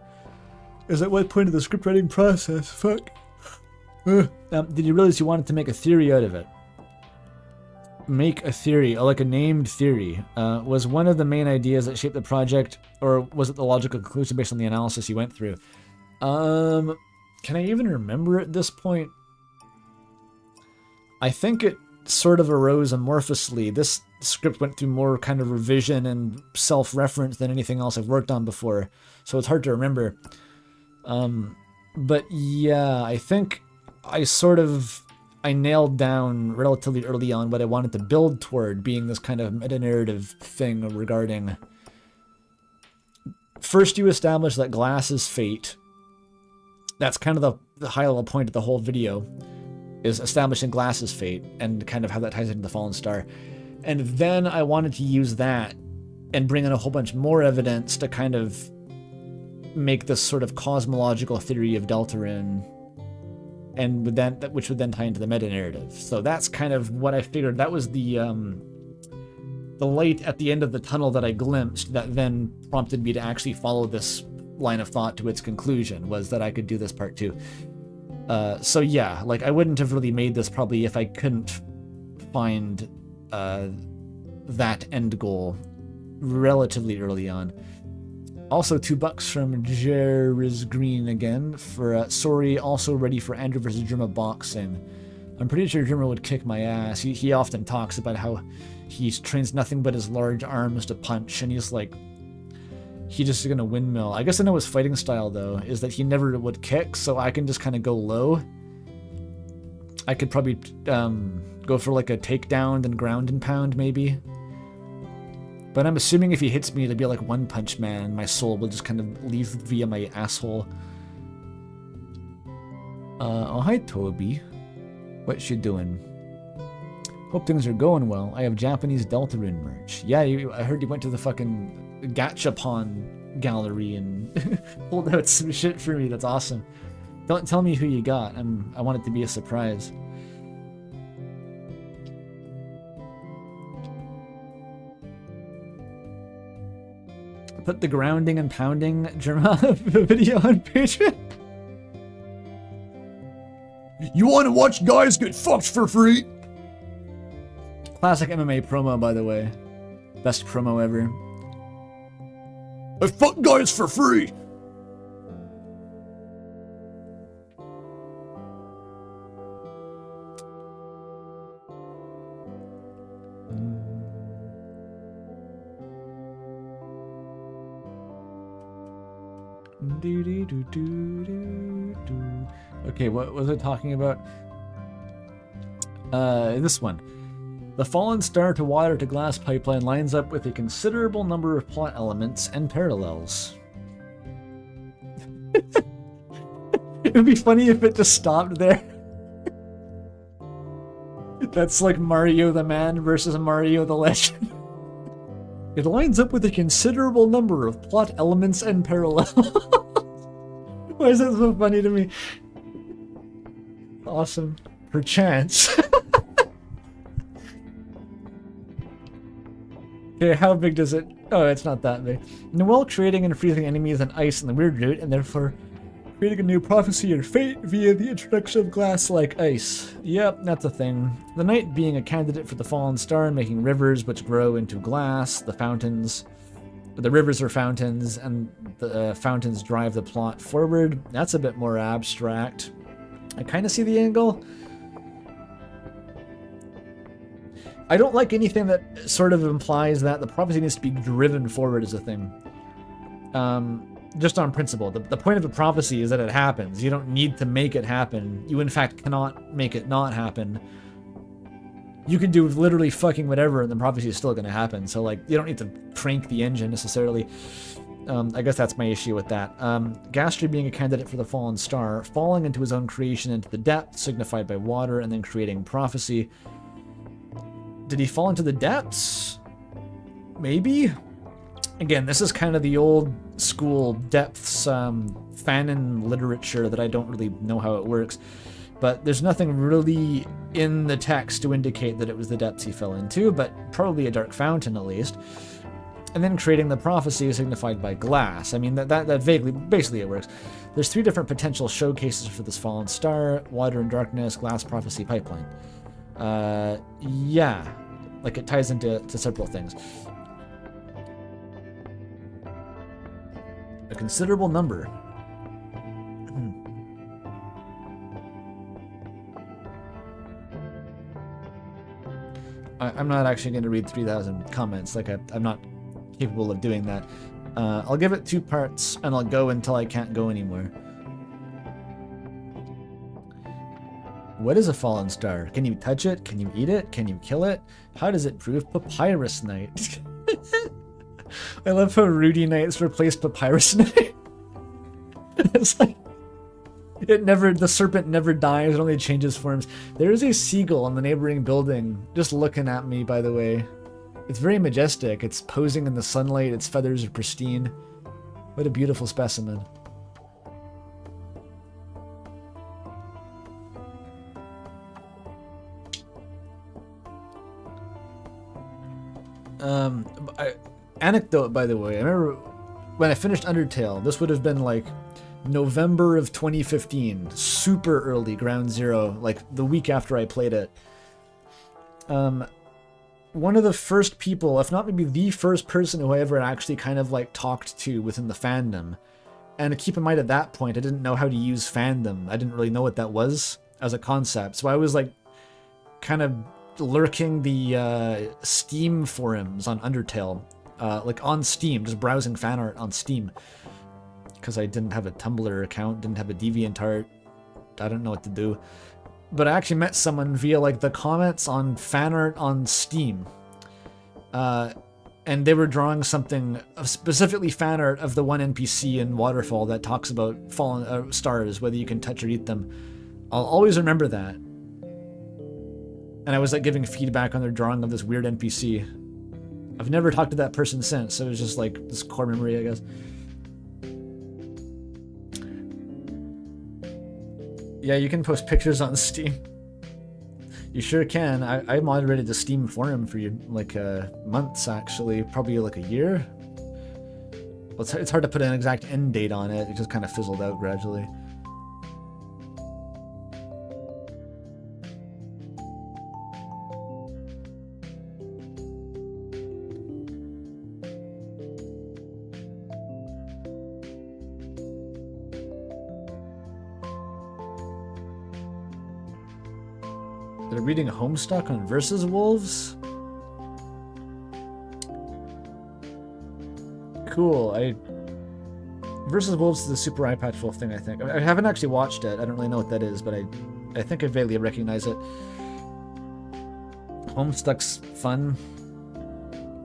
is, at what point of the script writing process, fuck, did you realize you wanted to make a theory out of it? Make a theory, like a named theory. Was one of the main ideas that shaped the project, or was it the logical conclusion based on the analysis you went through? Can I even remember at this point? I think it sort of arose amorphously. This script went through more kind of revision and self-reference than anything else I've worked on before, so it's hard to remember. But yeah, I think I nailed down relatively early on what I wanted to build toward being this kind of meta-narrative thing regarding... First, you establish that glass is fate. That's kind of the high-level point of the whole video, is establishing glass is fate, and kind of how that ties into the Fallen Star. And then I wanted to use that and bring in a whole bunch more evidence to kind of make this sort of cosmological theory of Deltarune, and which would then tie into the meta-narrative. So that's kind of what I figured. That was the light at the end of the tunnel that I glimpsed that then prompted me to actually follow this line of thought to its conclusion, was that I could do this part too. So yeah, like I wouldn't have really made this probably if I couldn't find that end goal relatively early on. Also, $2 from Jerry's Green again for sorry, also ready for Andrew versus Germa boxing. I'm pretty sure Germa would kick my ass. He often talks about how he trains nothing but his large arms to punch, and he's like, he just gonna windmill. I guess I know his fighting style though, is that he never would kick, so I can just kind of go low. I could probably go for like a takedown, then ground and pound maybe. But I'm assuming if he hits me, it'll be like One Punch Man. My soul will just kind of leave via my asshole. Oh, hi, Toby. What you doing? Hope things are going well. I have Japanese Deltarune merch. Yeah, I heard you went to the fucking Gachapon gallery and pulled out some shit for me. That's awesome. Don't tell me who you got. I want it to be a surprise. Put the grounding and pounding Germa video on Patreon. You want to watch guys get fucked for free? Classic MMA promo, by the way. Best promo ever. I fuck guys for free. Okay, what was I talking about? This one. The Fallen Star to Water to Glass pipeline lines up with a considerable number of plot elements and parallels. It would be funny if it just stopped there. That's like Mario the Man versus Mario the Legend. It lines up with a considerable number of plot elements and parallels. Why is that so funny to me? Awesome. Perchance. Okay, how big does it... Oh, it's not that big. Noel creating and freezing enemies on ice in the weird route, and therefore creating a new prophecy or fate via the introduction of glass like ice. Yep, that's a thing. The night being a candidate for the Fallen Star and making rivers which grow into glass, the fountains... The rivers are fountains, and the fountains drive the plot forward. That's a bit more abstract. I kind of see the angle. I don't like anything that sort of implies that the prophecy needs to be driven forward as a thing. Just on principle. The point of a prophecy is that it happens. You don't need to make it happen. You, in fact, cannot make it not happen. You can do literally fucking whatever and the prophecy is still going to happen. So, like, you don't need to crank the engine necessarily. I guess that's my issue with that. Ghastly being a candidate for the fallen star, falling into his own creation into the depths, signified by water, and then creating prophecy. Did he fall into the depths? Maybe? Again, this is kind of the old school depths fanon literature that I don't really know how it works. But there's nothing really in the text to indicate that it was the depths he fell into, but probably a dark fountain at least. And then creating the prophecy signified by glass. I mean, that vaguely, basically it works. There's 3 different potential showcases for this fallen star: water and darkness, glass, prophecy, pipeline. Yeah, like it ties into several things. A considerable number. I'm not actually going to read 3,000 comments. Like I'm not capable of doing that. I'll give it 2 parts, and I'll go until I can't go anymore. What is a fallen star? Can you touch it? Can you eat it? Can you kill it? How does it prove Papyrus Night? I love how Rudy Knight's replaced Papyrus Night. It's like the serpent never dies, it only changes forms. There is a seagull on the neighboring building just looking at me, by the way. It's very majestic. It's posing in the sunlight. Its feathers are pristine. What a beautiful specimen. Anecdote, by the way. I remember when I finished Undertale, this would have been like November of 2015. Super early, ground zero, like the week after I played it. One of the first people, if not maybe the first person who I ever actually kind of like talked to within the fandom. And keep in mind at that point, I didn't know how to use fandom. I didn't really know what that was as a concept. So I was like kind of lurking the Steam forums on Undertale. Like on Steam, just browsing fan art on Steam. Because I didn't have a Tumblr account, didn't have a DeviantArt. I don't know what to do. But I actually met someone via like the comments on fan art on Steam. And they were drawing something, specifically fan art of the one NPC in Waterfall that talks about fallen stars, whether you can touch or eat them. I'll always remember that. And I was like giving feedback on their drawing of this weird NPC. I've never talked to that person since, so it was just like this core memory, I guess. Yeah, you can post pictures on Steam. You sure can. I moderated the Steam forum for like months, actually. Probably like a year. Well, it's hard to put an exact end date on it. It just kind of fizzled out gradually. They're reading Homestuck on Versus Wolves? Cool. Versus Wolves is the Super iPad Wolf thing, I think. I haven't actually watched it. I don't really know what that is, but I think I vaguely recognize it. Homestuck's fun.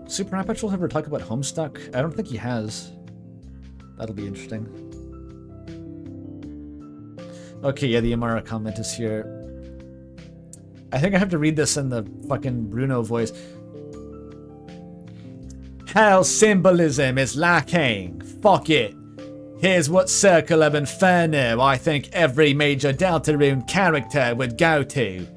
Super iPad Wolf ever talk about Homestuck? I don't think he has. That'll be interesting. Okay, yeah, the Amara comment is here. I think I have to read this in the fucking Bruno voice. Hell symbolism is lacking. Fuck it. Here's what Circle of Inferno I think every major Deltarune character would go to.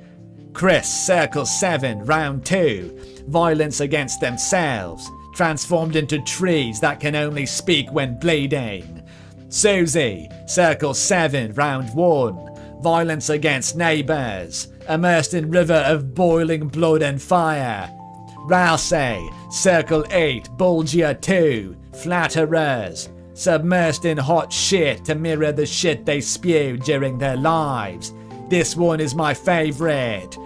Chris, Circle 7, Round 2. Violence against themselves. Transformed into trees that can only speak when bleeding. Susie, Circle 7, Round 1. Violence against neighbours. Immersed in river of boiling blood and fire. Rousey, Circle 8, Bulgia 2, Flatterers. Submersed in hot shit to mirror the shit they spew during their lives. This one is my favourite.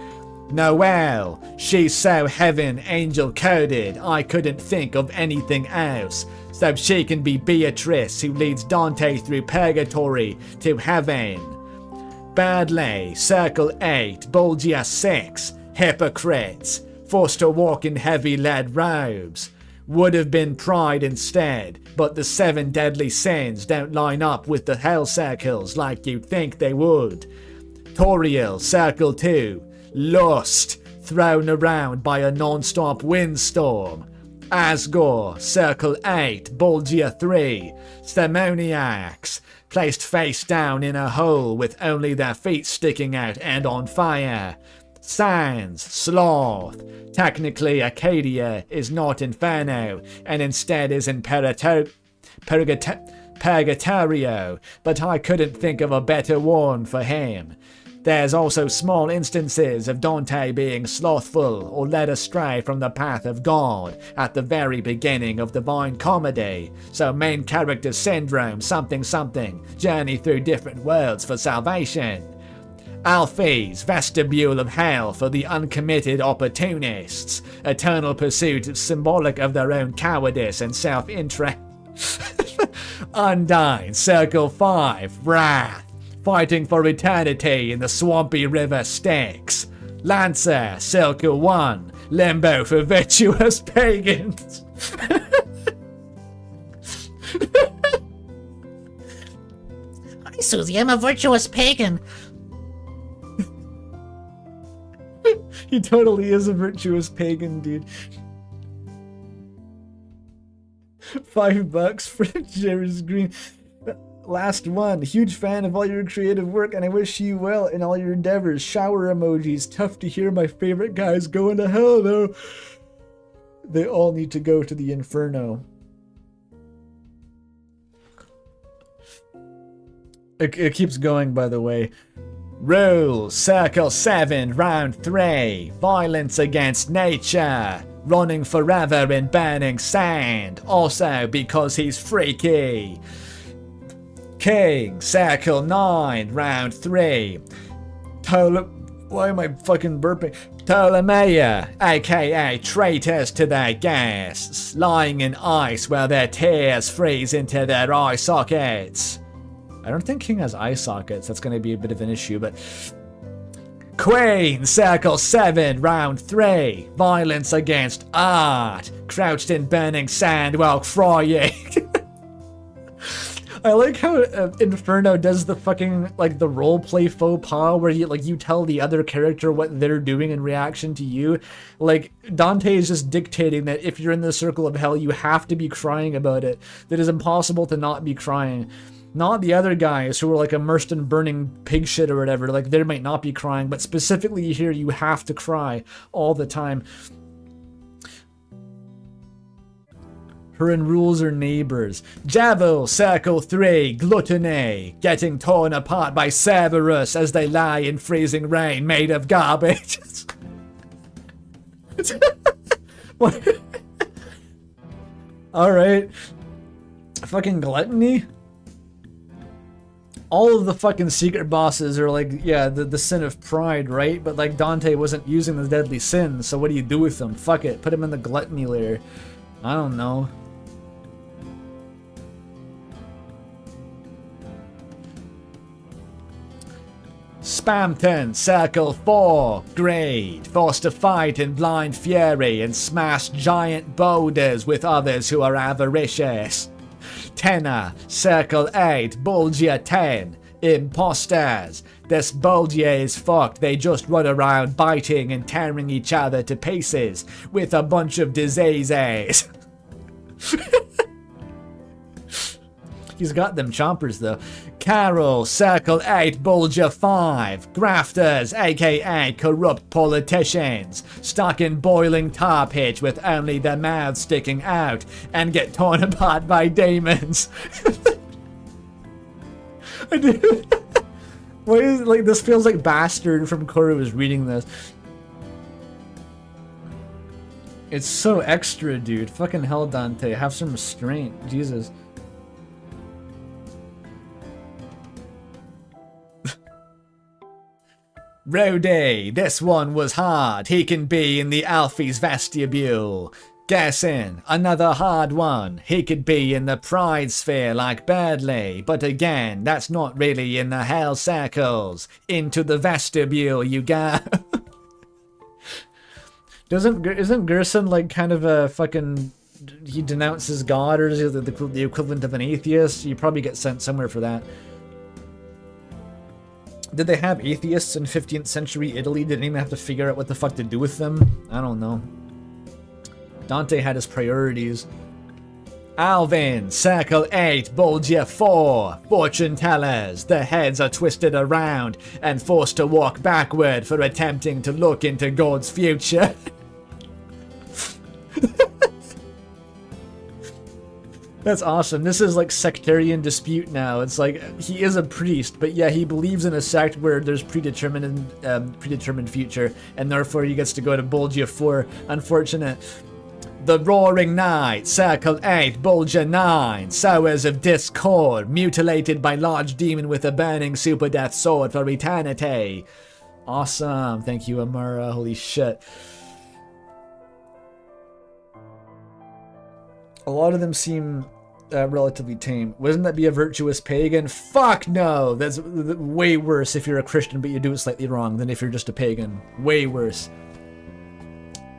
Noelle, she's so heaven angel coded I couldn't think of anything else. So she can be Beatrice who leads Dante through purgatory to heaven. Badley, Circle 8, Bulgia 6, Hypocrites, forced to walk in heavy lead robes. would have been pride instead, but the 7 deadly sins don't line up with the hell circles like you'd think they would. Toriel, circle 2, lust, thrown around by a non-stop windstorm. Asgore, circle 8, Bulgia 3, demoniacs, placed face down in a hole with only their feet sticking out and on fire. Sans, sloth. Technically, Acadia is not Inferno, and instead is in Purgatorio, but I couldn't think of a better one for him. There's also small instances of Dante being slothful or led astray from the path of God at the very beginning of Divine Comedy, so main character syndrome something something, journey through different worlds for salvation. Alfie's vestibule of hell for the uncommitted opportunists, eternal pursuit symbolic of their own cowardice and self-interest. Undyne, circle 5, wrath, fighting for eternity in the swampy river Styx. Lancer, circle 1, limbo for virtuous pagans. Hi, Susie, I'm a virtuous pagan. He totally is a virtuous pagan, dude. $5 for Jerry's Green. Last one. Huge fan of all your creative work, and I wish you well in all your endeavors. Shower emojis. Tough to hear my favorite guys going to hell, though. They all need to go to the Inferno. It keeps going, by the way. Rule, circle 7, round 3. Violence against nature. Running forever in burning sand. Also because he's freaky. King, circle 9, round 3. Why am I fucking burping? Ptolemaea, aka traitors to their guests. Lying in ice where their tears freeze into their eye sockets. I don't think King has eye sockets. That's going to be a bit of an issue, but... Queen, circle 7, round 3. Violence against art. Crouched in burning sand while crying. I like how Inferno does the fucking, like, the roleplay faux pas where you tell the other character what they're doing in reaction to you. Like, Dante is just dictating that if you're in the circle of hell, you have to be crying about it. That is impossible to not be crying. Not the other guys who are like immersed in burning pig shit or whatever. Like, they might not be crying, but specifically here, you have to cry all the time. Her and rules are neighbors. Javel, circle 3, gluttony, getting torn apart by Cerberus as they lie in freezing rain made of garbage. Alright. Fucking gluttony? All of the fucking secret bosses are like, yeah, the sin of pride, right? But like Dante wasn't using the deadly sin, so what do you do with them? Fuck it, put him in the gluttony layer. I don't know. Spamton, circle 4, grade, forced to fight in blind fury and smash giant boulders with others who are avaricious. Tenor, circle 8, Bulgia 10, imposters. This Bulgia is fucked, they just run around biting and tearing each other to pieces with a bunch of diseases. He's got them chompers though. Carol, circle 8, Bulgia 5, grafters, aka corrupt politicians, stuck in boiling tar pits with only their mouths sticking out and get torn apart by demons. I do. Why is like this feels like Bastard from Korra was reading this. It's so extra, dude. Fucking hell, Dante. Have some restraint. Jesus. Rode, this one was hard. He can be in the Alfie's vestibule. Guessing, another hard one. He could be in the pride sphere like Birdley, but again, that's not really in the hell circles. Into the vestibule you go. Isn't Gerson like kind of a fucking he denounces God, or is he the equivalent of an atheist? You probably get sent somewhere for that. Did they have atheists in 15th century Italy? Didn't even have to figure out what the fuck to do with them? I don't know. Dante had his priorities. Alvin, circle 8, Bolgia 4. Fortune tellers, the heads are twisted around and forced to walk backward for attempting to look into God's future. That's awesome. This is like sectarian dispute now. It's like he is a priest, but yeah, he believes in a sect where there's predetermined future, and therefore he gets to go to Bolgia 4. Unfortunate. The Roaring Night, Circle 8, Bolgia 9, Sowers of Discord, mutilated by large demon with a burning super death sword for eternity. Awesome. Thank you, Amara. Holy shit. A lot of them seem relatively tame. Wouldn't that be a virtuous pagan? Fuck no! That's way worse if you're a Christian but you do it slightly wrong than if you're just a pagan. Way worse.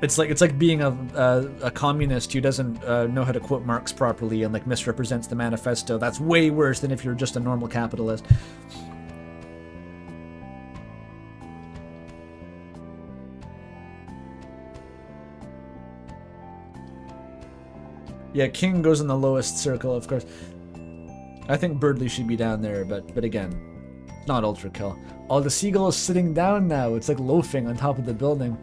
It's like being a communist who doesn't know how to quote Marx properly and like misrepresents the manifesto. That's way worse than if you're just a normal capitalist. Yeah, King goes in the lowest circle, of course. I think Birdley should be down there, but again, not ultra kill. Oh, the seagull is sitting down now. It's like loafing on top of the building.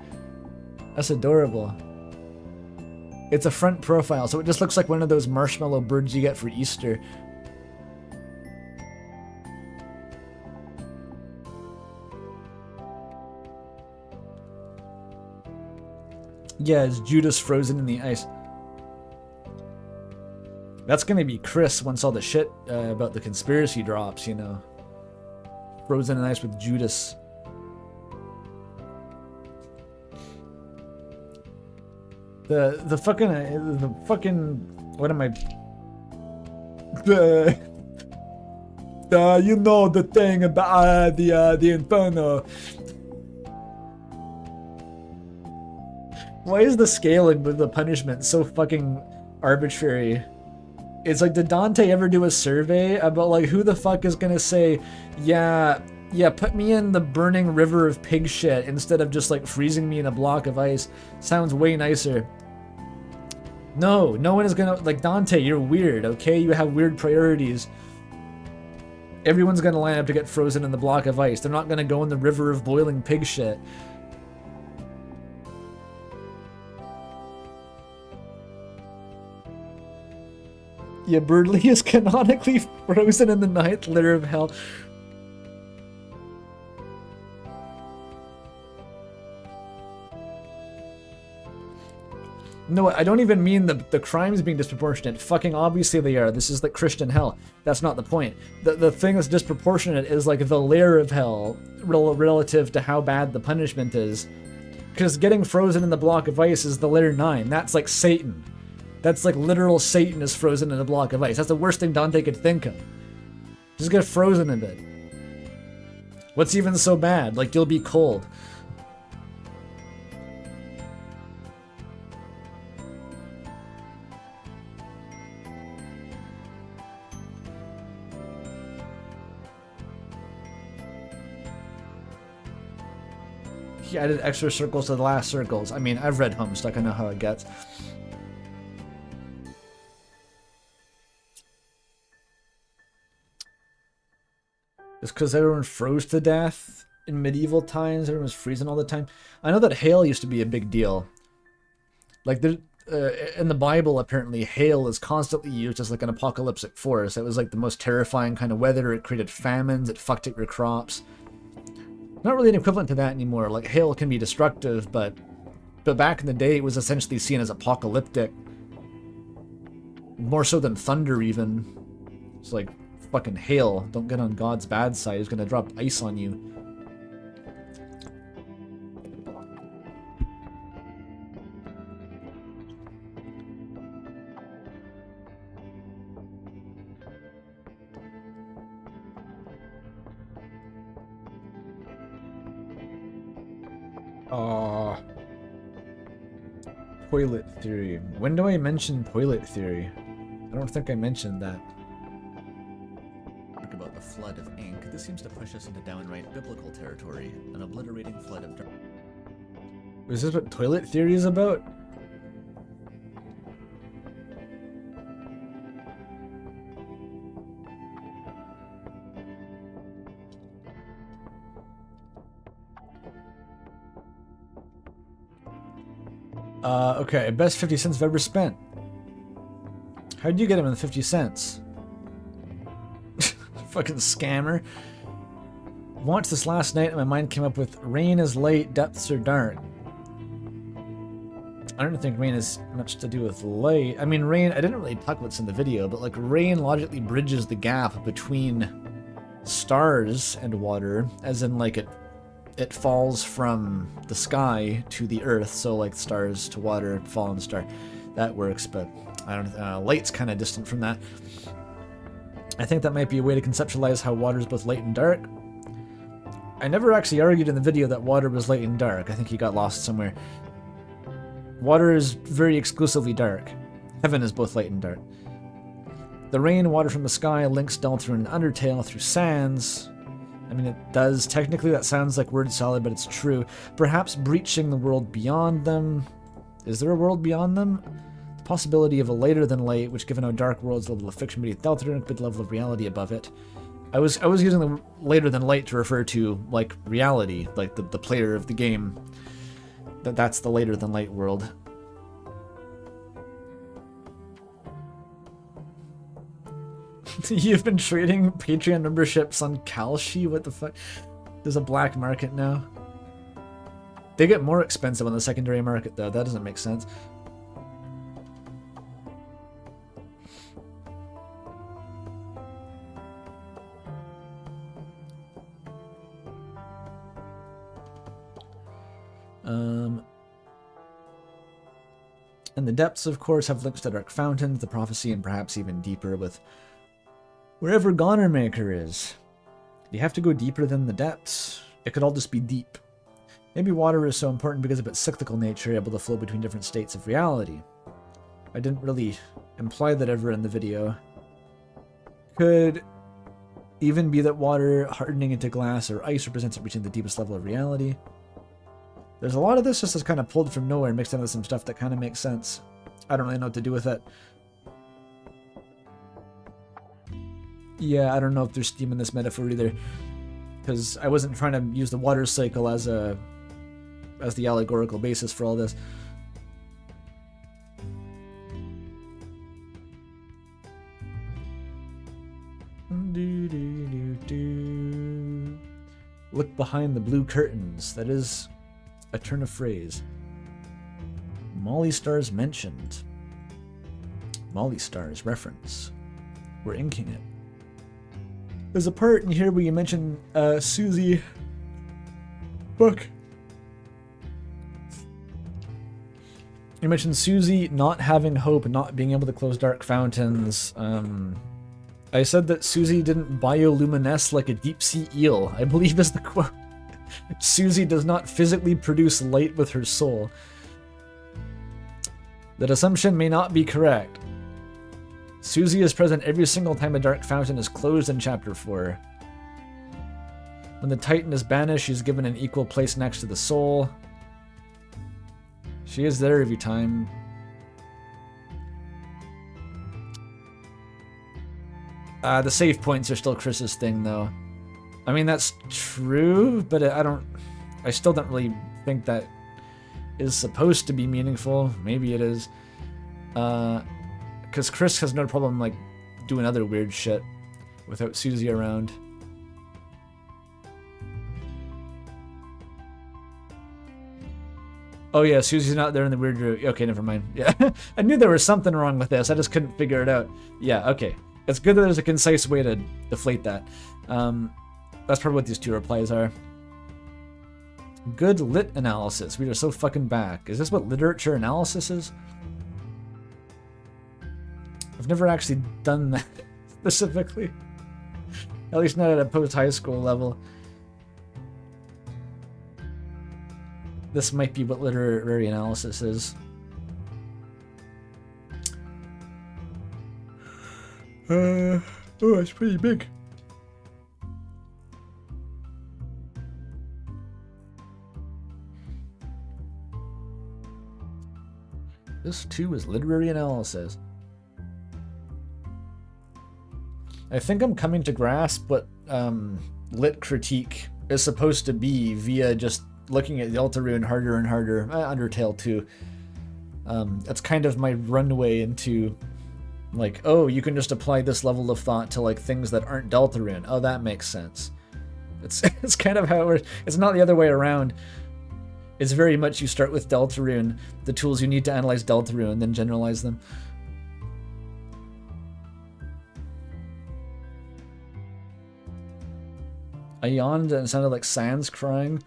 That's adorable. It's a front profile, so it just looks like one of those marshmallow birds you get for Easter. Yeah, it's Judas frozen in the ice. That's gonna be Chris once all the shit about the conspiracy drops, you know. Frozen in ice with Judas. The fucking what am I? You know the thing about the Inferno. Why is the scaling with the punishment so fucking arbitrary? It's like, did Dante ever do a survey about like who the fuck is gonna say, yeah, put me in the burning river of pig shit instead of just like freezing me in a block of ice? Sounds way nicer. No one is gonna, like, Dante, you're weird, okay? You have weird priorities. Everyone's gonna line up to get frozen in the block of ice. They're not gonna go in the river of boiling pig shit. Yeah, Birdley is canonically frozen in the ninth layer of hell. No, I don't even mean the crimes being disproportionate. Fucking obviously they are. This is like Christian hell. That's not the point. The thing that's disproportionate is like the layer of hell relative to how bad the punishment is. Because getting frozen in the block of ice is the layer 9. That's like Satan. That's like literal Satan is frozen in a block of ice. That's the worst thing Dante could think of. Just get frozen in it. What's even so bad? Like, you'll be cold. He added extra circles to the last circles. I mean, I've read Homestuck, I know how it gets. It's because everyone froze to death in medieval times. Everyone was freezing all the time. I know that hail used to be a big deal. Like, in the Bible, apparently, hail is constantly used as like an apocalyptic force. It was like the most terrifying kind of weather. It created famines. It fucked up your crops. Not really an equivalent to that anymore. Like, hail can be destructive, but back in the day, it was essentially seen as apocalyptic. More so than thunder, even. It's like, fucking hail. Don't get on God's bad side. He's gonna drop ice on you. Toilet theory. When do I mention toilet theory? I don't think I mentioned that. Talk about the flood of ink. This seems to push us into downright biblical territory. An obliterating flood of dark. Is this what toilet theory is about? Okay, best 50 cents I've ever spent. How'd you get him in the 50 cents? Fucking scammer. Watched this last night and my mind came up with rain is light, depths are dark. I don't think rain has much to do with light. I mean, rain, I didn't really talk about this in the video, but like rain logically bridges the gap between stars and water, as in like it falls from the sky to the earth, so like stars to water, fallen star. That works, but I don't light's kind of distant from that. I think that might be a way to conceptualize how water is both light and dark. I never actually argued in the video that water was light and dark. I think he got lost somewhere. Water is very exclusively dark. Heaven is both light and dark. The rain, water from the sky, links Deltarune and Undertale through sands. I mean, it does. Technically, that sounds like word salad, but it's true. Perhaps breaching the world beyond them. Is there a world beyond them? The possibility of a lighter than light, which given how dark world's level of fiction beneath Deltarune, could level of reality above it. I was using the later than light to refer to like reality, like the player of the game. That's the later than light world. You've been trading Patreon memberships on Kalshi? What the fuck? There's a black market now. They get more expensive on the secondary market though. That doesn't make sense. And the depths, of course, have links to Dark Fountains, the Prophecy, and perhaps even deeper with wherever Gonermaker is. You have to go deeper than the depths. It could all just be deep. Maybe water is so important because of its cyclical nature, able to flow between different states of reality. I didn't really imply that ever in the video. Could even be that water hardening into glass or ice represents it reaching the deepest level of reality. There's a lot of this just is kind of pulled from nowhere and mixed into some stuff that kind of makes sense. I don't really know what to do with it. Yeah, I don't know if there's steam in this metaphor either, because I wasn't trying to use the water cycle as the allegorical basis for all this. Look behind the blue curtains. That is a turn of phrase. Molly Stars mentioned. Molly Stars reference. We're inking it. There's a part in here where you mention Susie book. You mentioned Susie not having hope and not being able to close dark fountains. I said that Susie didn't bioluminesce like a deep sea eel, I believe is the quote. Susie does not physically produce light with her soul. That assumption may not be correct. Susie is present every single time a dark fountain is closed in Chapter 4. When the Titan is banished, she's given an equal place next to the soul. She is there every time. The save points are still Chris's thing, though. I mean, that's true, but I still don't really think that is supposed to be meaningful. Maybe it is. Because Chris has no problem, like, doing other weird shit without Susie around. Oh yeah, Susie's not there in the weird room. Okay, never mind. Yeah, I knew there was something wrong with this. I just couldn't figure it out. Yeah, okay. It's good that there's a concise way to deflate that. That's probably what these two replies are. Good lit analysis. We are so fucking back. Is this what literature analysis is? I've never actually done that specifically. At least not at a post-high school level. This might be what literary analysis is. Oh, it's pretty big. This too is literary analysis. I think I'm coming to grasp what lit critique is supposed to be via just looking at Deltarune harder and harder. Undertale too. That's kind of my runway into, like, oh, you can just apply this level of thought to like things that aren't Deltarune. Oh, that makes sense. It's kind of how it works. It's not the other way around. It's very much you start with Deltarune, the tools you need to analyze Deltarune, and then generalize them. I yawned and it sounded like Sans crying.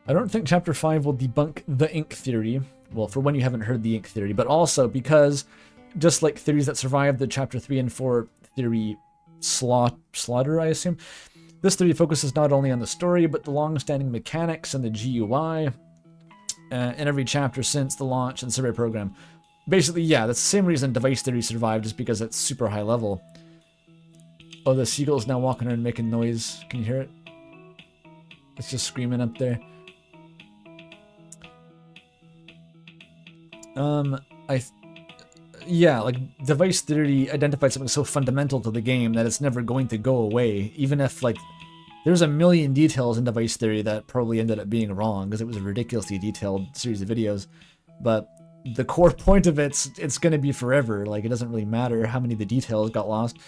I don't think Chapter 5 will debunk the ink theory. Well, for when you haven't heard the ink theory, but also because, just like theories that survived the Chapter 3 and 4 theory slaughter, I assume, this theory focuses not only on the story, but the long-standing mechanics and the GUI in every chapter since the launch of the survey program. Basically, yeah, that's the same reason device theory survived, just because it's super high level. Oh, the seagull's now walking around making noise. Can you hear it? It's just screaming up there. Yeah, like, device theory identified something so fundamental to the game that it's never going to go away, even if, like, there's a million details in device theory that probably ended up being wrong, because it was a ridiculously detailed series of videos, but the core point of it's going to be forever. Like, it doesn't really matter how many of the details got lost.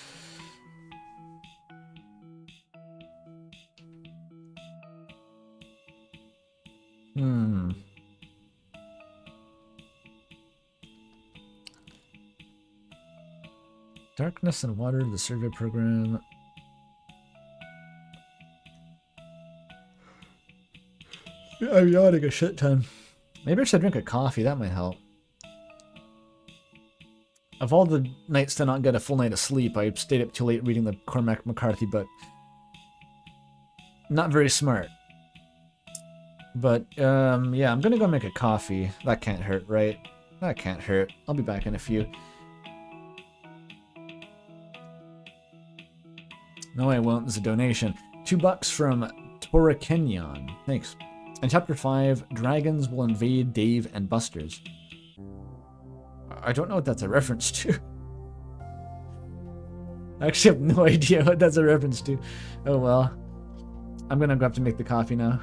Darkness and Water, the survey program. I'm yawning a shit ton. Maybe I should drink a coffee, that might help. Of all the nights to not get a full night of sleep, I stayed up too late reading the Cormac McCarthy book. Not very smart. But, yeah, I'm gonna go make a coffee. That can't hurt, right? That can't hurt. I'll be back in a few. No, I won't. This is a donation. $2 from Tora Kenyon. Thanks. In Chapter 5, dragons will invade Dave and Buster's. I don't know what that's a reference to. I actually have no idea what that's a reference to. Oh well. I'm gonna go have to make the coffee now.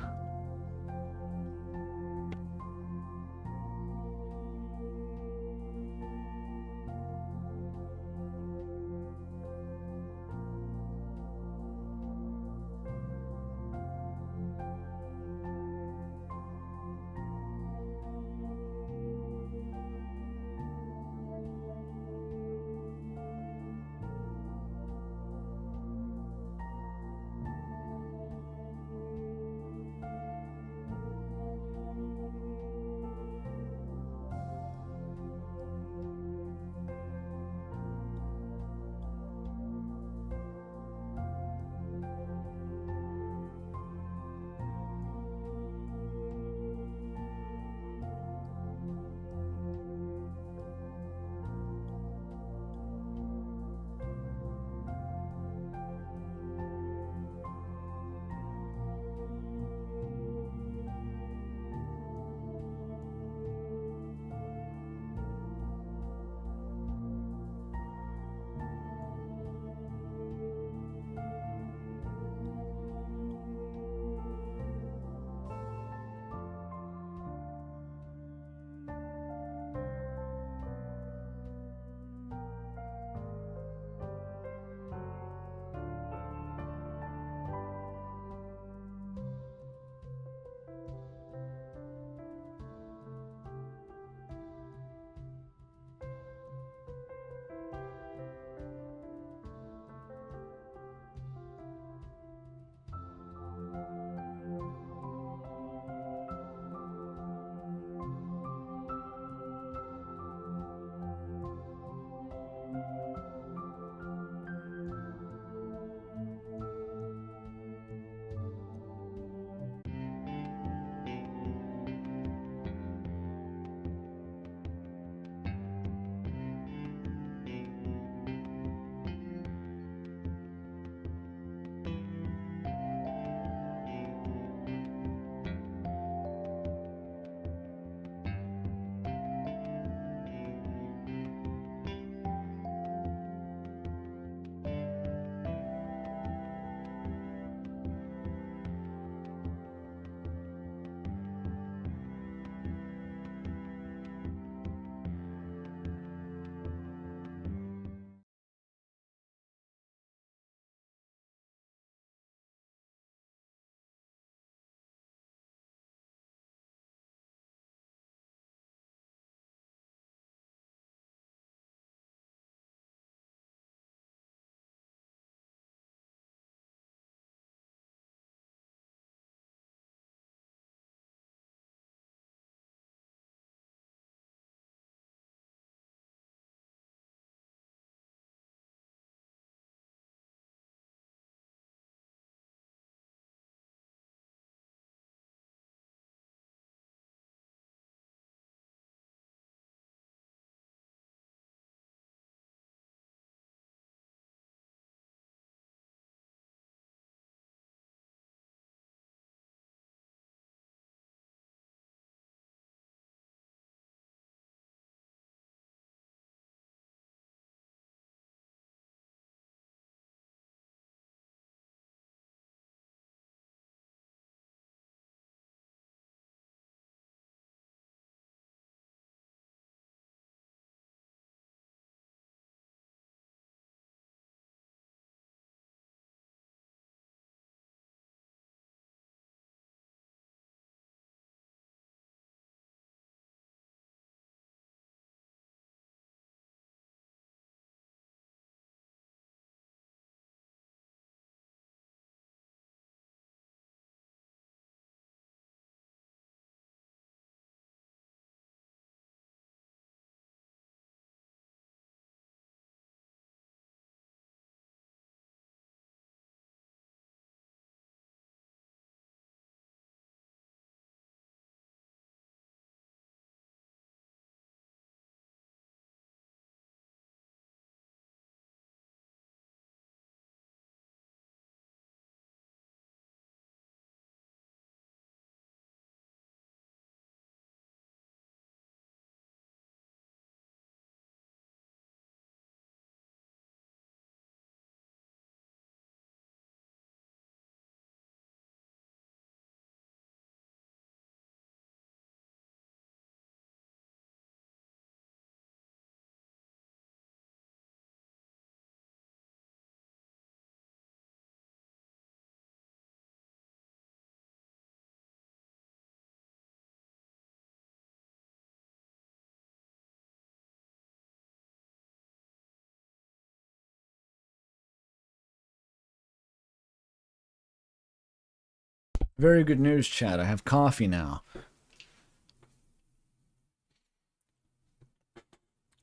Very good news, chat. I have coffee now.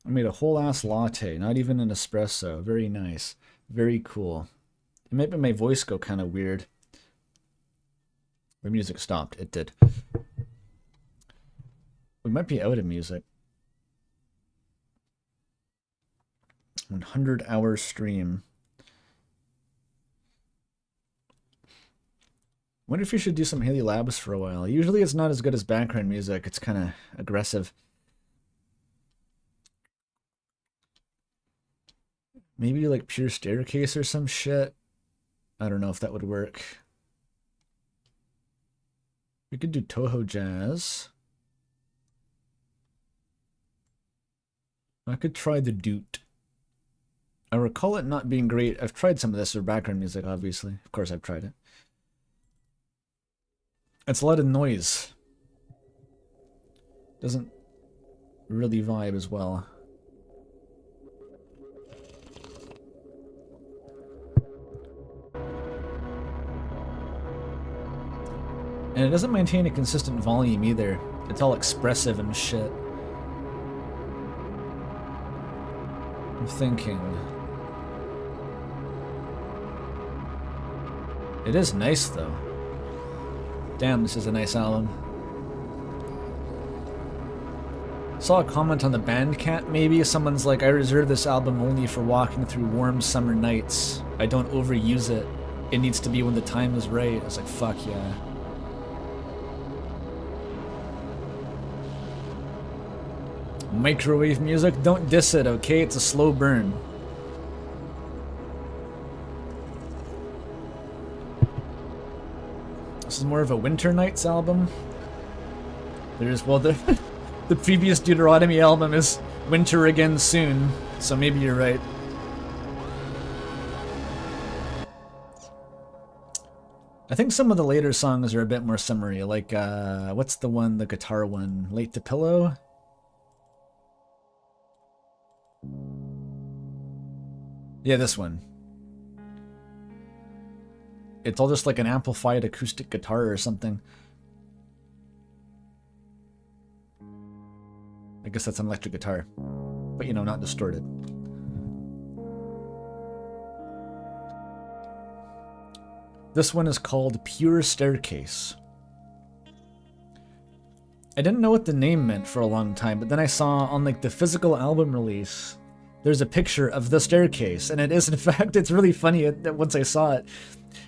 I made a whole ass latte, not even an espresso. Very nice. Very cool. It made my voice go kind of weird. The music stopped. It did. We might be out of music. 100-hour stream. Wonder if you should do some Haley Labs for a while. Usually it's not as good as background music. It's kind of aggressive. Maybe like Pure Staircase or some shit. I don't know if that would work. We could do Toho Jazz. I could try the Doot. I recall it not being great. I've tried some of this for background music, obviously. Of course I've tried it. It's a lot of noise. Doesn't really vibe as well. And it doesn't maintain a consistent volume either. It's all expressive and shit. I'm thinking. It is nice though. Damn, this is a nice album. Saw a comment on the Bandcamp maybe. Someone's like, I reserve this album only for walking through warm summer nights. I don't overuse it. It needs to be when the time is right. I was like, fuck yeah. Microwave music, don't diss it, okay? It's a slow burn. This is more of a Winter Nights album. There's, well, the previous Deuteronomy album is Winter Again Soon, so maybe you're right. I think some of the later songs are a bit more summery, like, what's the one, the guitar one? Late to Pillow? Yeah, this one. It's all just like an amplified acoustic guitar or something. I guess that's an electric guitar. But, you know, not distorted. This one is called Pure Staircase. I didn't know what the name meant for a long time, but then I saw on like the physical album release, there's a picture of the staircase, and it is, in fact, it's really funny that once I saw it.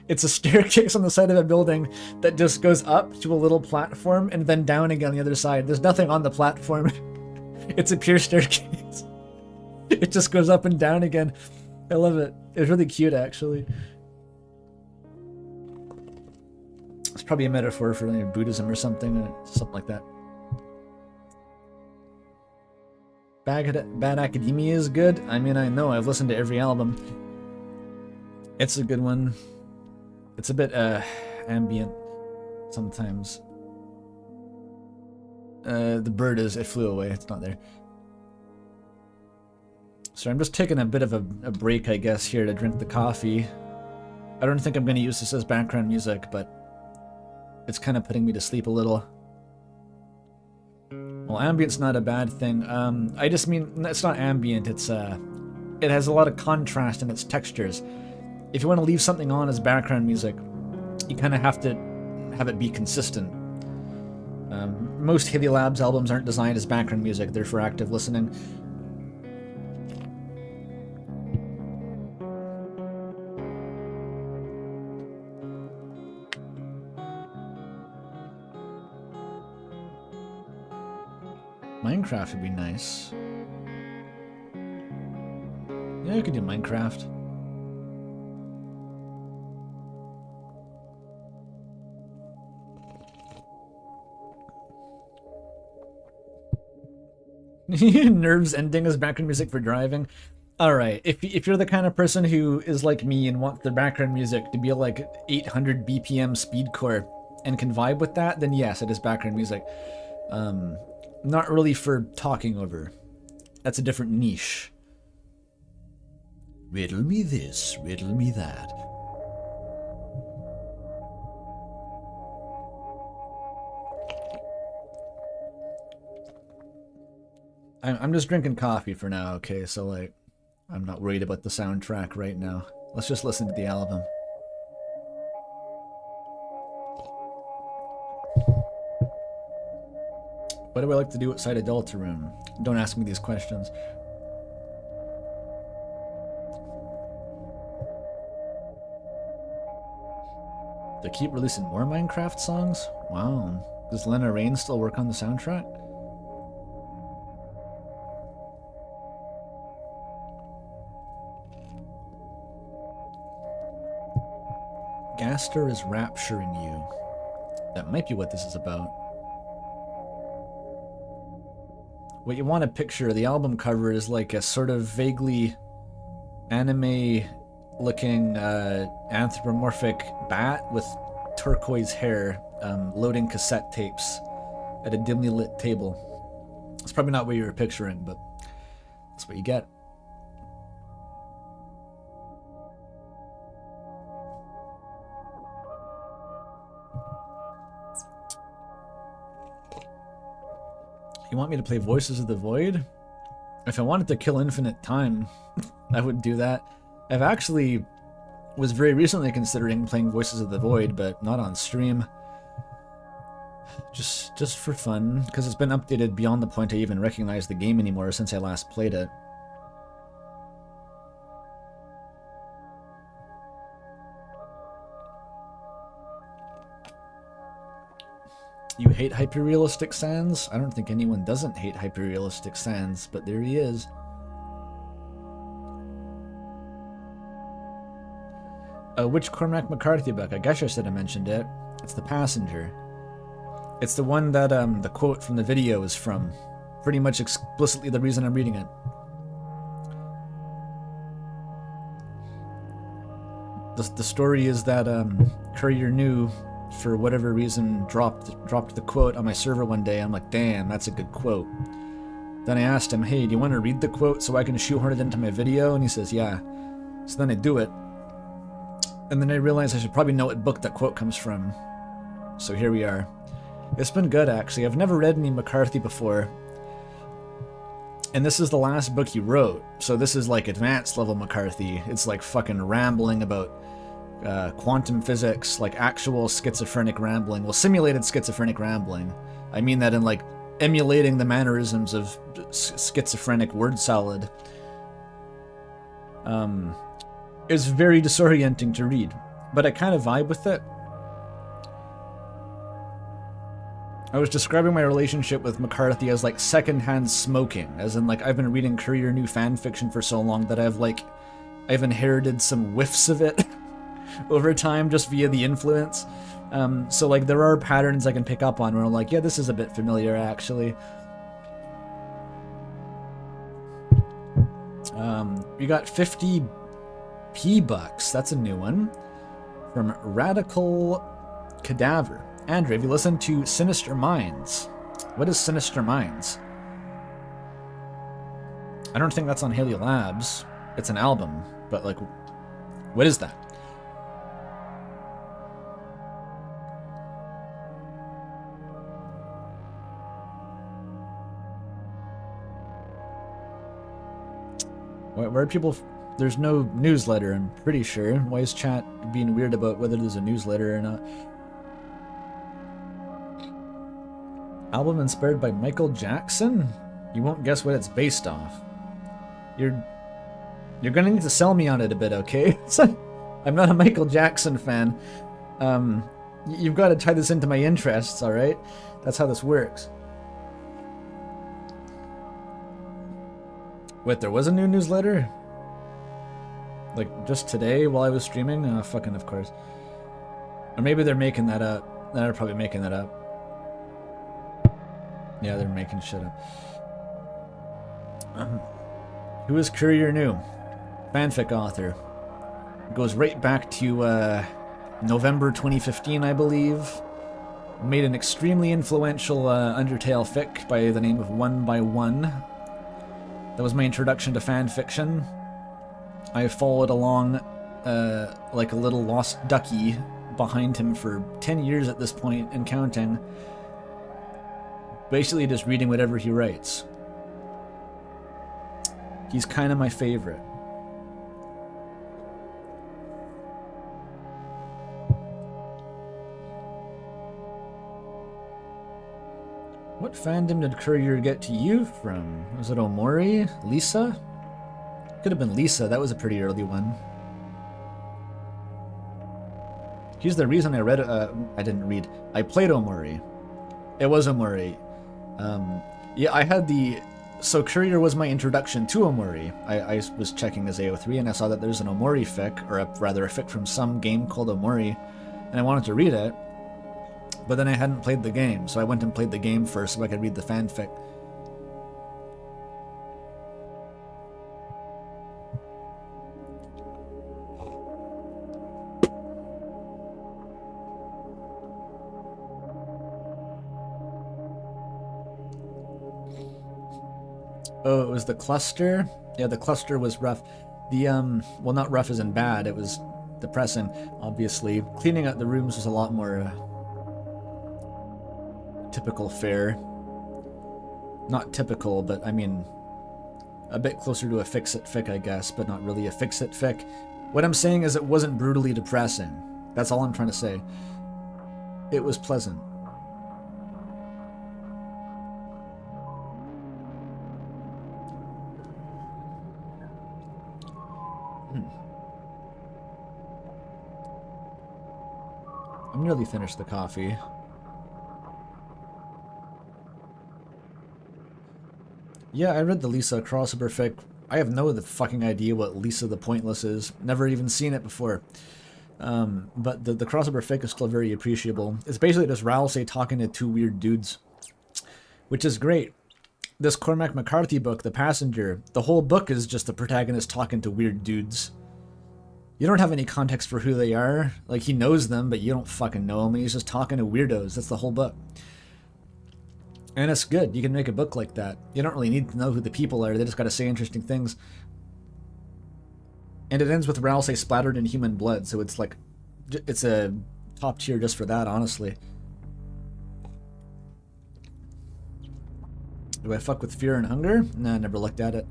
It's a staircase on the side of a building that just goes up to a little platform and then down again on the other side. There's nothing on the platform. It's a pure staircase. It just goes up and down again. I love it. It's really cute, actually. It's probably a metaphor for like, Buddhism or something like that. Bad Academia is good. I mean, I know. I've listened to every album. It's a good one. It's a bit ambient sometimes. The bird it flew away. It's not there. So I'm just taking a bit of a break, I guess, here to drink the coffee. I don't think I'm going to use this as background music, but it's kind of putting me to sleep a little. Well, ambient's not a bad thing. I just mean, it's not ambient, it's, it has a lot of contrast in its textures. If you want to leave something on as background music, you kind of have to have it be consistent. Most Haley Labs albums aren't designed as background music, they're for active listening. Minecraft would be nice. Yeah, I could do Minecraft. Nerves ending as background music for driving. Alright, if you're the kind of person who is like me and wants their background music to be like 800 BPM speedcore and can vibe with that, then yes, it is background music. Not really for talking over. That's a different niche. Riddle me this, riddle me that. I'm just drinking coffee for now, okay? So, like, I'm not worried about the soundtrack right now. Let's just listen to the album. What do I like to do outside of Deltarune? Don't ask me these questions. They keep releasing more Minecraft songs? Wow. Does Lena Raine still work on the soundtrack? Gaster is rapturing you. That might be what this is about. What you want to picture, the album cover is like a sort of vaguely anime-looking anthropomorphic bat with turquoise hair loading cassette tapes at a dimly lit table. It's probably not what you were picturing, but that's what you get. You want me to play Voices of the Void? If I wanted to kill infinite time, I would do that. I've actually was very recently considering playing Voices of the Void, but not on stream. Just for fun, because it's been updated beyond the point I even recognize the game anymore since I last played it. You hate hyper-realistic sans? I don't think anyone doesn't hate hyper-realistic sans, but there he is. Which Cormac McCarthy book? I guess I should have mentioned it. It's The Passenger. It's the one that the quote from the video is from. Pretty much explicitly the reason I'm reading it. The story is that Courier New, for whatever reason, dropped the quote on my server one day. I'm like, damn, that's a good quote. Then I asked him, hey, do you want to read the quote so I can shoehorn it into my video? And he says, yeah. So then I do it. And then I realized I should probably know what book that quote comes from. So here we are. It's been good, actually. I've never read any McCarthy before. And this is the last book he wrote. So this is like advanced level McCarthy. It's like fucking rambling about quantum physics, like actual schizophrenic rambling. Well, simulated schizophrenic rambling. I mean that in like emulating the mannerisms of schizophrenic word salad. It's very disorienting to read, but I kind of vibe with it. I was describing my relationship with McCarthy as like secondhand smoking, as in like I've been reading Courier New fan fiction for so long that I've inherited some whiffs of it over time just via the influence. So like there are patterns I can pick up on where I'm like, yeah, this is a bit familiar actually. We got 50 P-Bucks, that's a new one, from Radical Cadaver. Andrew, have you listened to Sinister Minds? What is Sinister Minds? I don't think that's on Haley Labs. It's an album, but like, what is that? Where are people... There's no newsletter, I'm pretty sure. Why is chat being weird about whether there's a newsletter or not? Album inspired by Michael Jackson? You won't guess what it's based off. You're gonna need to sell me on it a bit, okay? I'm not a Michael Jackson fan. You've got to tie this into my interests, alright? That's how this works. Wait, there was a new newsletter? Like, just today while I was streaming? Oh, fucking of course. Or maybe they're making that up. They're probably making that up. Yeah, they're making shit up. Who is Courier New? Fanfic author. Goes right back to November 2015, I believe. Made an extremely influential Undertale fic by the name of One by One. That was my introduction to fan fiction. I followed along like a little lost ducky behind him for 10 years at this point and counting. Basically just reading whatever he writes. He's kind of my favorite. What fandom did Courier get to you from? Was it Omori? Lisa? Could have been Lisa. That was a pretty early one. Here's the reason I read. I didn't read. I played Omori. It was Omori. Yeah, I had the. So Courier was my introduction to Omori. I was checking his AO3 and I saw that there's an Omori fic, or rather a fic from some game called Omori, and I wanted to read it, but then I hadn't played the game, so I went and played the game first so I could read the fanfic. Oh, it was the cluster? Yeah, the cluster was rough. The, well, not rough as in bad, it was depressing, obviously. Cleaning out the rooms was a lot more typical fare. Not typical, but I mean, a bit closer to a fix-it fic, I guess, but not really a fix-it fic. What I'm saying is it wasn't brutally depressing. That's all I'm trying to say. It was pleasant. I'm nearly finished the coffee. Yeah, I read the Lisa crossover fic. I have no fucking idea what Lisa the Pointless is. Never even seen it before. But the crossover fic is still very appreciable. It's basically just Ralsei talking to two weird dudes, which is great. This Cormac McCarthy book, The Passenger, the whole book is just the protagonist talking to weird dudes. You don't have any context for who they are. Like, he knows them, but you don't fucking know them, and he's just talking to weirdos. That's the whole book. And it's good. You can make a book like that. You don't really need to know who the people are. They just gotta say interesting things. And it ends with Ralsei splattered in human blood, so it's like, it's a top tier just for that, honestly. Do I fuck with Fear and Hunger? Nah, I never looked at it.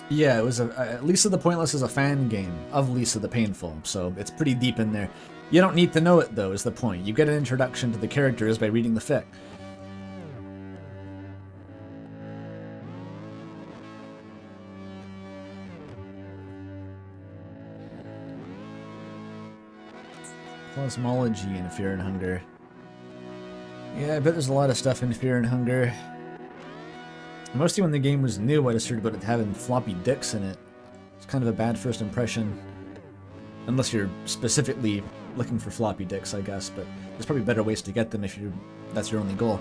Yeah, it was Lisa the Pointless is a fan game of Lisa the Painful, so it's pretty deep in there. You don't need to know it, though, is the point. You get an introduction to the characters by reading the fic. Cosmology in Fear and Hunger. Yeah, I bet there's a lot of stuff in Fear and Hunger. Mostly when the game was new, I just heard about it having floppy dicks in it. It's kind of a bad first impression. Unless you're specifically looking for floppy dicks, I guess, but there's probably better ways to get them if that's your only goal.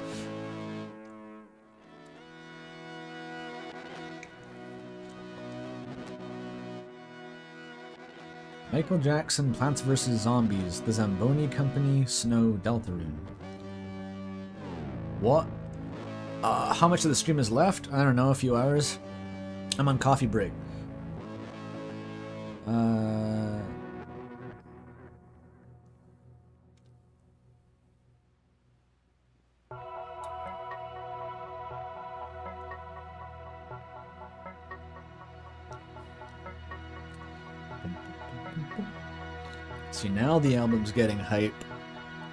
Michael Jackson, Plants vs. Zombies, The Zamboni Company, Snow, Deltarune. What? How much of the stream is left? I don't know, a few hours. I'm on coffee break. See, now the album's getting hype.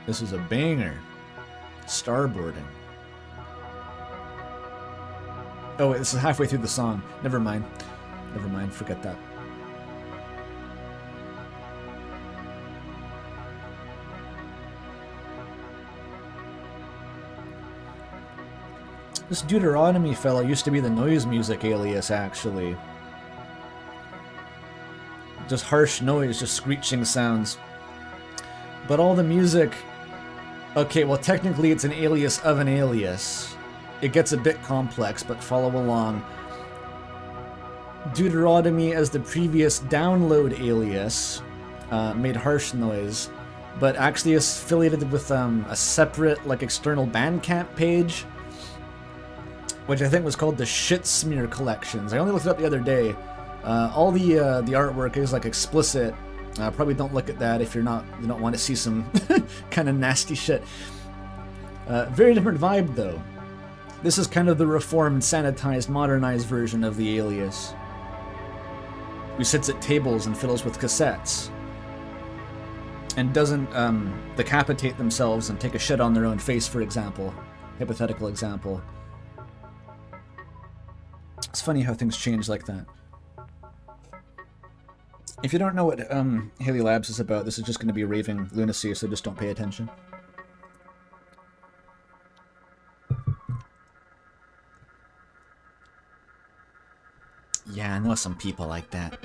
This is a banger. Starboarding. Oh wait, this is halfway through the song. Never mind. Never mind, forget that. This Deuteronomy fellow used to be the noise music alias, actually. Just harsh noise, just screeching sounds. But all the music... Okay, well technically it's an alias of an alias. It gets a bit complex, but follow along. Deuteronomy, as the previous download alias, made harsh noise, but actually is affiliated with a separate, like, external Bandcamp page, which I think was called the Shit Smear Collections. I only looked it up the other day. All the artwork is like explicit. Probably don't look at that if you don't want to see some kind of nasty shit. Very different vibe though. This is kind of the reformed, sanitized, modernized version of the alias, who sits at tables and fiddles with cassettes, and doesn't decapitate themselves and take a shit on their own face, for example. Hypothetical example. It's funny how things change like that. If you don't know what Haley Labs is about, this is just going to be raving lunacy, so just don't pay attention. Yeah, I know some people like that.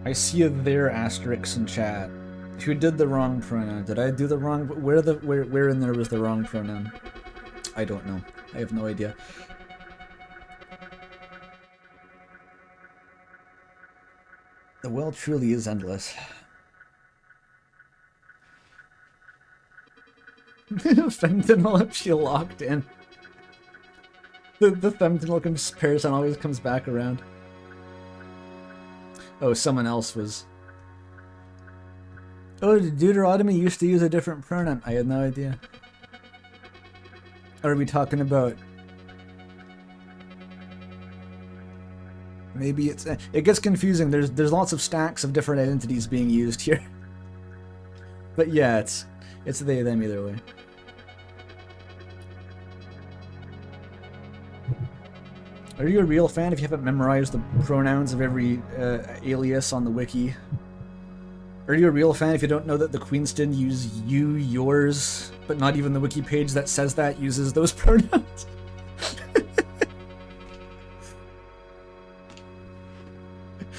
I see their asterisks in chat. Who did the wrong pronoun? Did I do the wrong? Where in there was the wrong pronoun? I don't know. I have no idea. The world truly is endless. Fentanyl if she locked in. The fentanyl comparison always comes back around. Oh, someone else was... Oh, Deuteronomy used to use a different pronoun. I had no idea. Are we talking about... Maybe it's... It gets confusing. There's lots of stacks of different identities being used here. But yeah, it's they, them either way. Are you a real fan if you haven't memorized the pronouns of every alias on the wiki? Are you a real fan if you don't know that the Queenston use you, yours, but not even the wiki page that says that uses those pronouns?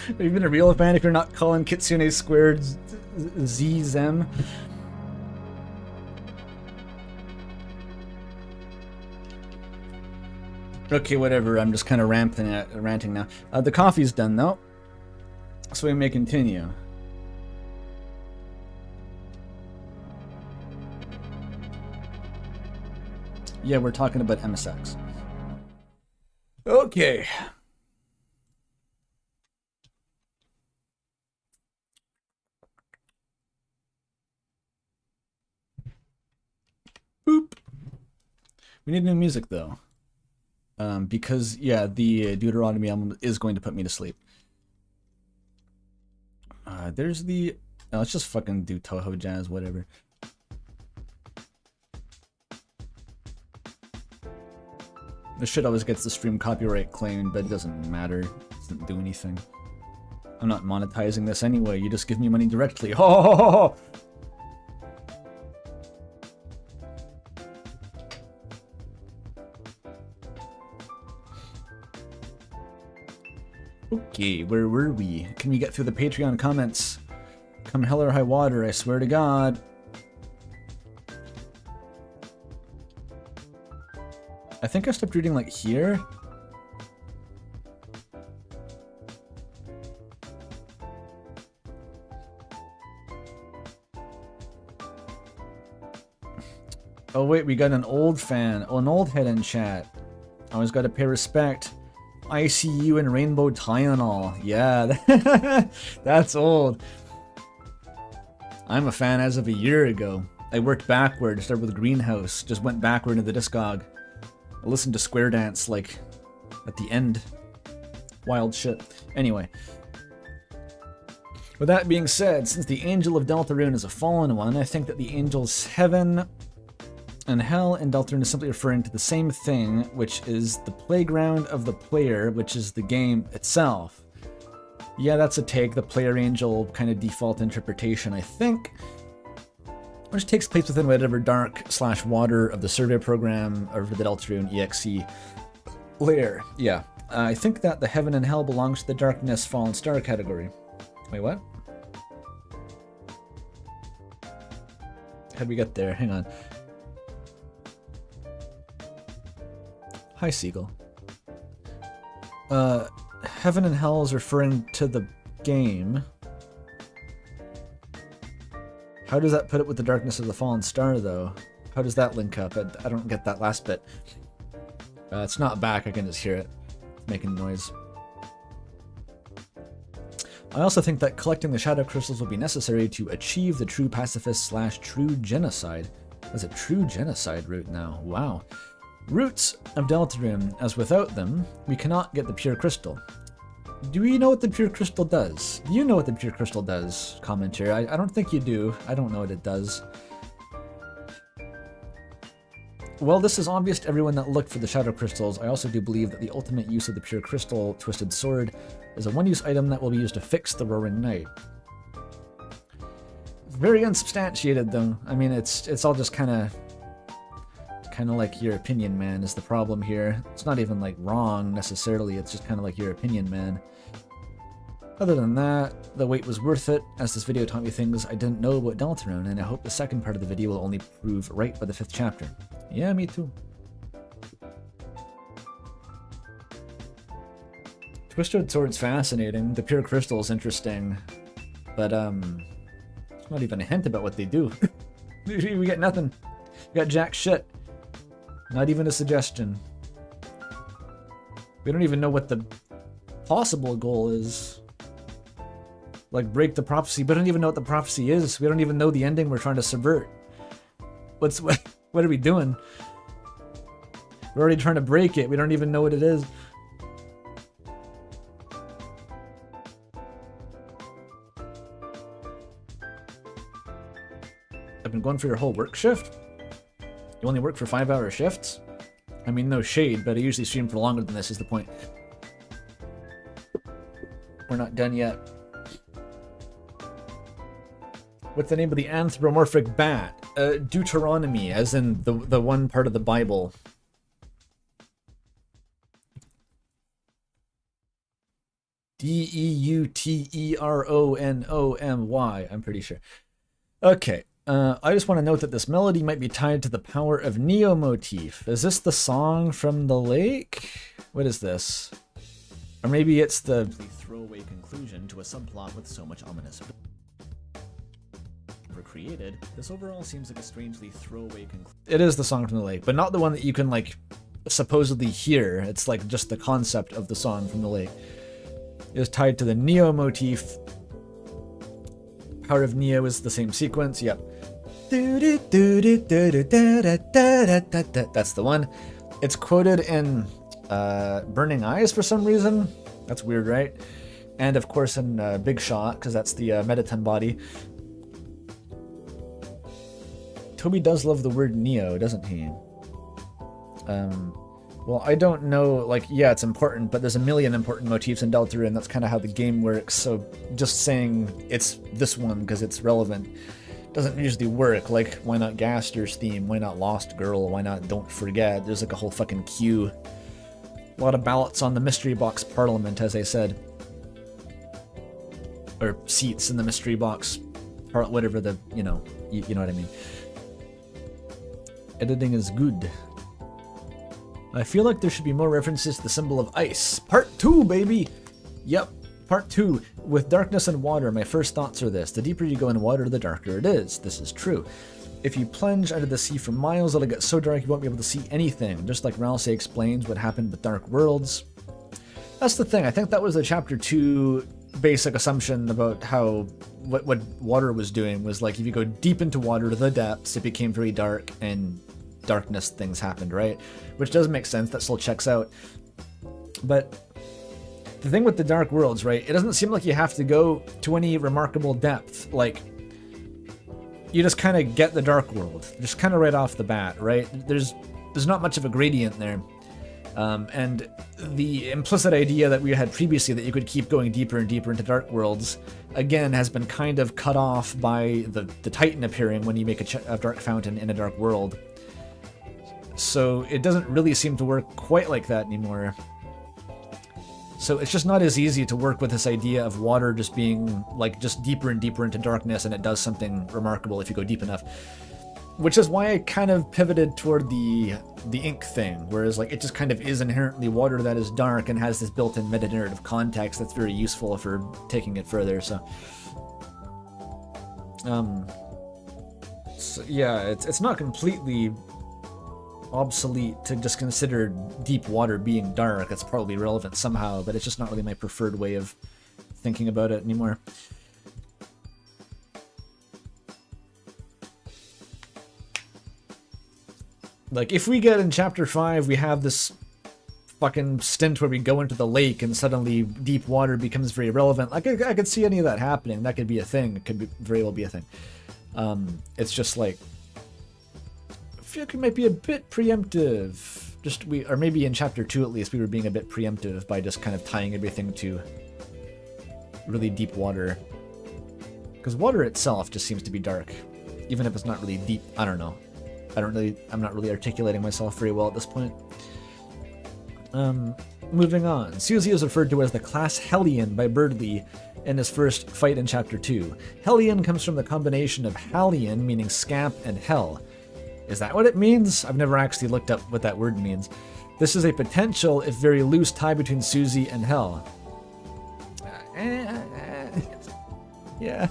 Are you even a real fan if you're not calling Kitsune squared Z-Zem? Okay, whatever, I'm just kind of ranting now. The coffee's done though, so we may continue. Yeah, we're talking about MSX. Okay. Boop. We need new music though. Because, yeah, the Deuteronomy album is going to put me to sleep. There's the... Oh, let's just fucking do Toho Jazz, whatever. This shit always gets the stream copyright claimed, but it doesn't matter. It doesn't do anything. I'm not monetizing this anyway, you just give me money directly. Ho ho ho ho! Okay, where were we? Can we get through the Patreon comments? Come hell or high water, I swear to God. I think I stopped reading like here. Oh wait, we got an old fan. Oh, an old head in chat. Always gotta pay respect. ICU and Rainbow Tylenol. Yeah, that's old. I'm a fan as of a year ago. I worked backward, started with Greenhouse, just went backward into the Discog. I listened to Square Dance, like, at the end. Wild shit. Anyway. With that being said, since the Angel of Deltarune is a fallen one, I think that the Angel's Heaven and Hell in Deltarune is simply referring to the same thing, which is the playground of the player, which is the game itself. Yeah, that's a take, the player angel kind of default interpretation, I think. Which takes place within whatever dark/water of the survey program of the Deltarune EXE layer. Yeah, I think that the Heaven and Hell belongs to the Darkness Fallen Star category. Wait, what? How'd we get there? Hang on. Hi, Seagull. Heaven and Hell is referring to the game. How does that put it with the Darkness of the Fallen Star, though? How does that link up? I don't get that last bit. It's not back, I can just hear it. It's making noise. I also think that collecting the shadow crystals will be necessary to achieve the true pacifist / true genocide. There's a true genocide route now. Wow. Roots of Deltarune, as without them, we cannot get the pure crystal. Do we know what the pure crystal does? Do you know what the pure crystal does, commentator? I don't think you do. I don't know what it does. Well, this is obvious to everyone that looked for the shadow crystals. I also do believe that the ultimate use of the pure crystal twisted sword is a one-use item that will be used to fix the Roaring Knight. Very unsubstantiated, though. I mean, it's all just kind of like your opinion, man, is the problem here. It's not even like wrong necessarily. It's just kind of like your opinion, man. Other than that, the wait was worth it, as this video taught me things I didn't know about Deltarune, and I hope the second part of the video will only prove right by the 5th chapter. Yeah, me too. Twisted Sword's fascinating, the pure crystal's interesting, but not even a hint about what they do. We get nothing. We got jack shit. Not even a suggestion. We don't even know what the possible goal is. Like, break the prophecy, but I don't even know what the prophecy is. We don't even know the ending we're trying to subvert. What are we doing? We're already trying to break it. We don't even know what it is. I've been going for your whole work shift? You only work for 5-hour shifts? I mean, no shade, but I usually stream for longer than this is the point. We're not done yet. What's the name of the anthropomorphic bat? Deuteronomy, as in the one part of the Bible. Deuteronomy, I'm pretty sure. Okay. I just want to note that this melody might be tied to the power of Neo motif. Is this the song from the lake? What is this? Or maybe it's the throwaway conclusion to a subplot with so much ominous created. This overall seems like a strangely throwaway conclusion. It is the song from the lake, but not the one that you can like supposedly hear. It's like just the concept of the song from the lake. It is tied to the Neo motif. Power of Neo is the same sequence. Yep. That's the one. It's quoted in Burning Eyes for some reason. That's weird, right? And of course in Big Shot, because that's the Mettaton body. Toby does love the word Neo, doesn't he? Well, I don't know, like, yeah, it's important, but there's a million important motifs in Deltarune, and that's kind of how the game works, so just saying it's this one because it's relevant doesn't usually work. Like, why not Gaster's theme? Why not Lost Girl? Why not Don't Forget? There's like a whole fucking queue. A lot of ballots on the mystery box parliament, as I said. Or seats in the mystery box, whatever the, you know what I mean. Editing is good. I feel like there should be more references to the symbol of ice. Part 2, baby! Yep, part 2. With darkness and water, my first thoughts are this. The deeper you go in water, the darker it is. This is true. If you plunge under the sea for miles, it'll get so dark you won't be able to see anything. Just like Ralsei explains what happened with Dark Worlds. That's the thing. I think that was the chapter 2 basic assumption about how what water was doing was like if you go deep into water to the depths, it became very dark and darkness things happened, right? Which does make sense. That still checks out. But the thing with the Dark Worlds, right? It doesn't seem like you have to go to any remarkable depth. Like, you just kind of get the Dark World, just kind of right off the bat, right? There's not much of a gradient there. And the implicit idea that we had previously that you could keep going deeper and deeper into Dark Worlds, again, has been kind of cut off by the Titan appearing when you make a Dark Fountain in a Dark World. So it doesn't really seem to work quite like that anymore. So it's just not as easy to work with this idea of water just being like just deeper and deeper into darkness, and it does something remarkable if you go deep enough. Which is why I kind of pivoted toward the ink thing, whereas like it just kind of is inherently water that is dark and has this built-in meta-narrative context that's very useful for taking it further. So yeah, it's not completely obsolete to just consider deep water being dark. It's probably relevant somehow, but it's just not really my preferred way of thinking about it anymore. Like, if we get in chapter 5, we have this fucking stint where we go into the lake and suddenly deep water becomes very relevant. Like, I could see any of that happening. That could be a thing. It could very well be a thing. It's just like, I feel like it might be a bit preemptive. Or maybe in chapter 2 at least, we were being a bit preemptive by just kind of tying everything to really deep water. Because water itself just seems to be dark, even if it's not really deep. I don't know. I'm not really articulating myself very well at this point. Moving on. Susie is referred to as the class Hellion by Birdley in his first fight in chapter 2. Hellion comes from the combination of Hallion, meaning scamp, and hell. Is that what it means? I've never actually looked up what that word means. This is a potential, if very loose, tie between Susie and hell. Yeah,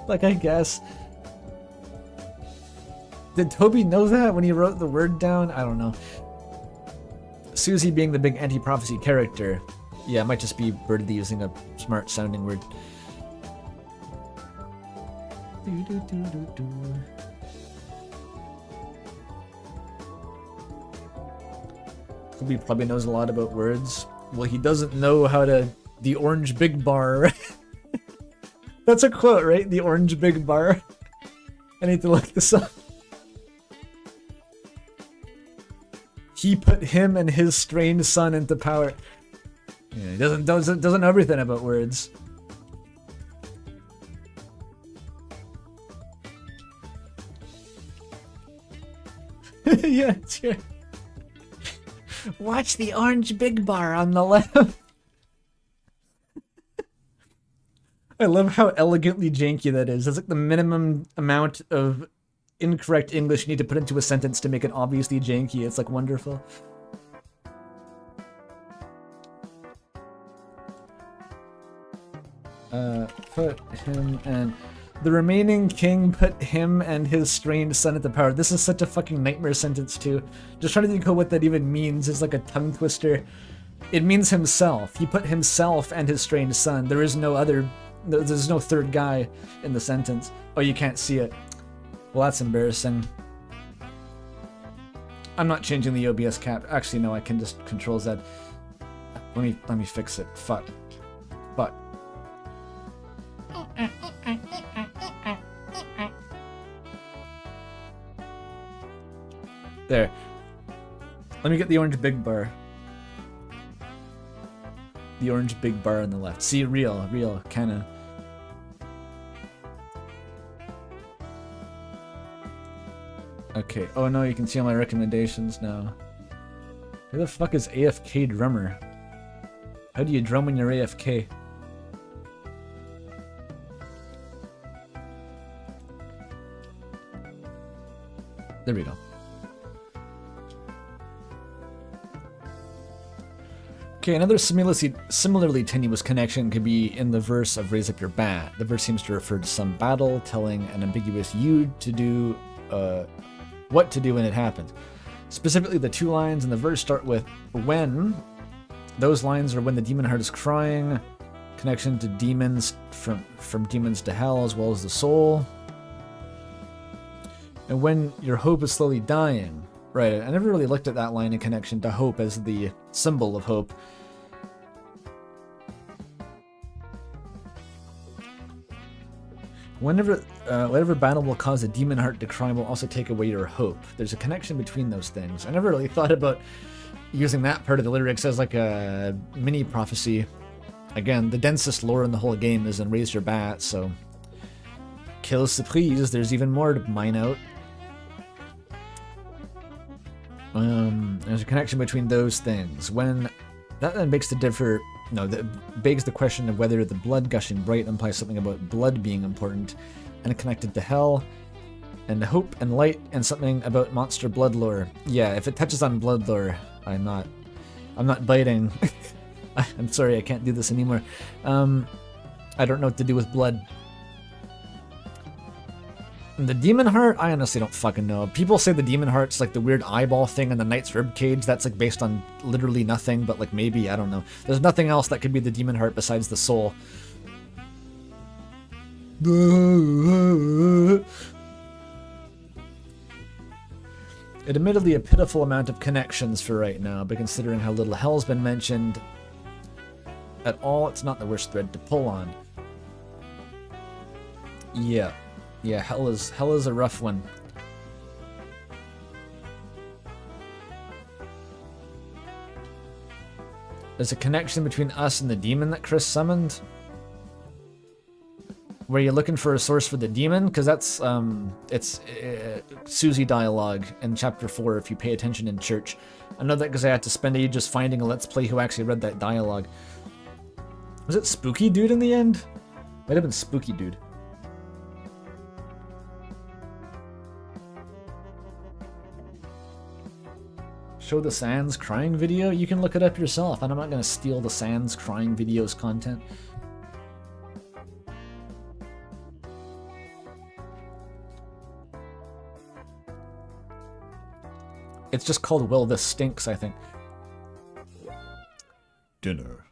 like, I guess. Did Toby know that when he wrote the word down? I don't know. Susie being the big anti-prophecy character. Yeah, it might just be Birdie using a smart-sounding word. Toby probably knows a lot about words. Well, he doesn't know how to... The orange big bar. That's a quote, right? The orange big bar. I need to look this up. He put him and his strange son into power. Yeah, he doesn't know everything about words. Yeah, it's here. Watch the orange big bar on the left. I love how elegantly janky that is. That's like the minimum amount of incorrect English you need to put into a sentence to make it obviously janky. It's like wonderful. Put him and... The remaining king put him and his strange son into power. This is such a fucking nightmare sentence too. Just trying to think of what that even means is like a tongue twister. It means himself. He put himself and his strange son. There is no other... There's no third guy in the sentence. Oh, you can't see it. Well, that's embarrassing. I'm not changing the OBS cap. Actually, no, I can just Control Z. Let me fix it. Fuck. There. Let me get the orange big bar. The orange big bar on the left. See, real, kinda. Okay. Oh no, you can see all my recommendations now. Who the fuck is AFK drummer? How do you drum when you're AFK? There we go. Okay, another similarly tenuous connection could be in the verse of Raise Up Your Bat. The verse seems to refer to some battle, telling an ambiguous you to do what to do when it happens. Specifically, the two lines in the verse start with when. Those lines are when the demon heart is crying, connection to demons, from demons to hell, as well as the soul. And when your hope is slowly dying. Right, I never really looked at that line in connection to hope as the symbol of hope. Whatever battle will cause a demon heart to cry will also take away your hope. There's a connection between those things. I never really thought about using that part of the lyrics as like a mini prophecy. Again, the densest lore in the whole game is in Raise Your Bat, so... Kill surprise, there's even more to mine out. There's a connection between those things. When that then begs the question of whether the blood gushing bright implies something about blood being important and connected to hell, and hope and light, and something about monster blood lore. Yeah, if it touches on blood lore, I'm not biting. I'm sorry, I can't do this anymore. I don't know what to do with blood. The demon heart? I honestly don't fucking know. People say the demon heart's like the weird eyeball thing in the knight's ribcage. That's like based on literally nothing, but like maybe, I don't know. There's nothing else that could be the demon heart besides the soul. Admittedly, a pitiful amount of connections for right now, but considering how little hell's been mentioned at all, it's not the worst thread to pull on. Yeah, hell is a rough one. There's a connection between us and the demon that Chris summoned. Were you looking for a source for the demon? Because that's it's Susie dialogue in chapter 4. If you pay attention in church, I know that because I had to spend ages finding a Let's Play who actually read that dialogue. Was it Spooky Dude in the end? Might have been Spooky Dude. Show the Sans crying video? You can look it up yourself, and I'm not going to steal the Sans crying video's content. It's just called Well, This Stinks, I think. Dinner.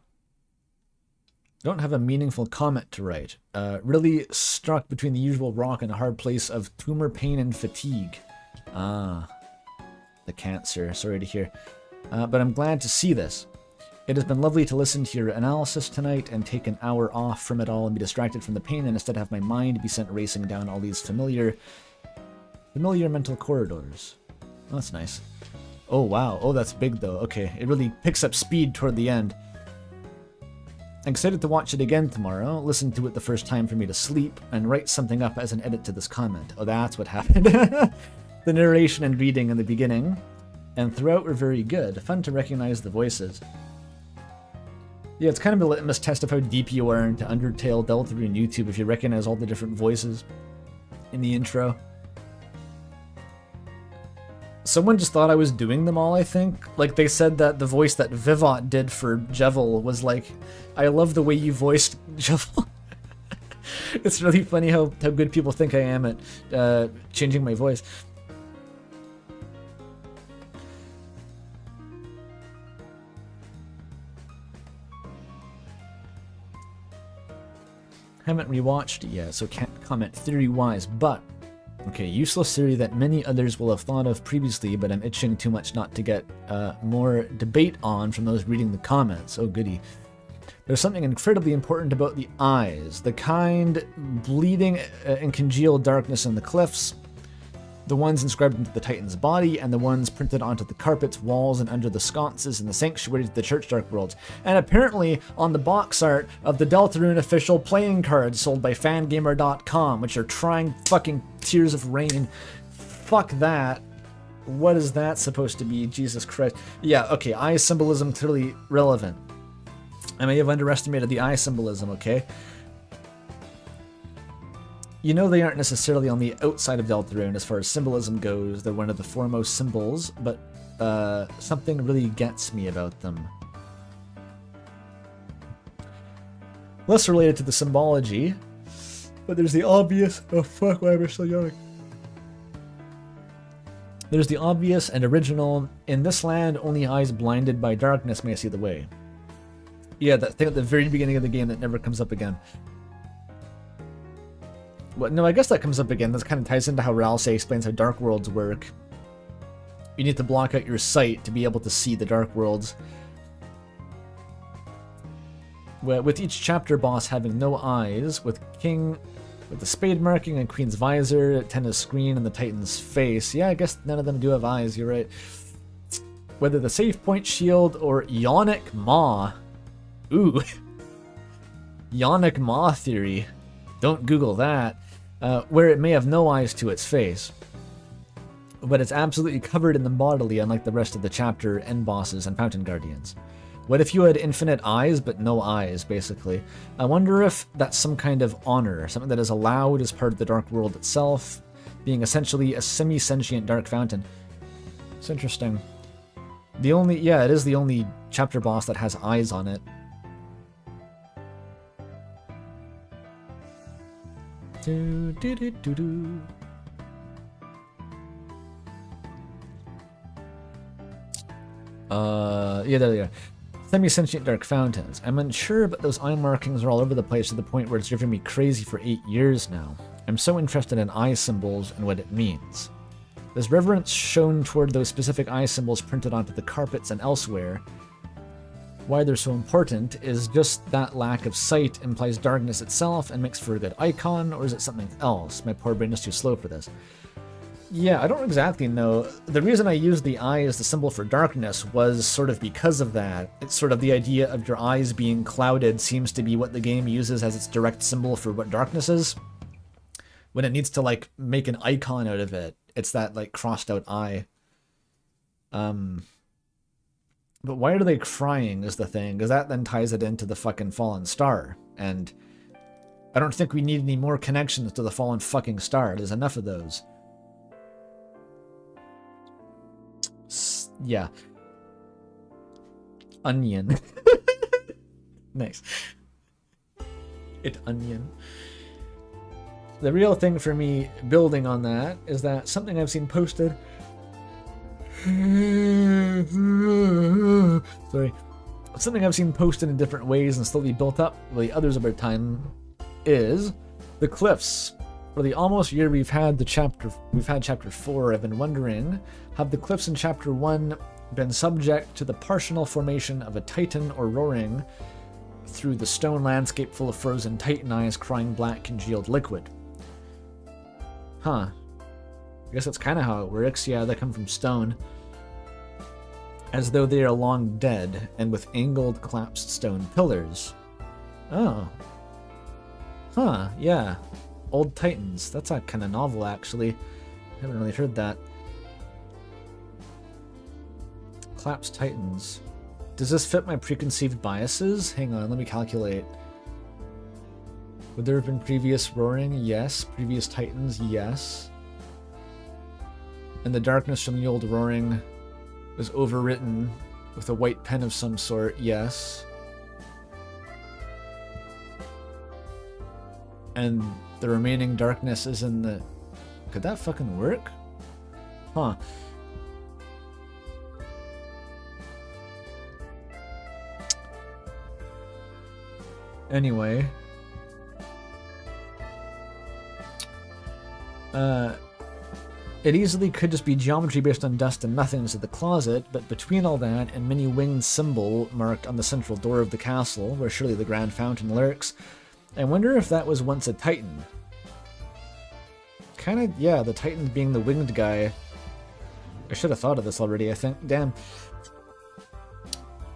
Don't have a meaningful comment to write. Really stuck between the usual rock and a hard place of tumor pain and fatigue. Ah. The cancer, sorry to hear. But I'm glad to see this. It has been lovely to listen to your analysis tonight and take an hour off from it all and be distracted from the pain and instead have my mind be sent racing down all these familiar mental corridors. Oh, that's nice. Oh, wow. Oh, that's big, though. Okay, it really picks up speed toward the end. I'm excited to watch it again tomorrow, listen to it the first time for me to sleep, and write something up as an edit to this comment. Oh, that's what happened. The narration and reading in the beginning and throughout were very good. Fun to recognize the voices. Yeah, it's kind of a litmus test of how deep you are into Undertale Deltarune YouTube if you recognize all the different voices in the intro. Someone just thought I was doing them all, I think. Like, they said that the voice that Vivot did for Jevil was like, I love the way you voiced Jevil. It's really funny how good people think I am at changing my voice. Haven't rewatched it yet, so can't comment theory-wise, but okay, useless theory that many others will have thought of previously, but I'm itching too much not to get more debate on from those reading the comments. Oh, goody. There's something incredibly important about the eyes. The kind bleeding in congealed darkness in the cliffs, the ones inscribed into the Titan's body, and the ones printed onto the carpets, walls, and under the sconces in the sanctuaries of the Church Dark Worlds. And apparently on the box art of the Deltarune official playing cards sold by fangamer.com, which are trying fucking Tears of Rain. Fuck that. What is that supposed to be? Jesus Christ. Yeah, okay, eye symbolism clearly relevant. I may have underestimated the eye symbolism, okay? You know they aren't necessarily on the outside of Deltarune as far as symbolism goes. They're one of the foremost symbols, but something really gets me about them. Less related to the symbology, but there's the obvious... Oh fuck, why am I still yawning? There's the obvious and original, in this land only eyes blinded by darkness may see the way. Yeah, that thing at the very beginning of the game that never comes up again. Well, no, I guess that comes up again. That kind of ties into how Ralsei explains how Dark Worlds work. You need to block out your sight to be able to see the Dark Worlds. Well, with each chapter boss having no eyes, with King with the spade marking and Queen's visor, Tenna's screen, and the Titan's face. Yeah, I guess none of them do have eyes, you're right. Whether the save point shield or Yonic Maw. Ooh. Yonic Maw theory. Don't Google that. Where it may have no eyes to its face. But it's absolutely covered in them bodily, unlike the rest of the chapter end bosses and Fountain Guardians. What if you had infinite eyes, but no eyes, basically? I wonder if that's some kind of honor, something that is allowed as part of the Dark World itself, being essentially a semi-sentient Dark Fountain. It's interesting. It is the only chapter boss that has eyes on it. Yeah, there they are. Semi-sentient dark fountains. I'm unsure, but those eye markings are all over the place to the point where it's driven me crazy for 8 years now. I'm so interested in eye symbols and what it means. There's reverence shown toward those specific eye symbols printed onto the carpets and elsewhere. Why they're so important is just that lack of sight implies darkness itself and makes for a good icon, or is it something else? My poor brain is too slow for this. Yeah, I don't exactly know. The reason I used the eye as the symbol for darkness was sort of because of that. It's sort of the idea of your eyes being clouded seems to be what the game uses as its direct symbol for what darkness is. When it needs to, like, make an icon out of it, it's that, like, crossed out eye. But why are they crying is the thing, because that then ties it into the fucking fallen star. And I don't think we need any more connections to the fallen fucking star. There's enough of those. Yeah. Onion. Nice. It onion. The real thing for me, building on that, is that something I've seen posted... Sorry. Something I've seen posted in different ways and slowly built up with the others over time is the cliffs. For the almost year we've had chapter 4, I've been wondering, have the cliffs in chapter 1 been subject to the partial formation of a titan or roaring through the stone landscape full of frozen titan eyes crying black congealed liquid? Huh. I guess that's kind of how it works. Yeah, they come from stone. As though they are long dead, and with angled, collapsed stone pillars. Oh. Huh, yeah. Old Titans. That's a kind of novel, actually. I haven't really heard that. Collapsed Titans. Does this fit my preconceived biases? Hang on, let me calculate. Would there have been previous roaring? Yes. Previous Titans? Yes. And the darkness from the old roaring was overwritten with a white pen of some sort? Yes. And the remaining darkness is in the... Could that fucking work? Huh. Anyway. It easily could just be geometry based on dust and nothingness of the closet, but between all that and many winged symbol marked on the central door of the castle, where surely the grand fountain lurks, I wonder if that was once a titan. Kinda, yeah, the titan being the winged guy. I should have thought of this already, I think. Damn.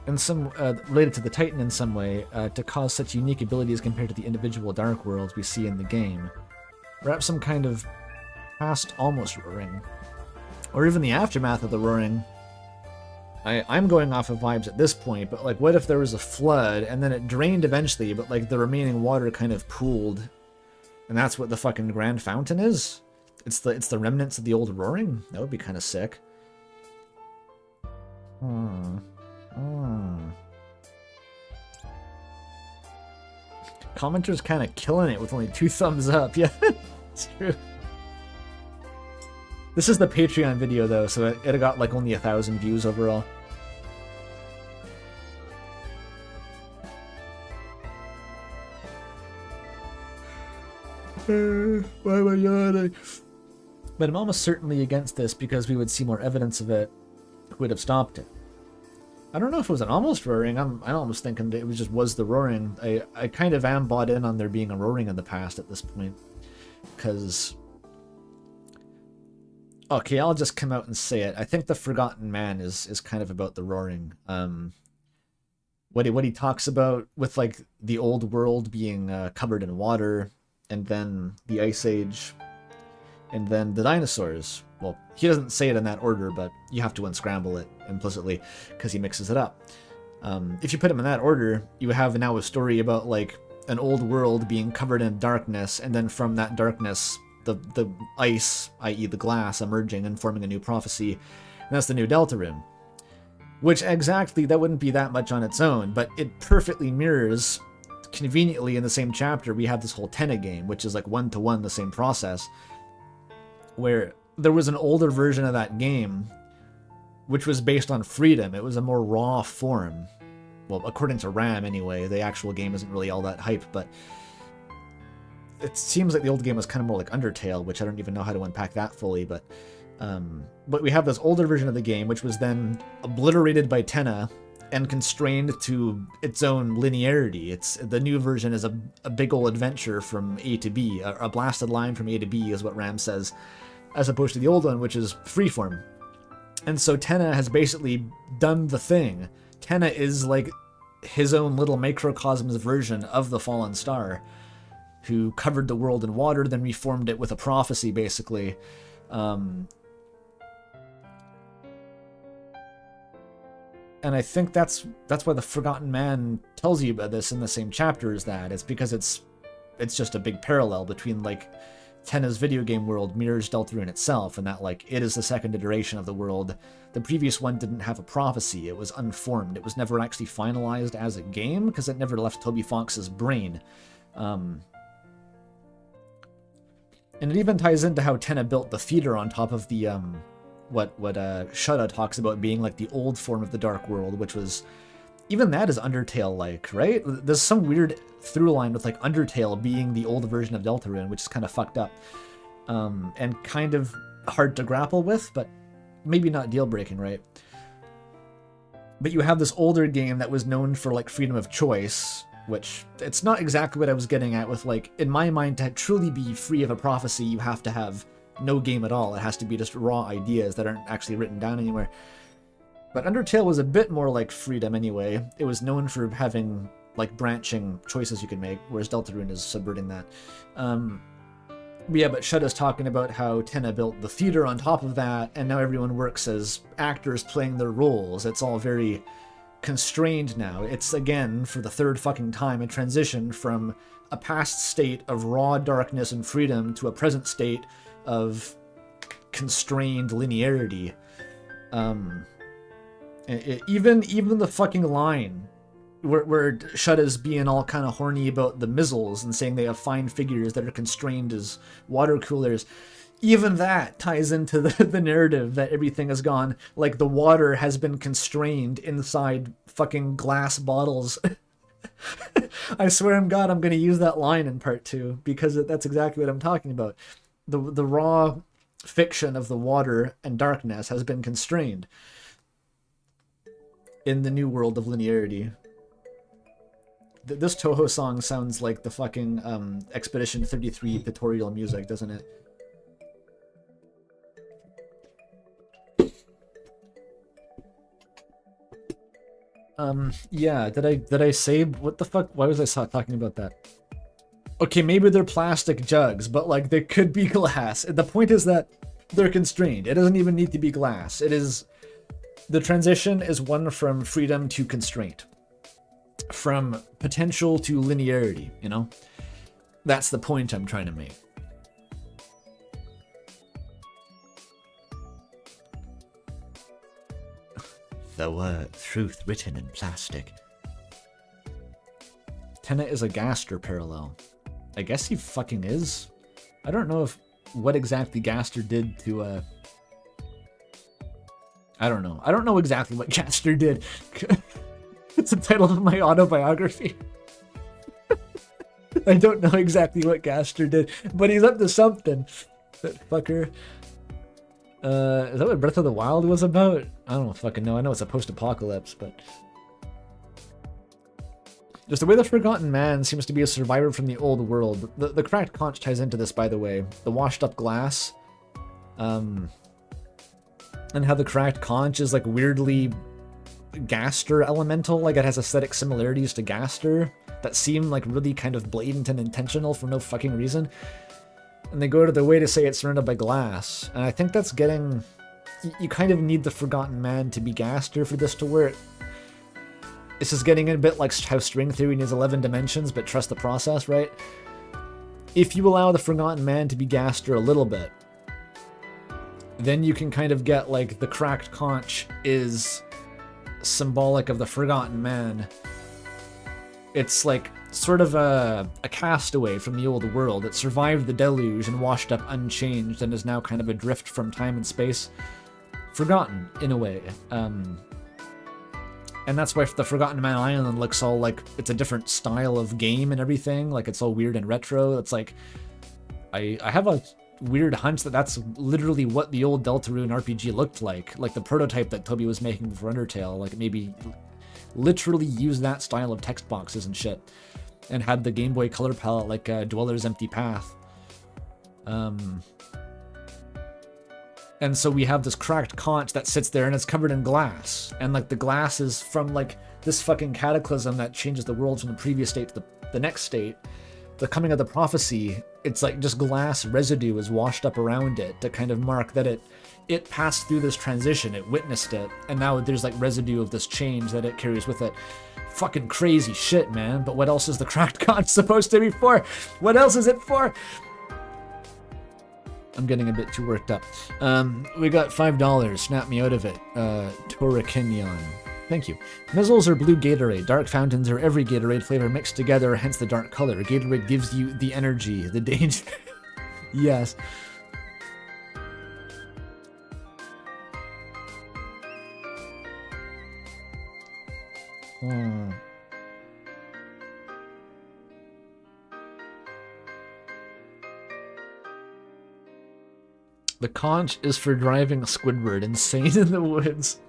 In some, related to the titan in some way, to cause such unique abilities compared to the individual dark worlds we see in the game. Perhaps some kind of past almost roaring. Or even the aftermath of the roaring. I'm going off of vibes at this point, but like, what if there was a flood and then it drained eventually, but like the remaining water kind of pooled, and that's what the fucking Grand Fountain is? It's the remnants of the old roaring? That would be kind of sick. Commenter's kind of killing it with only 2 thumbs up. Yeah, it's true. This is the Patreon video though, so it got like only 1,000 views overall. Why am I yawning? But I'm almost certainly against this because we would see more evidence of it. Who would have stopped it? I don't know if it was an almost roaring. I'm almost thinking that it was the roaring. I kind of am bought in on there being a roaring in the past at this point. Because... Okay, I'll just come out and say it. I think the Forgotten Man is kind of about the roaring. What he talks about with like the old world being covered in water, and then the Ice Age, and then the dinosaurs. Well, he doesn't say it in that order, but you have to unscramble it implicitly because he mixes it up. If you put them in that order, you have now a story about like an old world being covered in darkness, and then from that darkness, the ice, i.e. the glass, emerging and forming a new prophecy, and that's the new Deltarune. Which exactly, that wouldn't be that much on its own, but it perfectly mirrors, conveniently in the same chapter, we have this whole Tenna game, which is like one-to-one the same process, where there was an older version of that game, which was based on freedom. It was a more raw form. well, according to RAM anyway. The actual game isn't really all that hype, but it seems like the old game was kind of more like Undertale, which I don't even know how to unpack that fully, but we have this older version of the game, which was then obliterated by Tenna and constrained to its own linearity. The new version is a big old adventure from A to B, a blasted line from A to B is what RAM says, as opposed to the old one, which is freeform. And so Tenna has basically done the thing. Tenna is like his own little microcosmos version of the fallen star, who covered the world in water, then reformed it with a prophecy, basically. And I think that's why the Forgotten Man tells you about this in the same chapter as that. It's because it's just a big parallel between, like, Tenna's video game world mirrors Deltarune itself, and that, like, it is the second iteration of the world. The previous one didn't have a prophecy. It was unformed. It was never actually finalized as a game, because it never left Toby Fox's brain. And it even ties into how Tenna built the theater on top of the, what Shudda talks about being like the old form of the Dark World, which was, even that is Undertale-like, right? There's some weird through line with like Undertale being the old version of Deltarune, which is kind of fucked up, and kind of hard to grapple with, but maybe not deal-breaking, right? But you have this older game that was known for like freedom of choice, which it's not exactly what I was getting at with, like, in my mind, to truly be free of a prophecy, you have to have no game at all. It has to be just raw ideas that aren't actually written down anywhere. But Undertale was a bit more like freedom anyway. It was known for having, like, branching choices you could make, whereas Deltarune is subverting that. But yeah, but Shudda's talking about how Tenna built the theater on top of that, and now everyone works as actors playing their roles. It's all very constrained now. It's, again, for the third fucking time, a transition from a past state of raw darkness and freedom to a present state of constrained linearity. Even the fucking line where Shudda's being all kind of horny about the missiles and saying they have fine figures that are constrained as water coolers, even that ties into the narrative that everything has gone, like, the water has been constrained inside fucking glass bottles. I swear to God, I'm going to use that line in part 2, because that's exactly what I'm talking about. The raw fiction of the water and darkness has been constrained in the new world of linearity. This Toho song sounds like the fucking Expedition 33 tutorial music, doesn't it? Yeah, did I say, what the fuck? Why was I talking about that? Okay, maybe they're plastic jugs, but, like, they could be glass. The point is that they're constrained. It doesn't even need to be glass. The transition is one from freedom to constraint. From potential to linearity, you know? That's the point I'm trying to make. The word truth written in plastic. Tenna is a Gaster parallel. I guess he fucking is. I don't know what exactly Gaster did to, I don't know. I don't know exactly what Gaster did. It's the title of my autobiography. I don't know exactly what Gaster did, but he's up to something. That fucker. Is that what Breath of the Wild was about? I don't fucking know. I know it's a post-apocalypse, but just the way the Forgotten Man seems to be a survivor from the old world. The cracked conch ties into this, by the way. The washed up glass. And how the cracked conch is, like, weirdly Gaster elemental. Like, it has aesthetic similarities to Gaster that seem, like, really kind of blatant and intentional for no fucking reason. And they go to the way to say it's surrounded by glass. And I think that's getting... You kind of need the Forgotten Man to be Gaster for this to work. This is getting a bit like how string theory needs 11 dimensions, but trust the process, right? If you allow the Forgotten Man to be Gaster a little bit, then you can kind of get, like, the cracked conch is symbolic of the Forgotten Man. It's like sort of a castaway from the old world. It survived the deluge and washed up unchanged and is now kind of adrift from time and space. Forgotten, in a way. And that's why the Forgotten Man Island looks all like it's a different style of game and everything. Like it's all weird and retro. It's like I have a weird hunch that that's literally what the old Deltarune RPG looked like the prototype that Toby was making for Undertale. Like maybe literally used that style of text boxes and shit, and had the Game Boy Color palette like Dweller's Empty Path. And so we have this cracked conch that sits there and it's covered in glass. And like the glass is from like this fucking cataclysm that changes the world from the previous state to the next state. The coming of the prophecy, it's like just glass residue is washed up around it to kind of mark that it passed through this transition, it witnessed it, and now there's like residue of this change that it carries with it. Fucking crazy shit, man. But what else is the cracked conch supposed to be for? What else is it for? I'm getting a bit too worked up. We got $5. Snap me out of it. Torakenyon. Thank you. Mizzles are blue Gatorade. Dark fountains are every Gatorade flavor mixed together, hence the dark color. Gatorade gives you the energy, the danger. Yes. The conch is for driving Squidward insane in the woods.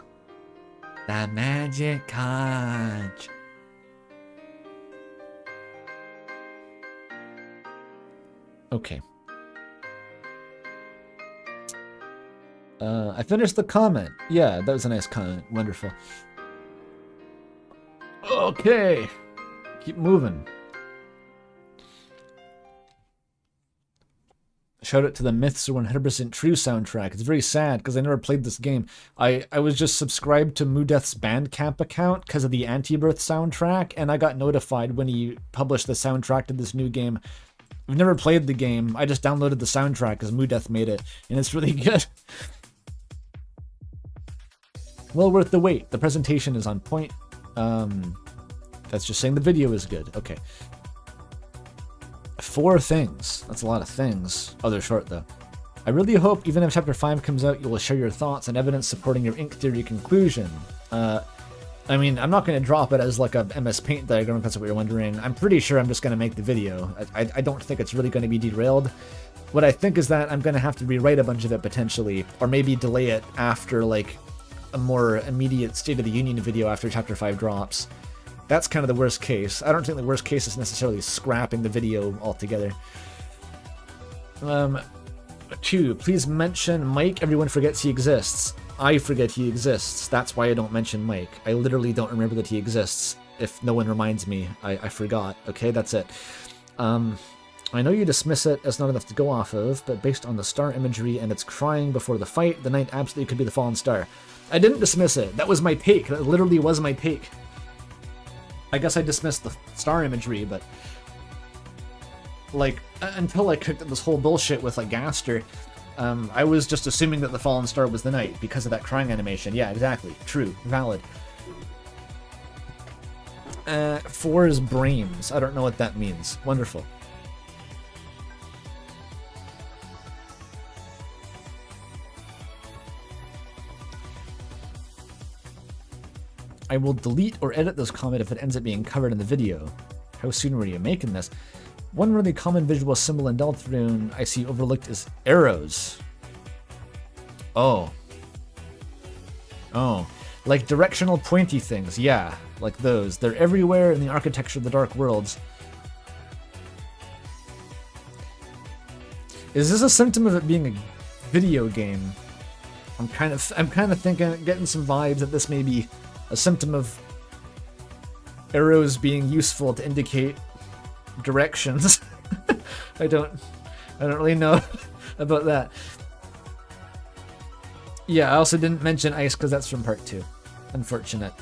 The magic conch. Okay. I finished the comment. Yeah, that was a nice comment. Wonderful. Okay. Keep moving. Shout out to the Myths Are 100% True soundtrack. It's very sad because I never played this game. I was just subscribed to Mudeth's Bandcamp account because of the Anti-Birth soundtrack, and I got notified when he published the soundtrack to this new game. I've never played the game. I just downloaded the soundtrack because Mudeth made it, and it's really good. Well worth the wait. The presentation is on point. That's just saying the video is good. Okay. 4 things. That's a lot of things. Oh, they're short though. I really hope even if Chapter 5 comes out, you will share your thoughts and evidence supporting your ink theory conclusion. I mean, I'm not going to drop it as like a MS Paint diagram if that's what you're wondering. I'm pretty sure I'm just going to make the video. I don't think it's really going to be derailed. What I think is that I'm going to have to rewrite a bunch of it potentially, or maybe delay it after like a more immediate State of the Union video after Chapter 5 drops. That's kind of the worst case. I don't think the worst case is necessarily scrapping the video altogether. 2, please mention Mike. Everyone forgets he exists. I forget he exists. That's why I don't mention Mike. I literally don't remember that he exists. If no one reminds me, I forgot. Okay, that's it. I know you dismiss it as not enough to go off of, but based on the star imagery and its crying before the fight, the knight absolutely could be the fallen star. I didn't dismiss it. That was my take. That literally was my take. I guess I dismissed the star imagery, but like until I cooked up this whole bullshit with like Gaster, I was just assuming that the fallen star was the knight because of that crying animation. Yeah, exactly. True. Valid. 4 is brains. I don't know what that means. Wonderful. I will delete or edit this comment if it ends up being covered in the video. How soon were you making this? One really common visual symbol in Deltarune I see overlooked is arrows. Oh. Oh. Like directional pointy things. Yeah, like those. They're everywhere in the architecture of the Dark Worlds. Is this a symptom of it being a video game? I'm kind of thinking, getting some vibes that this may be a symptom of arrows being useful to indicate directions. I don't really know about that. Yeah, I also didn't mention ice because that's from part 2. Unfortunate.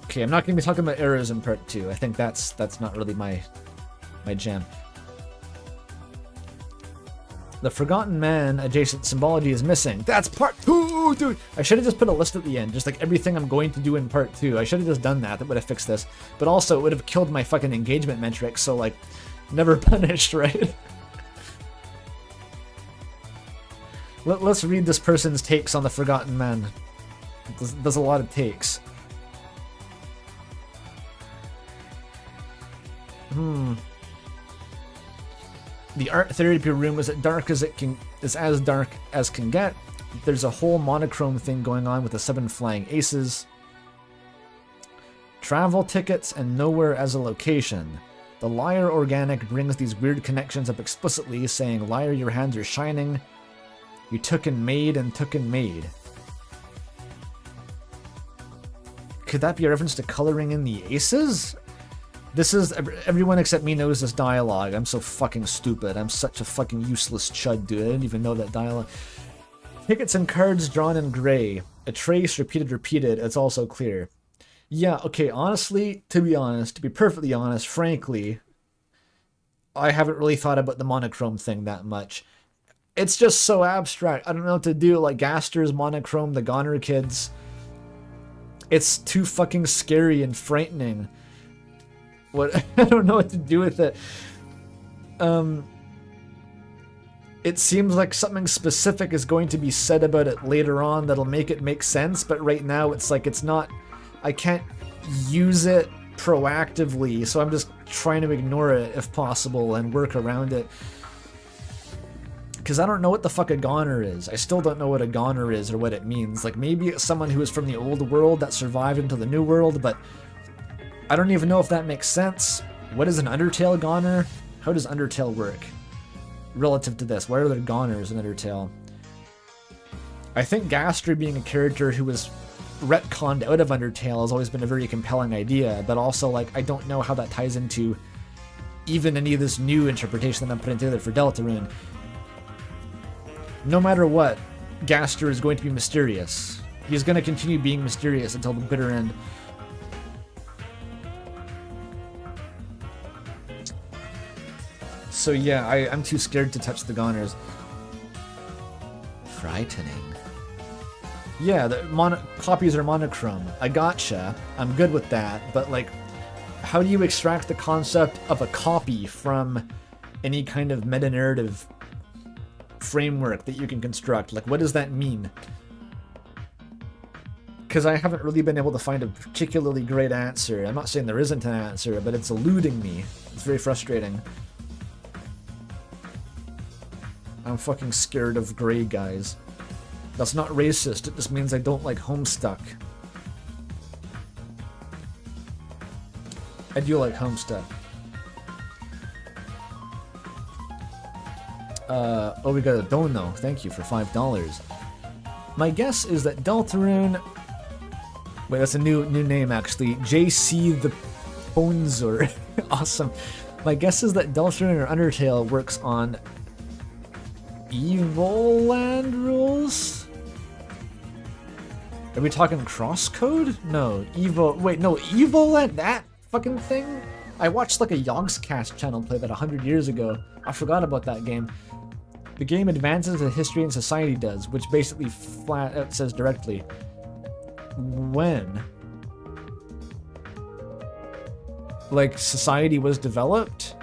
Okay, I'm not going to be talking about arrows in part 2. I think that's not really my jam. The Forgotten Man adjacent symbology is missing. That's part 2, dude! I should have just put a list at the end, just like everything I'm going to do in part 2. I should have just done that. That would have fixed this. But also, it would have killed my fucking engagement metrics, so like, never punished, right? Let's read this person's takes on the Forgotten Man. There's a lot of takes. The art therapy room is as dark as can get. There's a whole monochrome thing going on with the 7 flying aces. Travel tickets and nowhere as a location. The Liar Organic brings these weird connections up explicitly, saying, Liar, your hands are shining. You took and made and took and made. Could that be a reference to coloring in the aces? This is... Everyone except me knows this dialogue. I'm so fucking stupid. I'm such a fucking useless chud, dude. I didn't even know that dialogue. Tickets and cards drawn in gray. A trace, repeated. It's also clear. Yeah, okay, honestly, to be perfectly honest, frankly, I haven't really thought about the monochrome thing that much. It's just so abstract. I don't know what to do. Like, Gaster's monochrome, the Goner kids. It's too fucking scary and frightening. What? I don't know what to do with it. It seems like something specific is going to be said about it later on that'll make it make sense, but right now it's like it's not... I can't use it proactively, so I'm just trying to ignore it if possible and work around it. Because I don't know what the fuck a goner is. I still don't know what a goner is or what it means. Like, maybe it's someone who is from the old world that survived into the new world, but I don't even know if that makes sense. What is an Undertale goner? How does Undertale work relative to this? Why are there goners in Undertale? I think Gaster being a character who was retconned out of Undertale has always been a very compelling idea, but also, like, I don't know how that ties into even any of this new interpretation that I'm putting together for Deltarune. No matter what, Gaster is going to be mysterious. He's going to continue being mysterious until the bitter end. So yeah, I'm too scared to touch the goners. Frightening. Yeah, the copies are monochrome. I gotcha. I'm good with that. But, like, how do you extract the concept of a copy from any kind of meta-narrative framework that you can construct? Like, what does that mean? Because I haven't really been able to find a particularly great answer. I'm not saying there isn't an answer, but it's eluding me. It's very frustrating. I'm fucking scared of gray guys. That's not racist, it just means I don't like Homestuck. I do like Homestuck. Oh, we got a dono. Thank you for $5. My guess is that Deltarune... Wait, that's a new name, actually. JC the Bonzer. Awesome. My guess is that Deltarune or Undertale works on Evoland rules? Are we talking crosscode? No, Evoland, that fucking thing? I watched like a Yogscast channel play that 100 years ago. I forgot about that game. The game advances as history and society does, which basically flat out says directly. When? Like, society was developed?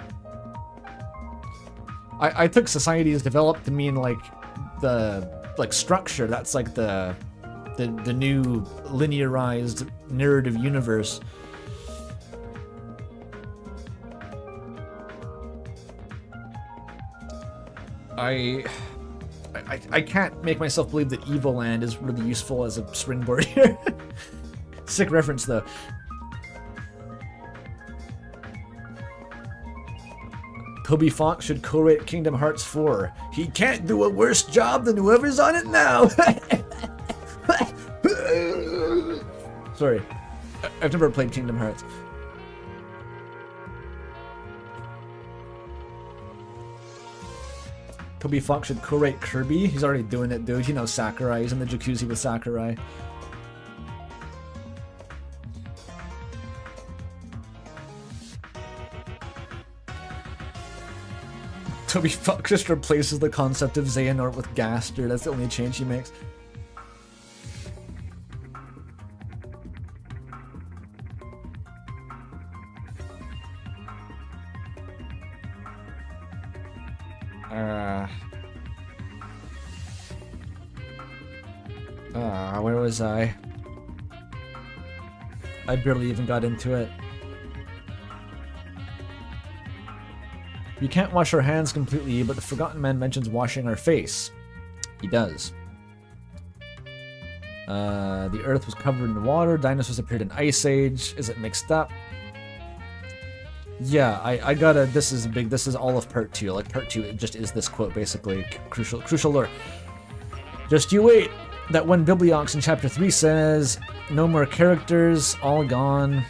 I took society as developed to mean like the structure. That's like the new linearized narrative universe. I can't make myself believe that Evoland is really useful as a springboard here. Sick reference though. Toby Fox should co-write Kingdom Hearts 4. He can't do a worse job than whoever's on it now. Sorry, I've never played Kingdom Hearts. Toby Fox should co-write Kirby. He's already doing it, dude. You know Sakurai. He's in the jacuzzi with Sakurai. Toby Fox just replaces the concept of Xehanort with Gaster. That's the only change he makes. Where was I? I barely even got into it. We can't wash our hands completely, but the Forgotten Man mentions washing our face. He does. The earth was covered in water. Dinosaurs appeared in Ice Age. Is it mixed up? Yeah, I gotta. This is big. This is all of part 2. Like part 2, it just is this quote basically. Crucial lore. Just you wait. That one Bibliox in chapter 3 says, "No more characters, all gone."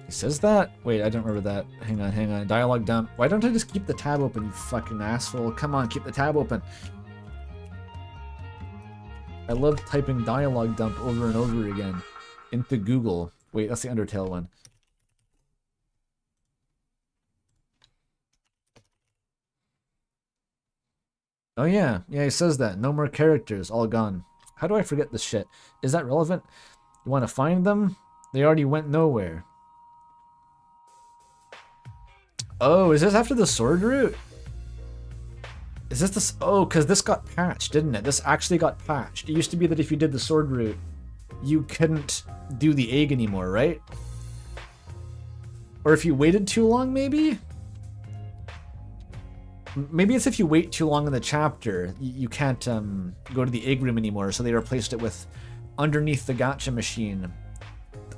He says that? Wait, I don't remember that. Hang on. Dialogue dump. Why don't I just keep the tab open, you fucking asshole? Come on, keep the tab open. I love typing dialogue dump over and over again into Google. Wait, that's the Undertale one. Oh yeah, he says that. No more characters, all gone. How do I forget this shit? Is that relevant? You want to find them? They already went nowhere. Oh, is this after the sword route? Is this oh, because this got patched, didn't it? This actually got patched. It used to be that if you did the sword route, you couldn't do the egg anymore, right? Or if you waited too long, maybe? Maybe it's if you wait too long in the chapter, you can't go to the egg room anymore, so they replaced it with underneath the gacha machine.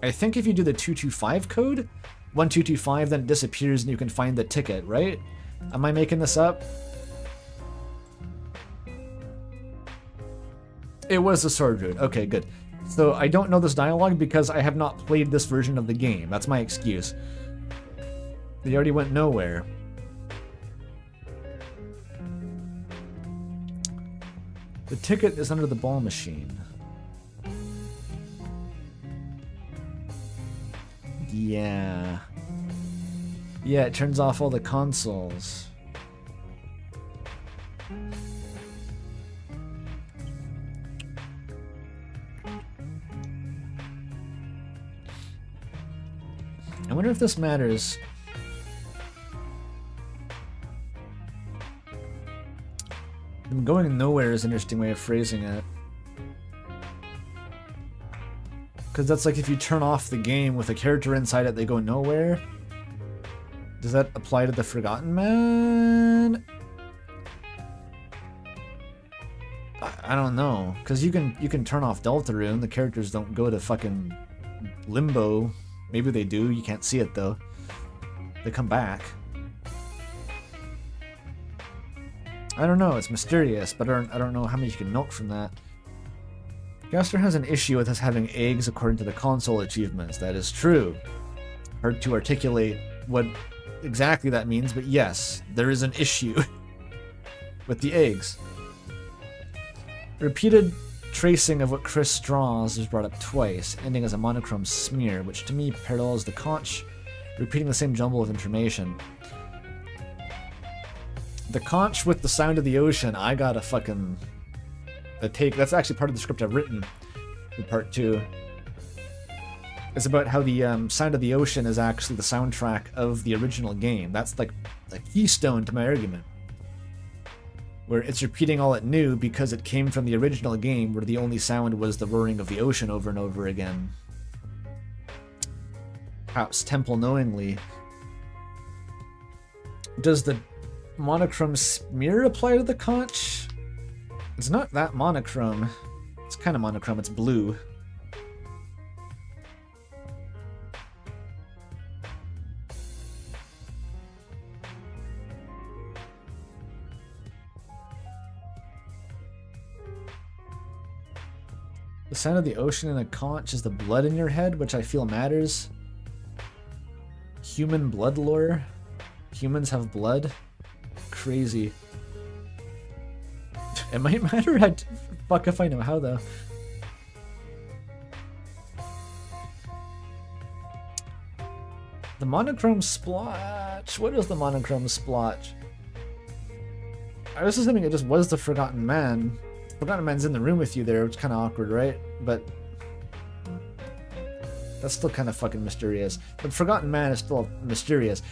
I think if you do the 225 code, 1225, then it disappears and you can find the ticket, right? Am I making this up? It was the sword route. Okay, good. So I don't know this dialogue because I have not played this version of the game. That's my excuse. They already went nowhere. The ticket is under the ball machine. Yeah. Yeah, it turns off all the consoles. I wonder if this matters. Going nowhere is an interesting way of phrasing it. Because that's like if you turn off the game with a character inside it, they go nowhere. Does that apply to the Forgotten Man? I don't know. Because you can turn off Deltarune. The characters don't go to fucking limbo. Maybe they do. You can't see it though. They come back. I don't know, it's mysterious, but I don't know how much you can milk from that. Gaster has an issue with us having eggs according to the console achievements. That is true. Hard to articulate what exactly that means, but yes, there is an issue with the eggs. Repeated tracing of what Chris draws is brought up twice, ending as a monochrome smear, which to me parallels the conch, repeating the same jumble of information. The conch with the sound of the ocean, I got a take. That's actually part of the script I've written in part 2. It's about how the sound of the ocean is actually the soundtrack of the original game. That's like the keystone to my argument. Where it's repeating all it knew because it came from the original game where the only sound was the roaring of the ocean over and over again. Perhaps Temple knowingly. Does the monochrome smear apply to the conch? It's not that monochrome. It's kind of monochrome, it's blue. The sound of the ocean in a conch is the blood in your head, which I feel matters. Human blood lore. Humans have blood. Crazy. It might matter. Fuck if I know how though. The monochrome splotch. What is the monochrome splotch? I was assuming it just was the Forgotten Man. Forgotten Man's in the room with you there. It's kind of awkward, right? But that's still kind of fucking mysterious. But Forgotten Man is still mysterious.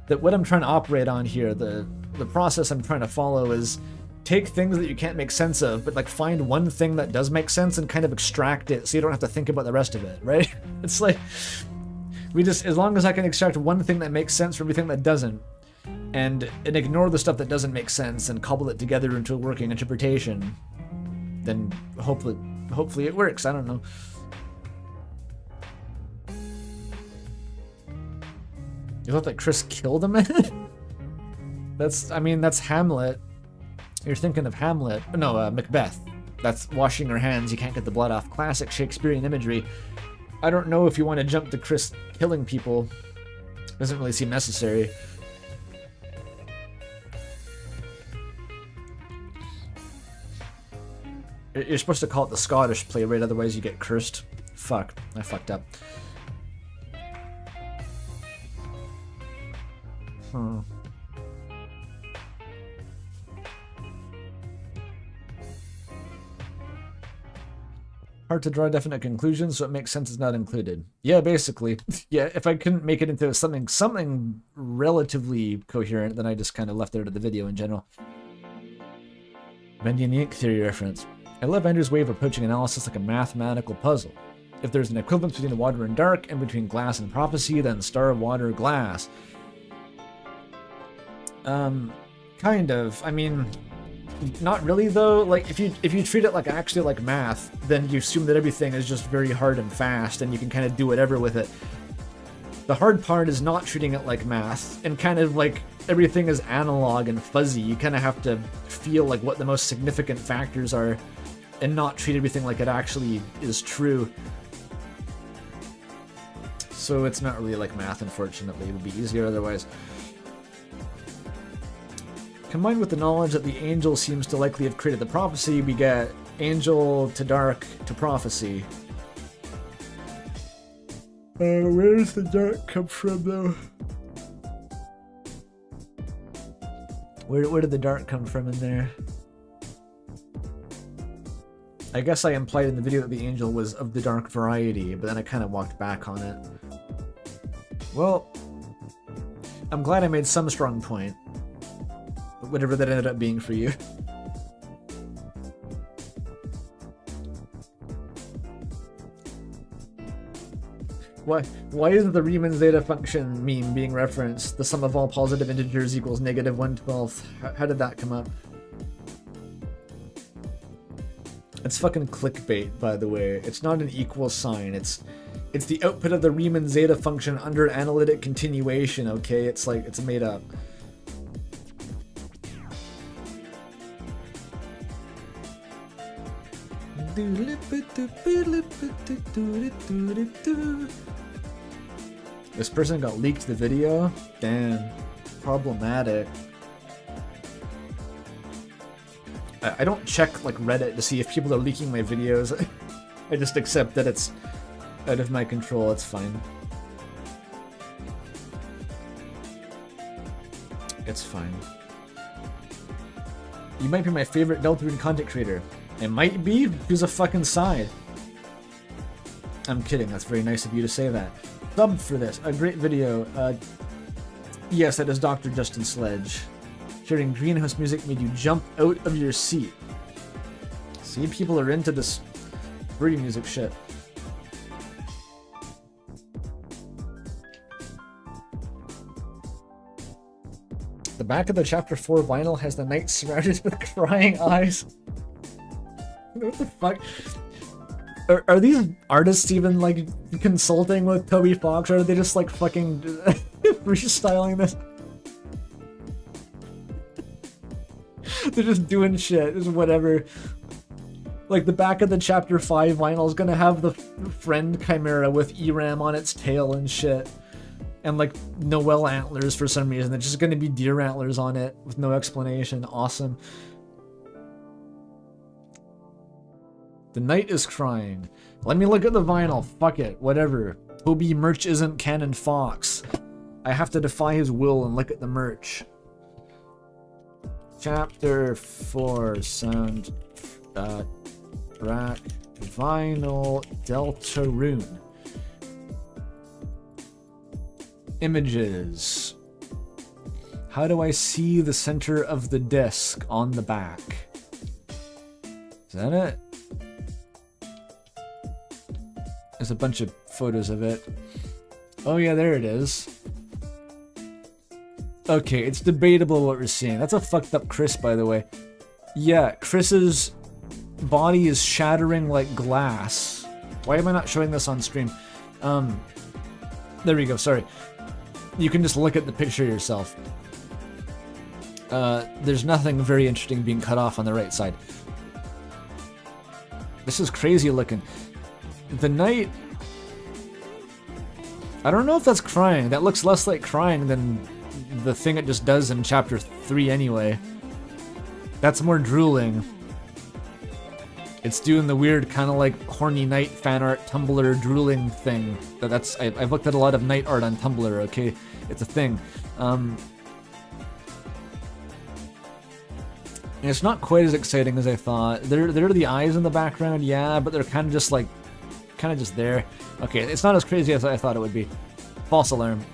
That what I'm trying to operate on here, the process I'm trying to follow is take things that you can't make sense of, but like find one thing that does make sense and kind of extract it so you don't have to think about the rest of it, right? It's like, as long as I can extract one thing that makes sense from everything that doesn't, and ignore the stuff that doesn't make sense and cobble it together into a working interpretation, then hopefully it works. I don't know. You thought that Chris killed a man? That's Hamlet. You're thinking of Hamlet. No, Macbeth. That's washing her hands, you can't get the blood off. Classic Shakespearean imagery. I don't know if you want to jump to Chris killing people. Doesn't really seem necessary. You're supposed to call it the Scottish playwright, otherwise you get cursed. Fuck, I fucked up. Hard to draw definite conclusions, so it makes sense it's not included. Yeah, basically. Yeah, if I couldn't make it into something relatively coherent, then I just kind of left it out of the video in general. Bendy and the Ink Theory reference. I love Andrew's way of approaching analysis like a mathematical puzzle. If there's an equivalence between water and dark, and between glass and prophecy, then star, water, glass. Kind of. I mean, not really though. Like if you treat it like actually like math, then you assume that everything is just very hard and fast, and you can kind of do whatever with it. The hard part is not treating it like math, and kind of like everything is analog and fuzzy. You kind of have to feel like what the most significant factors are, and not treat everything like it actually is true. So it's not really like math, unfortunately. It would be easier otherwise. Combined with the knowledge that the angel seems to likely have created the prophecy, we get angel to dark to prophecy. Where does the dark come from, though? Where did the dark come from in there? I guess I implied in the video that the angel was of the dark variety, but then I kind of walked back on it. Well, I'm glad I made some strong point. Whatever that ended up being for you. Why is the Riemann zeta function meme being referenced? The sum of all positive integers equals negative 1/12. How did that come up? It's fucking clickbait, by the way. It's not an equal sign. It's the output of the Riemann zeta function under analytic continuation, okay? It's like, it's made up. This person got leaked the video? Damn. Problematic. I don't check like Reddit to see if people are leaking my videos. I just accept that it's out of my control. It's fine. It's fine. You might be my favorite Deltarune content creator. It might be. Choose a fucking side. I'm kidding. That's very nice of you to say that. Sub for this. A great video. Yes, that is Dr. Justin Sledge. Hearing greenhouse music made you jump out of your seat. See, people are into this birdie music shit. The back of the chapter 4 vinyl has the knight surrounded with crying eyes. What the fuck? Are these artists even like consulting with Toby Fox, or are they just like fucking freestyling this? They're just doing shit, just whatever. Like the back of the chapter 5 vinyl is gonna have the friend chimera with ERAM on its tail and shit. And like Noel antlers for some reason. It's just gonna be deer antlers on it with no explanation. Awesome. The knight is crying. Let me look at the vinyl. Fuck it. Whatever. Toby merch isn't Canon Fox. I have to defy his will and look at the merch. Chapter 4 soundtrack vinyl Deltarune. Images. How do I see the center of the disc on the back? Is that it? There's a bunch of photos of it. Oh yeah, there it is. Okay, it's debatable what we're seeing. That's a fucked up Chris, by the way. Yeah, Chris's body is shattering like glass. Why am I not showing this on stream? There we go, sorry. You can just look at the picture yourself. There's nothing very interesting being cut off on the right side. This is crazy looking. The knight... I don't know if that's crying. That looks less like crying than the thing it just does in chapter 3 anyway. That's more drooling. It's doing the weird kind of like horny knight fan art Tumblr drooling thing. I've looked at a lot of knight art on Tumblr, okay? It's a thing. And it's not quite as exciting as I thought. There are the eyes in the background, yeah, but they're kind of just like, there. Okay, it's not as crazy as I thought it would be. False alarm.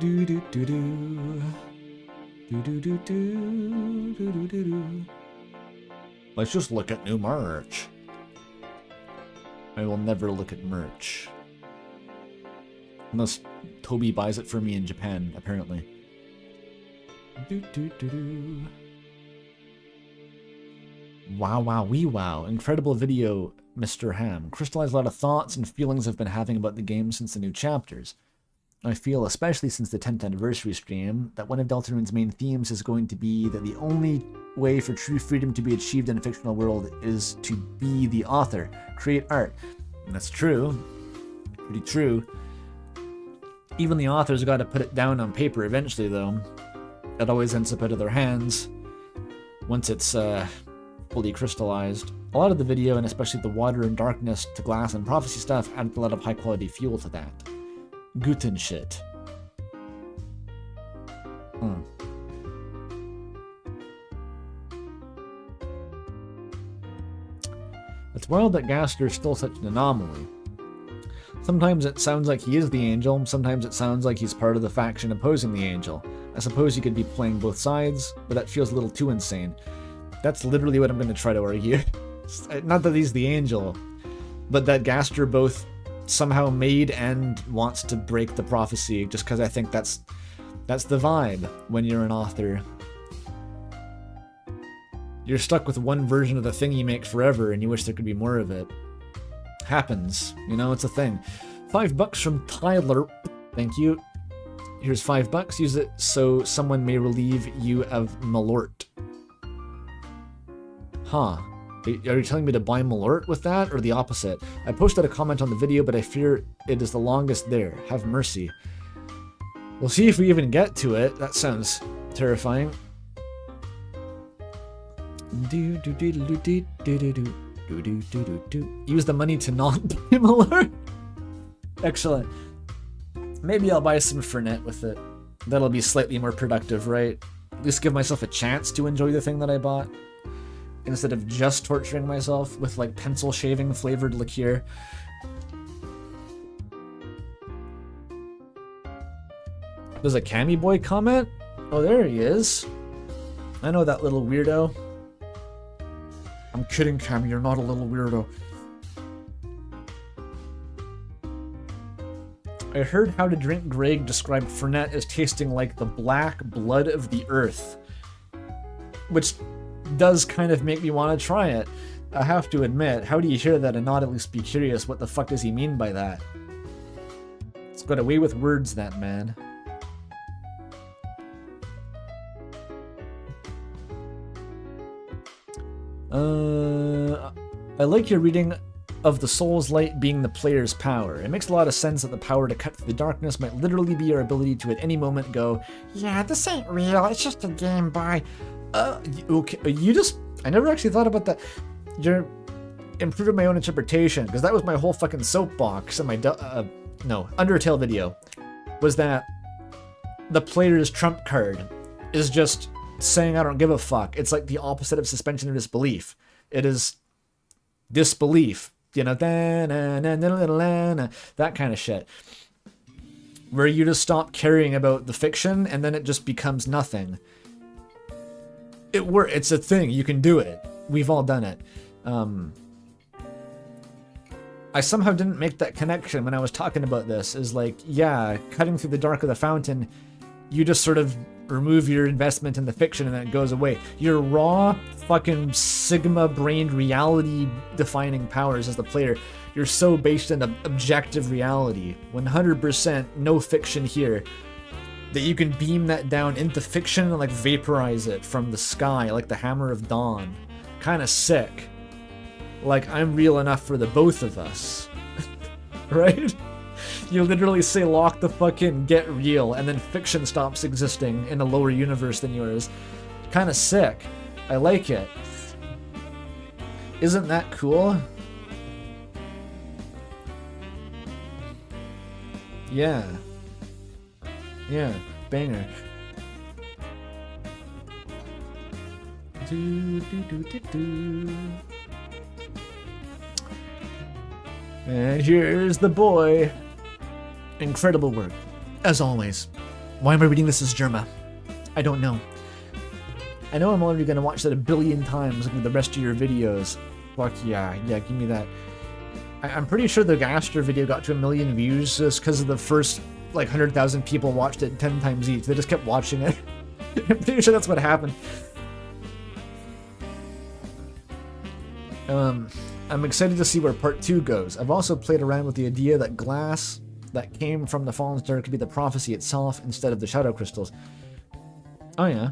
Do do do do. Do do do do do do do do. Let's just look at new merch. I will never look at merch. Unless Toby buys it for me in Japan, apparently. Do do do do. Wow, wow, wee wow. Incredible video, Mr. Ham. Crystallized a lot of thoughts and feelings I've been having about the game since the new chapters. I feel, especially since the 10th anniversary stream, that one of Deltarune's main themes is going to be that the only way for true freedom to be achieved in a fictional world is to be the author, create art. And that's true. Pretty true. Even the author's got to put it down on paper eventually, though. It always ends up out of their hands once it's fully crystallized. A lot of the video, and especially the water and darkness to glass and prophecy stuff, added a lot of high-quality fuel to that. Guten shit. It's wild that Gaster's still such an anomaly. Sometimes it sounds like he is the angel, sometimes it sounds like he's part of the faction opposing the angel. I suppose you could be playing both sides, but that feels a little too insane. That's literally what I'm going to try to argue. Not that he's the angel, but that Gaster both somehow made and wants to break the prophecy, just because I think that's the vibe when you're an author. You're stuck with one version of the thing you make forever and you wish there could be more of it. Happens, you know, it's a thing. $5 from Tyler, thank you. Here's $5, use it so someone may relieve you of Malort. Huh. Are you telling me to buy Malort with that, or the opposite? I posted a comment on the video, but I fear it is the longest there. Have mercy. We'll see if we even get to it. That sounds terrifying. Use the money to not buy Malort. Excellent. Maybe I'll buy some Fernet with it. That'll be slightly more productive, right? At least give myself a chance to enjoy the thing that I bought, instead of just torturing myself with like pencil shaving flavored liqueur. There's a Cammy Boy comment? Oh, there he is. I know that little weirdo. I'm kidding, Cammy, you're not a little weirdo. I heard How to Drink Greg describe Fernet as tasting like the black blood of the earth, which does kind of make me want to try it. I have to admit, how do you hear that and not at least be curious what the fuck does he mean by that? It's got a way with words, that man. I like your reading of the soul's light being the player's power. It makes a lot of sense that the power to cut through the darkness might literally be your ability to at any moment go, Yeah, this ain't real, it's just a Game Boy. Okay, I never actually thought about that. You're improving my own interpretation, because that was my whole fucking soapbox in my, Undertale video, was that the player's trump card is just saying I don't give a fuck. It's like the opposite of suspension of disbelief. It is disbelief, you know, that kind of shit. Where you just stop caring about the fiction and then it just becomes nothing. It's a thing. You can do it. We've all done it. I somehow didn't make that connection when I was talking about this. Is like, yeah, cutting through the dark of the fountain, you just sort of remove your investment in the fiction and then it goes away. Your raw fucking sigma-brained reality-defining powers as the player, you're so based in objective reality, 100% no fiction here, that you can beam that down into fiction and like vaporize it from the sky like the Hammer of Dawn. Kind of sick. Like, I'm real enough for the both of us. Right? You literally say lock the fuck in, get real, and then fiction stops existing in a lower universe than yours. Kind of sick. I like it. Isn't that cool? Yeah. Yeah, banger. Do, do, do, do, do. And here's the boy. Incredible work, as always. Why am I reading this as Germa? I don't know. I know I'm already going to watch that a billion times looking at the rest of your videos. Fuck yeah, give me that. I'm pretty sure the Gaster video got to 1 million views just because of the first, like, 100,000 people watched it 10 times each. They just kept watching it. I'm pretty sure that's what happened. I'm excited to see where part 2 goes. I've also played around with the idea that glass that came from the Fallen Star could be the prophecy itself instead of the shadow crystals. Oh yeah.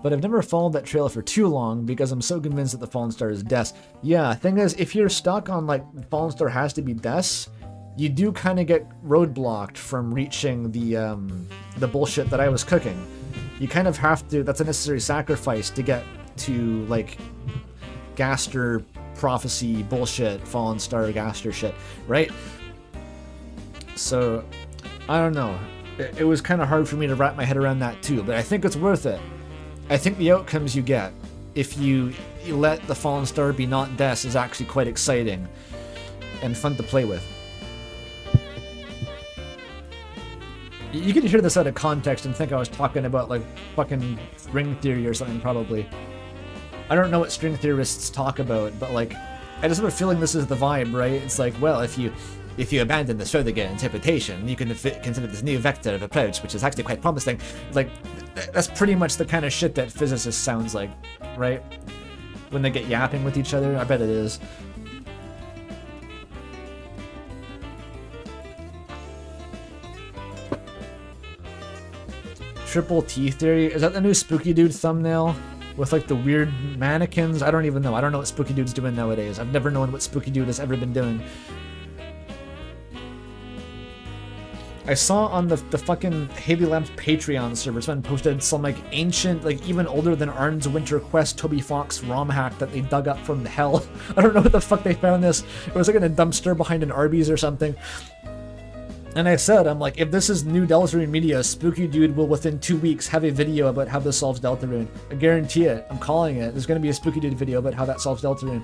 But I've never followed that trail for too long because I'm so convinced that the Fallen Star is Des. Yeah, thing is, if you're stuck on like Fallen Star has to be Des, you do kind of get roadblocked from reaching the bullshit that I was cooking. You kind of have to, that's a necessary sacrifice to get to like Gaster prophecy bullshit, Fallen Star Gaster shit, right? So, I don't know. It was kind of hard for me to wrap my head around that too, but I think it's worth it. I think the outcomes you get if you let the Fallen Star be not Des is actually quite exciting and fun to play with. You could hear this out of context and think I was talking about like fucking string theory or something probably. I don't know what string theorists talk about, but like, I just have a feeling this is the vibe, right? It's like, well, if you abandon the Schrödinger interpretation, you can consider this new vector of approach, which is actually quite promising. Like, that's pretty much the kind of shit that physicists sounds like, right? When they get yapping with each other, I bet it is. Triple T theory, is that the new Spooky Dude thumbnail? With like the weird mannequins? I don't even know. I don't know what Spooky Dude's doing nowadays. I've never known what Spooky Dude has ever been doing. I saw on the fucking Haley Labs Patreon server, someone posted some like ancient, like even older than Arn's Winter Quest Toby Fox ROM hack that they dug up from the hell. I don't know what the fuck they found this. It was like in a dumpster behind an Arby's or something. And I said, I'm like, if this is new Deltarune media, Spooky Dude will within 2 weeks have a video about how this solves Deltarune. I guarantee it. I'm calling it. There's going to be a Spooky Dude video about how that solves Deltarune.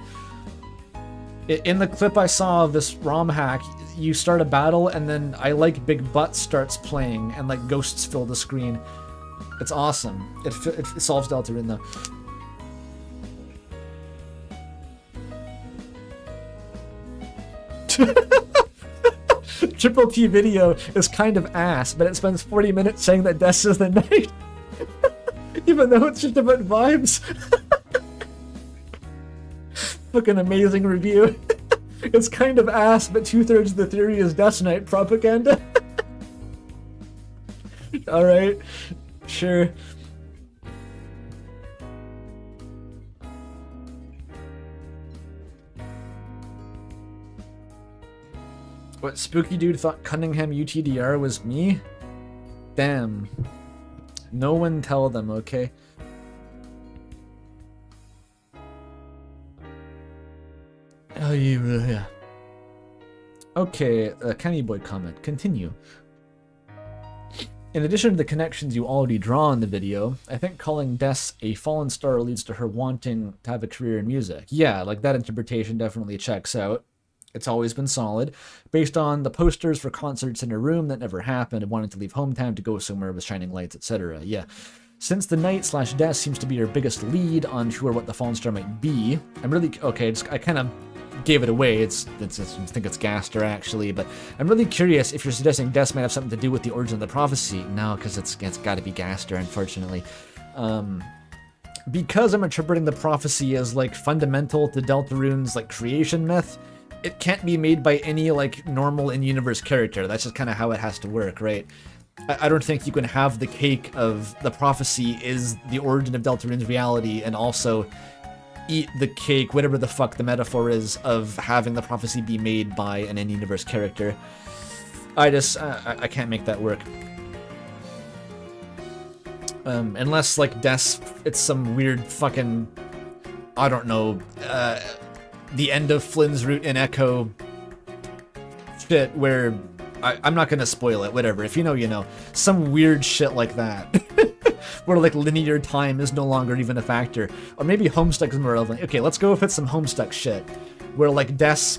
In the clip I saw of this ROM hack, you start a battle and then I Like Big Butt starts playing and like ghosts fill the screen. It's awesome. It solves Deltarune though. Triple T video is kind of ass, but it spends 40 minutes saying that Death is the night. Even though it's just about vibes. Fucking amazing review. It's kind of ass, but 2/3 of the theory is Death Knight propaganda. Alright, sure. What, Spooky Dude thought Cunningham UTDR was me? Damn. No one tell them, okay? Oh, yeah. Okay, Kenny Boy comment. Continue. In addition to the connections you already draw in the video, I think calling Des a fallen star leads to her wanting to have a career in music. Yeah, like that interpretation definitely checks out. It's always been solid, based on the posters for concerts in her room that never happened and wanting to leave hometown to go somewhere with shining lights, etc. Yeah. Since the Knight/Des seems to be her biggest lead on who or what the fallen star might be, I'm really, okay, I kind of gave it away. I think it's Gaster actually, but I'm really curious if you're suggesting Des might have something to do with the origin of the prophecy. No, because it's got to be Gaster, unfortunately. Because I'm interpreting the prophecy as like fundamental to Deltarune's like creation myth, it can't be made by any like normal in-universe character. That's just kind of how it has to work, right? I don't think you can have the cake of the prophecy is the origin of Deltarune's reality and also eat the cake, whatever the fuck the metaphor is, of having the prophecy be made by an in-universe character. I can't make that work. Unless, like, it's some weird fucking, I don't know, the end of Flynn's route in Echo shit where, I'm not gonna spoil it, whatever, if you know, you know. Some weird shit like that. Where, like, linear time is no longer even a factor. Or maybe Homestuck is more relevant. Okay, let's go with some Homestuck shit. Where, like, Des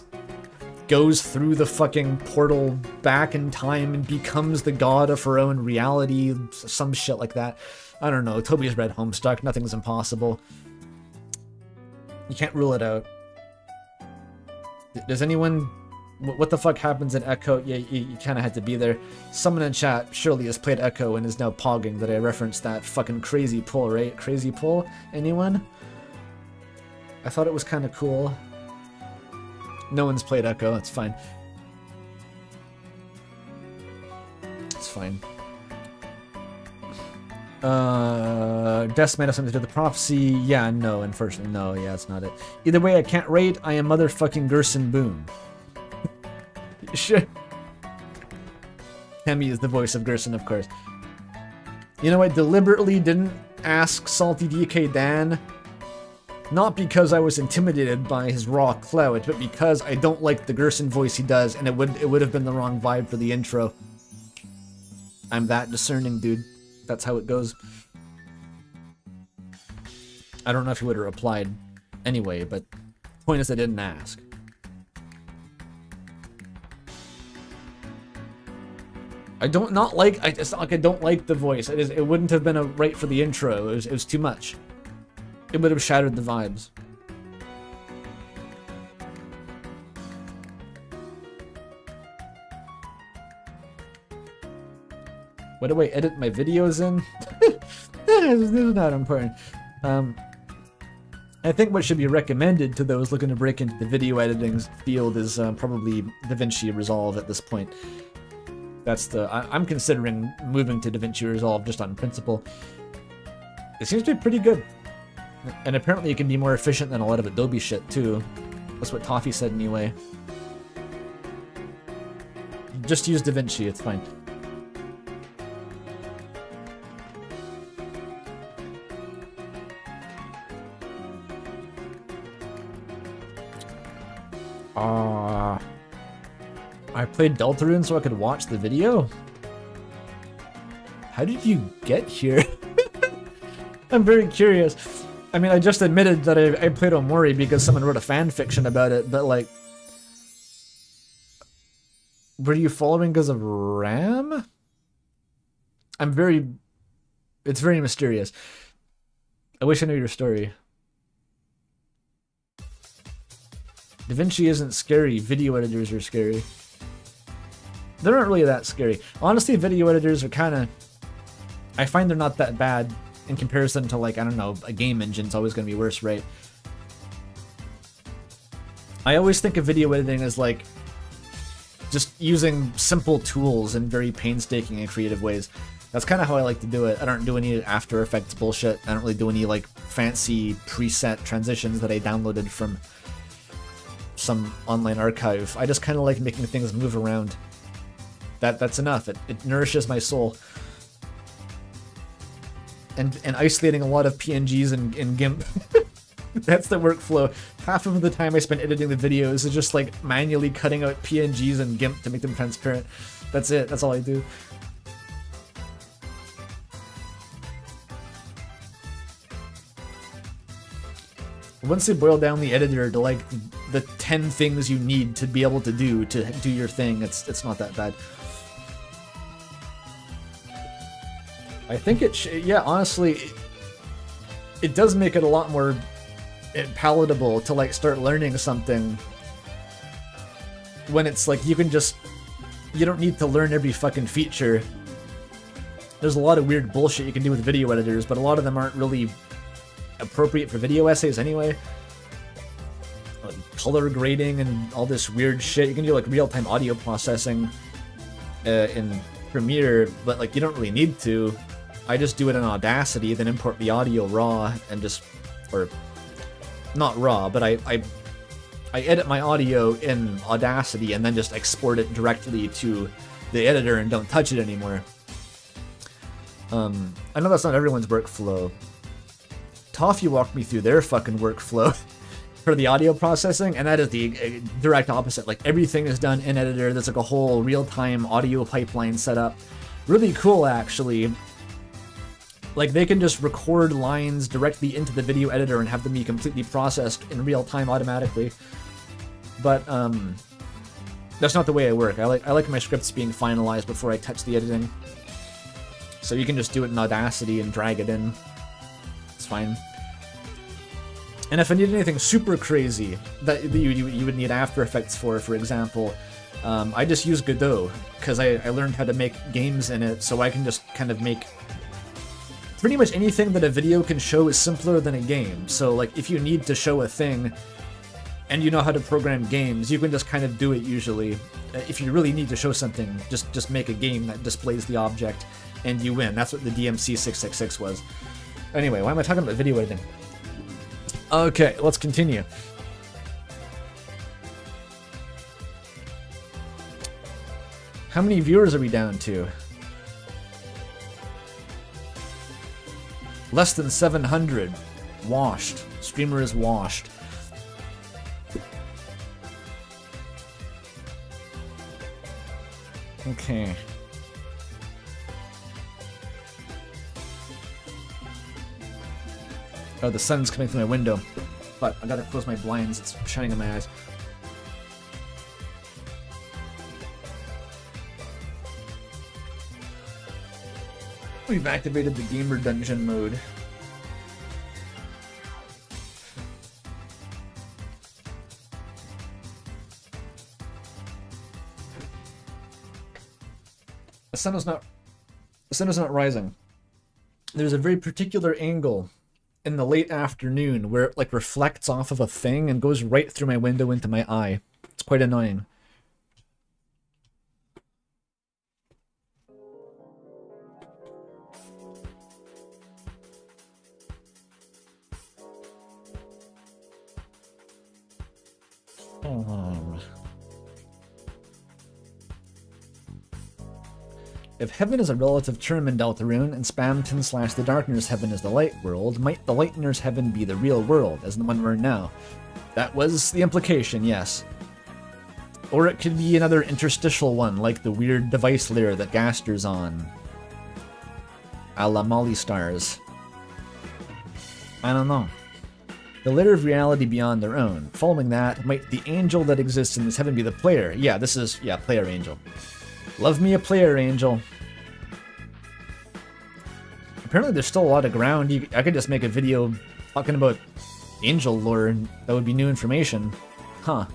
goes through the fucking portal back in time and becomes the god of her own reality. Some shit like that. I don't know. Toby's read Homestuck. Nothing's impossible. You can't rule it out. Does anyone... What the fuck happens in Echo? Yeah, you kind of had to be there. Someone in chat surely has played Echo and is now pogging that I referenced that fucking crazy pull, right? Crazy pull? Anyone? I thought it was kind of cool. No one's played Echo, it's fine. It's fine. Des might have something to do with the prophecy. Yeah, no, unfortunately, no, yeah, that's not it. Either way, I can't rate. I am motherfucking Gerson Boone. Shit. Kemi is the voice of Gerson, of course. You know, I deliberately didn't ask Salty DK Dan, not because I was intimidated by his raw clout, but because I don't like the Gerson voice he does, and it would have been the wrong vibe for the intro. I'm that discerning, dude. That's how it goes. I don't know if he would have replied anyway, but point is I didn't ask. It's not like I don't like the voice. It wouldn't have been right for the intro. It was too much. It would have shattered the vibes. What do I edit my videos in? This is not important. I think what should be recommended to those looking to break into the video editing field is probably DaVinci Resolve at this point. I'm considering moving to DaVinci Resolve just on principle. It seems to be pretty good. And apparently it can be more efficient than a lot of Adobe shit too. That's what Toffee said anyway. Just use DaVinci, it's fine. I played Deltarune so I could watch the video? How did you get here? I'm very curious. I mean, I just admitted that I played Omori because someone wrote a fan fiction about it, but like... Were you following because of RAM? It's very mysterious. I wish I knew your story. DaVinci isn't scary, video editors are scary. They're not really that scary. Honestly, video editors are kind of... I find they're not that bad in comparison to, like, I don't know, a game engine's always going to be worse, right? I always think of video editing as, like, just using simple tools in very painstaking and creative ways. That's kind of how I like to do it. I don't do any After Effects bullshit. I don't really do any, like, fancy preset transitions that I downloaded from some online archive. I just kind of like making things move around. That's enough. It nourishes my soul. And isolating a lot of PNGs in GIMP. That's the workflow. Half of the time I spend editing the videos is just like manually cutting out PNGs in GIMP to make them transparent. That's it. That's all I do. Once they boil down the editor to like the 10 things you need to be able to do your thing, it's not that bad. I think yeah, honestly, it does make it a lot more palatable to like start learning something when it's like you don't need to learn every fucking feature. There's a lot of weird bullshit you can do with video editors, but a lot of them aren't really appropriate for video essays anyway. Like color grading and all this weird shit. You can do like real-time audio processing in Premiere, but like you don't really need to. I just do it in Audacity, then import the audio raw and just, or not raw, but I edit my audio in Audacity and then just export it directly to the editor and don't touch it anymore. I know that's not everyone's workflow. Toffee walked me through their fucking workflow for the audio processing, and that is the direct opposite. Like everything is done in editor. There's like a whole real-time audio pipeline set up. Really cool, actually. Like they can just record lines directly into the video editor and have them be completely processed in real time automatically. But that's not the way I work. I like my scripts being finalized before I touch the editing. So you can just do it in Audacity and drag it in. It's fine. And if I need anything super crazy that you would need After Effects for example, I just use Godot because I learned how to make games in it, so I can just kind of make pretty much anything that a video can show is simpler than a game. So like if you need to show a thing and you know how to program games, you can just kind of do it usually. If you really need to show something, just make a game that displays the object and you win. That's what the DMC 666 was. Anyway, why am I talking about video editing? Okay, let's continue. How many viewers are we down to? Less than 700. Washed. Streamer is washed. Okay. Oh, the sun's coming through my window. But I gotta close my blinds, it's shining in my eyes. We've activated the gamer dungeon mode. The sun is not rising. There's a very particular angle in the late afternoon where it like reflects off of a thing and goes right through my window into my eye. It's quite annoying. If heaven is a relative term in Deltarune, and Spamton / the Darkner's heaven is the light world, might the Lightener's heaven be the real world, as the one we're in now? That was the implication, yes. Or it could be another interstitial one, like the weird device layer that Gaster's on. A la Molly Stars. I don't know. The layer of reality beyond their own. Following that, might the angel that exists in this heaven be the player? Yeah, this is, yeah, player angel. Love me a player angel. Apparently there's still a lot of ground. I could just make a video talking about angel lore, and that would be new information. Huh.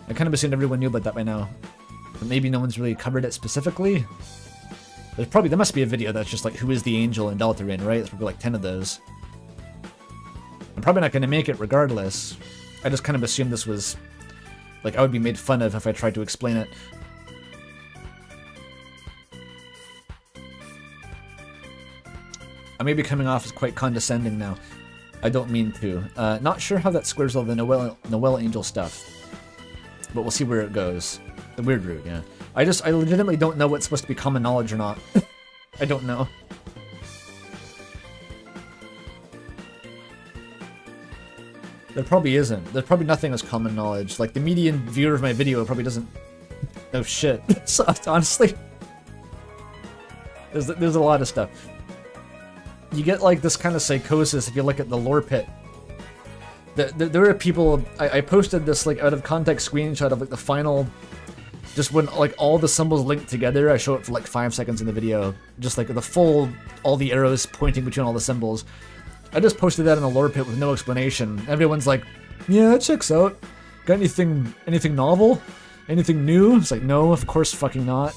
I kind of assumed everyone knew about that by now. But maybe no one's really covered it specifically? There must be a video that's just like, who is the angel in Deltarune, right? There's probably like 10 of those. I'm probably not going to make it regardless. I just kind of assumed this was... like, I would be made fun of if I tried to explain it. I may be coming off as quite condescending now. I don't mean to. Not sure how that squares all the Noelle Angel stuff. But we'll see where it goes. The weird route, yeah. I legitimately don't know what's supposed to be common knowledge or not. I don't know. There probably isn't. There's probably nothing as common knowledge. Like, the median viewer of my video probably doesn't know shit. So, honestly. There's a lot of stuff. You get like this kind of psychosis if you look at the lore pit There were people, I posted this like out of context screenshot of like the final, just when like all the symbols linked together. I show it for like 5 seconds in the video, just like the full, all the arrows pointing between all the symbols. I just posted that in a lore pit with no explanation. Everyone's like, yeah, that checks out. Got anything novel? Anything new? It's like, no, of course fucking not.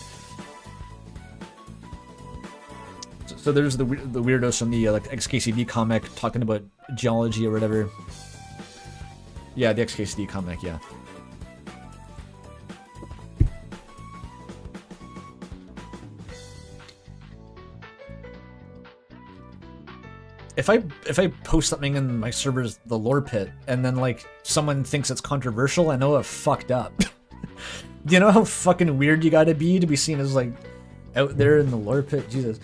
So there's the weirdos from the like XKCD comic talking about geology or whatever. Yeah, the XKCD comic, yeah. If I post something in my server's the lore pit and then like someone thinks it's controversial, I know I've fucked up. Do you know how fucking weird you gotta be to be seen as like out there in the lore pit? Jesus.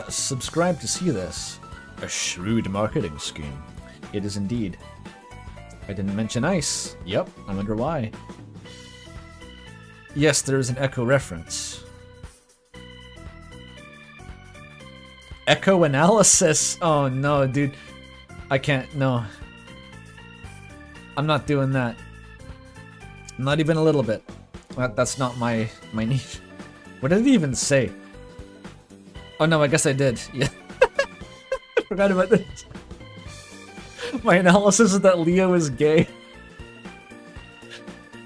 Subscribe to see this. A shrewd marketing scheme. It is indeed. I didn't mention ice. Yep, I wonder why. Yes, there is an Echo reference. Echo analysis? Oh no, dude. I can't, no. I'm not doing that. Not even a little bit. That's not my niche. What did it even say? Oh no, I guess I did. Yeah. I forgot about this. My analysis is that Leo is gay.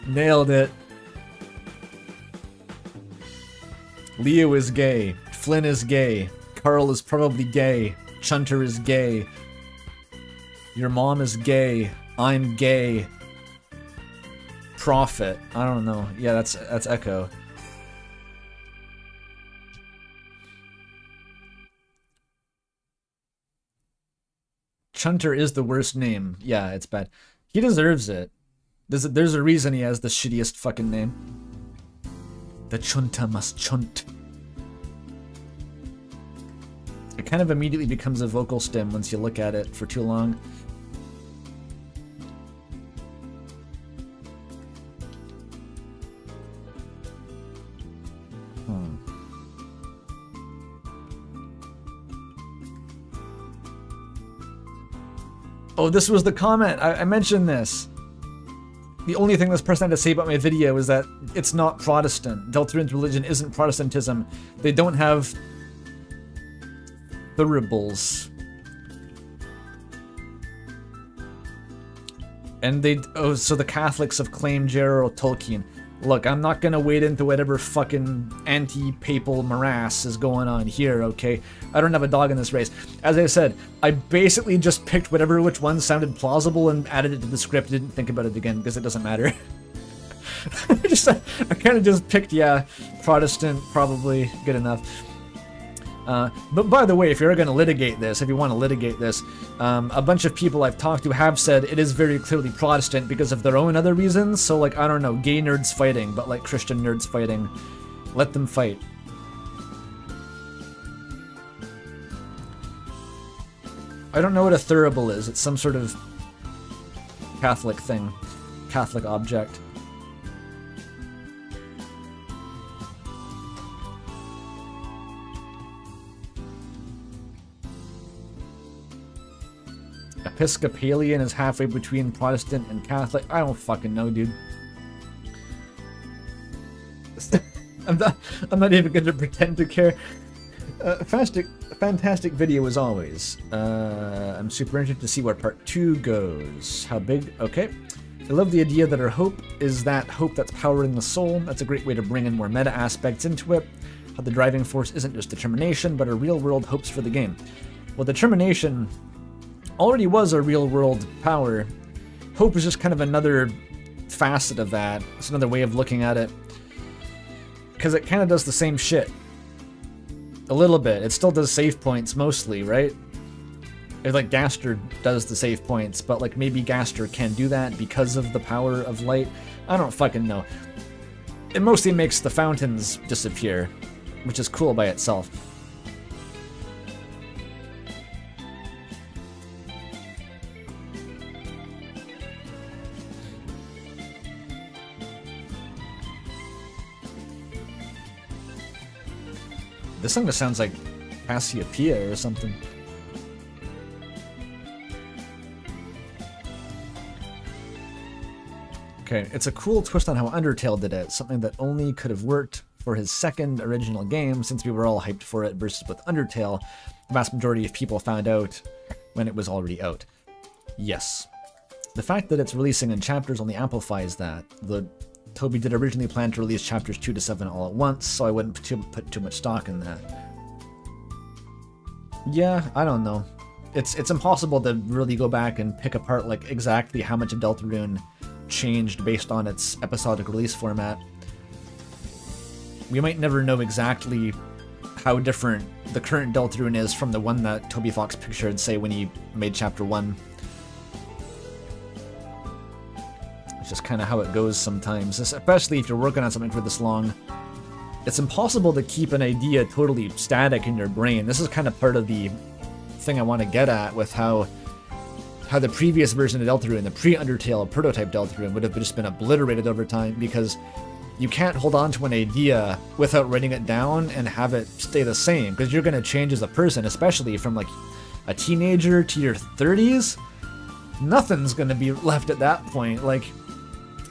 Nailed it. Leo is gay. Flynn is gay. Carl is probably gay. Chunter is gay. Your mom is gay. I'm gay. Prophet. I don't know. Yeah, that's Echo. Chunter is the worst name. Yeah, it's bad. He deserves it. There's a reason he has the shittiest fucking name. The chunta must chunt. It kind of immediately becomes a vocal stem once you look at it for too long. Oh, this was the comment. I mentioned this. The only thing this person had to say about my video is that it's not Protestant. Deltarune's religion isn't Protestantism. They don't have thuribles. And so the Catholics have claimed J.R.R. Tolkien. Look, I'm not gonna wade into whatever fucking anti-papal morass is going on here, okay? I don't have a dog in this race. As I said, I basically just picked which one sounded plausible and added it to the script, didn't think about it again, because it doesn't matter. I kind of just picked, yeah, Protestant, probably, good enough. But by the way, if you're going to litigate this, if you want to litigate this, a bunch of people I've talked to have said it is very clearly Protestant because of their own other reasons. So, like, I don't know, gay nerds fighting, but like Christian nerds fighting. Let them fight. I don't know what a thurible is. It's some sort of Catholic thing. Catholic object. Episcopalian is halfway between Protestant and Catholic. I don't fucking know, dude. I'm not even gonna pretend to care. Fantastic video as always. I'm super interested to see where part 2 goes. How big? Okay. I love the idea that our hope is that hope that's powering the soul. That's a great way to bring in more meta aspects into it. How the driving force isn't just determination, but a real-world hopes for the game. Well, determination already was a real-world power. Hope is just kind of another facet of that. It's another way of looking at it. Because it kind of does the same shit. A little bit. It still does save points mostly, right? Like Gaster does the save points, but like maybe Gaster can do that because of the power of light. I don't fucking know. It mostly makes the fountains disappear, which is cool by itself. This song just sounds like Cassiopeia or something. Okay, it's a cool twist on how Undertale did it, something that only could have worked for his second original game, since we were all hyped for it, versus with Undertale, the vast majority of people found out when it was already out. Yes. The fact that it's releasing in chapters only amplifies that. Toby did originally plan to release chapters 2 to 7 all at once, so I wouldn't put too much stock in that. Yeah, I don't know. It's impossible to really go back and pick apart like exactly how much of Deltarune changed based on its episodic release format. We might never know exactly how different the current Deltarune is from the one that Toby Fox pictured, say, when he made Chapter 1. It's just kind of how it goes sometimes, especially if you're working on something for this long. It's impossible to keep an idea totally static in your brain. This is kind of part of the thing I want to get at with how the previous version of Deltarune, the pre-Undertale prototype Deltarune, would have just been obliterated over time, because you can't hold on to an idea without writing it down and have it stay the same, because you're going to change as a person, especially from like a teenager to your 30s. Nothing's going to be left at that point. Like,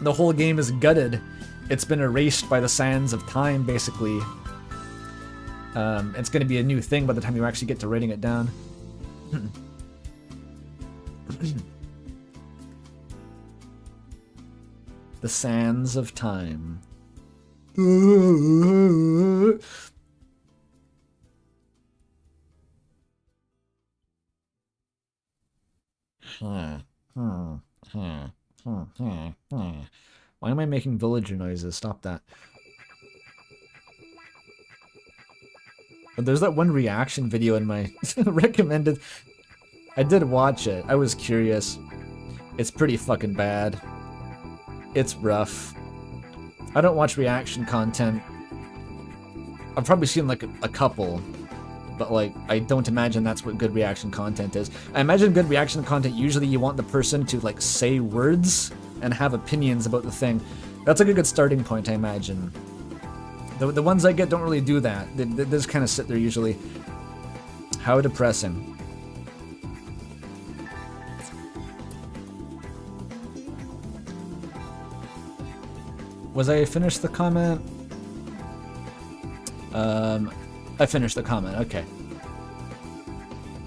the whole game is gutted. It's been erased by the sands of time, basically. It's going to be a new thing by the time you actually get to writing it down. The sands of time. Why am I making villager noises? Stop that. But there's that one reaction video in my recommended. I did watch it. I was curious. It's pretty fucking bad. It's rough. I don't watch reaction content. I've probably seen like a couple, but like I don't imagine that's what good reaction content is. I imagine good reaction content, usually you want the person to like say words and have opinions about the thing. That's like a good starting point, I imagine. The ones I get don't really do that. They just kind of sit there usually. How depressing. Was I finished the comment? I finished the comment, okay.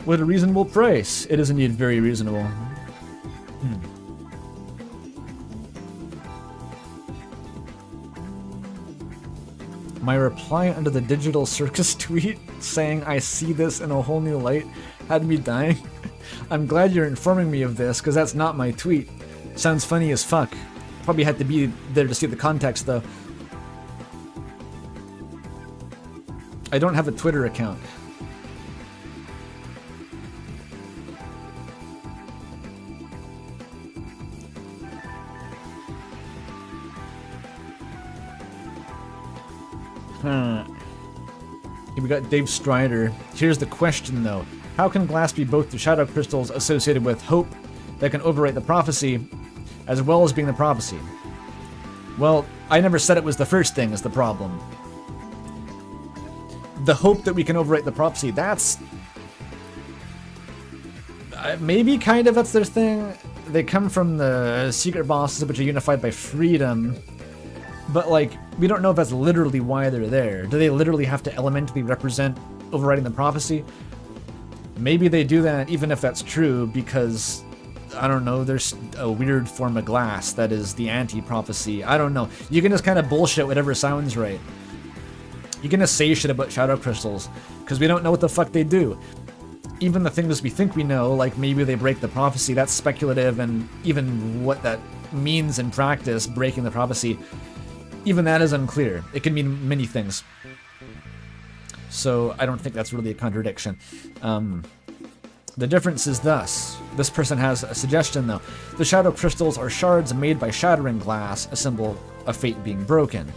What a reasonable price. It is indeed very reasonable. My reply under the Digital Circus tweet saying I see this in a whole new light had me dying. I'm glad you're informing me of this, because that's not my tweet. Sounds funny as fuck. Probably had to be there to see the context, though. I don't have a Twitter account. We got Dave Strider. Here's the question, though. How can glass be both the shadow crystals associated with hope that can overwrite the prophecy, as well as being the prophecy? Well, I never said it was the first thing is the problem. The hope that we can overwrite the prophecy, that's... maybe kind of that's their thing. They come from the secret bosses, which are unified by freedom. But, like, we don't know if that's literally why they're there. Do they literally have to elementally represent overriding the prophecy? Maybe they do that even if that's true, because, I don't know, there's a weird form of glass that is the anti-prophecy. I don't know. You can just kind of bullshit whatever sounds right. You can just say shit about shadow crystals, because we don't know what the fuck they do. Even the things we think we know, like maybe they break the prophecy, that's speculative, and even what that means in practice, breaking the prophecy, even that is unclear. It can mean many things. So I don't think that's really a contradiction. The difference is thus. This person has a suggestion, though. The shadow crystals are shards made by shattering glass, a symbol of fate being broken.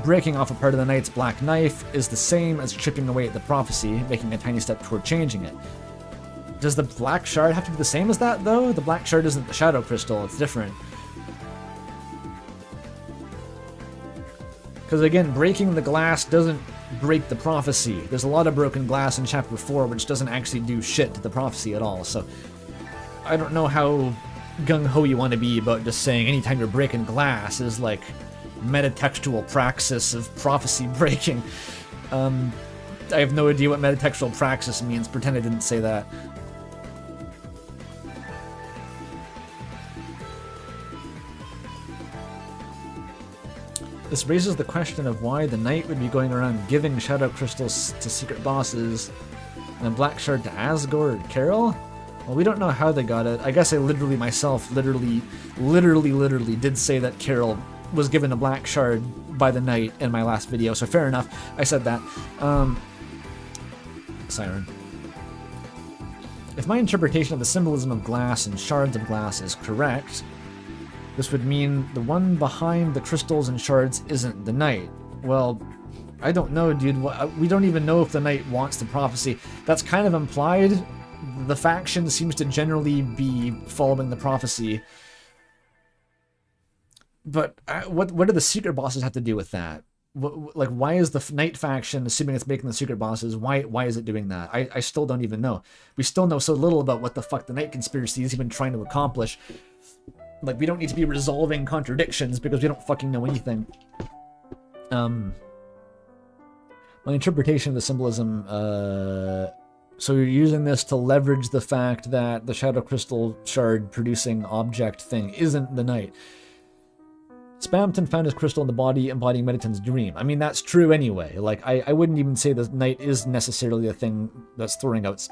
Breaking off a part of the knight's black knife is the same as chipping away at the prophecy, making a tiny step toward changing it. Does the black shard have to be the same as that, though? The black shard isn't the shadow crystal, it's different. Because again, breaking the glass doesn't break the prophecy. There's a lot of broken glass in chapter 4, which doesn't actually do shit to the prophecy at all, so I don't know how gung-ho you want to be about just saying anytime you're breaking glass is like metatextual praxis of prophecy breaking. I have no idea what metatextual praxis means. Pretend I didn't say that. This raises the question of why the knight would be going around giving shadow crystals to secret bosses and a black shard to Asgore or Carol? Well, we don't know how they got it. I guess I literally myself literally did say that Carol was given a black shard by the knight in my last video, so fair enough. I said that. Siren. If my interpretation of the symbolism of glass and shards of glass is correct, this would mean the one behind the crystals and shards isn't the knight. Well, I don't know, dude. We don't even know if the knight wants the prophecy. That's kind of implied. The faction seems to generally be following the prophecy. But what do the secret bosses have to do with that? Like, why is the Knight faction, assuming it's making the secret bosses, why is it doing that? I still don't even know. We still know so little about what the fuck the Knight conspiracy is even trying to accomplish. Like, we don't need to be resolving contradictions because we don't fucking know anything. My interpretation of the symbolism, so you're using this to leverage the fact that the Shadow Crystal Shard producing object thing isn't the Knight. Spamton found his crystal in the body embodying Mediton's dream. I mean, that's true anyway. Like, I wouldn't even say the Knight is necessarily the thing that's throwing out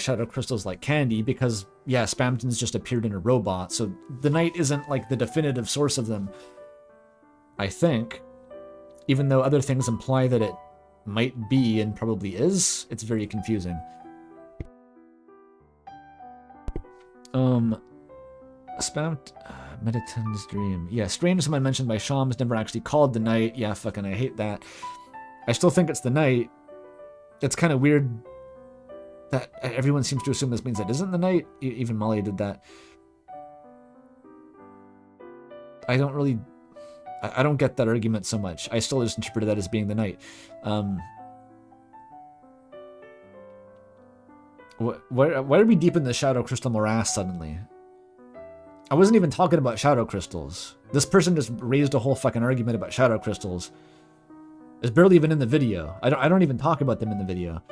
shadow crystals like candy, because, yeah, Spamton's just appeared in a robot, so the Knight isn't, like, the definitive source of them, I think. Even though other things imply that it might be and probably is, it's very confusing. Spamt... Mediton's dream. Yeah, strange someone mentioned by Shams never actually called the Knight. Yeah, fucking I hate that. I still think it's the Knight. It's kind of weird that everyone seems to assume this means it isn't the Knight. Even Molly did that. I don't really... I don't get that argument so much. I still just interpreted that as being the Knight. Why are we deep in the Shadow Crystal morass suddenly? I wasn't even talking about shadow crystals. This person just raised a whole fucking argument about shadow crystals. It's barely even in the video. I don't even talk about them in the video.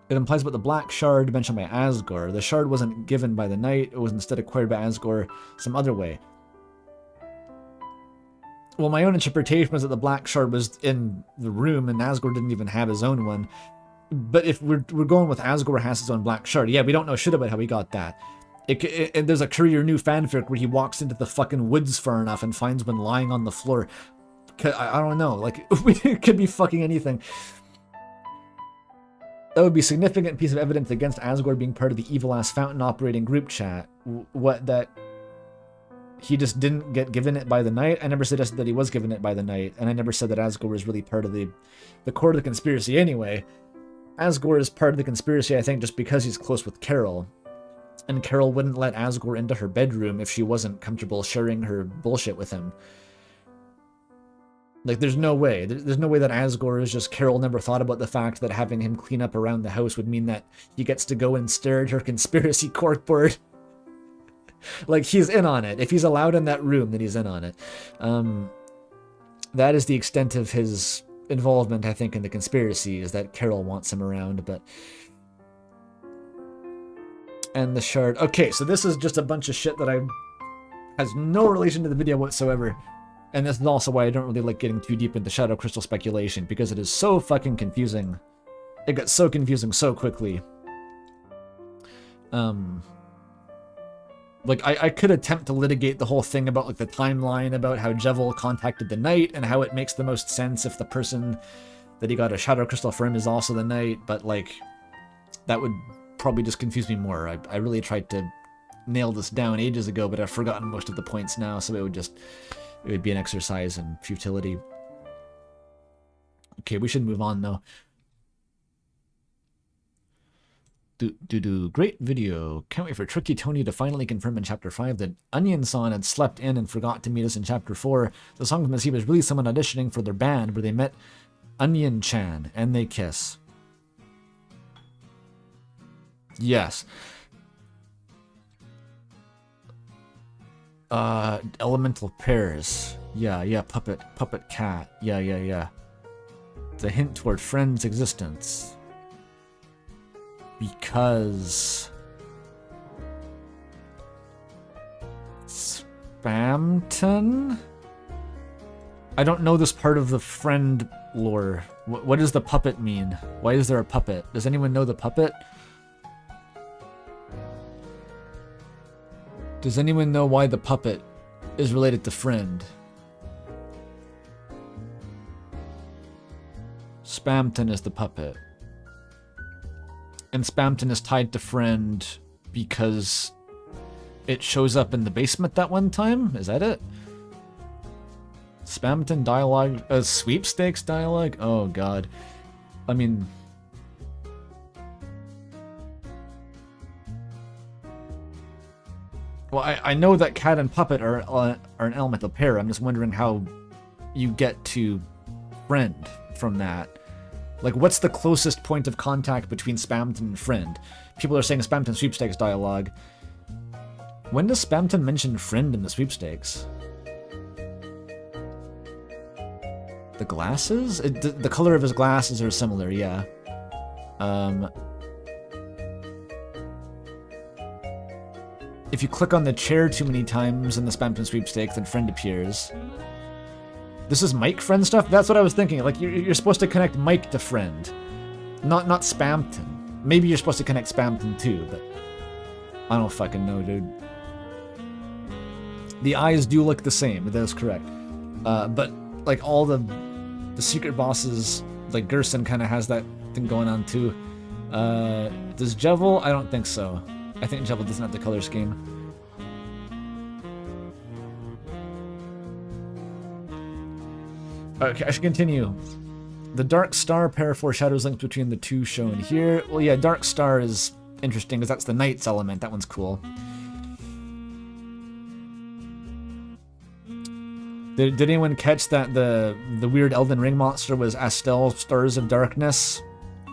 It implies about the black shard mentioned by Asgore. The shard wasn't given by the Knight, it was instead acquired by Asgore some other way. Well, my own interpretation was that the black shard was in the room and Asgore didn't even have his own one. But if we're going with Asgore has his own black shard, yeah, we don't know shit about how he got that. And there's a Courier New fanfic where he walks into the fucking woods far enough and finds one lying on the floor. I don't know, like, it could be fucking anything. That would be a significant piece of evidence against Asgore being part of the evil-ass fountain operating group chat. What, that he just didn't get given it by the Knight? I never suggested that he was given it by the Knight, and I never said that Asgore was really part of the core of the conspiracy anyway. Asgore is part of the conspiracy, I think, just because he's close with Carol. And Carol wouldn't let Asgore into her bedroom if she wasn't comfortable sharing her bullshit with him. Like, there's no way. There's no way that Asgore is just... Carol never thought about the fact that having him clean up around the house would mean that he gets to go and stare at her conspiracy corkboard. Like, he's in on it. If he's allowed in that room, then he's in on it. That is the extent of his involvement, I think, in the conspiracy, is that Carol wants him around, but... And the shard... Okay, so this is just a bunch of shit that has no relation to the video whatsoever. And this is also why I don't really like getting too deep into Shadow Crystal speculation, because it is so fucking confusing. It got so confusing so quickly. Like, I could attempt to litigate the whole thing about, like, the timeline about how Jevil contacted the Knight and how it makes the most sense if the person that he got a Shadow Crystal from is also the Knight, but, like, that would probably just confuse me more. I really tried to nail this down ages ago, but I've forgotten most of the points now, so it would be an exercise in futility. Okay, we should move on, though. Great video. Can't wait for Tricky Tony to finally confirm in Chapter 5 that Onion Son had slept in and forgot to meet us in Chapter 4. The song from the sea was really someone auditioning for their band where they met Onion Chan and they kiss. Yes. Elemental pairs. Yeah, puppet cat. Yeah. The hint toward friend's existence. Because Spamton? I don't know this part of the friend lore. What does the puppet mean? Why is there a puppet? Does anyone know the puppet? Does anyone know why the puppet is related to friend? Spamton is the puppet. And Spamton is tied to friend because it shows up in the basement that one time? Is that it? Spamton dialogue? Sweepstakes dialogue? Oh god. I mean... Well, I know that cat and puppet are an elemental pair. I'm just wondering how you get to friend from that. Like, what's the closest point of contact between Spamton and friend? People are saying Spamton sweepstakes dialogue. When does Spamton mention friend in the sweepstakes? The glasses? The color of his glasses are similar, yeah. If you click on the chair too many times in the Spamton sweepstakes, then friend appears. This is Mike friend stuff? That's what I was thinking. Like, you're supposed to connect Mike to friend. Not Spamton. Maybe you're supposed to connect Spamton too, but... I don't fucking know, dude. The eyes do look the same, that is correct. But, like, all the secret bosses, like, Gerson kind of has that thing going on too. Does Jevil? I don't think so. I think Jevil doesn't have the color scheme. Okay, I should continue. The Dark Star pair foreshadows links between the two shown here. Well, yeah, Dark Star is interesting because that's the Knight's element. That one's cool. Did anyone catch that the weird Elden Ring monster was Astel Stars of Darkness?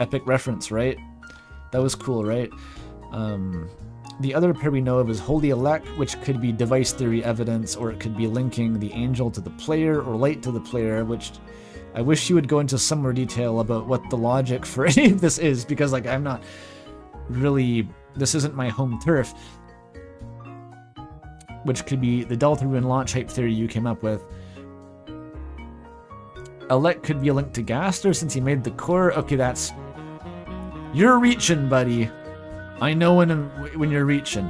Epic reference, right? That was cool, right? The other pair we know of is Holy Elect, which could be device theory evidence, or it could be linking the angel to the player or light to the player, which I wish you would go into some more detail about what the logic for any of this is, because, like, I'm not really... This isn't my home turf. Which could be the Deltarune launch hype theory you came up with. Elect could be a link to Gaster since he made the core. Okay, that's... You're reaching, buddy. I know when you're reaching.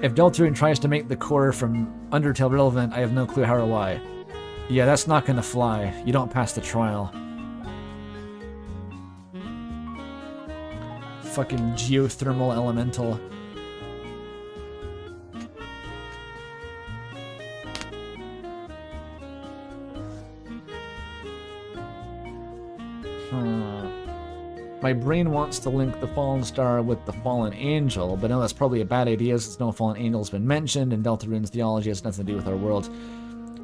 If Deltarune tries to make the core from Undertale relevant, I have no clue how or why. Yeah, that's not gonna fly. You don't pass the trial. Fucking geothermal elemental. My brain wants to link the Fallen Star with the Fallen Angel, but no, that's probably a bad idea since no Fallen Angel's been mentioned, and Deltarune's theology has nothing to do with our world.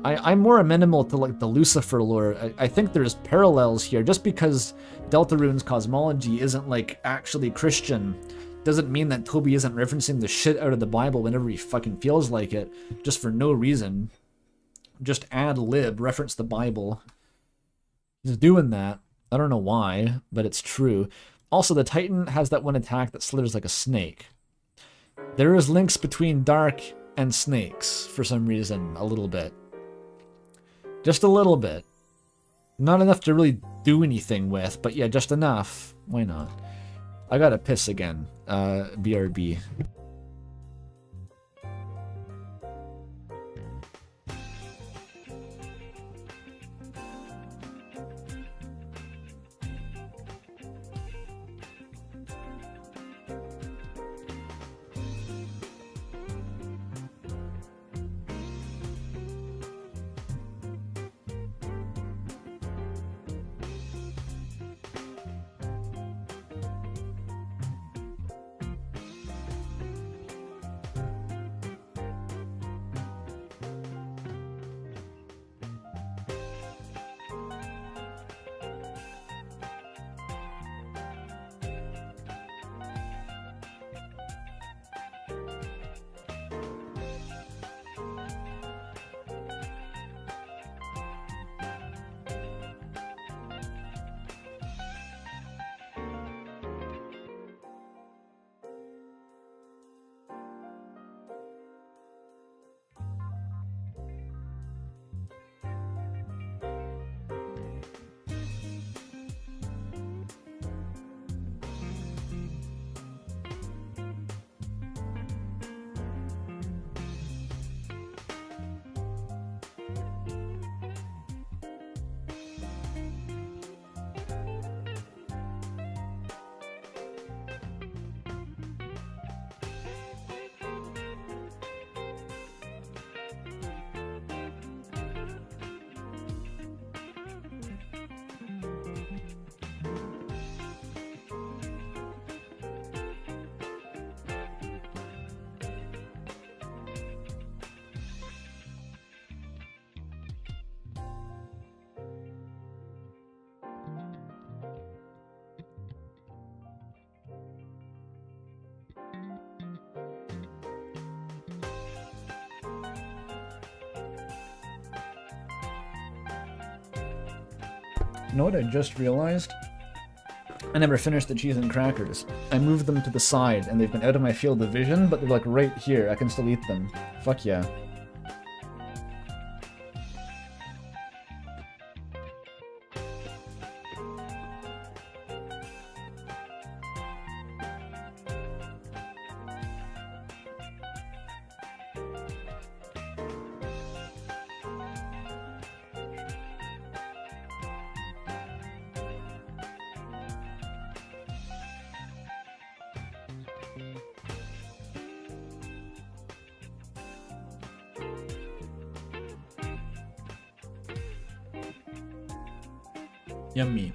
I'm more amenable to, like, the Lucifer lore. I think there's parallels here. Just because Deltarune's cosmology isn't, like, actually Christian doesn't mean that Toby isn't referencing the shit out of the Bible whenever he fucking feels like it, just for no reason. Just ad lib, reference the Bible. He's doing that. I don't know why, but it's true. Also, the Titan has that one attack that slithers like a snake. There is links between Dark and snakes, for some reason, a little bit. Just a little bit. Not enough to really do anything with, but yeah, just enough. Why not? I gotta piss again. BRB. You know what I just realized? I never finished the cheese and crackers. I moved them to the side, and they've been out of my field of vision, but they're like right here. I can still eat them. Fuck yeah. Yummy.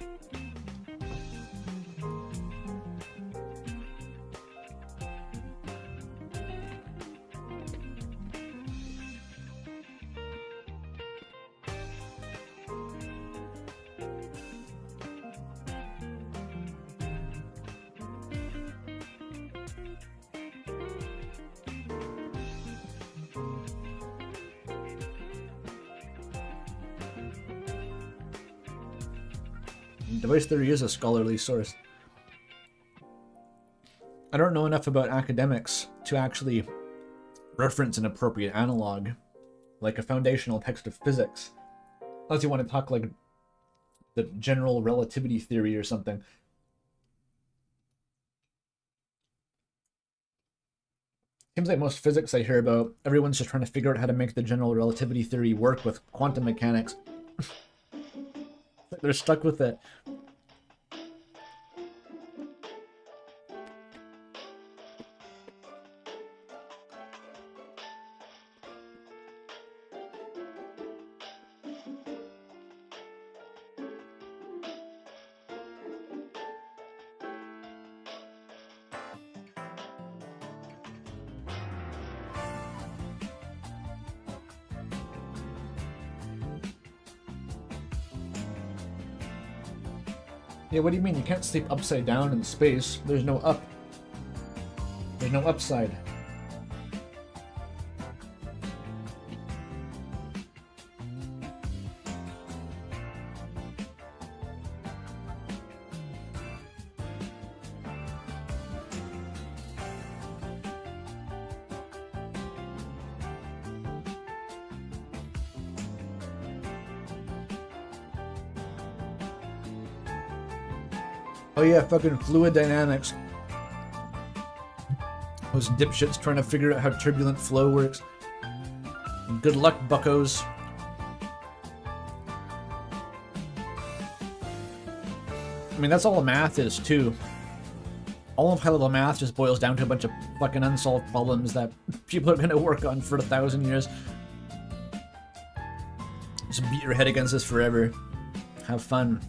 Device theory is a scholarly source. I don't know enough about academics to actually reference an appropriate analog, like a foundational text of physics. Unless you want to talk like the general relativity theory or something. Seems like most physics I hear about, everyone's just trying to figure out how to make the general relativity theory work with quantum mechanics. They're stuck with it. Yeah, what do you mean? You can't sleep upside down in space. There's no up. There's no upside. Oh yeah, fucking fluid dynamics. Those dipshits trying to figure out how turbulent flow works. Good luck, buckos. I mean, that's all the math is, too. All of high-level math just boils down to a bunch of fucking unsolved problems that people are gonna work on for 1,000 years. Just beat your head against this forever. Have fun.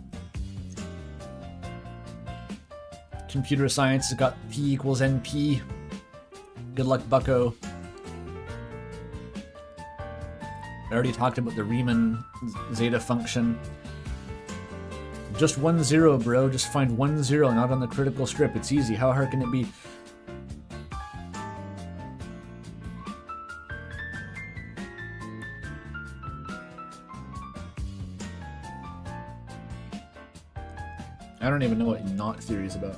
Computer science has got P equals NP. Good luck, bucko. I already talked about the Riemann zeta function. Just 1 0, bro. Just find 1 0, not on the critical strip. It's easy. How hard can it be? I don't even know what knot theory is about.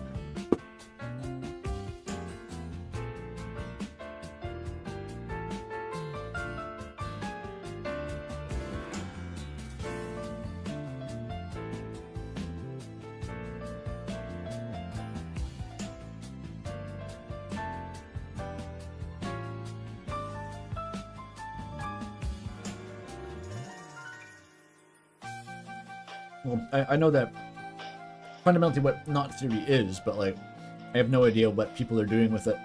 Well, I know that fundamentally what knot theory is, but like, I have no idea what people are doing with it.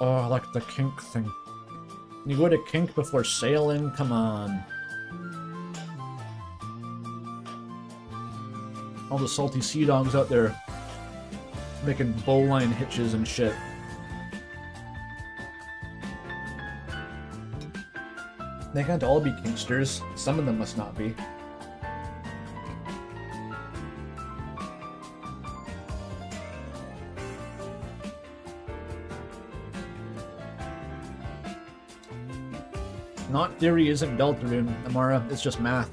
Oh, I like the kink thing. You go to kink before sailing? Come on. All the salty sea dogs out there making bowline hitches and shit. They can't all be kinksters. Some of them must not be. Knot theory isn't Deltarune, Amara. It's just math.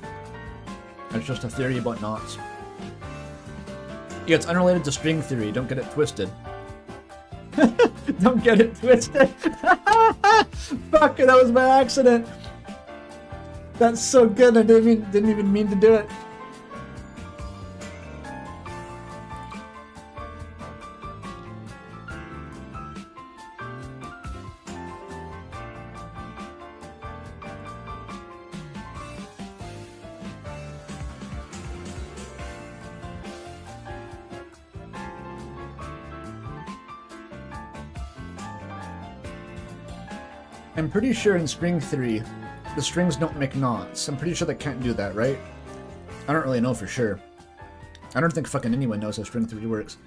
It's just a theory about knots. Yeah, it's unrelated to string theory. Don't get it twisted. Don't get it twisted. Fuck, that was by accident. That's so good. I didn't even mean to do it. I'm pretty sure in string theory, the strings don't make knots. I'm pretty sure they can't do that, right? I don't really know for sure. I don't think fucking anyone knows how string theory works.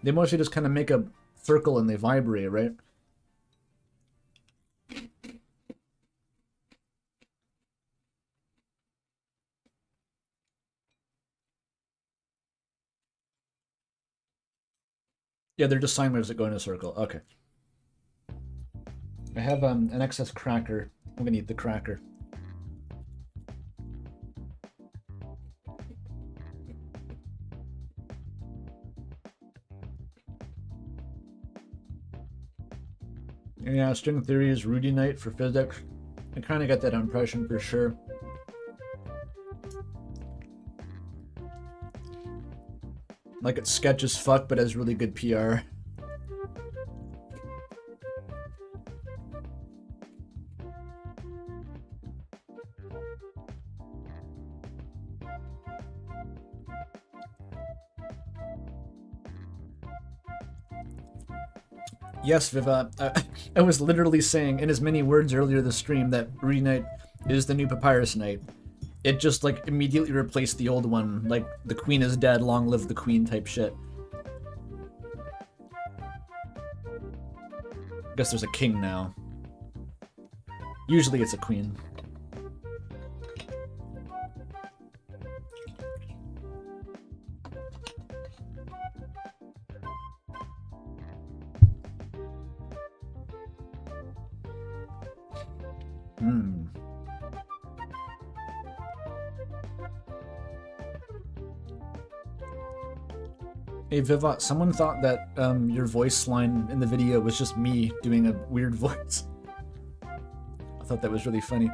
They mostly just kind of make a circle and they vibrate, right? Yeah, they're just sine waves that go in a circle. Okay. I have an excess cracker. I'm gonna eat the cracker. Yeah, string theory is Rudy Knight for physics. I kind of get that impression for sure. Like it's sketch as fuck, but has really good PR. Yes, Viva. I was literally saying in as many words earlier this stream that Rudy Knight is the new Papyrus Knight. It just like immediately replaced the old one, like the queen is dead, long live the queen type shit. Guess there's a king now. Usually it's a queen. Hey Vivat, someone thought that your voice line in the video was just me doing a weird voice. I thought that was really funny.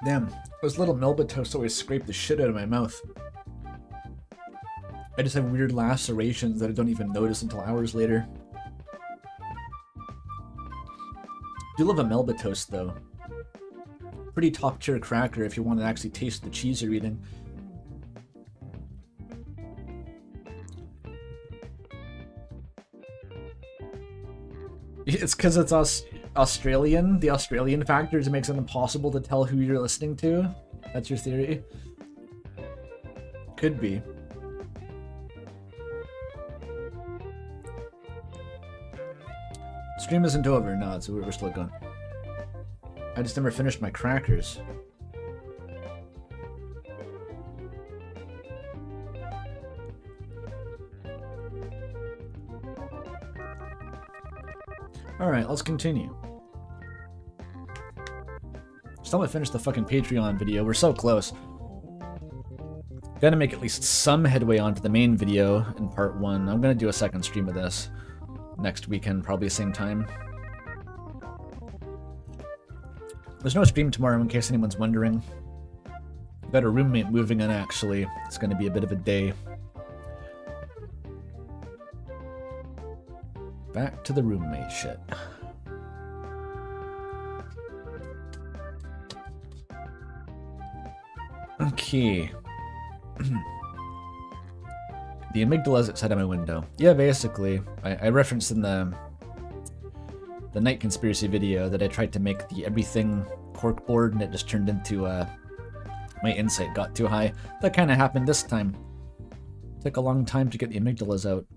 Damn, those little Melba toasts always scrape the shit out of my mouth. I just have weird lacerations that I don't even notice until hours later. Do love a Melba toast though. Pretty top tier cracker if you want to actually taste the cheese you're eating. It's because it's Australian. The Australian factors makes it impossible to tell who you're listening to. That's your theory? Could be. Stream isn't over. No, we're still going. I just never finished my crackers. Alright, let's continue. Still haven't finished the fucking Patreon video. We're so close. Gotta make at least some headway onto the main video in part 1. I'm gonna do a second stream of this next weekend, probably same time. There's no stream tomorrow in case anyone's wondering. Got a roommate moving in actually. It's gonna be a bit of a day. Back to the roommate shit. Okay. The amygdala's outside of my window. Yeah, basically. I referenced in the night conspiracy video that I tried to make the everything corkboard and it just turned into my insight got too high. That kind of happened this time. Took a long time to get the amygdalas out.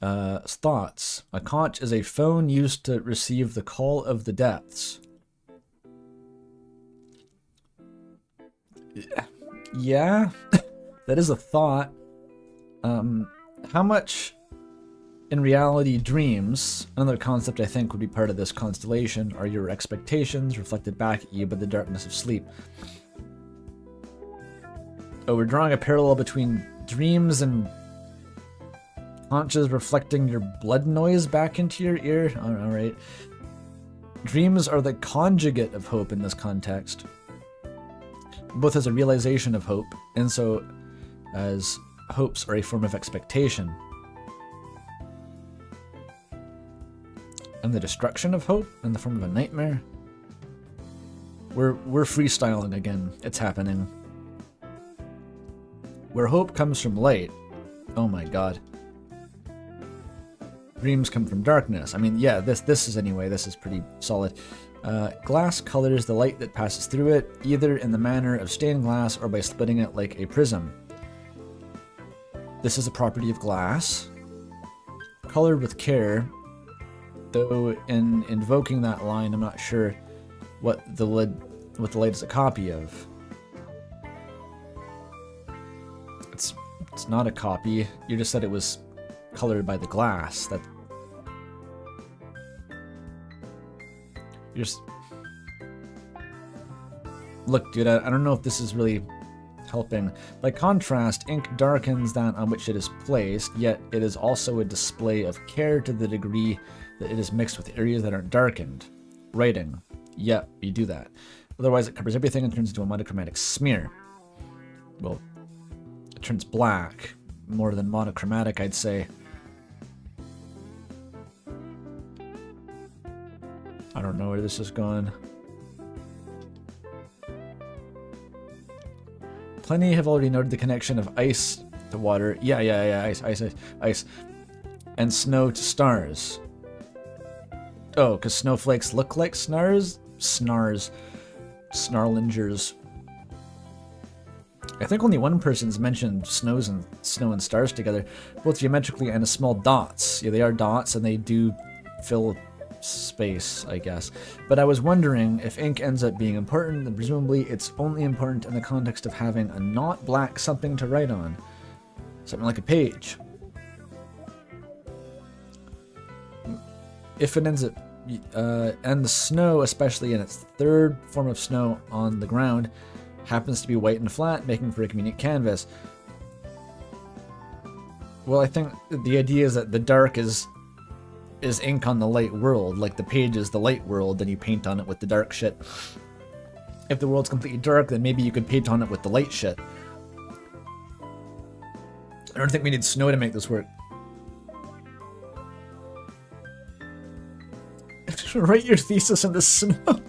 Thoughts. A conch is a phone used to receive the call of the depths. Yeah, that is a thought. How much, in reality, dreams, another concept I think would be part of this constellation, are your expectations reflected back at you by the darkness of sleep. Oh, we're drawing a parallel between dreams and conches reflecting your blood noise back into your ear. All right. Dreams are the conjugate of hope in this context, both as a realization of hope and so as hopes are a form of expectation. And the destruction of hope in the form of a nightmare. We're freestyling again. It's happening. Where hope comes from light. Oh my god. Dreams come from darkness. I mean, yeah, this is pretty solid. Glass colors the light that passes through it, either in the manner of stained glass or by splitting it like a prism. This is a property of glass. Colored with care, though in invoking that line, I'm not sure what the light is a copy of. It's not a copy. You just said it was colored by the glass. That you just look, dude. I don't know if this is really helping. By contrast, ink darkens that on which it is placed, yet it is also a display of care to the degree that it is mixed with areas that aren't darkened. Writing. Yep, you do that. Otherwise, it covers everything and turns into a monochromatic smear. Well, it turns black. More than monochromatic, I'd say. I don't know where this is going. Plenty have already noted the connection of ice to water. Yeah, ice. And snow to stars. Oh, because snowflakes look like snars? Snarlingers. I think only one person's mentioned snow and stars together, both geometrically and as small dots. Yeah, they are dots, and they do fill space, I guess. But I was wondering if ink ends up being important, then presumably it's only important in the context of having a not black something to write on. Something like a page. If it ends up... and the snow, especially in its third form of snow on the ground, happens to be white and flat, making for a convenient canvas. Well, I think the idea is that the dark is ink on the light world, like the page is the light world, then you paint on it with the dark shit. If the world's completely dark, then maybe you could paint on it with the light shit. I don't think we need snow to make this work. Write your thesis in the snow.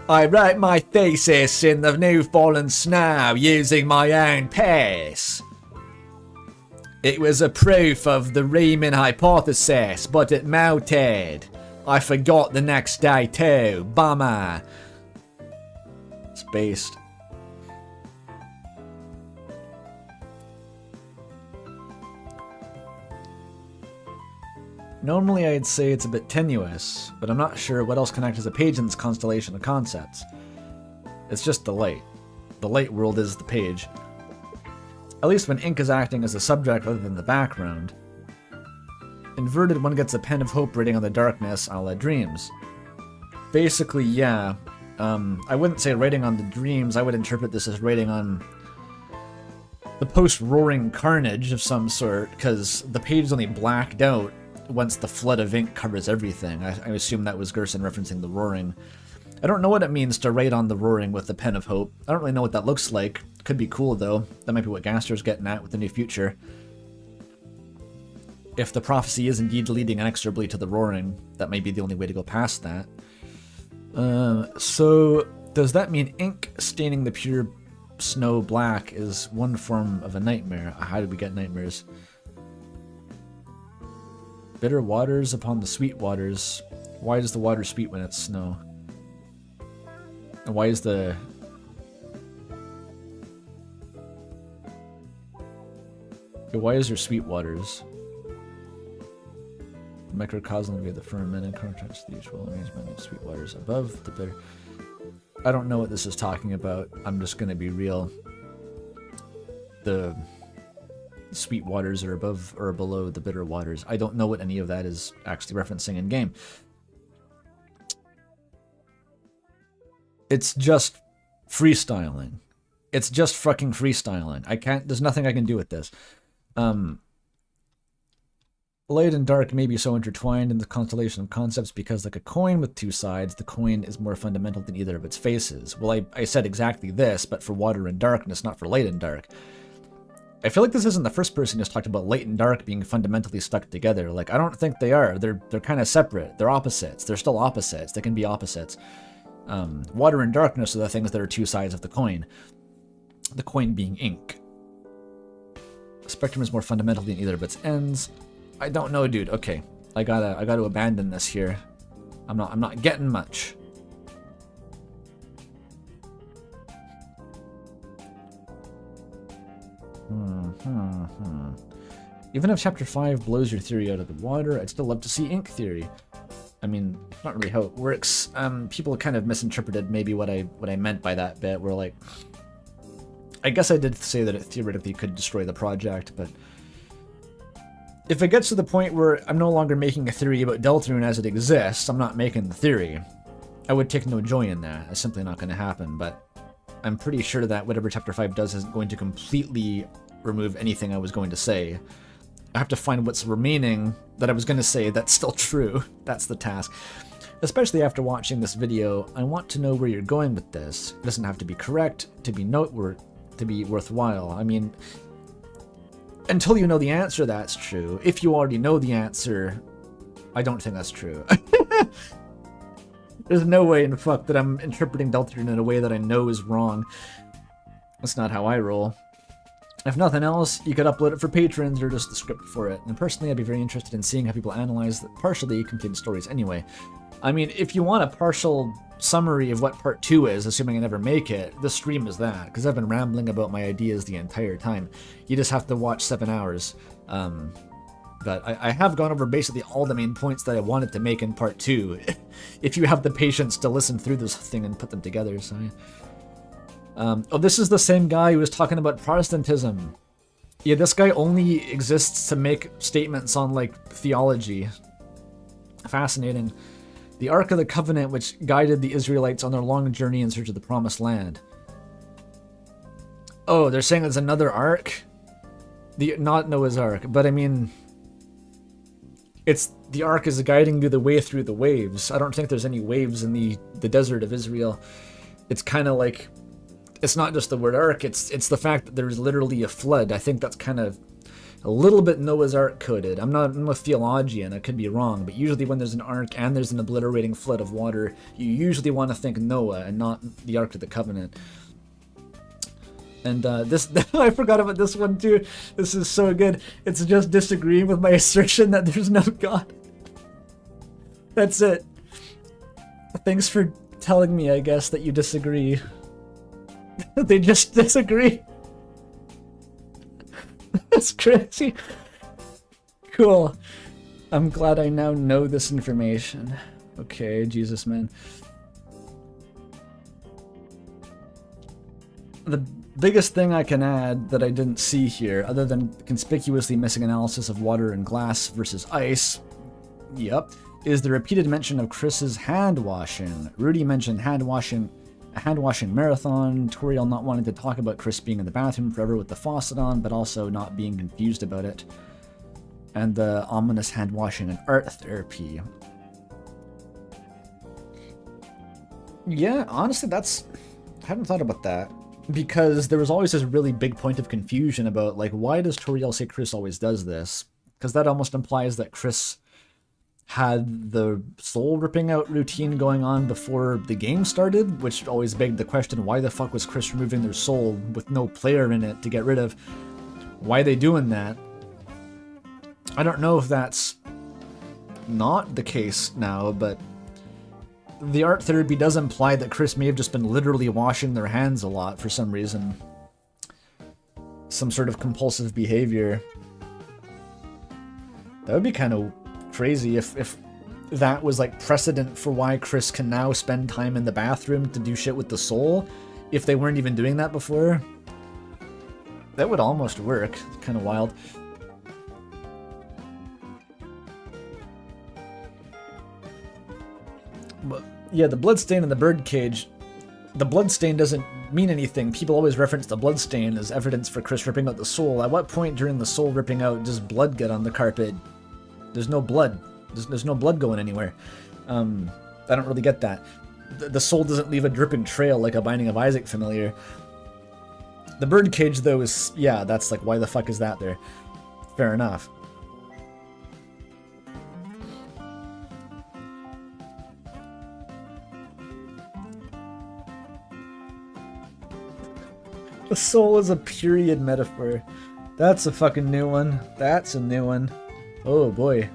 I wrote my thesis in the new fallen snow using my own pace. It was a proof of the Riemann hypothesis, but it melted. I forgot the next day too. Bummer. It's based. Normally I'd say it's a bit tenuous, but I'm not sure what else can act as a page in this constellation of concepts. It's just the light. The light world is the page. At least when ink is acting as the subject rather than the background. Inverted, one gets a pen of hope writing on the darkness, a la dreams. Basically, yeah. I wouldn't say writing on the dreams, I would interpret this as writing on the post-roaring carnage of some sort, because the page is only blacked out once the flood of ink covers everything. I assume that was Gerson referencing the roaring. I don't know what it means to write on the roaring with the pen of hope. I don't really know what that looks like. Could be cool, though. That might be what Gaster's getting at with the new future. If the prophecy is indeed leading inexorably to the roaring, that may be the only way to go past that. So, does that mean ink staining the pure snow black is one form of a nightmare? How do we get nightmares? Bitter waters upon the sweet waters. Why is the water sweet when it's snow? And why is the... Okay, why is there sweet waters? The microcosm via the firmament and contrasts the usual arrangement of sweet waters above the bitter. I don't know what this is talking about. I'm just gonna be real. The sweet waters are above or below the bitter waters. I don't know what any of that is actually referencing in game. It's just freestyling. It's just fucking freestyling. There's nothing I can do with this. Light and dark may be so intertwined in the constellation of concepts because, like a coin with two sides, the coin is more fundamental than either of its faces. Well, I said exactly this, but for water and darkness, not for light and dark. I feel like this isn't the first person who's talked about light and dark being fundamentally stuck together. Like, I don't think they are. They're kind of separate. They're opposites. They're still opposites. They can be opposites. Water and darkness are the things that are two sides of the coin. The coin being ink. The spectrum is more fundamental than either of its ends. I don't know, dude. Okay, I gotta abandon this here. I'm not getting much. Even if Chapter 5 blows your theory out of the water, I'd still love to see ink theory. I mean, not really how it works. People kind of misinterpreted maybe what I meant by that bit. Where like, I guess I did say that it theoretically could destroy the project, but if it gets to the point where I'm no longer making a theory about Deltarune as it exists, I'm not making the theory. I would take no joy in that. It's simply not going to happen, but I'm pretty sure that whatever Chapter 5 does isn't going to completely remove anything I was going to say. I have to find what's remaining that I was going to say that's still true. That's the task. Especially after watching this video, I want to know where you're going with this. It doesn't have to be correct, to be noteworthy, to be worthwhile. I mean, until you know the answer, that's true. If you already know the answer, I don't think that's true. There's no way in fuck that I'm interpreting Deltarune in a way that I know is wrong. That's not how I roll. If nothing else, you could upload it for patrons or just the script for it. And personally, I'd be very interested in seeing how people analyze the partially completed stories anyway. I mean, if you want a partial summary of what part 2 is, assuming I never make it, the stream is that, because I've been rambling about my ideas the entire time. You just have to watch 7 hours. But I have gone over basically all the main points that I wanted to make in part 2, if you have the patience to listen through this thing and put them together, so yeah. Oh, this is the same guy who was talking about Protestantism. Yeah, this guy only exists to make statements on, like, theology. Fascinating. The Ark of the Covenant, which guided the Israelites on their long journey in search of the Promised Land. Oh, they're saying there's another Ark? Not Noah's Ark, but I mean, the Ark is guiding you the way through the waves. I don't think there's any waves in the desert of Israel. It's kind of like, it's not just the word Ark, it's the fact that there's literally a flood. I think that's kind of a little bit Noah's Ark coded. I'm a theologian, I could be wrong, but usually when there's an Ark and there's an obliterating flood of water, you usually want to think Noah and not the Ark of the Covenant. And this, I forgot about this one too. This is so good. It's just disagreeing with my assertion that there's no God. That's it. Thanks for telling me, I guess, that you disagree. They just disagree. That's crazy. Cool. I'm glad I now know this information. Okay, Jesus, man. The biggest thing I can add that I didn't see here, other than conspicuously missing analysis of water and glass versus ice, yep, is the repeated mention of Chris's hand washing. Rudy mentioned a hand washing marathon, Toriel not wanting to talk about Chris being in the bathroom forever with the faucet on, but also not being confused about it, and the ominous hand washing and art therapy. Yeah, honestly, I haven't thought about that, because there was always this really big point of confusion about, like, why does Toriel say Chris always does this? Because that almost implies that Chris had the soul ripping out routine going on before the game started, which always begged the question, why the fuck was Chris removing their soul with no player in it to get rid of? Why are they doing that? I don't know if that's not the case now, but the art therapy does imply that Chris may have just been literally washing their hands a lot for some reason. Some sort of compulsive behavior. That would be kind of crazy if that was like precedent for why Chris can now spend time in the bathroom to do shit with the soul, if they weren't even doing that before. That would almost work. It's kind of wild. But yeah, the bloodstain in the birdcage. The bloodstain doesn't mean anything. People always reference the bloodstain as evidence for Chris ripping out the soul. At what point during the soul ripping out does blood get on the carpet? There's no blood. There's no blood going anywhere. I don't really get that. The soul doesn't leave a dripping trail like a Binding of Isaac familiar. The birdcage, though, is... yeah, that's like, why the fuck is that there? Fair enough. The soul is a period metaphor. That's a fucking new one. That's a new one. Oh boy.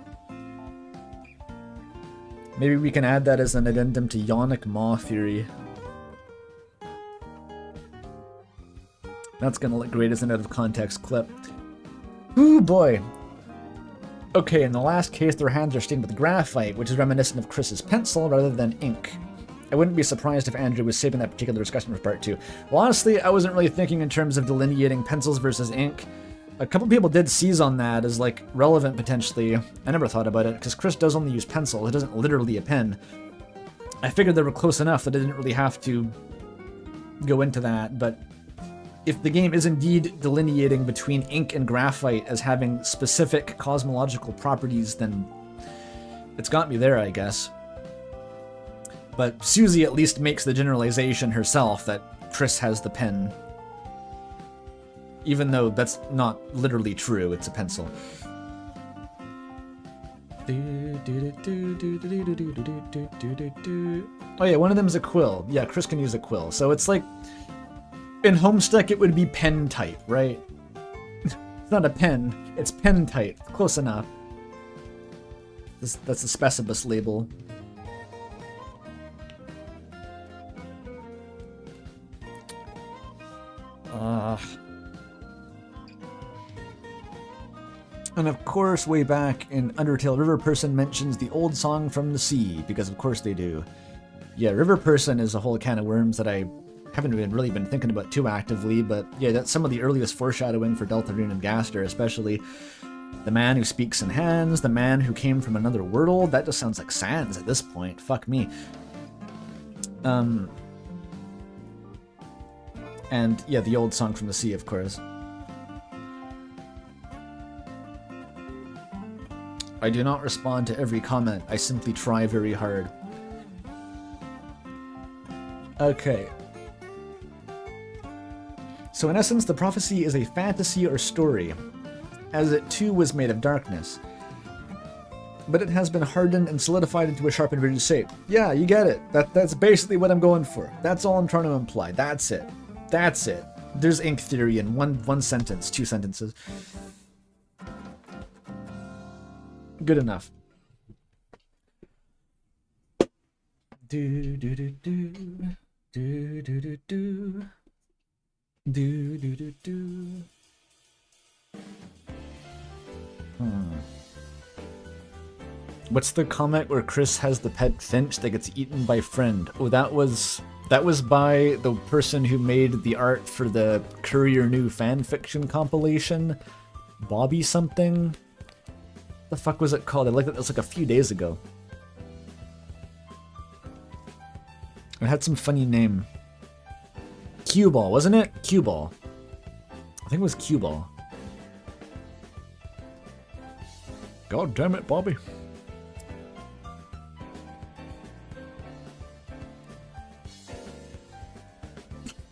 Maybe we can add that as an addendum to Yonic Maw theory. That's gonna look great as an out of context clip. Ooh boy. Okay, in the last case, their hands are stained with graphite, which is reminiscent of Chris's pencil rather than ink. I wouldn't be surprised if Andrew was saving that particular discussion for part 2. Well, honestly, I wasn't really thinking in terms of delineating pencils versus ink. A couple people did seize on that as, like, relevant potentially. I never thought about it, because Chris does only use pencil. It isn't literally a pen. I figured they were close enough that I didn't really have to go into that, but if the game is indeed delineating between ink and graphite as having specific cosmological properties, then it's got me there, I guess. But Susie at least makes the generalization herself that Chris has the pen. Even though that's not literally true, it's a pencil. Oh yeah, one of them is a quill. Yeah, Chris can use a quill. So it's like, in Homestuck it would be pen type, right? It's not a pen, it's pen type. Close enough. That's the Specibus label. And of course, way back in Undertale, River Person mentions the old song from the sea, because of course they do. Yeah, River Person is a whole can of worms that I haven't really been thinking about too actively, but yeah, that's some of the earliest foreshadowing for Deltarune and Gaster, especially the man who speaks in hands, the man who came from another world. That just sounds like Sans at this point. Fuck me. And yeah, the old song from the sea, of course. I do not respond to every comment. I simply try very hard. Okay. So in essence, the prophecy is a fantasy or story, as it too was made of darkness. But it has been hardened and solidified into a sharp and rigid shape. Yeah, you get it. That's basically what I'm going for. That's all I'm trying to imply. That's it. That's it. There's ink theory in one sentence, 2 sentences. Good enough. Do do do do do do do do do do do do. What's the comment where Chris has the pet finch that gets eaten by friend? Oh, that was by the person who made the art for the Courier New fanfiction compilation. Bobby something? The fuck was it called? I liked it. It was like a few days ago. It had some funny name. Cue Ball, wasn't it? Cue Ball. I think it was Cue Ball. God damn it, Bobby.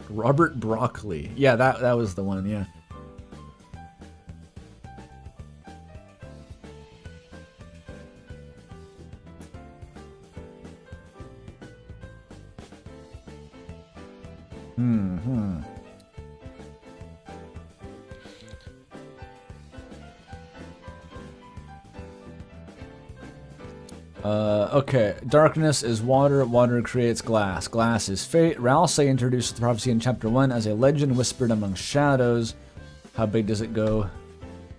Robert Broccoli. Yeah, that was the one, yeah. Okay, darkness is water, water creates glass. Glass is fate. Ralsei introduces the prophecy in chapter 1 as a legend whispered among shadows. How big does it go?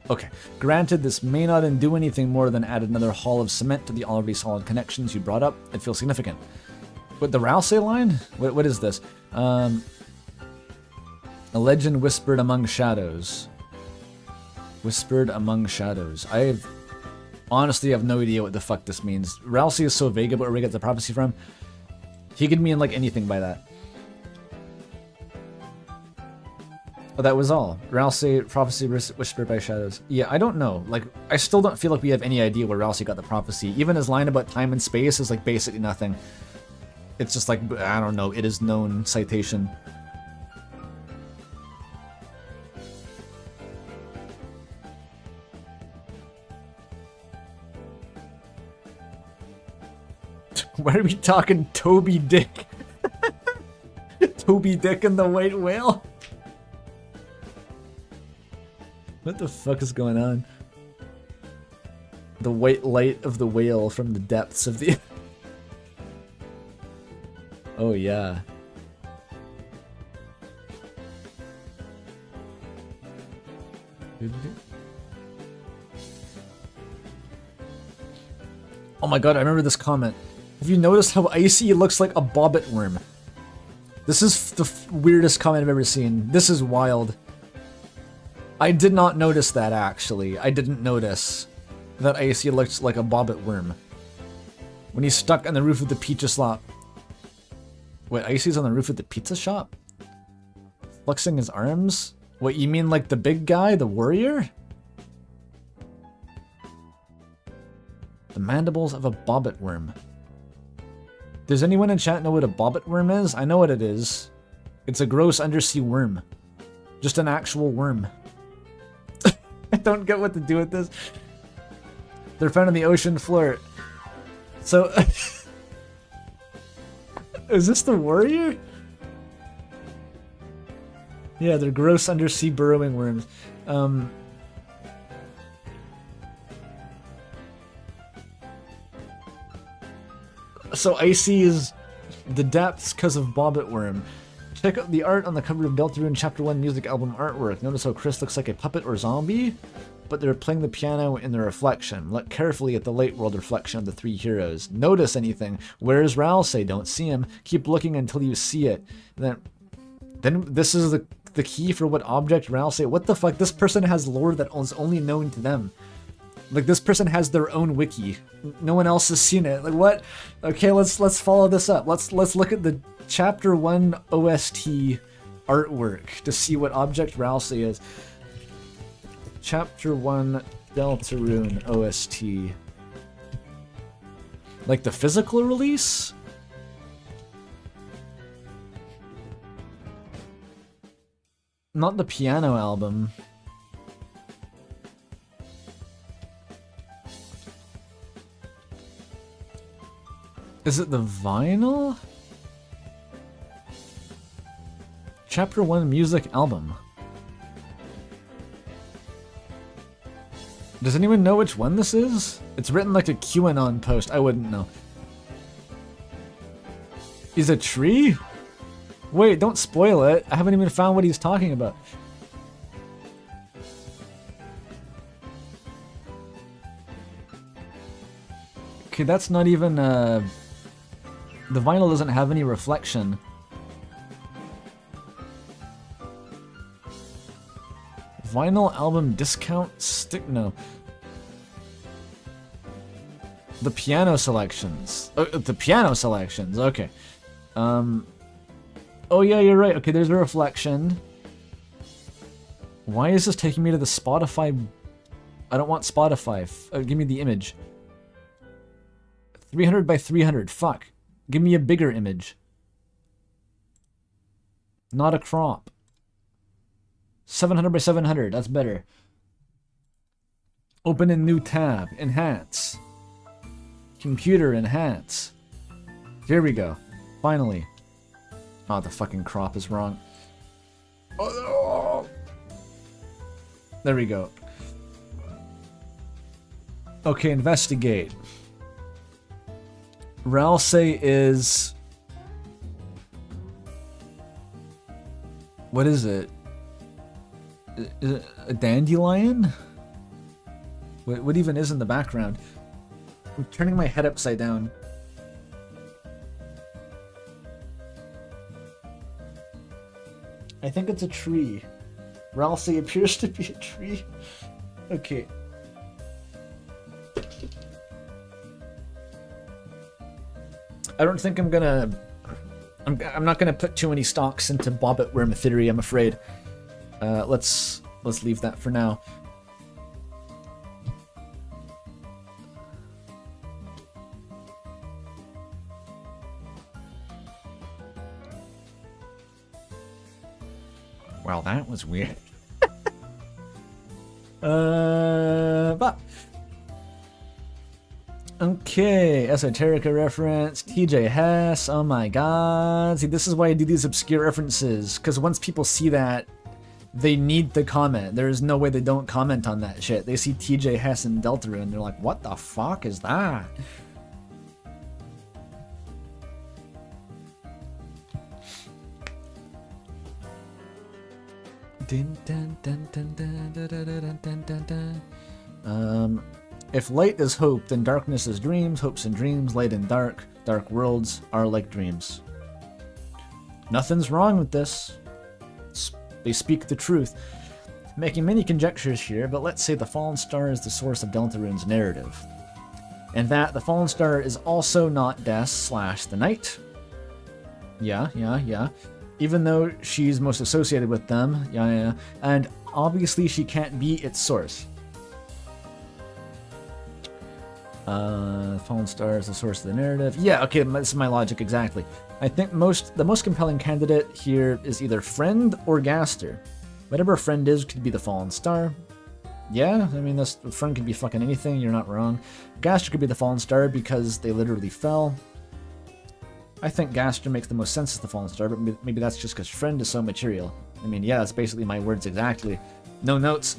Okay. Granted, this may not undo anything more than add another hall of cement to the already solid connections you brought up. It feels significant. But the Rousey line? What is this? A legend whispered among shadows. Whispered among shadows. Honestly have no idea what the fuck this means. Rousey is so vague about where we get the prophecy from. He could mean like anything by that. Oh, that was all. Rousey, prophecy whispered by shadows. Yeah, I don't know. Like, I still don't feel like we have any idea where Rousey got the prophecy. Even his line about time and space is like basically nothing. It's just like, I don't know, it is known citation. Why are we talking Toby Dick? Toby Dick and the White Whale? What the fuck is going on? The white light of the whale from the depths of the... Oh yeah. Oh my god, I remember this comment. Have you noticed how Icy looks like a bobbit worm? This is the weirdest comment I've ever seen. This is wild. I did not notice that, actually. I didn't notice that Icy looks like a bobbit worm. When he's stuck on the roof of the pizza shop. Wait, Icy's on the roof of the pizza shop? Flexing his arms? What, you mean like the big guy, the warrior? The mandibles of a bobbit worm. Does anyone in chat know what a bobbit worm is? I know what it is. It's a gross undersea worm. Just an actual worm. I don't get what to do with this. They're found on the ocean floor. So... Is this the warrior? Yeah, they're gross undersea burrowing worms. So Icy is the depths because of Bobbit Worm. Check out the art on the cover of Deltarune Chapter 1 music album artwork. Notice how Chris looks like a puppet or zombie, but they're playing the piano in the reflection. Look carefully at the light world reflection of the three heroes. Notice anything. Where's Ralsei? Don't see him. Keep looking until you see it. Then this is the key for what object Ralsei. What the fuck? This person has lore that is only known to them. Like, this person has their own wiki. No one else has seen it. Like, what? Okay, let's follow this up. Let's look at the Chapter 1 OST artwork to see what object Ralsei is. Chapter 1 Deltarune OST. Like the physical release? Not the piano album. Is it the vinyl? Chapter 1 music album. Does anyone know which one this is? It's written like a QAnon post. I wouldn't know. Is a tree? Wait, don't spoil it. I haven't even found what he's talking about. Okay, that's not even, the vinyl doesn't have any reflection. Vinyl album discount stick? No. The piano selections. The piano selections, okay. Oh yeah, you're right. Okay, there's a reflection. Why is this taking me to the Spotify? I don't want Spotify. Give me the image. 300 by 300. Fuck. Give me a bigger image. Not a crop. 700 by 700. That's better. Open a new tab. Enhance. Computer enhance. Here we go. Finally. Oh, the fucking crop is wrong. Oh, no. There we go. Okay, investigate. Ralsei is... What is it? Is it a dandelion? What even is in the background? I'm turning my head upside down. I think it's a tree. Ralsei appears to be a tree. Okay. I don't think I'm gonna... I'm not gonna put too many stocks into Bobbit Worm theory, I'm afraid. Let's leave that for now. Well, that was weird. But okay, Esoterica reference, TJ Hess, oh my god. See, this is why I do these obscure references, because once people see that, they need to comment. There's no way they don't comment on that shit. They see TJ Hess and Deltarune, and they're like, what the fuck is that? If light is hope, then darkness is dreams, hopes and dreams, light and dark. Dark worlds are like dreams. Nothing's wrong with this. They speak the truth. Making many conjectures here, but let's say the fallen star is the source of Deltarune's narrative. And that the fallen star is also not Death / the Night. Yeah. Even though she's most associated with them, yeah. And obviously she can't be its source. Fallen Star is the source of the narrative. Yeah, okay, this is my logic exactly. I think the most compelling candidate here is either Friend or Gaster. Whatever Friend is could be the Fallen Star. Yeah, I mean, this Friend could be fucking anything, you're not wrong. Gaster could be the Fallen Star because they literally fell. I think Gaster makes the most sense as the Fallen Star, but maybe that's just because Friend is so material. I mean, yeah, that's basically my words exactly. No notes.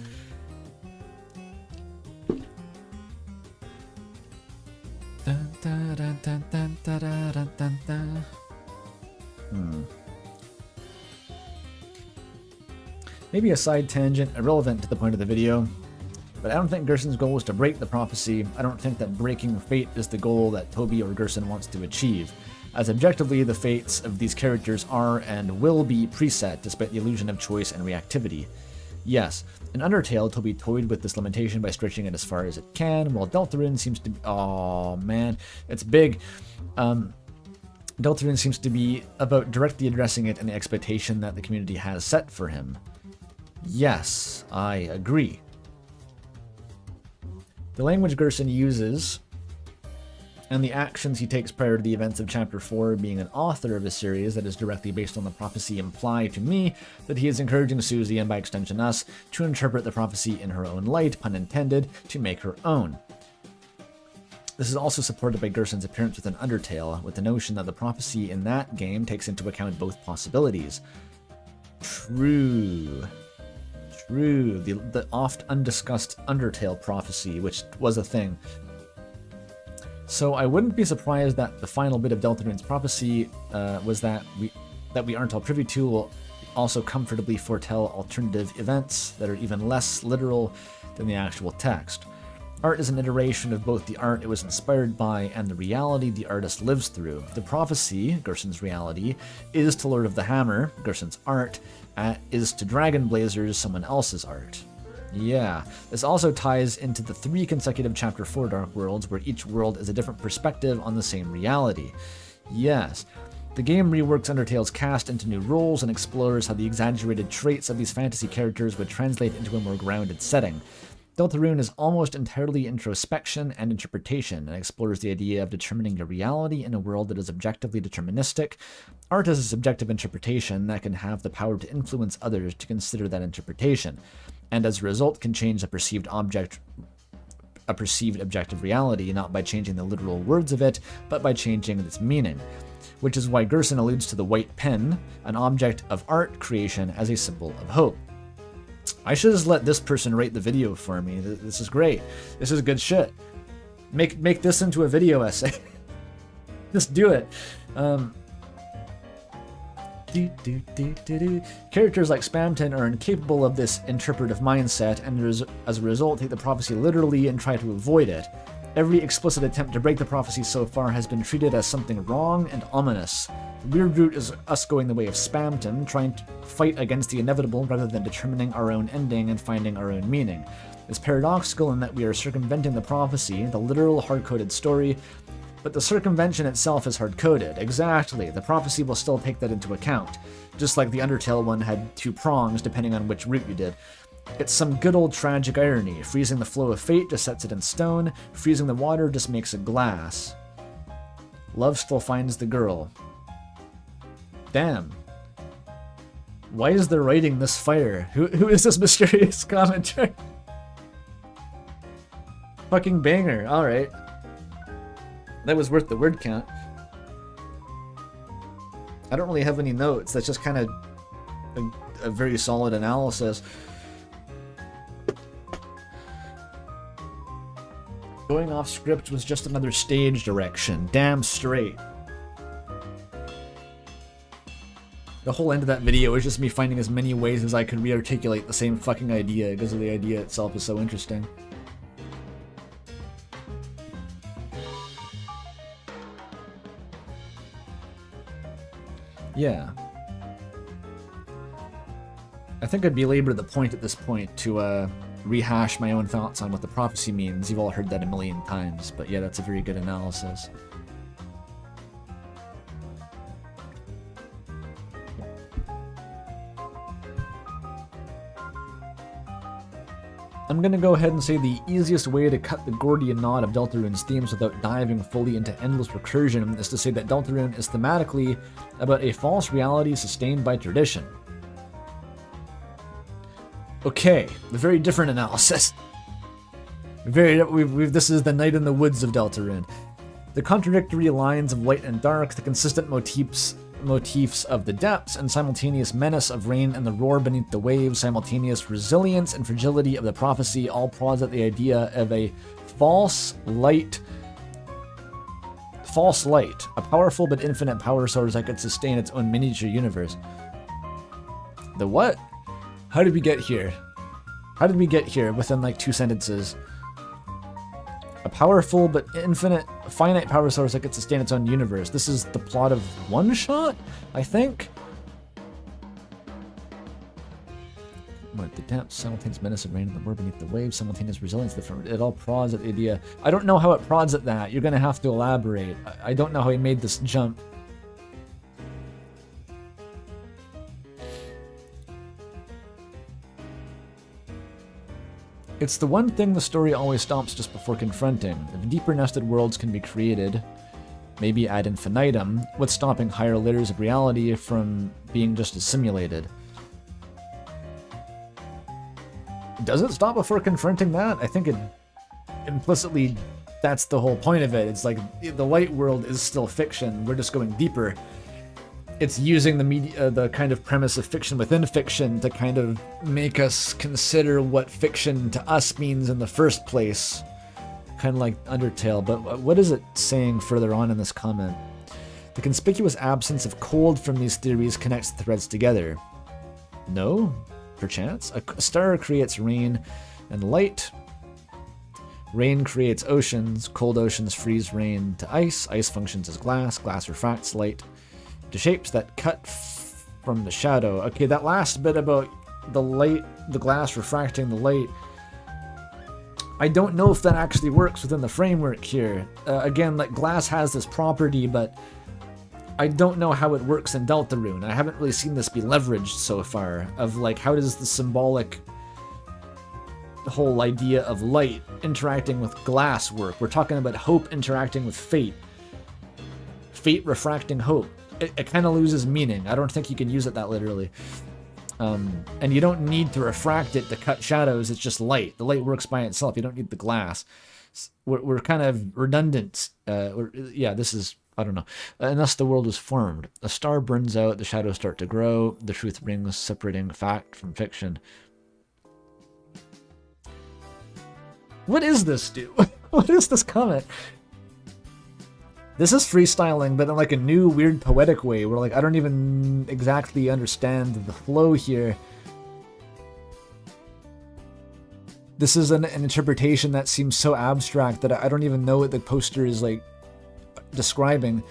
Maybe a side tangent, irrelevant to the point of the video, but I don't think Gerson's goal is to break the prophecy. I don't think that breaking fate is the goal that Toby or Gerson wants to achieve, as objectively the fates of these characters are and will be preset despite the illusion of choice and reactivity. Yes, in Undertale, Toby toyed with this limitation by stretching it as far as it can, while Deltarune seems to be... Oh man, it's big. Deltarune seems to be about directly addressing it and the expectation that the community has set for him. Yes, I agree. The language Gerson uses and the actions he takes prior to the events of Chapter 4, being an author of a series that is directly based on the prophecy, imply to me that he is encouraging Susie, and by extension us, to interpret the prophecy in her own light, pun intended, to make her own. This is also supported by Gerson's appearance within Undertale, with the notion that the prophecy in that game takes into account both possibilities. True. The oft undiscussed Undertale prophecy, which was a thing. So I wouldn't be surprised that the final bit of Deltarune's prophecy was that we aren't all privy to will also comfortably foretell alternative events that are even less literal than the actual text. Art is an iteration of both the art it was inspired by and the reality the artist lives through. The prophecy, Gerson's reality, is to Lord of the Hammer, Gerson's art, is to Dragon Blazers, someone else's art. Yeah, this also ties into the 3 consecutive Chapter 4 Dark Worlds, where each world is a different perspective on the same reality. Yes, the game reworks Undertale's cast into new roles and explores how the exaggerated traits of these fantasy characters would translate into a more grounded setting. Deltarune is almost entirely introspection and interpretation, and explores the idea of determining your reality in a world that is objectively deterministic. Art is a subjective interpretation that can have the power to influence others to consider that interpretation, and as a result can change a perceived objective reality, not by changing the literal words of it, but by changing its meaning. Which is why Gerson alludes to the white pen, an object of art creation, as a symbol of hope. I should just let this person rate the video for me. This is great. This is good shit. Make this into a video essay. Just do it. Characters like Spamton are incapable of this interpretive mindset, and as a result take the prophecy literally and try to avoid it. Every explicit attempt to break the prophecy so far has been treated as something wrong and ominous. The weird route is us going the way of Spamton, trying to fight against the inevitable rather than determining our own ending and finding our own meaning. It's paradoxical in that we are circumventing the prophecy, the literal hard-coded story, but the circumvention itself is hard-coded. Exactly, the prophecy will still take that into account, just like the Undertale one had 2 prongs depending on which route you did. It's some good old tragic irony. Freezing the flow of fate just sets it in stone, freezing the water just makes it glass. Love still finds the girl. Damn. Why is the writing this fire? Who is this mysterious commenter? Fucking banger, alright. That was worth the word count. I don't really have any notes, that's just kind of a very solid analysis. Going off script was just another stage direction. Damn straight. The whole end of that video was just me finding as many ways as I could re-articulate the same fucking idea because the idea itself is so interesting. Yeah. I think I'd belabor the point at this point to rehash my own thoughts on what the prophecy means. You've all heard that a million times, but yeah, that's a very good analysis. I'm gonna go ahead and say the easiest way to cut the Gordian knot of Deltarune's themes without diving fully into endless recursion is to say that Deltarune is thematically about a false reality sustained by tradition. Okay, a very different analysis. This is the night in the woods of Deltarune. The contradictory lines of light and dark, the consistent motifs of the depths, and simultaneous menace of rain and the roar beneath the waves, simultaneous resilience and fragility of the prophecy, all prods at the idea of a false light, a powerful but infinite power source that could sustain its own miniature universe. The what? How did we get here? How did we get here within like 2 sentences? A powerful but finite power source that could sustain its own universe. This is the plot of One Shot, I think? What, the depths, simultaneous menace of rain and the roar beneath the waves, simultaneous resilience, it all prods at the idea. I don't know how it prods at that. You're gonna have to elaborate. I don't know how he made this jump. It's the one thing the story always stops just before confronting. If deeper nested worlds can be created, maybe ad infinitum, what's stopping higher layers of reality from being just as simulated? Does it stop before confronting that? I think it implicitly, that's the whole point of it. It's like the light world is still fiction, we're just going deeper. It's using the media, the kind of premise of fiction within fiction to kind of make us consider what fiction to us means in the first place. Kind of like Undertale, but what is it saying further on in this comment? The conspicuous absence of cold from these theories connects the threads together. No? Perchance? A star creates rain and light. Rain creates oceans. Cold oceans freeze rain to ice. Ice functions as glass. Glass refracts light to shapes that cut from the shadow. Okay, that last bit about the light, the glass refracting the light, I don't know if that actually works within the framework here. Again, like glass has this property, but I don't know how it works in Deltarune. I haven't really seen this be leveraged so far, of like how does the symbolic whole idea of light interacting with glass work. We're talking about hope interacting with fate. Fate refracting hope. It kind of loses meaning. I don't think you can use it that literally. And you don't need to refract it to cut shadows. It's just light. The light works by itself. You don't need the glass. We're kind of redundant. Yeah, this is, I don't know. And thus the world was formed. A star burns out. The shadows start to grow. The truth rings, separating fact from fiction. What is this, dude? What is this comment? This is freestyling, but in like a new, weird, poetic way, where like I don't even exactly understand the flow here. This is an interpretation that seems so abstract that I don't even know what the poster is like describing.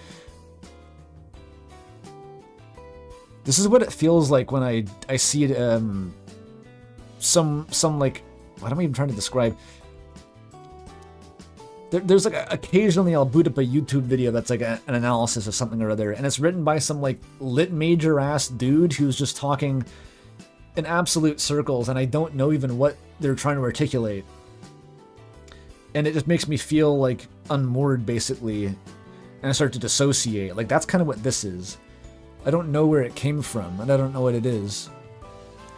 This is what it feels like when I see it, some like, what am I even trying to describe? There's like occasionally I'll boot up a YouTube video that's like an analysis of something or other, and it's written by some like lit major ass dude who's just talking in absolute circles, and I don't know even what they're trying to articulate. And it just makes me feel like unmoored, basically, and I start to dissociate. Like, that's kind of what this is. I don't know where it came from, and I don't know what it is.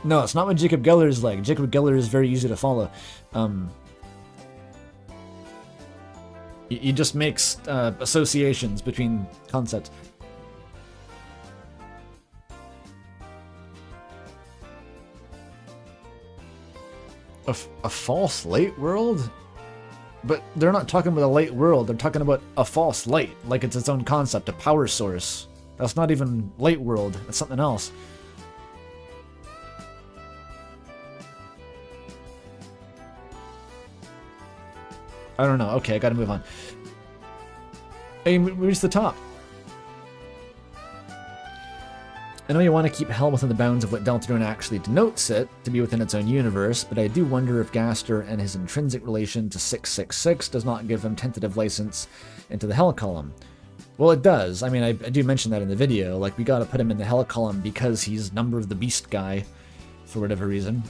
No, it's not what Jacob Geller is like. Jacob Geller is very easy to follow. He just makes associations between concepts. A false light world? But they're not talking about a light world, they're talking about a false light, like it's its own concept, a power source. That's not even light world, that's something else. I don't know, okay, I gotta move on. Hey, we reached the top. I know you want to keep hell within the bounds of what Deltarune actually denotes it, to be within its own universe, but I do wonder if Gaster and his intrinsic relation to 666 does not give him tentative license into the hell column. Well, it does. I mean, I do mention that in the video, like, we gotta put him in the hell column because he's Number of the Beast guy, for whatever reason.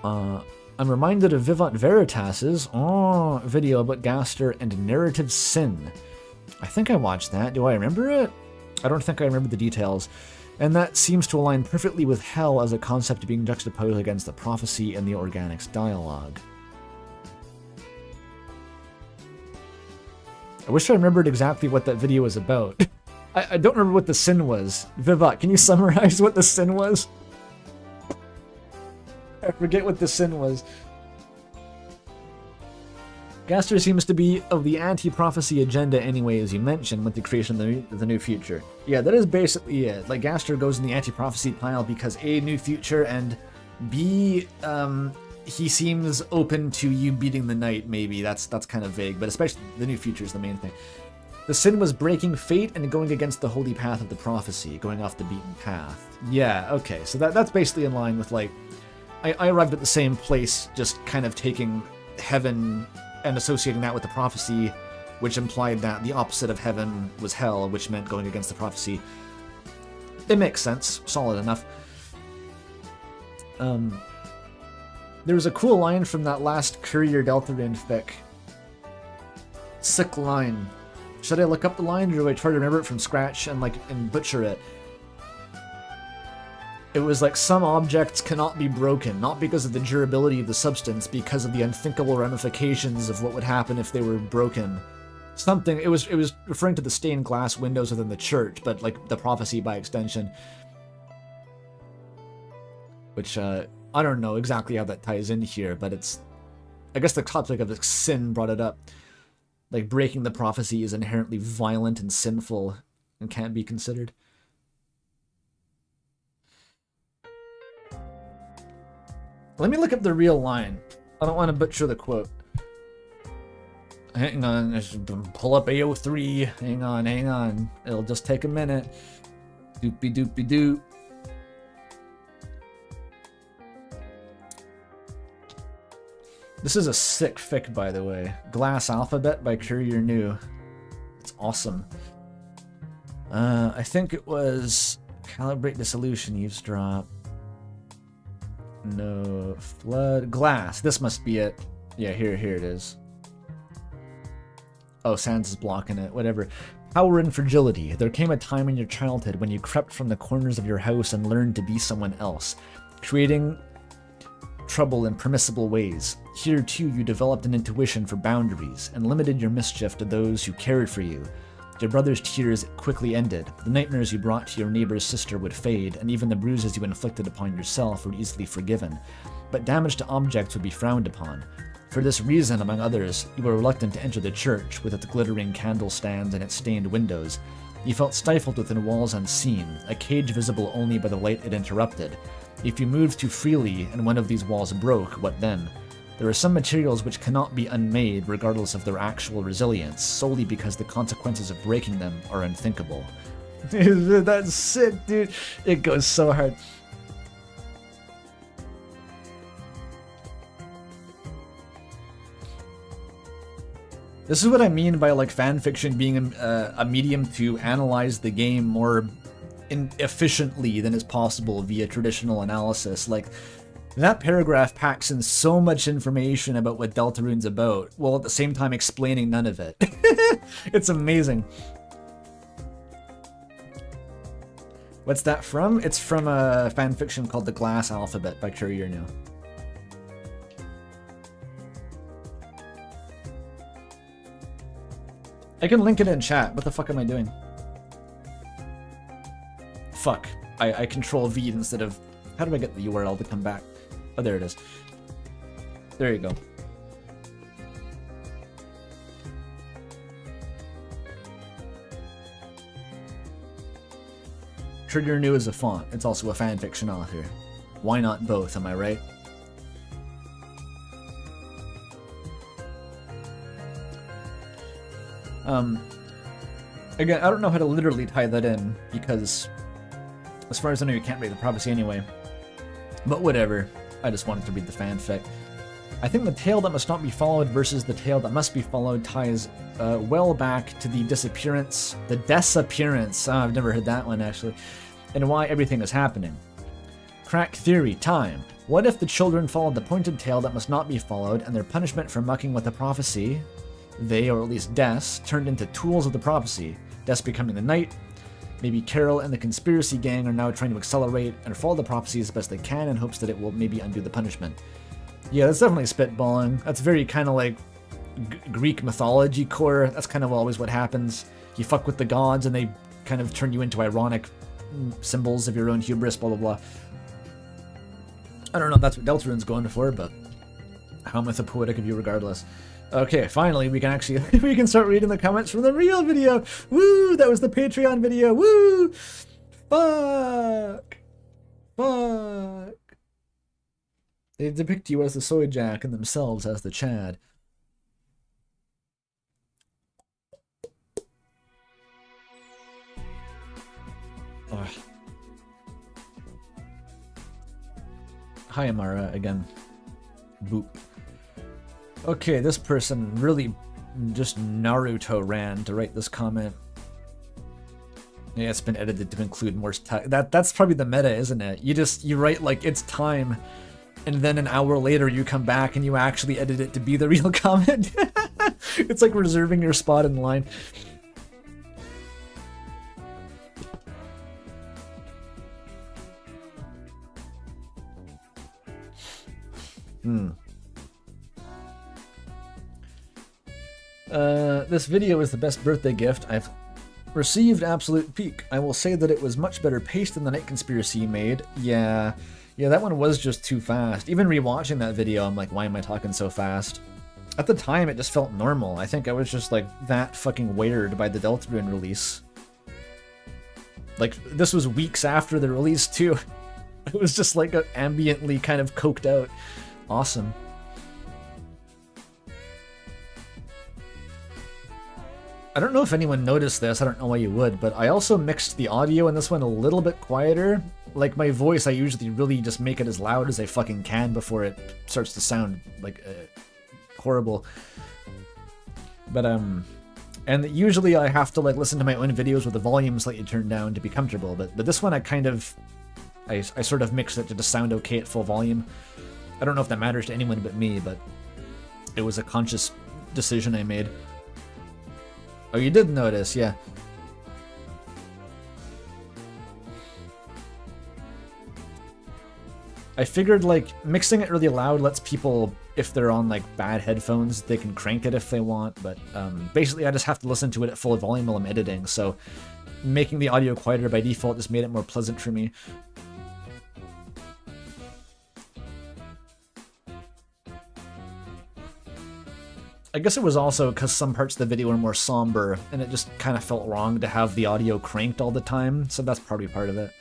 I'm reminded of Vivant Veritas's video about Gaster and narrative sin. I think I watched that. Do I remember it? I don't think I remember the details, and that seems to align perfectly with hell as a concept being juxtaposed against the prophecy and the organics dialogue. I wish I remembered exactly what that video was about. I don't remember what the sin was. Vivat, can you summarize what the sin was? I forget what the sin was. Gaster seems to be of the anti-prophecy agenda anyway, as you mentioned, with the creation of the new future. Yeah, that is basically it. Like, Gaster goes in the anti-prophecy pile because A, new future, and B, he seems open to you beating the night, maybe. That's kind of vague, but especially the new future is the main thing. The sin was breaking fate and going against the holy path of the prophecy, going off the beaten path. Yeah, okay, so that's basically in line with, like, I arrived at the same place, just kind of taking heaven and associating that with the prophecy, which implied that the opposite of heaven was hell, which meant going against the prophecy. It makes sense. Solid enough. There was a cool line from that last Courier Deltarune fic. Sick line. Should I look up the line, or do I try to remember it from scratch and butcher it? It was like, some objects cannot be broken, not because of the durability of the substance, because of the unthinkable ramifications of what would happen if they were broken. Something, it was referring to the stained glass windows within the church, but like the prophecy by extension. Which, I don't know exactly how that ties in here, but it's, I guess the topic of sin brought it up. Like, breaking the prophecy is inherently violent and sinful and can't be considered. Let me look up the real line. I don't want to butcher the quote. Hang on, I should pull up AO3. Hang on. It'll just take a minute. Doopy doopy doop. This is a sick fic, by the way. Glass Alphabet by Courier New. It's awesome. I think it was Calibrate Dissolution, Eavesdrop. No, Flood, Glass. This must be it. Yeah, here it is. Oh, Sans is blocking it. Whatever. Power and fragility. There came a time in your childhood when you crept from the corners of your house and learned to be someone else, creating trouble in permissible ways. Here, too, you developed an intuition for boundaries and limited your mischief to those who cared for you. Your brother's tears quickly ended, the nightmares you brought to your neighbor's sister would fade, and even the bruises you inflicted upon yourself were easily forgiven. But damage to objects would be frowned upon. For this reason, among others, you were reluctant to enter the church with its glittering candle stands and its stained windows. You felt stifled within walls unseen, a cage visible only by the light it interrupted. If you moved too freely and one of these walls broke, what then? There are some materials which cannot be unmade regardless of their actual resilience, solely because the consequences of breaking them are unthinkable. Dude, that's sick, dude. It goes so hard. This is what I mean by like fanfiction being a medium to analyze the game more efficiently than is possible via traditional analysis. Like, that paragraph packs in so much information about what Deltarune's about, while at the same time explaining none of it. It's amazing. What's that from? It's from a fanfiction called The Glass Alphabet by Courier New. I can link it in chat. What the fuck am I doing? Fuck. I control V instead of... How do I get the URL to come back? Oh, there it is. There you go. Trigger New is a font. It's also a fanfiction author. Why not both, am I right? Again, I don't know how to literally tie that in, because as far as I know, you can't read the prophecy anyway. But whatever. I just wanted to read the fanfic. I think the tale that must not be followed versus the tale that must be followed ties well back to the disappearance, I've never heard that one actually, and why everything is happening. Crack theory time. What if the children followed the pointed tale that must not be followed, and their punishment for mucking with the prophecy, they, or at least Des, turned into tools of the prophecy, Des becoming the knight? Maybe Carol and the conspiracy gang are now trying to accelerate and follow the prophecy as best they can in hopes that it will maybe undo the punishment. Yeah, that's definitely spitballing. That's very kind of like Greek mythology core. That's kind of always what happens. You fuck with the gods and they kind of turn you into ironic symbols of your own hubris, blah blah blah. I don't know if that's what Deltarune's going for, but how mythopoetic of you regardless. Okay, finally we can actually we can start reading the comments from the real video. Woo! That was the Patreon video. Woo! Fuck! Fuck! They depict you as the soy jack and themselves as the Chad. Ugh. Hi, Amara, again. Boop. Okay, this person really just Naruto ran to write this comment. Yeah, it's been edited to include more that's probably the meta, isn't it? You write like it's time, and then an hour later you come back and you actually edit it to be the real comment. It's like reserving your spot in line. This video is the best birthday gift I've received. Absolute peak. I will say that it was much better paced than the Night Conspiracy you made. Yeah, that one was just too fast. Even rewatching that video, I'm like, why am I talking so fast? At the time, it just felt normal. I think I was just like that fucking weird by the Deltarune release. Like, this was weeks after the release too. It was just like ambiently kind of coked out. Awesome. I don't know if anyone noticed this, I don't know why you would, but I also mixed the audio in this one a little bit quieter. Like my voice, I usually really just make it as loud as I fucking can before it starts to sound like horrible. But and usually I have to like listen to my own videos with the volume slightly turned down to be comfortable, but this one I sort of mixed it to just sound okay at full volume. I don't know if that matters to anyone but me, but it was a conscious decision I made. Oh, you did notice, yeah. I figured, like, mixing it really loud lets people, if they're on, like, bad headphones, they can crank it if they want, but basically I just have to listen to it at full volume while I'm editing, so making the audio quieter by default just made it more pleasant for me. I guess it was also because some parts of the video were more somber, and it just kind of felt wrong to have the audio cranked all the time, so that's probably part of it.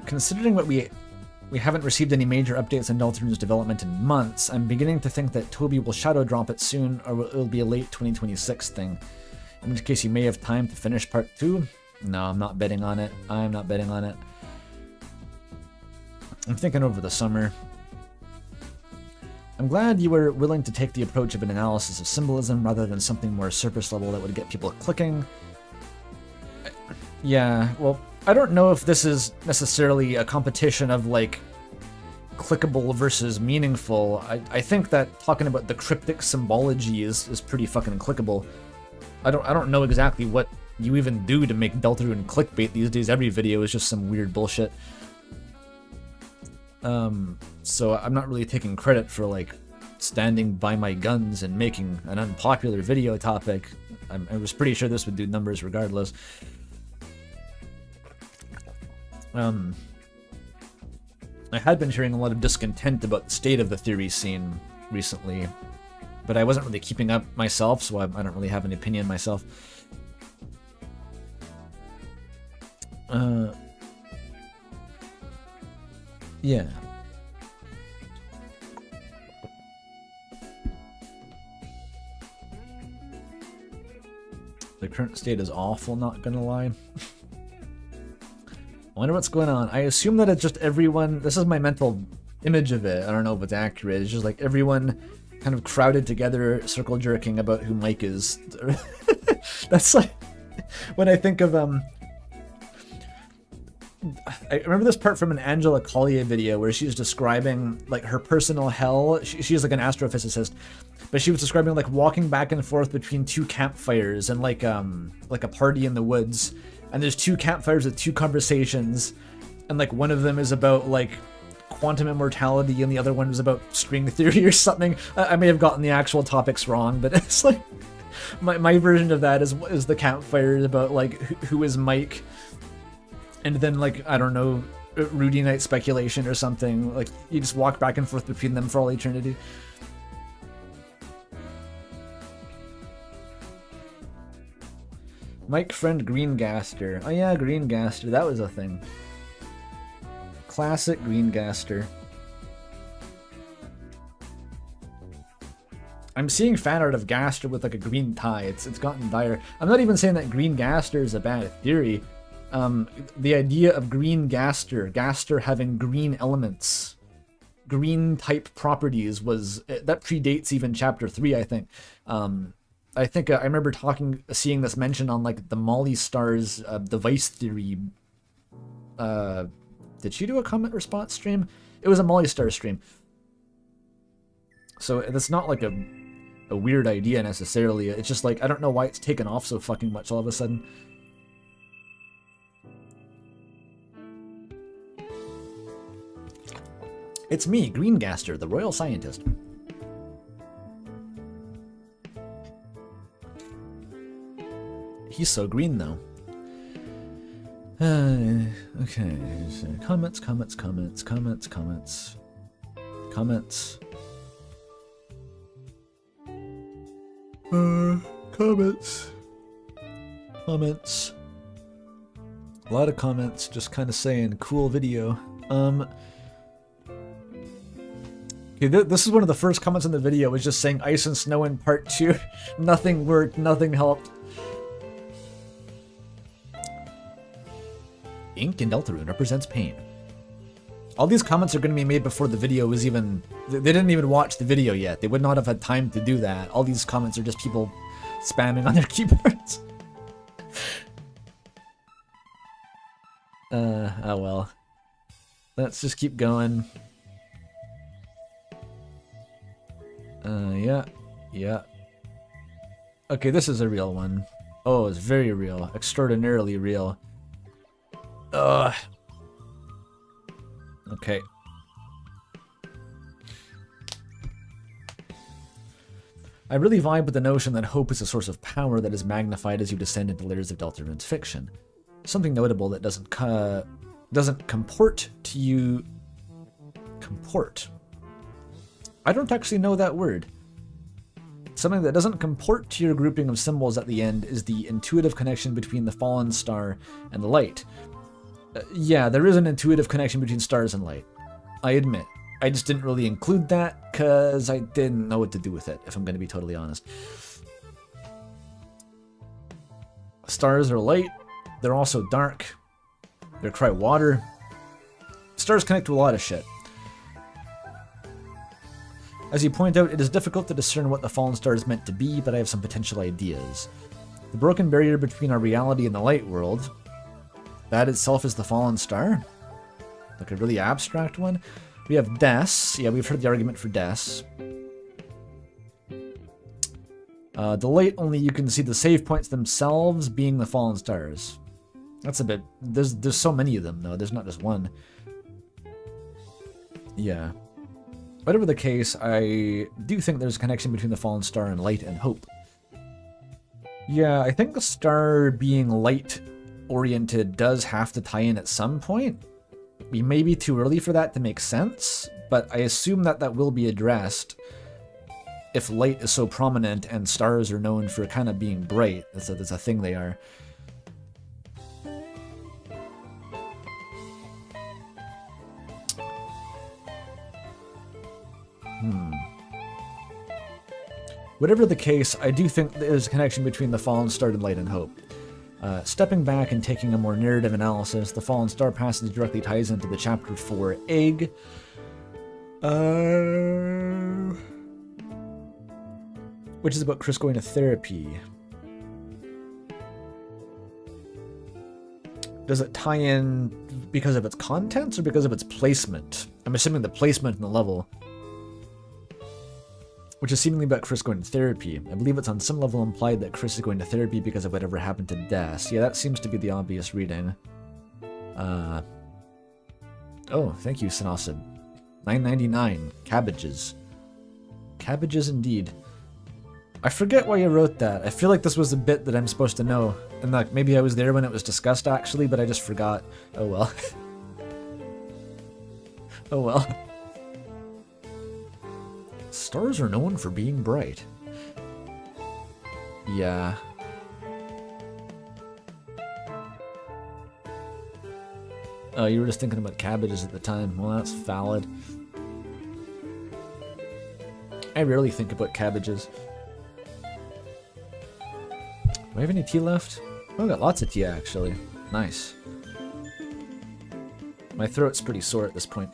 Considering what we haven't received any major updates on Deltarune's development in months, I'm beginning to think that Toby will shadow drop it soon, or it'll be a late 2026 thing. In which case you may have time to finish part 2. No, I'm not betting on it. I'm not betting on it. I'm thinking over the summer. I'm glad you were willing to take the approach of an analysis of symbolism rather than something more surface level that would get people clicking. Yeah, well, I don't know if this is necessarily a competition of, like, clickable versus meaningful. I think that talking about the cryptic symbology is pretty fucking clickable. I don't know exactly what you even do to make Deltarune clickbait these days. Every video is just some weird bullshit. So I'm not really taking credit for, like, standing by my guns and making an unpopular video topic. I was pretty sure this would do numbers regardless. I had been hearing a lot of discontent about the state of the theory scene recently, but I wasn't really keeping up myself, so I don't really have an opinion myself. Yeah. The current state is awful, not gonna lie. I wonder what's going on. I assume that it's just everyone... This is my mental image of it. I don't know if it's accurate. It's just like everyone kind of crowded together, circle jerking about who Mike is. That's like... When I think of... I remember this part from an Angela Collier video where she's describing, like, her personal hell. She's like an astrophysicist, but she was describing, like, walking back and forth between two campfires and, like a party in the woods. And there's two campfires with two conversations, and, like, one of them is about, like, quantum immortality and the other one is about string theory or something. I may have gotten the actual topics wrong, but it's like... My version of that is the campfire about, like, who is Mike? And then, like, I don't know, Rudy Night speculation or something. Like, you just walk back and forth between them for all eternity. Mike friend Greengaster. Oh yeah, Greengaster, that was a thing. Classic Greengaster. I'm seeing fan art of Gaster with, like, a green tie. It's gotten dire. I'm not even saying that Greengaster is a bad theory. The idea of Gaster having green elements, green type properties that predates even chapter 3, I think. I think I remember seeing this mentioned on, like, the Molly Star's device theory. Did she do a comment response stream? It was a Molly Star stream. So it's not like a weird idea necessarily. It's just like, I don't know why it's taken off so fucking much all of a sudden. It's me, Greengaster, the royal scientist. He's so green, though. Okay. Comments. Comments. A lot of comments just kind of saying, cool video. Okay, this is one of the first comments in the video, was just saying ice and snow in part 2. Nothing worked, nothing helped. Ink in Deltarune represents pain. All these comments are going to be made before the video was even... They didn't even watch the video yet. They would not have had time to do that. All these comments are just people spamming on their keyboards. Oh well. Let's just keep going. Yeah. Okay, this is a real one. Oh, it's very real. Extraordinarily real. Ugh. Okay. I really vibe with the notion that hope is a source of power that is magnified as you descend into layers of Deltarune's fiction. Something notable that doesn't comport to you... Comport? I don't actually know that word. Something that doesn't comport to your grouping of symbols at the end is the intuitive connection between the fallen star and the light. Yeah, there is an intuitive connection between stars and light. I admit. I just didn't really include that because I didn't know what to do with it, if I'm going to be totally honest. Stars are light. They're also dark. They cry water. Stars connect to a lot of shit. As you point out, it is difficult to discern what the fallen star is meant to be, but I have some potential ideas. The broken barrier between our reality and the light world. That itself is the fallen star? Like a really abstract one? We have Des. Yeah, we've heard the argument for Des. The light, only you can see the save points themselves being the fallen stars. That's a bit... There's so many of them, though. There's not just one. Yeah. Whatever the case, I do think there's a connection between the fallen star and light and hope. Yeah, I think the star being light-oriented does have to tie in at some point. We may be too early for that to make sense, but I assume that that will be addressed if light is so prominent and stars are known for kind of being bright. That's a thing they are. Whatever the case, I do think there's a connection between the fallen star and light and hope. Stepping back and taking a more narrative analysis, the fallen star passage directly ties into the chapter 4 egg. Which is about Chris going to therapy. Does it tie in because of its contents or because of its placement? I'm assuming the placement in the level. Which is seemingly about Chris going to therapy. I believe it's on some level implied that Chris is going to therapy because of whatever happened to Des. Yeah, that seems to be the obvious reading. Oh, thank you, Sinacid. $9.99. Cabbages. Cabbages indeed. I forget why you wrote that. I feel like this was a bit that I'm supposed to know. And like, maybe I was there when it was discussed actually, but I just forgot. Oh well. Oh well. Stars are known for being bright. Yeah. Oh, you were just thinking about cabbages at the time. Well, that's valid. I rarely think about cabbages. Do I have any tea left? Oh, I've got lots of tea, actually. Nice. My throat's pretty sore at this point.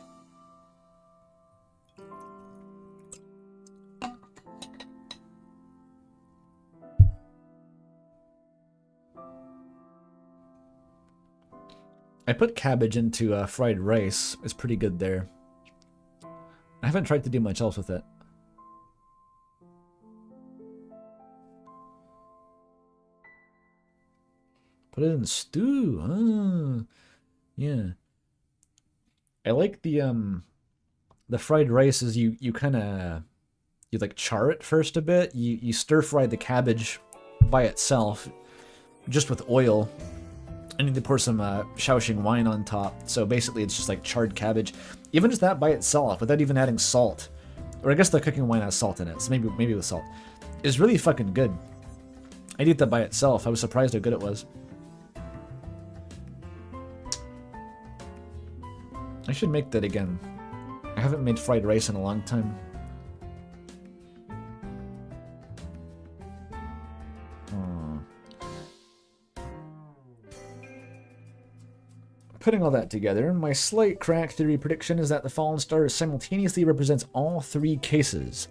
I put cabbage into fried rice. It's pretty good there. I haven't tried to do much else with it. Put it in stew. Ah, yeah. I like the fried rice is you kind of you like char it first a bit. You stir fry the cabbage by itself, just with oil. I need to pour some Shaoxing wine on top. So basically it's just like charred cabbage. Even just that by itself, without even adding salt. Or I guess the cooking wine has salt in it, so maybe with salt. It's really fucking good. I'd eat that by itself. I was surprised how good it was. I should make that again. I haven't made fried rice in a long time. Putting all that together, my slight crack theory prediction is that the fallen star simultaneously represents all three cases.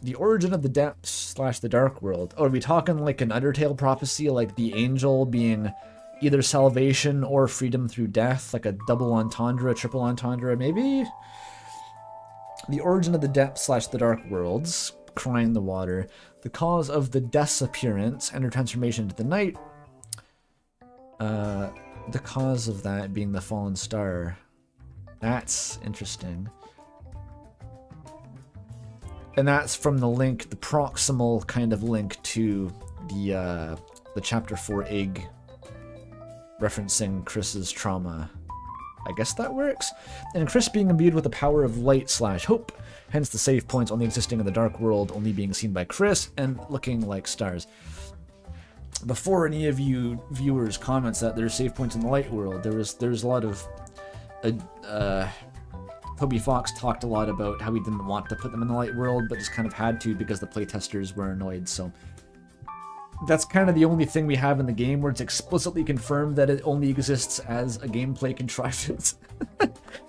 The origin of the depths / the dark world. Oh, are we talking like an Undertale prophecy, like the angel being either salvation or freedom through death, like a double entendre, triple entendre, maybe? The origin of the depths / the dark worlds, crying the water. The cause of the disappearance and her transformation into the night. The cause of that being the fallen star. That's interesting. And that's from the link, the proximal kind of link to the chapter 4 egg referencing Chris's trauma. I guess that works. And Chris being imbued with the power of light / hope, hence the save points only existing in the dark world, only being seen by Chris and looking like stars. Before any of you viewers comments that there's save points in the light world, there's a lot of Toby Fox talked a lot about how he didn't want to put them in the light world, but just kind of had to because the playtesters were annoyed. So that's kind of the only thing we have in the game where it's explicitly confirmed that it only exists as a gameplay contrivance.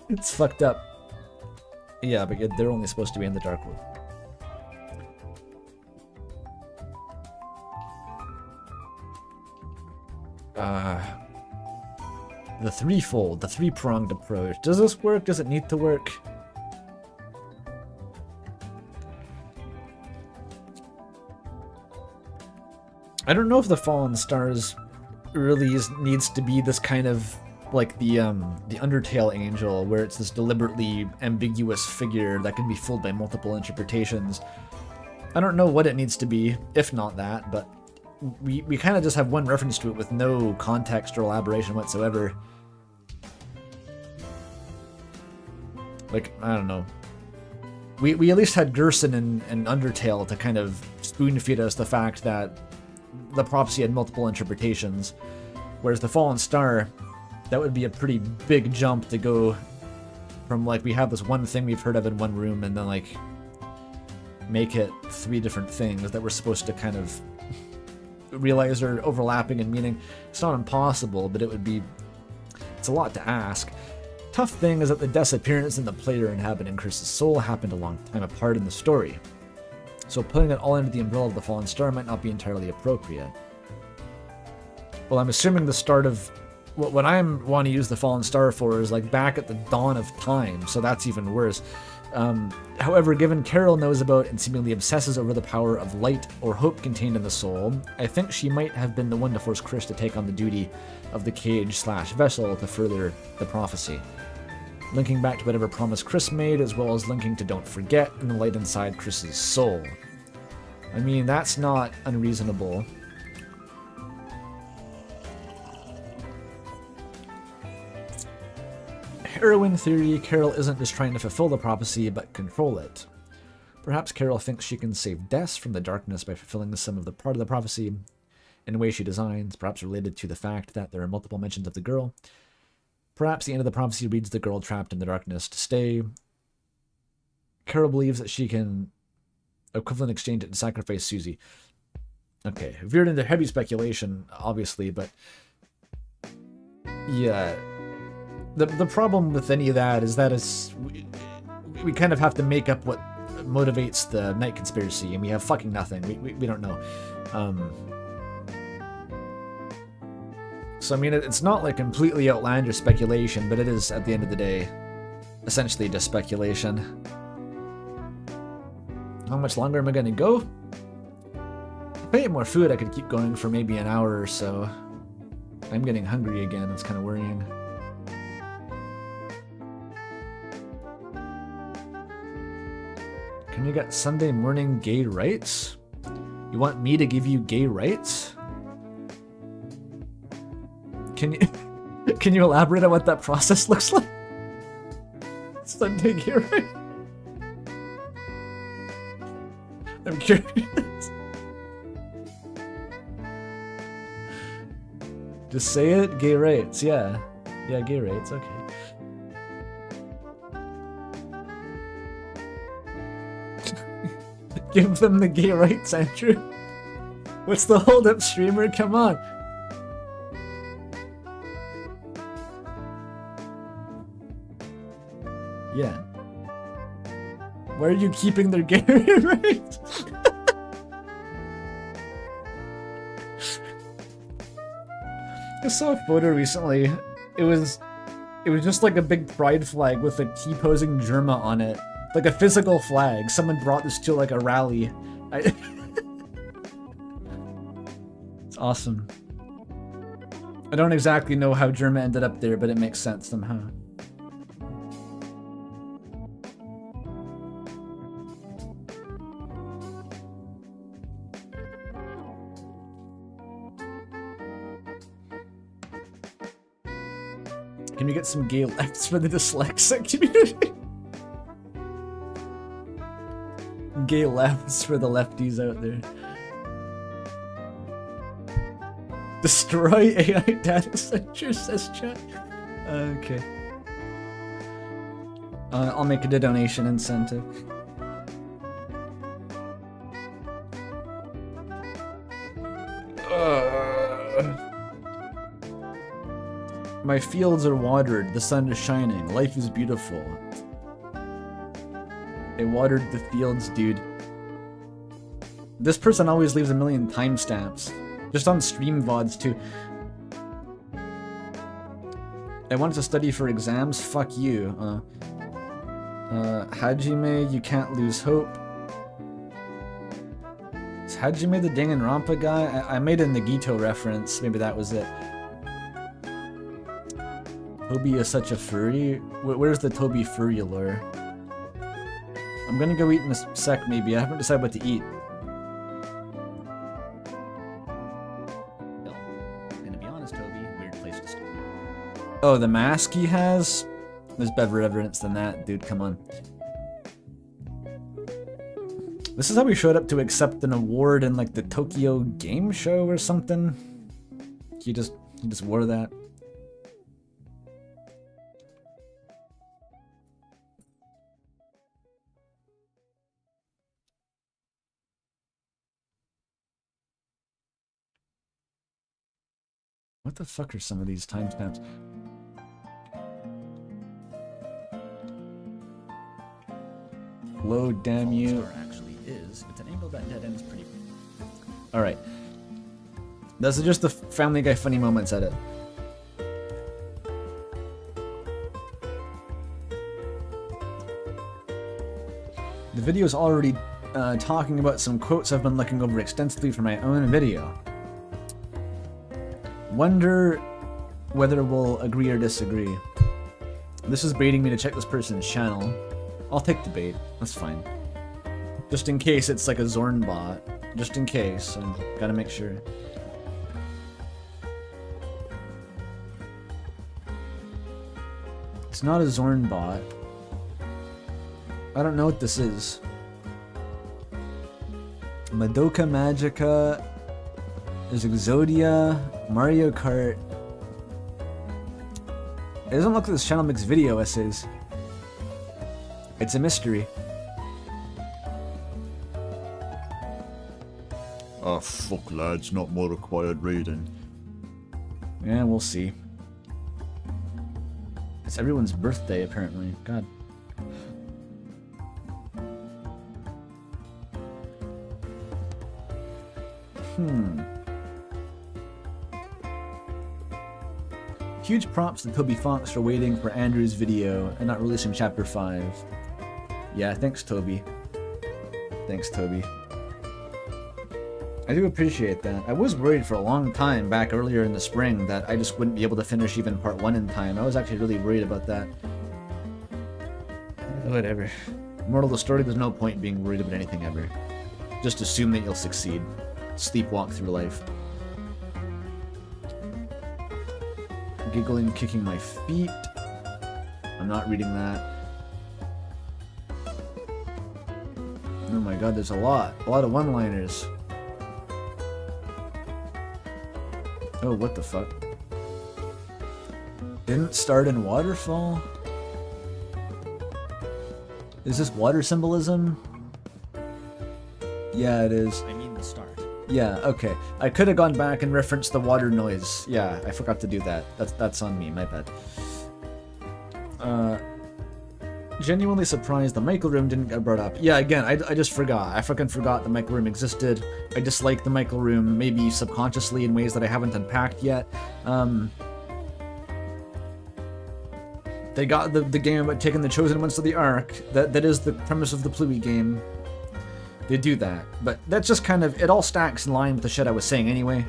It's fucked up. Yeah, but they're only supposed to be in the dark world. The threefold, the three-pronged approach. Does this work? Does it need to work? I don't know if the Fallen Stars really needs to be this kind of like the Undertale angel, where it's this deliberately ambiguous figure that can be fooled by multiple interpretations. I don't know what it needs to be, if not that, but we kind of just have one reference to it with no context or elaboration whatsoever. Like, I don't know. We at least had Gerson and Undertale to kind of spoon-feed us the fact that the prophecy had multiple interpretations, whereas the Fallen Star, that would be a pretty big jump to go from, like, we have this one thing we've heard of in one room and then, like, make it 3 different things that we're supposed to kind of realize are overlapping in meaning. It's not impossible, but it's a lot to ask. Tough thing is that the disappearance in the player inhabiting Chris's soul happened a long time apart in the story, so putting it all under the umbrella of the Fallen Star might not be entirely appropriate. Well, I'm assuming the start of what I want to use the Fallen Star for is like back at the dawn of time, so that's even worse. However, given Carol knows about and seemingly obsesses over the power of light or hope contained in the soul, I think she might have been the one to force Chris to take on the duty of the cage/vessel to further the prophecy. Linking back to whatever promise Chris made, as well as linking to Don't Forget and the light inside Chris's soul. I mean, that's not unreasonable. Heroine theory, Carol isn't just trying to fulfill the prophecy, but control it. Perhaps Carol thinks she can save Des from the darkness by fulfilling some of the part of the prophecy in a way she designs, perhaps related to the fact that there are multiple mentions of the girl. Perhaps the end of the prophecy reads the girl trapped in the darkness to stay. Carol believes that she can equivalent exchange it to sacrifice Susie. Okay, veered into heavy speculation, obviously, but yeah. The problem with any of that is that we kind of have to make up what motivates the night conspiracy, and we have fucking nothing. We don't know. So I mean, it's not like completely outlandish speculation, but it is, at the end of the day, essentially just speculation. How much longer am I gonna go? If I ate more food, I could keep going for maybe an hour or so. I'm getting hungry again, it's kind of worrying. Can you get Sunday morning gay rights? You want me to give you gay rights? Can you elaborate on what that process looks like? Sunday gay rights? I'm curious. Just say it, gay rights, yeah. Yeah, gay rights, okay. Give them the gay rights, Andrew. What's the hold-up, streamer? Come on. Yeah. Why are you keeping their gay rights? I saw a photo recently. It was just like a big pride flag with a T-posing Germa on it. Like a physical flag. Someone brought this to like a rally. It's awesome. I don't exactly know how Germa ended up there, but it makes sense somehow. Can we get some gay lefts for the dyslexic community? Gay lefts for the lefties out there. Destroy AI data centers, says chat. Okay. I'll make it a donation incentive. My fields are watered, the sun is shining, life is beautiful. I watered the fields, dude. This person always leaves a million timestamps. Just on stream VODs too. I wanted to study for exams, fuck you. Hajime, you can't lose hope. Is Hajime the Danganronpa guy? I made a Nagito reference, maybe that was it. Toby is such a furry? Where's the Toby furry lore? I'm gonna go eat in a sec maybe, I haven't decided what to eat. And to be honest, Toby, weird place to start. Oh, the mask he has? There's better evidence than that, dude, come on. This is how we showed up to accept an award in like the Tokyo Game Show or something. He just wore that. What the fuck are some of these timestamps? Load, damn you. Actually is. It's an angle that dead ends pretty. Alright. Those are just the Family Guy funny moments edit. The video is already talking about some quotes I've been looking over extensively for my own video. Wonder whether we'll agree or disagree. This is baiting me to check this person's channel. I'll take the bait. That's fine. Just in case it's like a Zorn bot. Just in case. I gotta make sure. It's not a Zorn bot. I don't know what this is. Madoka Magica. There's Exodia. Mario Kart. It doesn't look like this channel makes video essays. It's a mystery. Ah, fuck lads, not more required reading. Yeah, we'll see. It's everyone's birthday, apparently. God. Huge props to Toby Fox for waiting for Andrew's video and not releasing Chapter 5. Yeah, thanks, Toby. Thanks, Toby. I do appreciate that. I was worried for a long time back earlier in the spring that I just wouldn't be able to finish even part 1 in time. I was actually really worried about that. Whatever. Moral of the story, there's no point being worried about anything ever. Just assume that you'll succeed. Sleepwalk through life. Giggling, kicking my feet. I'm not reading that. Oh my god, there's a lot of one-liners. Oh, what the fuck? Didn't start in waterfall? Is this water symbolism? Yeah, it is. I mean the start. Yeah, okay. I could have gone back and referenced the water noise. Yeah, I forgot to do that. That's on me, my bad. Genuinely surprised the Michael room didn't get brought up. Yeah, again, I just forgot. I fucking forgot the Michael room existed. I dislike the Michael room, maybe subconsciously in ways that I haven't unpacked yet. They got the game about taking the chosen ones to the Ark. That is the premise of the Pluie game. They do that, but that's just kind of, it all stacks in line with the shit I was saying anyway.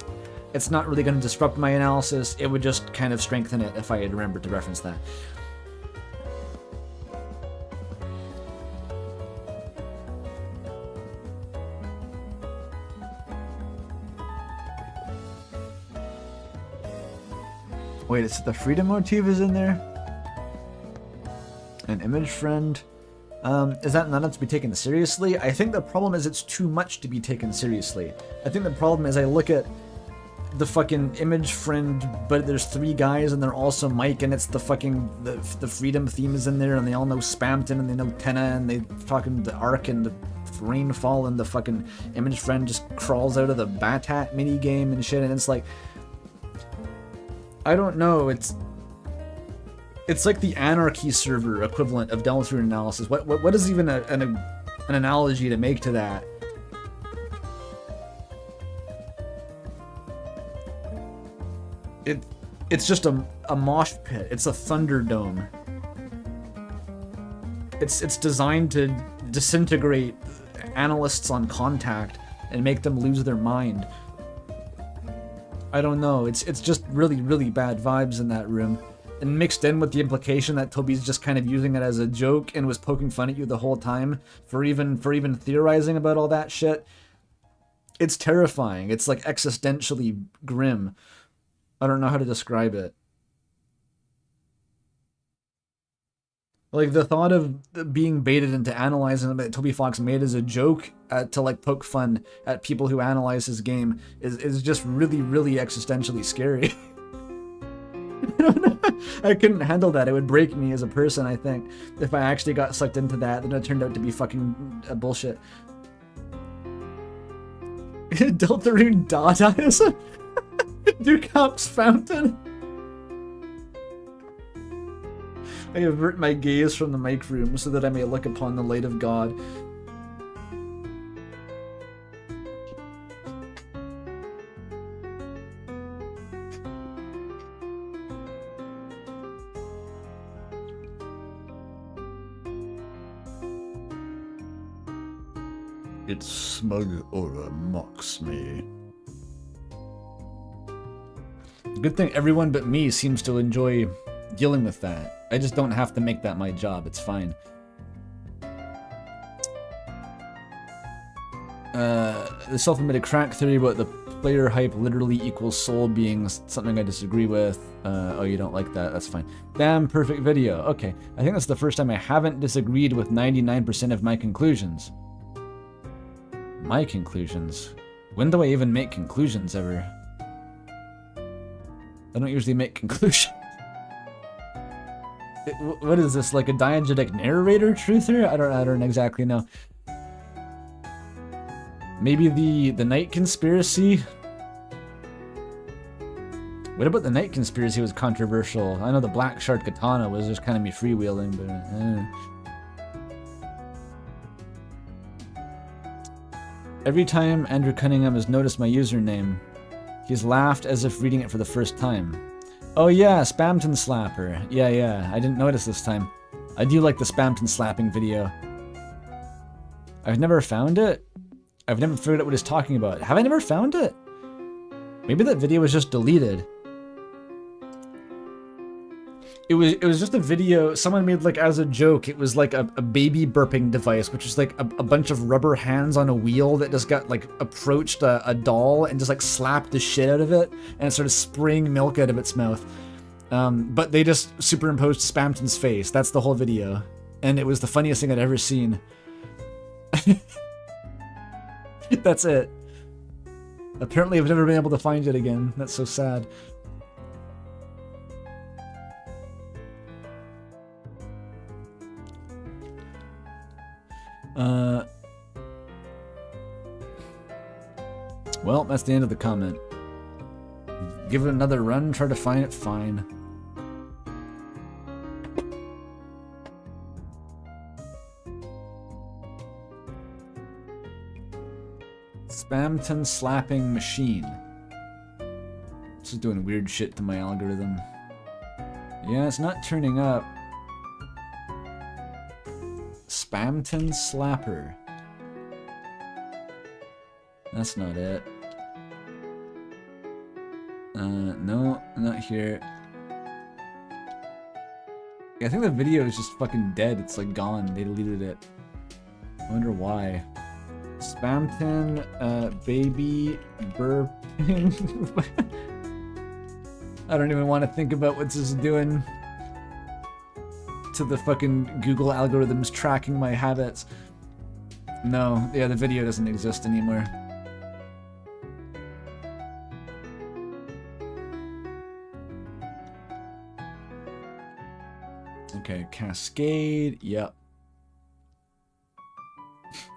It's not really going to disrupt my analysis, it would just kind of strengthen it if I had remembered to reference that. Wait, it's the freedom motif is in there? An image friend. Is that not enough to be taken seriously? I think the problem is it's too much to be taken seriously. I think the problem is I look at the fucking image friend, but there's 3 guys and they're also Mike, and it's the fucking the freedom theme is in there, and they all know Spamton and they know Tenna, and they fucking the Arc and the Rainfall, and the fucking image friend just crawls out of the Batat mini game and shit, and it's like, I don't know, it's like the Anarchy server equivalent of Deltarune analysis. What is even an analogy to make to that? It's just a mosh pit. It's a Thunderdome. It's designed to disintegrate analysts on contact and make them lose their mind. I don't know. It's just really bad vibes in that room. And mixed in with the implication that Toby's just kind of using it as a joke and was poking fun at you the whole time for even theorizing about all that shit. It's terrifying. It's like existentially grim. I don't know how to describe it. Like, the thought of being baited into analyzing that Toby Fox made as a joke to like poke fun at people who analyze his game is just really existentially scary. I don't know. I couldn't handle that. It would break me as a person, I think, if I actually got sucked into that. Then it turned out to be fucking bullshit. Deltarune Dadaism? Ducap's Fountain? I avert my gaze from the mic room so that I may look upon the light of God. Its smug aura mocks me. Good thing everyone but me seems to enjoy dealing with that. I just don't have to make that my job. It's fine. The self-admitted crack theory about the player hype literally equals soul being something I disagree with. Oh, you don't like that? That's fine. Damn perfect video. Okay, I think that's the first time I haven't disagreed with 99% of my conclusions. My conclusions? When do I even make conclusions ever? I don't usually make conclusions. What is this, like a diegetic narrator truther? I don't exactly know. Maybe the Night Conspiracy? What about the Night Conspiracy was controversial? I know the Black Shard Katana was just kind of me freewheeling, but Every time Andrew Cunningham has noticed my username, he's laughed as if reading it for the first time. Oh yeah, Spamton Slapper. Yeah, I didn't notice this time. I do like the Spamton slapping video. I've never found it. I've never figured out what he's talking about. Have I never found it? Maybe that video was just deleted. It was just a video someone made like as a joke. It was like a baby burping device, which is like a bunch of rubber hands on a wheel that just got like approached a doll and just like slapped the shit out of it and it started spraying milk out of its mouth. But they just superimposed Spamton's face. That's the whole video. And it was the funniest thing I'd ever seen. That's it. Apparently I've never been able to find it again. That's so sad. Well, that's the end of the comment. Give it another run, try to find it, fine. Spamton slapping machine. This is doing weird shit to my algorithm. Yeah, it's not turning up. Spamton slapper. That's not it. No, not here. Yeah, I think the video is just fucking dead. It's like gone. They deleted it. I wonder why. Spamton, baby burping. I don't even want to think about what this is doing to the fucking Google algorithms tracking my habits. No, yeah, the video doesn't exist anymore. Okay, Cascade, yep.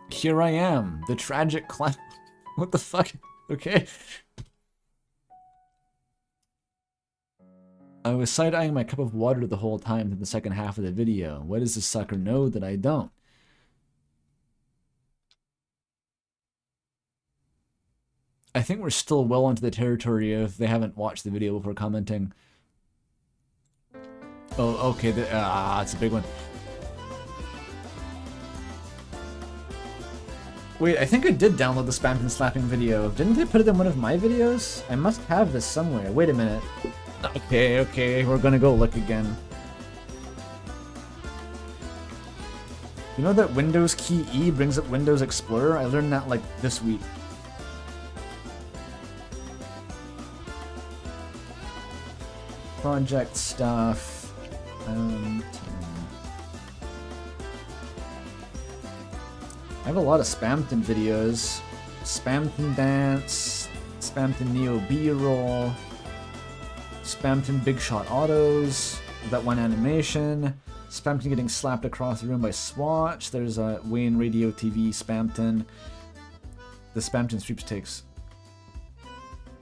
Here I am, the tragic clown. What the fuck? Okay. I was side-eyeing my cup of water the whole time in the second half of the video. What does this sucker know that I don't? I think we're still well into the territory of they haven't watched the video before commenting. Oh, okay, it's a big one. Wait, I think I did download the Spammed and Slapping video. Didn't they put it in one of my videos? I must have this somewhere. Wait a minute. Okay, we're gonna go look again. You know that Windows key E brings up Windows Explorer? I learned that like this week. Project stuff. I have a lot of Spamton videos. Spamton Dance, Spamton Neo B-roll, Spamton Big Shot Autos, that one animation, Spamton getting slapped across the room by Swatch, there's a Wayne Radio TV Spamton, the Spamton Sweepstakes,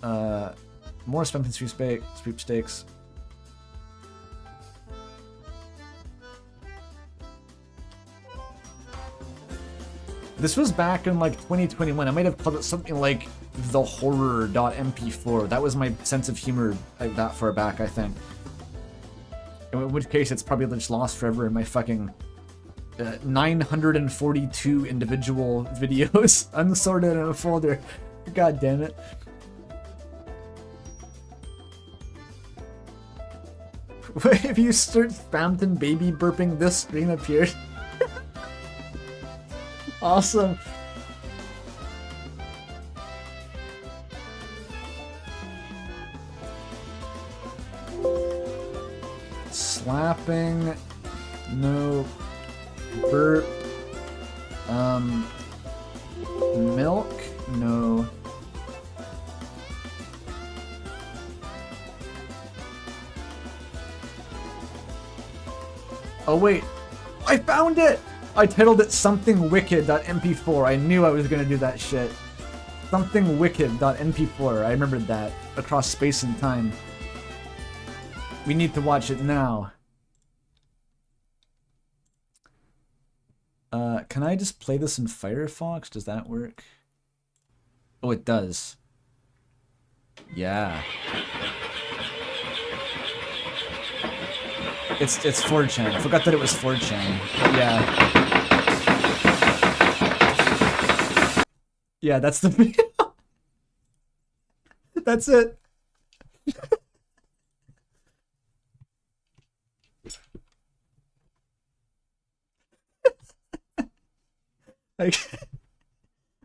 more Spamton Sweepstakes. This was back in like 2021. I might have called it something like the horror.mp4. That was my sense of humor like that far back, I think. In which case, it's probably just lost forever in my fucking 942 individual videos unsorted in a folder. God damn it. If you search Spamton baby burping, this screen appears. Awesome. Slapping. No. Burp. Milk. No. Oh wait. I found it! I titled it Something Wicked.mp4. I knew I was gonna do that shit. Something Wicked.mp4. I remembered that. Across space and time. We need to watch it now. Can I just play this in Firefox? Does that work? Oh, it does. Yeah. It's 4chan. I forgot that it was 4chan. But yeah. Yeah, that's the video. That's it.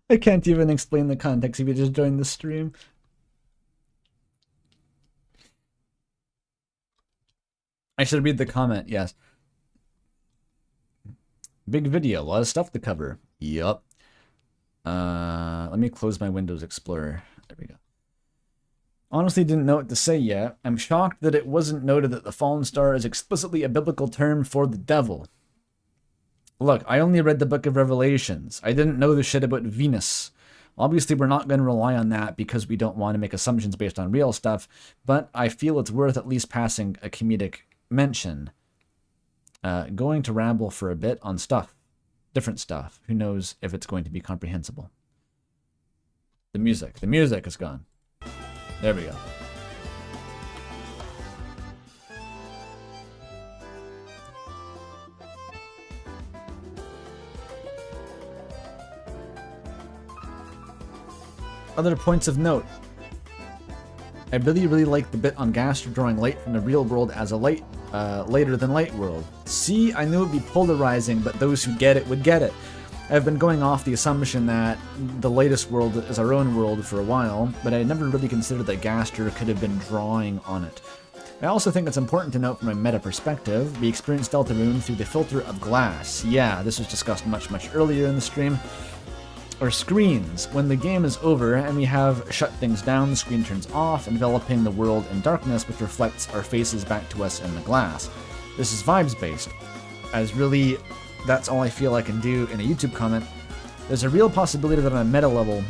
I can't even explain the context if you just joined the stream. I should read the comment, yes. Big video, a lot of stuff to cover. Yup. Let me close my Windows Explorer. There we go. Honestly didn't know what to say yet. I'm shocked that it wasn't noted that the fallen star is explicitly a biblical term for the devil. Look, I only read the Book of Revelations. I didn't know the shit about Venus. Obviously, we're not going to rely on that because we don't want to make assumptions based on real stuff, but I feel it's worth at least passing a comedic mention. Going to ramble for a bit on stuff. Different stuff. Who knows if it's going to be comprehensible. The music is gone. There we go. Other points of note. I really like the bit on Gaster drawing light from the real world as a light, later than light world. See, I knew it'd be polarizing, but those who get it would get it. I've been going off the assumption that the latest world is our own world for a while, but I never really considered that Gaster could have been drawing on it. I also think it's important to note from a meta perspective, we experience Deltarune through the filter of glass. Yeah, this was discussed much earlier in the stream. Or screens. When the game is over and we have shut things down, the screen turns off, enveloping the world in darkness, which reflects our faces back to us in the glass. This is vibes-based, as really, that's all I feel I can do in a YouTube comment. There's a real possibility that on a meta level,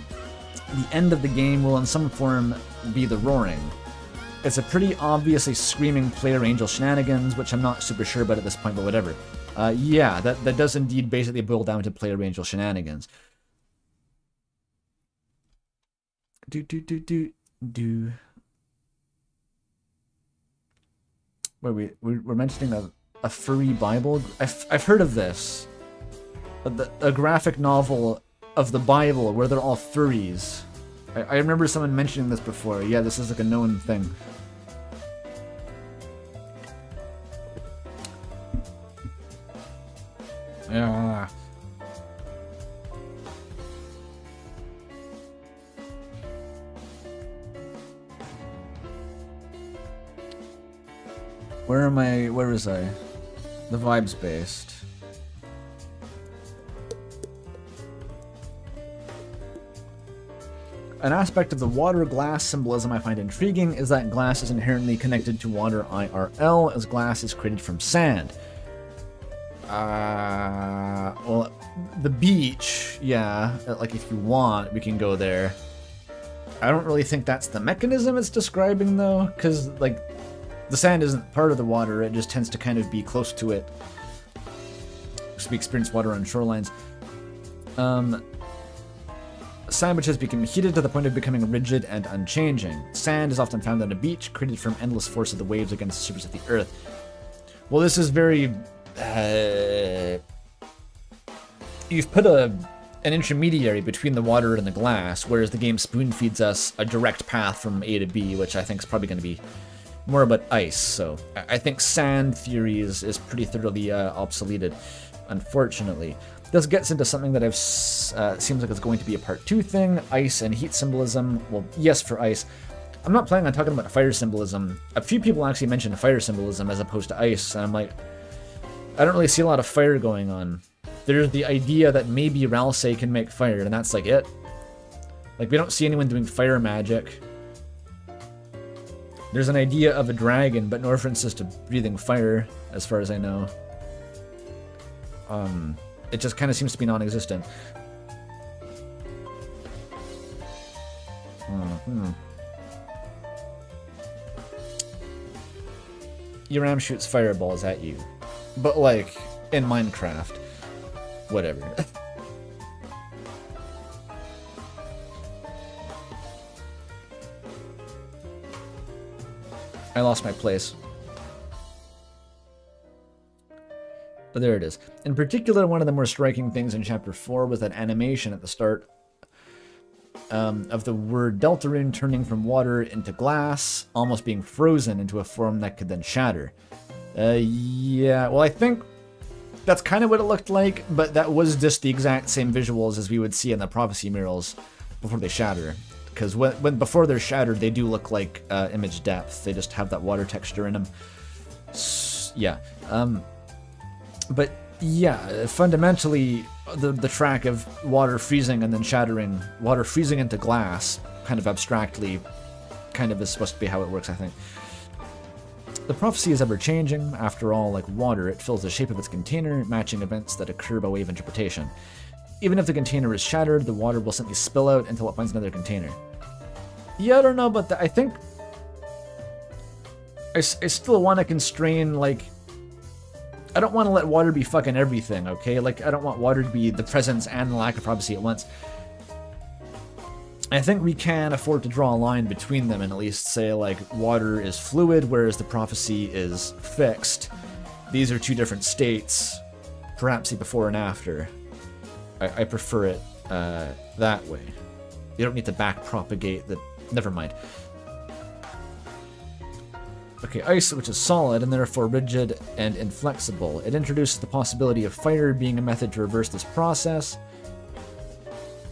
the end of the game will in some form be the roaring. It's a pretty obviously screaming player angel shenanigans, which I'm not super sure about at this point, but whatever. Yeah, that does indeed basically boil down to player angel shenanigans. Wait, we're mentioning a furry Bible? I've heard of this. A graphic novel of the Bible where they're all furries. I remember someone mentioning this before. Yeah, this is like a known thing. Yeah. Where was I? The vibes based. An aspect of the water glass symbolism I find intriguing is that glass is inherently connected to water IRL, as glass is created from sand. Well, the beach, yeah, like if you want, we can go there. I don't really think that's the mechanism it's describing though, because like, the sand isn't part of the water, it just tends to kind of be close to it. So we experience water on shorelines. Sand which has become heated to the point of becoming rigid and unchanging. Sand is often found on a beach, created from endless force of the waves against the surface of the earth. Well, this is very... you've put an intermediary between the water and the glass, whereas the game spoon feeds us a direct path from A to B, which I think is probably going to be more about ice. So I think sand theory is pretty thoroughly obsoleted, unfortunately. This gets into something that seems like it's going to be a part 2 thing, ice and heat symbolism. Well, yes for ice. I'm not planning on talking about fire symbolism. A few people actually mentioned fire symbolism as opposed to ice, and I'm like, I don't really see a lot of fire going on. There's the idea that maybe Ralsei can make fire, and that's like it. Like, we don't see anyone doing fire magic. There's an idea of a dragon, but no references to breathing fire, as far as I know. It just kind of seems to be non-existent. Your ram shoots fireballs at you. But like, in Minecraft. Whatever. I lost my place. But there it is. In particular, one of the more striking things in Chapter 4 was that animation at the start of the word Deltarune turning from water into glass, almost being frozen into a form that could then shatter. Yeah, well, I think that's kind of what it looked like, but that was just the exact same visuals as we would see in the prophecy murals before they shatter. Because before they're shattered, they do look like image depth. They just have that water texture in them. Yeah. But yeah, fundamentally, the track of water freezing and then shattering, water freezing into glass, kind of abstractly, kind of is supposed to be how it works, I think. The prophecy is ever changing. After all, like water, it fills the shape of its container, matching events that occur by way of interpretation. Even if the container is shattered, the water will simply spill out until it finds another container. Yeah, I don't know about that. I think I still want to constrain, like, I don't want to let water be fucking everything, okay? Like, I don't want water to be the presence and the lack of prophecy at once. I think we can afford to draw a line between them and at least say, like, water is fluid, whereas the prophecy is fixed. These are two different states, perhaps the before and after. I prefer it that way. You don't need to back propagate the... Never mind. Okay, ice, which is solid and therefore rigid and inflexible. It introduces the possibility of fire being a method to reverse this process.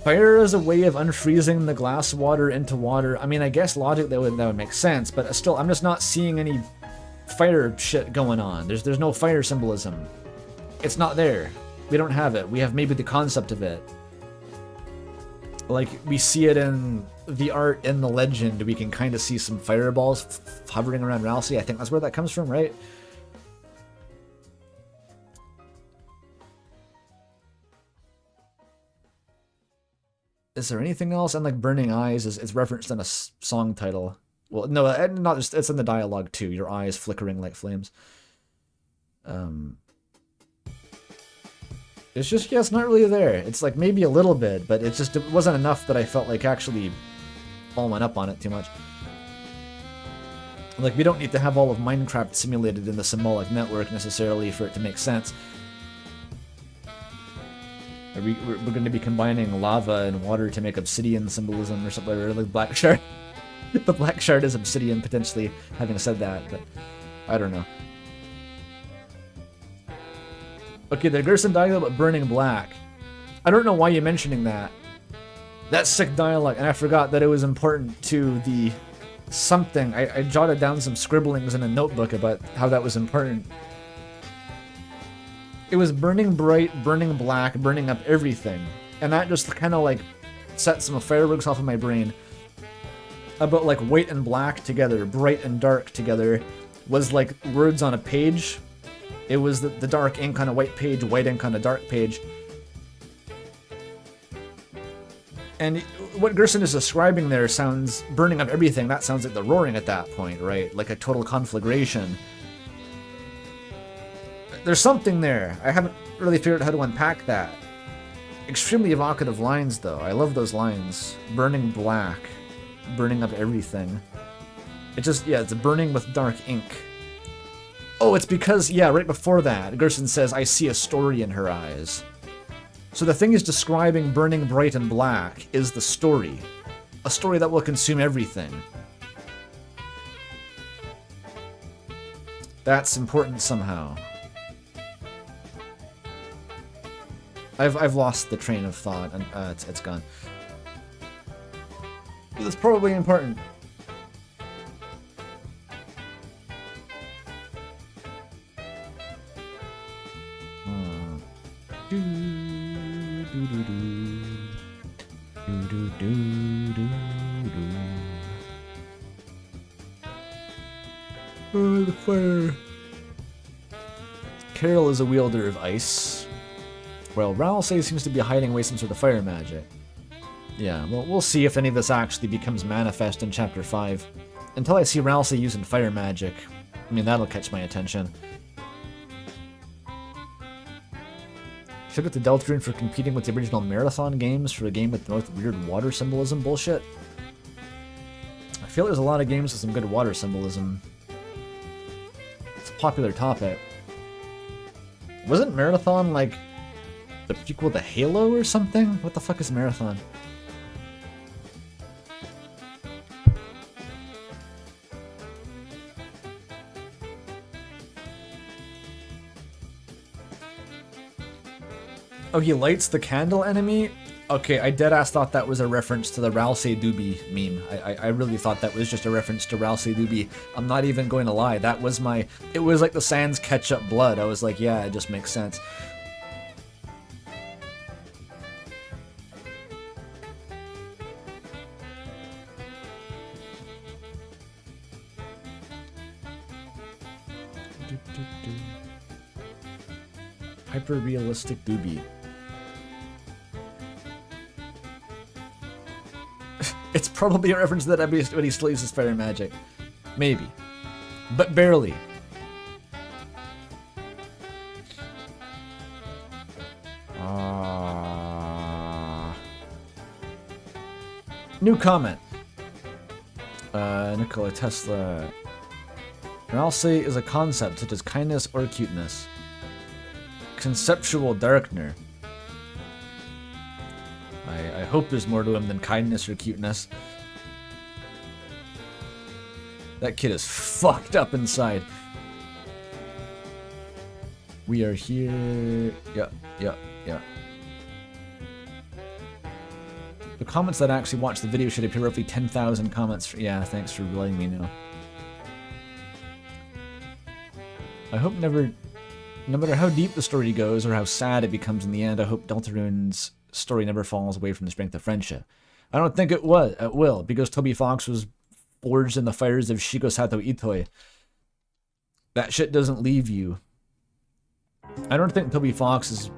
Fire is a way of unfreezing the glass water into water. I mean, I guess logic that would make sense, but still, I'm just not seeing any fire shit going on. There's no fire symbolism. It's not there. We don't have it. We have maybe the concept of it. Like, we see it in the art in the legend. We can kind of see some fireballs hovering around Ralsei. I think that's where that comes from, right? Is there anything else? And like Burning Eyes is referenced in a song title. Well, no, not just, it's in the dialogue too. Your eyes flickering like flames. It's just, yeah, it's not really there. It's like maybe a little bit, but it wasn't enough that I felt like actually following up on it too much. Like, we don't need to have all of Minecraft simulated in the symbolic network necessarily for it to make sense. We're going to be combining lava and water to make obsidian symbolism or something, or like black shard. The black shard is obsidian, potentially, having said that, but I don't know. Okay, the Gerson dialogue about burning black. I don't know why you're mentioning that. That's sick dialogue, and I forgot that it was important to the something. I jotted down some scribblings in a notebook about how that was important. It was burning bright, burning black, burning up everything. And that just kind of like set some fireworks off in my brain. About like white and black together, bright and dark together, was like words on a page. It was the dark ink on a white page, white ink on a dark page. And what Gerson is describing there sounds, burning up everything, that sounds like the roaring at that point, right? Like a total conflagration. There's something there. I haven't really figured out how to unpack that. Extremely evocative lines, though. I love those lines. Burning black. Burning up everything. It just, yeah, it's burning with dark ink. Oh, it's because, yeah, right before that, Gerson says, I see a story in her eyes. So the thing he's describing burning bright and black is the story. A story that will consume everything. That's important somehow. I've lost the train of thought, and it's gone. It's probably important. Oh, the fire. Carol is a wielder of ice. Well, Ralsei seems to be hiding away some sort of fire magic. Yeah, well, we'll see if any of this actually becomes manifest in Chapter 5. Until I see Ralsei using fire magic, I mean, that'll catch my attention. Shout out to Deltarune for competing with the original Marathon games for a game with the most weird water symbolism bullshit. I feel there's a lot of games with some good water symbolism. It's a popular topic. Wasn't Marathon, like, the prequel to Halo or something? What the fuck is Marathon? Oh, he lights the candle enemy? Okay, I deadass thought that was a reference to the Ralsei Doobie meme. I really thought that was just a reference to Ralsei Doobie. I'm not even going to lie. That was my... It was like the Sans ketchup blood. I was like, yeah, it just makes sense. Hyper-realistic Doobie. It's probably a reference to that but he still uses fire magic. Maybe. But barely. New comment. Nikola Tesla. Ralsei is a concept such as kindness or cuteness. Conceptual darkener. I hope there's more to him than kindness or cuteness. That kid is fucked up inside. We are here. Yeah, yeah, yeah. The comments that actually watch the video should appear roughly 10,000 comments. Yeah, thanks for letting me know. I hope no matter how deep the story goes or how sad it becomes in the end, I hope Deltarune's story never falls away from the strength of friendship. I don't think it will, because Toby Fox was forged in the fires of Shigosato Itoi. That shit doesn't leave you. I don't think Toby Fox is,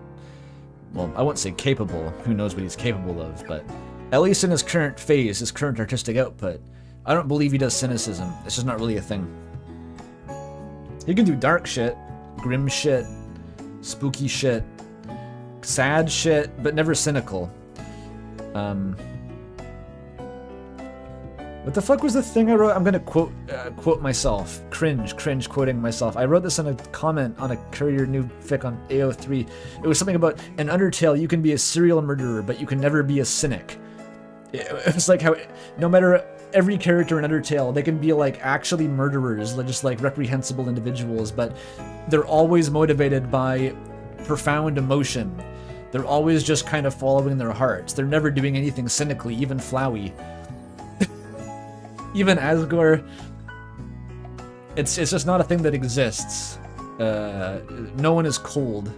well, I won't say capable, who knows what he's capable of, but at least in his current phase, his current artistic output, I don't believe he does cynicism. It's just not really a thing. He can do dark shit, grim shit, spooky shit, sad shit, but never cynical. What the fuck was the thing I wrote? I'm gonna quote myself. Cringe quoting myself. I wrote this in a comment on a Courier new fic on AO3. It was something about, in Undertale, you can be a serial murderer, but you can never be a cynic. It was like how, no matter every character in Undertale, they can be like actually murderers, just like reprehensible individuals, but they're always motivated by profound emotion. They're always just kind of following their hearts. They're never doing anything cynically, even Flowey. Even Asgore, it's just not a thing that exists. No one is cold.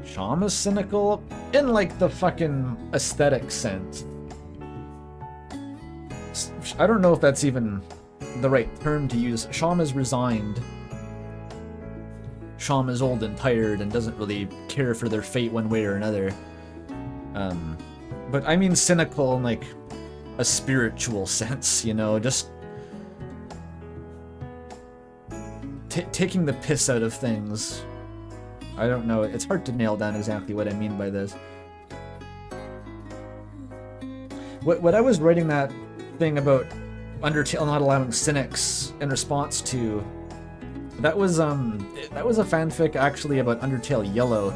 Sham is cynical in like the fucking aesthetic sense. I don't know if that's even the right term to use. Sham is resigned. Sham is old and tired and doesn't really care for their fate one way or another. But I mean cynical in like a spiritual sense, you know, just taking the piss out of things. I don't know, it's hard to nail down exactly what I mean by this. What I was writing that thing about Undertale not allowing cynics in response to, that was a fanfic actually about Undertale Yellow,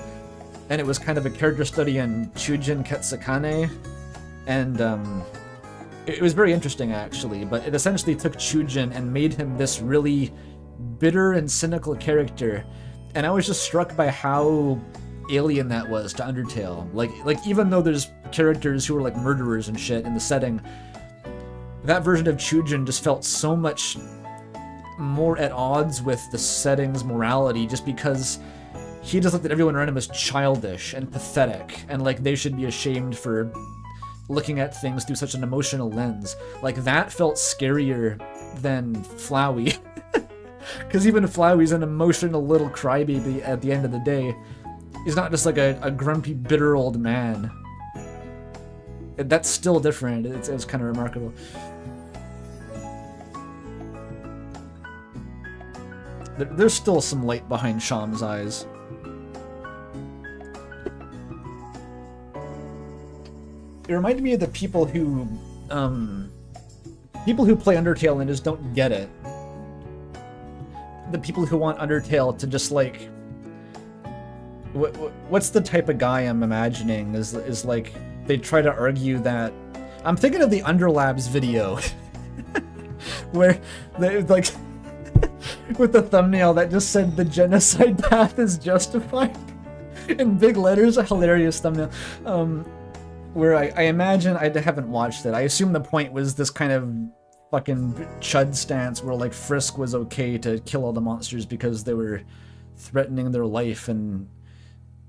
and it was kind of a character study on Chujin Ketsukane, and it was very interesting actually, but it essentially took Chujin and made him this really bitter and cynical character, and I was just struck by how alien that was to Undertale. Like even though there's characters who are like murderers and shit in the setting, that version of Chujin just felt so much more at odds with the setting's morality, just because he just looked at everyone around him as childish and pathetic, and like they should be ashamed for looking at things through such an emotional lens. Like that felt scarier than Flowey. Because even Flowey's an emotional little crybaby at the end of the day. He's not just like a grumpy, bitter old man. That's still different. It's kind of remarkable. There's still some light behind Sham's eyes. It reminded me of the people who play Undertale and just don't get it. The people who want Undertale to just like, what's the type of guy I'm imagining is like, they try to argue that, I'm thinking of the Underlabs video where they like with the thumbnail that just said the genocide path is justified in big letters, a hilarious thumbnail. Where I imagine, I haven't watched it, I assume the point was this kind of fucking chud stance where like Frisk was okay to kill all the monsters because they were threatening their life, and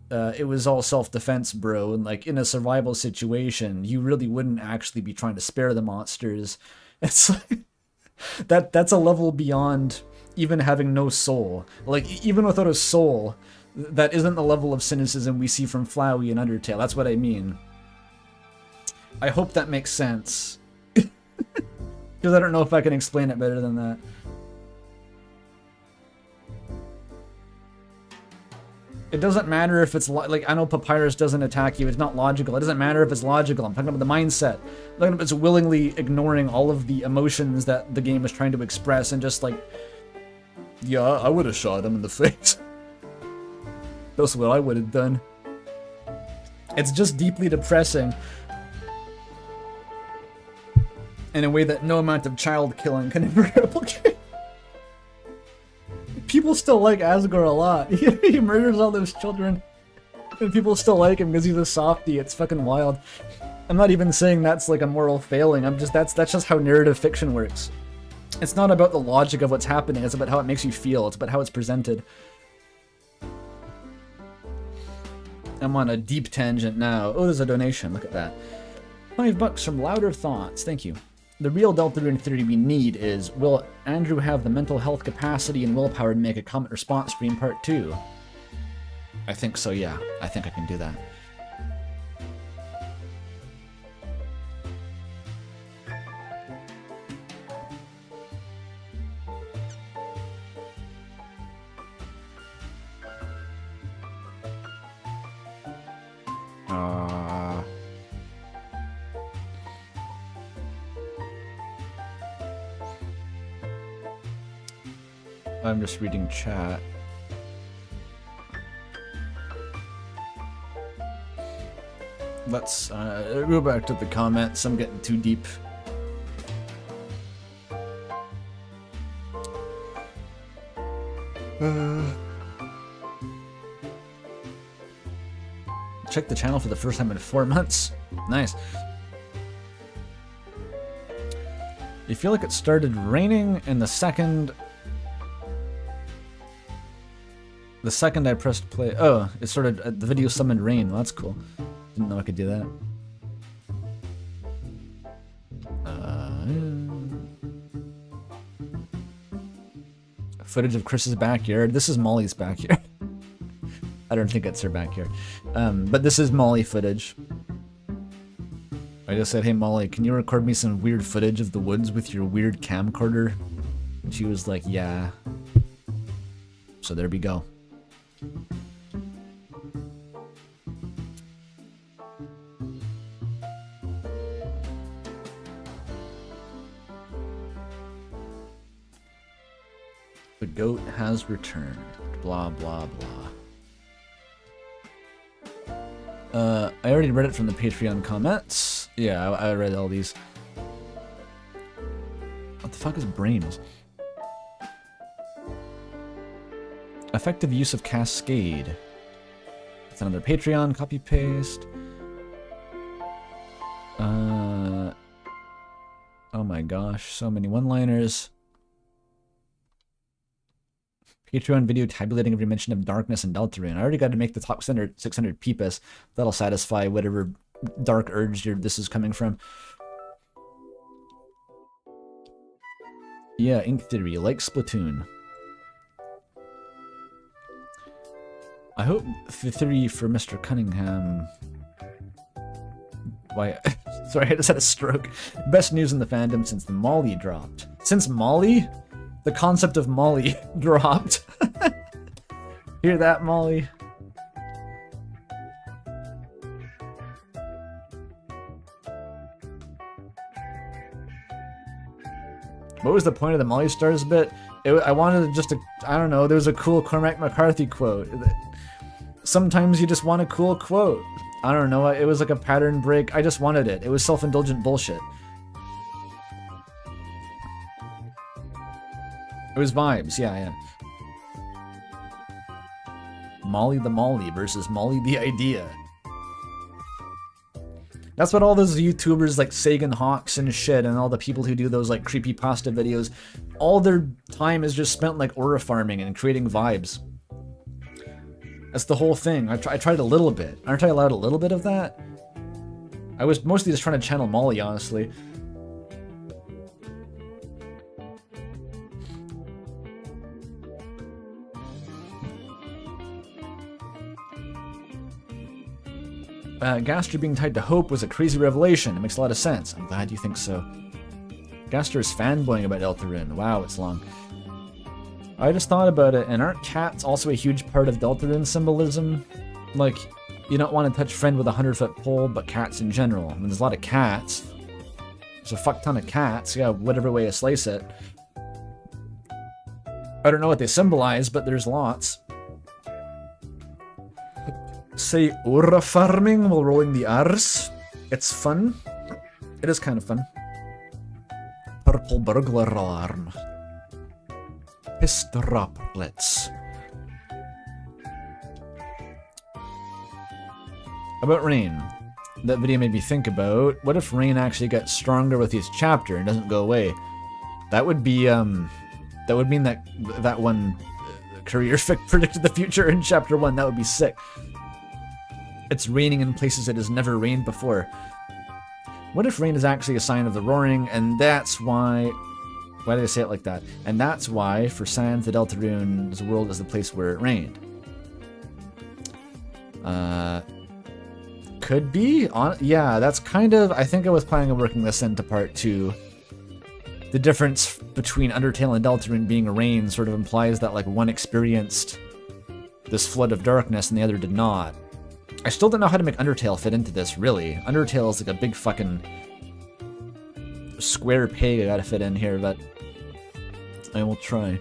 it was all self-defense, bro, and like in a survival situation you really wouldn't actually be trying to spare the monsters. It's like that's a level beyond even having no soul. Like even without a soul, that isn't the level of cynicism we see from Flowey and Undertale. That's what I mean. I hope that makes sense. Because I don't know if I can explain it better than that. It doesn't matter if it's like, I know Papyrus doesn't attack you, it's not logical. It doesn't matter if it's logical. I'm talking about the mindset. I'm talking about it's willingly ignoring all of the emotions that the game is trying to express and just like, yeah, I would have shot him in the face. That's what I would have done. It's just deeply depressing. In a way that no amount of child killing can ever replicate. People still like Asgore a lot. He murders all those children. And people still like him because he's a softie. It's fucking wild. I'm not even saying that's like a moral failing. I'm just that's just how narrative fiction works. It's not about the logic of what's happening, it's about how it makes you feel, it's about how it's presented. I'm on a deep tangent now. Oh, there's a donation, look at that. $5 from Louder Thoughts, thank you. The real Deltarune theory we need is, will Andrew have the mental health capacity and willpower to make a comment response stream part 2? I think so, yeah. I think I can do that. I'm just reading chat. Let's go back to the comments. I'm getting too deep. Check the channel for the first time in 4 months. Nice. You feel like it started raining in the second I pressed play. Oh, it started, the video summoned rain. Well, that's cool. Didn't know I could do that. Footage of Chris's backyard. This is Molly's backyard. I don't think it's her backyard. But this is Molly footage. I just said, hey Molly, can you record me some weird footage of the woods with your weird camcorder? And she was like, yeah. So there we go. The goat has returned. Blah, blah, blah. I already read it from the Patreon comments. Yeah, I read all these. What the fuck is brains? Effective use of Cascade. That's another Patreon copy paste. Oh my gosh, so many one-liners. Patreon video tabulating every mention of darkness and Deltarune. I already got to make the top 600 peepus. That'll satisfy whatever dark urge this is coming from. Yeah, Ink Theory, like Splatoon. I hope the theory for Mr. Cunningham... Why? Sorry, I just had a stroke. Best news in the fandom since the Molly dropped. Since Molly? The concept of Molly dropped. Hear that, Molly? What was the point of the Molly Stars bit? I wanted just to, I don't know, there was a cool Cormac McCarthy quote. Sometimes you just want a cool quote. I don't know, it was like a pattern break. I just wanted it. It was self-indulgent bullshit. It was vibes, yeah. Molly the Molly versus Molly the Idea. That's what all those YouTubers like Sagan Hawks and shit and all the people who do those like creepypasta videos, all their time is just spent like aura farming and creating vibes. That's the whole thing. I tried a little bit. Aren't I allowed a little bit of that? I was mostly just trying to channel Molly, honestly. Gaster being tied to Hope was a crazy revelation. It makes a lot of sense. I'm glad you think so. Gaster is fanboying about Deltarune. Wow, it's long. I just thought about it, and aren't cats also a huge part of Deltarune symbolism? Like, you don't want to touch friend with a 100-foot pole, but cats in general. I mean, there's a lot of cats. There's a fuck ton of cats, yeah, whatever way you slice it. I don't know what they symbolize, but there's lots. Say Ura farming while rolling the R's. It's fun. It is kind of fun. Purple burglar alarm. Piss droplets. About rain. That video made me think about, what if rain actually gets stronger with each chapter and doesn't go away? That would be, that would mean that that one career fic predicted the future in chapter 1. That would be sick. It's raining in places it has never rained before. What if rain is actually a sign of the roaring, and that's why... Why did I say it like that? And that's why, for Sans, the Deltarune's world is the place where it rained. Could be? Yeah, that's kind of... I think I was planning on working this into part 2. The difference between Undertale and Deltarune being a rain sort of implies that like one experienced this flood of darkness and the other did not. I still don't know how to make Undertale fit into this, really. Undertale is like a big fucking square peg I gotta fit in here, but I will try.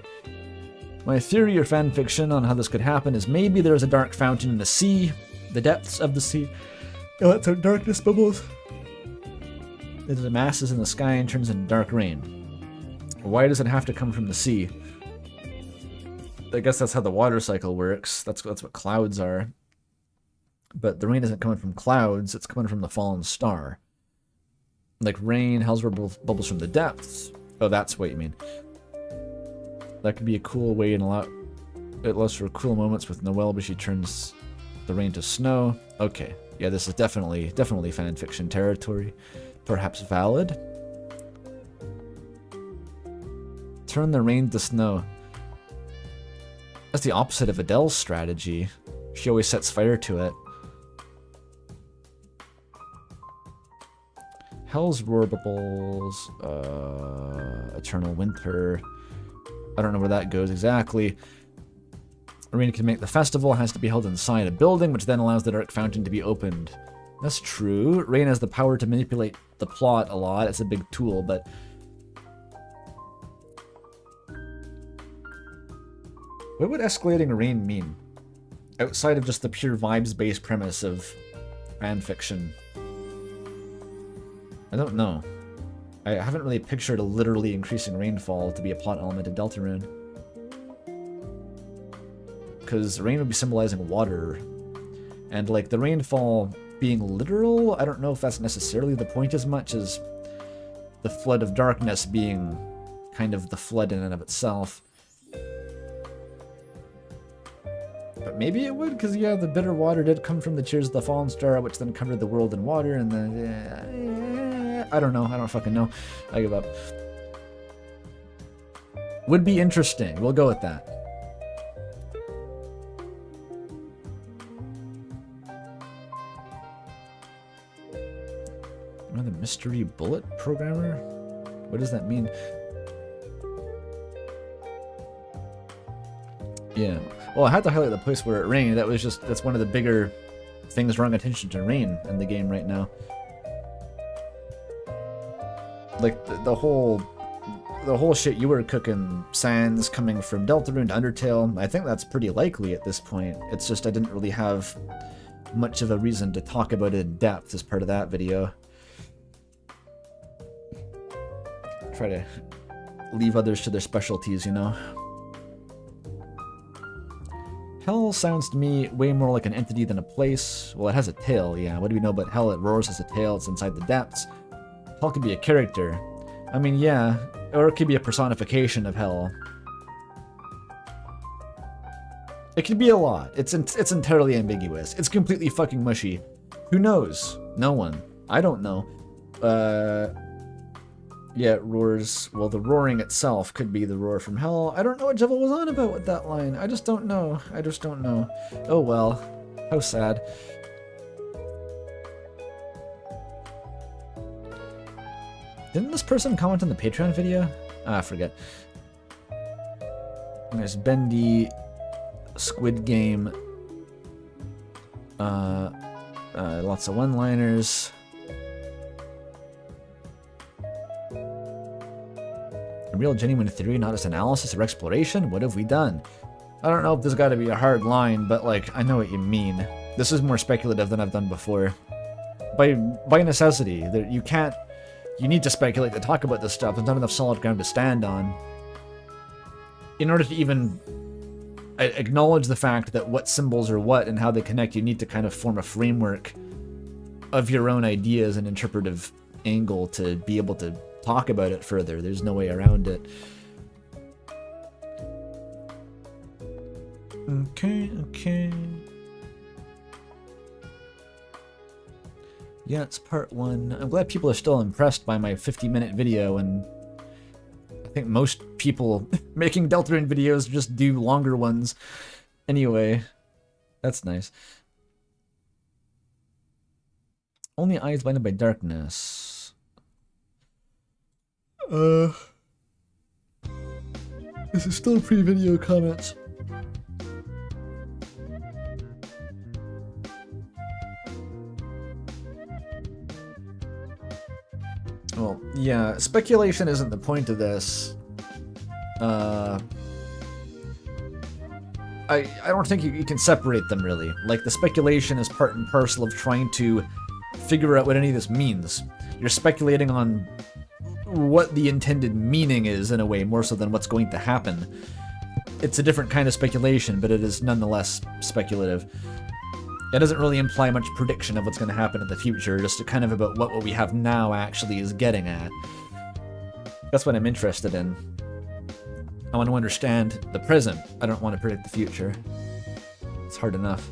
My theory or fanfiction on how this could happen is maybe there's a dark fountain in the sea, the depths of the sea. It lets out darkness bubbles. It amasses in the sky and turns into dark rain. Why does it have to come from the sea? I guess that's how the water cycle works. That's what clouds are. But the rain isn't coming from clouds, it's coming from the fallen star. Like rain, hell's bubbles from the depths. Oh, that's what you mean. That could be a cool way and it allows for cool moments with Noelle, but she turns the rain to snow. Okay, yeah, this is definitely fanfiction territory. Perhaps valid. Turn the rain to snow. That's the opposite of Adele's strategy. She always sets fire to it. Hell's roar bubbles. Eternal winter. I don't know where that goes exactly. Rain can make the festival, has to be held inside a building, which then allows the dark fountain to be opened. That's true. Rain has the power to manipulate the plot a lot. It's a big tool, but... What would escalating rain mean? Outside of just the pure vibes-based premise of fanfiction. I don't know. I haven't really pictured a literally increasing rainfall to be a plot element in Deltarune. Because rain would be symbolizing water. And like the rainfall being literal, I don't know if that's necessarily the point as much as the flood of darkness being kind of the flood in and of itself. But maybe it would, because yeah, the bitter water did come from the tears of the fallen star, which then covered the world in water, and then... I don't know, I don't fucking know. I give up. Would be interesting, we'll go with that. The mystery bullet programmer? What does that mean? Yeah. Well, I had to highlight the place where it rained. That's one of the bigger things drawing attention to rain in the game right now. Like the whole shit you were cooking, Sans coming from Deltarune to Undertale, I think that's pretty likely at this point. It's just I didn't really have much of a reason to talk about it in depth as part of that video. Try to leave others to their specialties, you know? Hell sounds to me way more like an entity than a place. Well, it has a tail, yeah. What do we know about Hell? It roars, has a tail, it's inside the depths. Hell could be a character. I mean, yeah. Or it could be a personification of Hell. It could be a lot. It's entirely ambiguous. It's completely fucking mushy. Who knows? No one. I don't know. Yeah, it roars. Well, the roaring itself could be the roar from Hell. I don't know what Jevil was on about with that line. I just don't know. I just don't know. Oh well. How sad. Didn't this person comment on the Patreon video? Ah, I forget. There's Bendy, Squid Game, lots of one-liners. A real genuine theory, not just analysis or exploration? What have we done? I don't know if there's got to be a hard line, but like, I know what you mean. This is more speculative than I've done before. By necessity, you need to speculate to talk about this stuff. There's not enough solid ground to stand on. In order to even acknowledge the fact that what symbols are what and how they connect, you need to kind of form a framework of your own ideas and interpretive angle to be able to talk about it further. There's no way around it. Okay. Yeah, it's part 1. I'm glad people are still impressed by my 50-minute video, and I think most people making Deltarune videos just do longer ones. Anyway, that's nice. Only eyes blinded by darkness. This is still pre-video comments. Well, yeah, speculation isn't the point of this. I don't think you can separate them, really. Like, the speculation is part and parcel of trying to figure out what any of this means. You're speculating on what the intended meaning is, in a way, more so than what's going to happen. It's a different kind of speculation, but it is nonetheless speculative. It doesn't really imply much prediction of what's going to happen in the future, just kind of about what we have now actually is getting at. That's what I'm interested in. I want to understand the present. I don't want to predict the future. It's hard enough.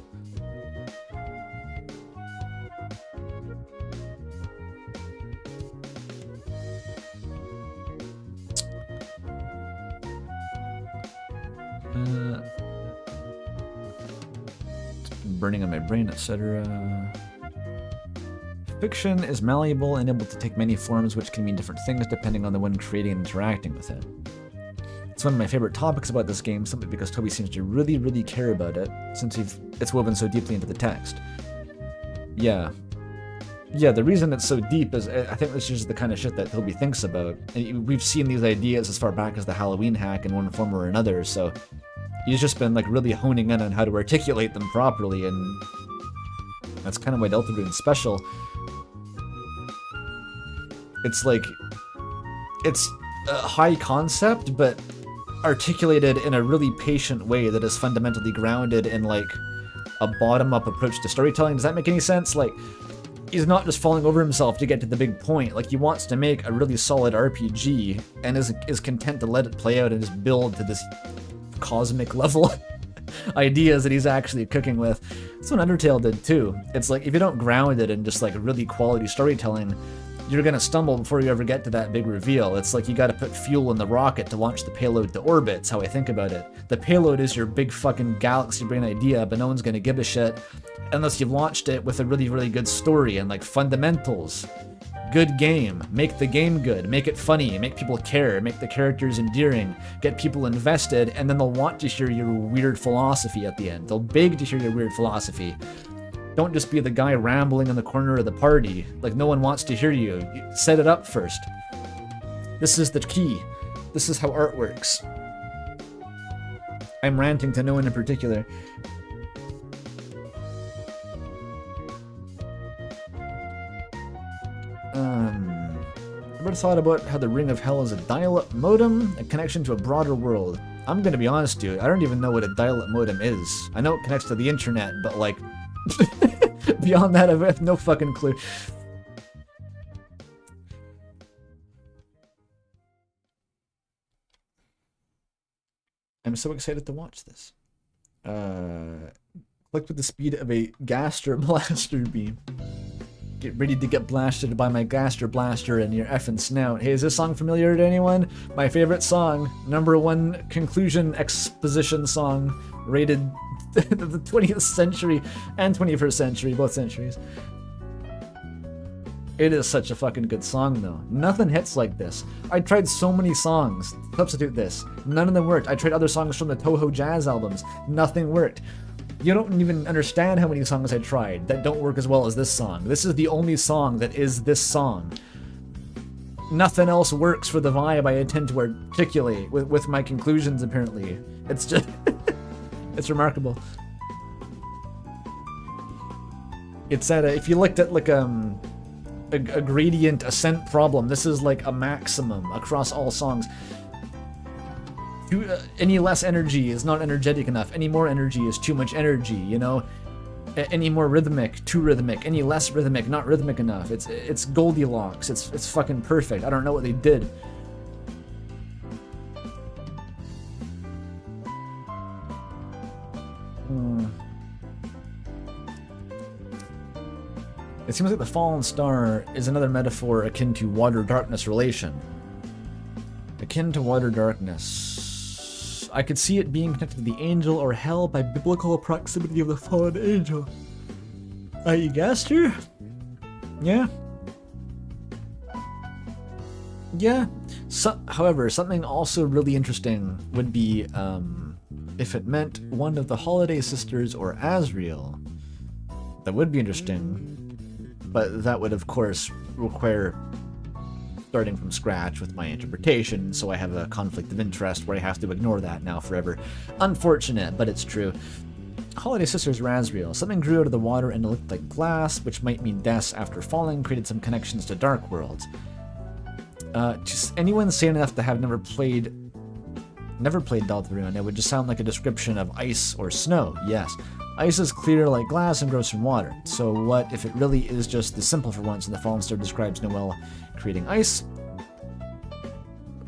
Burning on my brain, etc. Fiction is malleable and able to take many forms, which can mean different things depending on the one creating and interacting with it. It's one of my favorite topics about this game, simply because Toby seems to really, really care about it, since it's woven so deeply into the text. Yeah, the reason it's so deep is I think this is just the kind of shit that Toby thinks about. And we've seen these ideas as far back as the Halloween hack in one form or another, so he's just been like really honing in on how to articulate them properly, and that's kind of why Deltarune's special. It's like, it's a high concept, but articulated in a really patient way that is fundamentally grounded in like a bottom-up approach to storytelling. Does that make any sense? Like, he's not just falling over himself to get to the big point. Like, he wants to make a really solid RPG and is content to let it play out and just build to this cosmic level ideas that he's actually cooking with. That's what Undertale did too. It's like, if you don't ground it in just like really quality storytelling, you're gonna stumble before you ever get to that big reveal. It's like you gotta put fuel in the rocket to launch the payload to orbit. It's how I think about it. The payload is your big fucking galaxy brain idea, but no one's gonna give a shit unless you've launched it with a really, really good story and like fundamentals. Good game. Make the game good. Make it funny. Make people care. Make the characters endearing. Get people invested, and then they'll want to hear your weird philosophy at the end. They'll beg to hear your weird philosophy. Don't just be the guy rambling in the corner of the party. Like, no one wants to hear you. Set it up first. This is the key. This is how art works. I'm ranting to no one in particular. Ever thought about how the Ring of Hell is a dial-up modem? A connection to a broader world. I'm gonna be honest, dude. I don't even know what a dial-up modem is. I know it connects to the internet, but like... beyond that, I have no fucking clue. I'm so excited to watch this. Click with the speed of a Gaster Blaster beam. Get ready to get blasted by my Gaster Blaster in your effing snout. Hey, is this song familiar to anyone? My favorite song. #1 conclusion exposition song. Rated the 20th century and 21st century, both centuries. It is such a fucking good song, though. Nothing hits like this. I tried so many songs to substitute this. None of them worked. I tried other songs from the Toho Jazz albums. Nothing worked. You don't even understand how many songs I tried that don't work as well as this song. This is the only song that is this song. Nothing else works for the vibe I intend to articulate with my conclusions, apparently. It's just... it's remarkable. It's at a, if you looked at like a gradient ascent problem, this is like a maximum across all songs. Any less energy is not energetic enough. Any more energy is too much energy, you know? Any more rhythmic, too rhythmic. Any less rhythmic, not rhythmic enough. It's Goldilocks. It's fucking perfect. I don't know what they did. It seems like the fallen star is another metaphor akin to water-darkness relation. Akin to water-darkness. I could see it being connected to the angel or hell by biblical proximity of the fallen angel. You guessed her? Yeah. Yeah. However, something also really interesting would be if it meant one of the Holiday Sisters or Azrael. That would be interesting. But that would, of course, require starting from scratch with my interpretation, so I have a conflict of interest where I have to ignore that now forever. Unfortunate, but it's true. Holiday Sisters or Azrael. Something grew out of the water and it looked like glass, which might mean deaths after falling, created some connections to Dark Worlds. Just anyone sane enough to have never played Deltarune, it would just sound like a description of ice or snow, yes. Ice is clear like glass and grows from water. So what if it really is just the simple for once and the Fallen Star describes Noelle creating ice?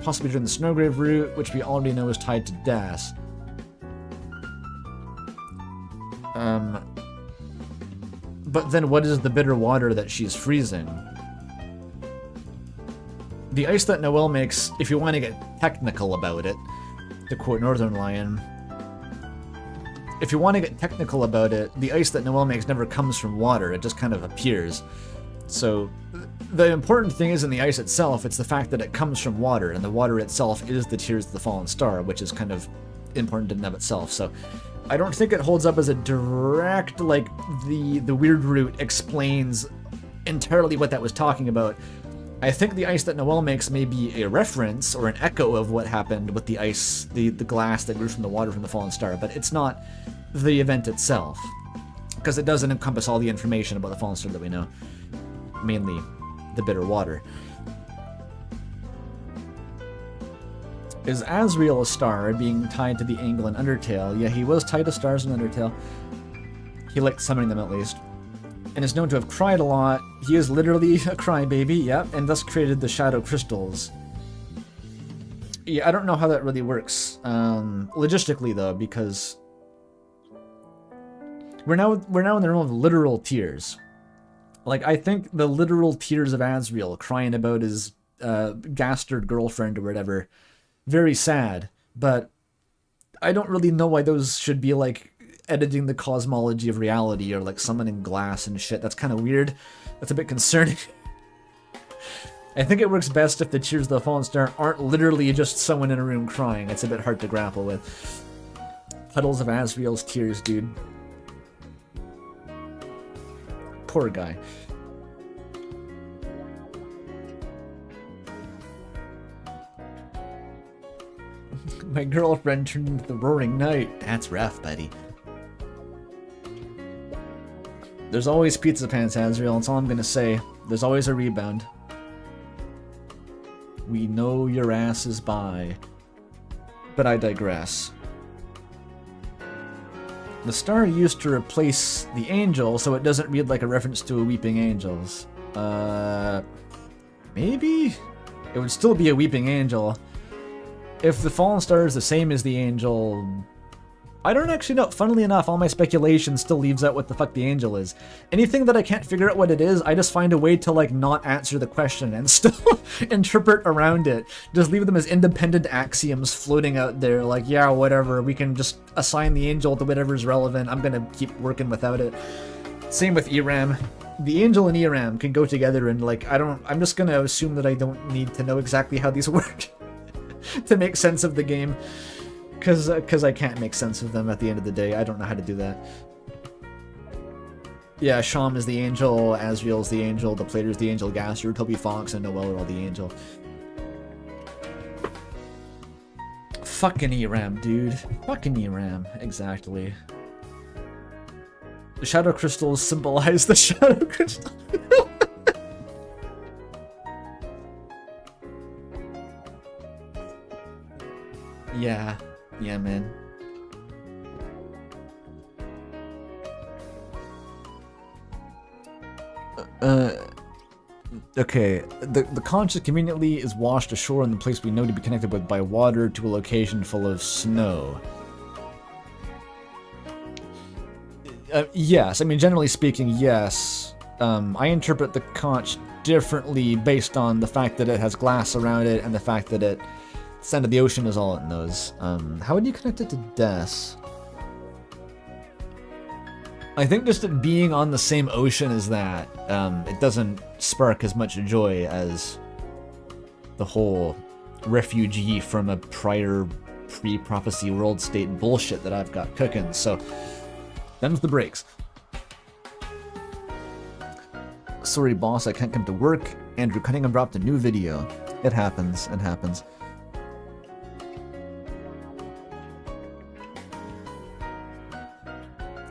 Possibly during the Snowgrave route, which we already know is tied to death. But then what is the bitter water that she's freezing? The ice that Noelle makes, if you want to get technical about it, to quote Northern Lion, if you want to get technical about it, the ice that Noelle makes never comes from water, it just kind of appears. So the important thing isn't the ice itself, it's the fact that it comes from water, and the water itself is the Tears of the Fallen Star, which is kind of important in and of itself. So I don't think it holds up as a direct, like, the weird root explains entirely what that was talking about. I think the ice that Noelle makes may be a reference or an echo of what happened with the ice, the glass that grew from the water from the Fallen Star, but it's not the event itself, because it doesn't encompass all the information about the Fallen Star that we know, mainly the bitter water. Is Azrael a star being tied to the angle in Undertale? Yeah, he was tied to stars in Undertale. He liked summoning them at least. And is known to have cried a lot. He is literally a crybaby, yep, and thus created the shadow crystals. Yeah, I don't know how that really works, logistically though, because we're now in the realm of literal tears. Like, I think the literal tears of Azrael crying about his bastard girlfriend or whatever, very sad, but I don't really know why those should be like editing the cosmology of reality or like summoning glass and shit. That's kind of weird. That's a bit concerning. I think it works best if the Tears of the Fallen Star aren't literally just someone in a room crying. It's a bit hard to grapple with. Puddles of Azrael's tears, dude. Poor guy. My girlfriend turned into the Roaring Night. That's rough, buddy. There's always pizza pants, Azrael. That's all I'm gonna say. There's always a rebound. We know your ass is bi. But I digress. The star used to replace the angel, so it doesn't read like a reference to a weeping angels. Maybe? It would still be a weeping angel. If the fallen star is the same as the angel, I don't actually know. Funnily enough, all my speculation still leaves out what the fuck the angel is. Anything that I can't figure out what it is, I just find a way to like not answer the question and still interpret around it. Just leave them as independent axioms floating out there, like, yeah, whatever, we can just assign the angel to whatever's relevant. I'm gonna keep working without it. Same with ERAM. The angel and ERAM can go together, and like, I'm just gonna assume that I don't need to know exactly how these work to make sense of the game. Because I can't make sense of them at the end of the day. I don't know how to do that. Yeah, Sham is the angel, Azrael's the angel, the Plater's the angel, Gaster, Toby Fox, and Noelle are all the angel. Fucking ERAM, dude. Fucking ERAM, exactly. shadow crystals symbolize the shadow crystal. Yeah, man. Okay, the conch conveniently is washed ashore in the place we know to be connected with by water to a location full of snow. Yes, I mean, generally speaking, yes. I interpret the conch differently based on the fact that it has glass around it and the fact that the sand of the ocean is all it knows. How would you connect it to Des? I think just it being on the same ocean as that, it doesn't spark as much joy as the whole refugee from a prior pre-prophecy world state bullshit that I've got cooking, so them's the breaks. Sorry boss, I can't come to work. Andrew Cunningham dropped a new video. It happens, it happens.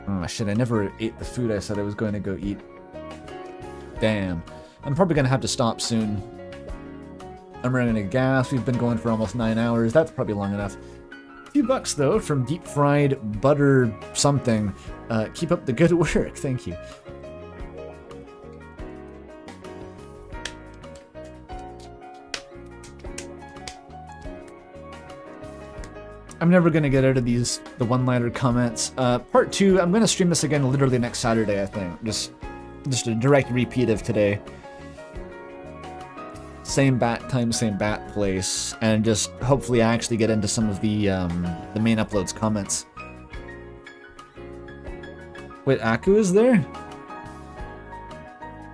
Oh shit, I never ate the food I said I was going to go eat. Damn. I'm probably gonna have to stop soon. I'm running out of gas, we've been going for almost 9 hours, that's probably long enough. A few bucks though, from deep fried butter something. Keep up the good work, thank you. I'm never gonna get out of the one-liner comments. Part 2, I'm gonna stream this again literally next Saturday, I think. Just a direct repeat of today. Same bat time, same bat place, and just hopefully actually get into some of the main uploads comments. Wait, Aku is there?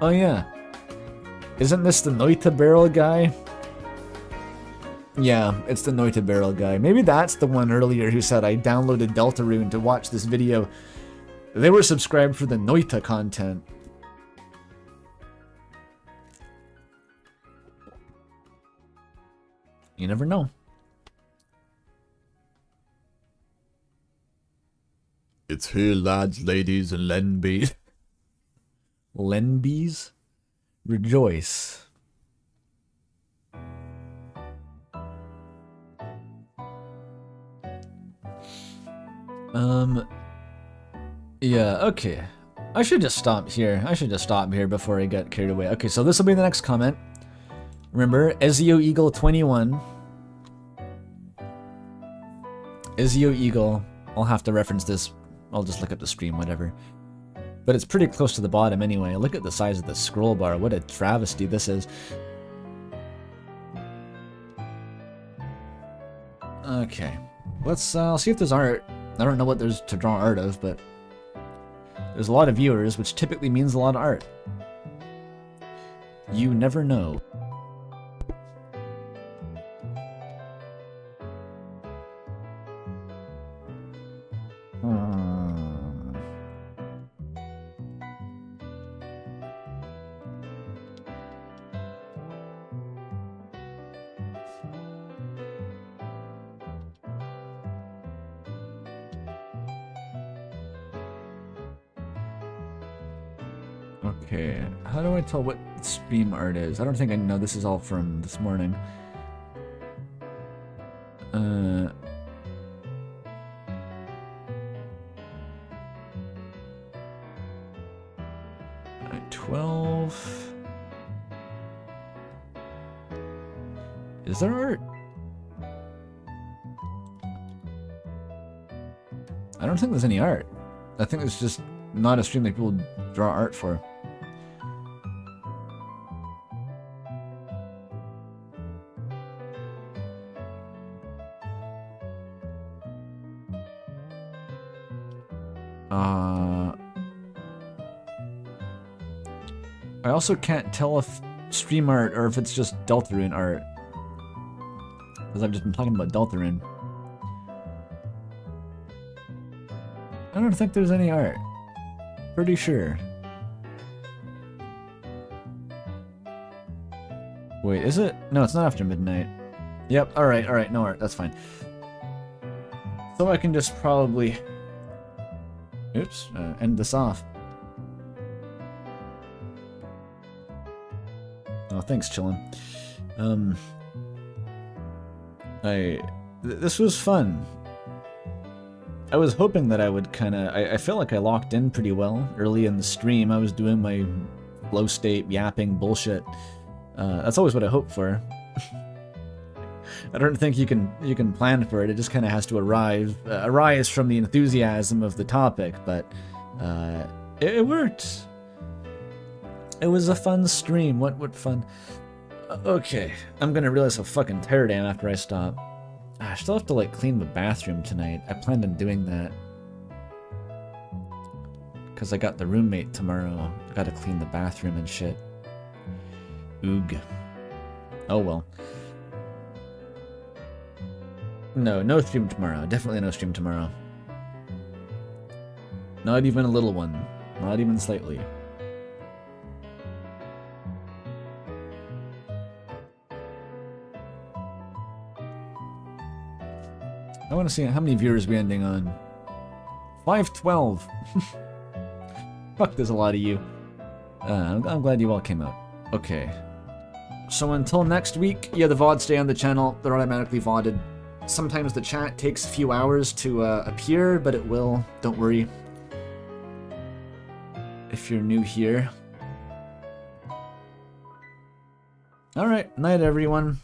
Oh yeah. Isn't this the Noita barrel guy? Yeah, it's the Noita barrel guy. Maybe that's the one earlier who said I downloaded Deltarune to watch this video. They were subscribed for the Noita content. You never know. It's here, lads, ladies, and Lenby. Lenbies? Rejoice. Yeah, okay. I should just stop here. Before I get carried away. Okay, so this will be the next comment. Remember, Ezio Eagle 21. Ezio Eagle. I'll have to reference this. I'll just look up the stream, whatever. But it's pretty close to the bottom anyway. Look at the size of the scroll bar. What a travesty this is. Okay. Let's I'll see if there's art. I don't know what there's to draw art of, but there's a lot of viewers, which typically means a lot of art. You never know. Okay, how do I tell what stream art is? I don't think I know. This is all from this morning. 12. Is there art? I don't think there's any art. I think it's just not a stream that people draw art for. I also can't tell if stream art or if it's just Deltarune art. Because I've just been talking about Deltarune. I don't think there's any art. Pretty sure. Wait, is it? No, it's not after midnight. Yep, alright, no art, that's fine. So I can just probably... Oops, end this off. Oh, thanks, chillin'. This was fun. I was hoping that I would I felt like I locked in pretty well early in the stream. I was doing my flow state yapping bullshit. That's always what I hope for. I don't think you can plan for it. It just kind of has to arise from the enthusiasm of the topic. But it worked. It was a fun stream. What fun? Okay, I'm gonna realize how fucking tired I am after I stop. I still have to like clean the bathroom tonight. I planned on doing that because I got the roommate tomorrow. I gotta clean the bathroom and shit. Oog. Oh well. No stream tomorrow. Definitely no stream tomorrow. Not even a little one. Not even slightly. I want to see how many viewers we're ending on. 512. Fuck, there's a lot of you. I'm glad you all came out. Okay. So until next week, yeah, the VODs stay on the channel. They're automatically VODed. Sometimes the chat takes a few hours to appear, but it will. Don't worry. If you're new here. Alright, night everyone.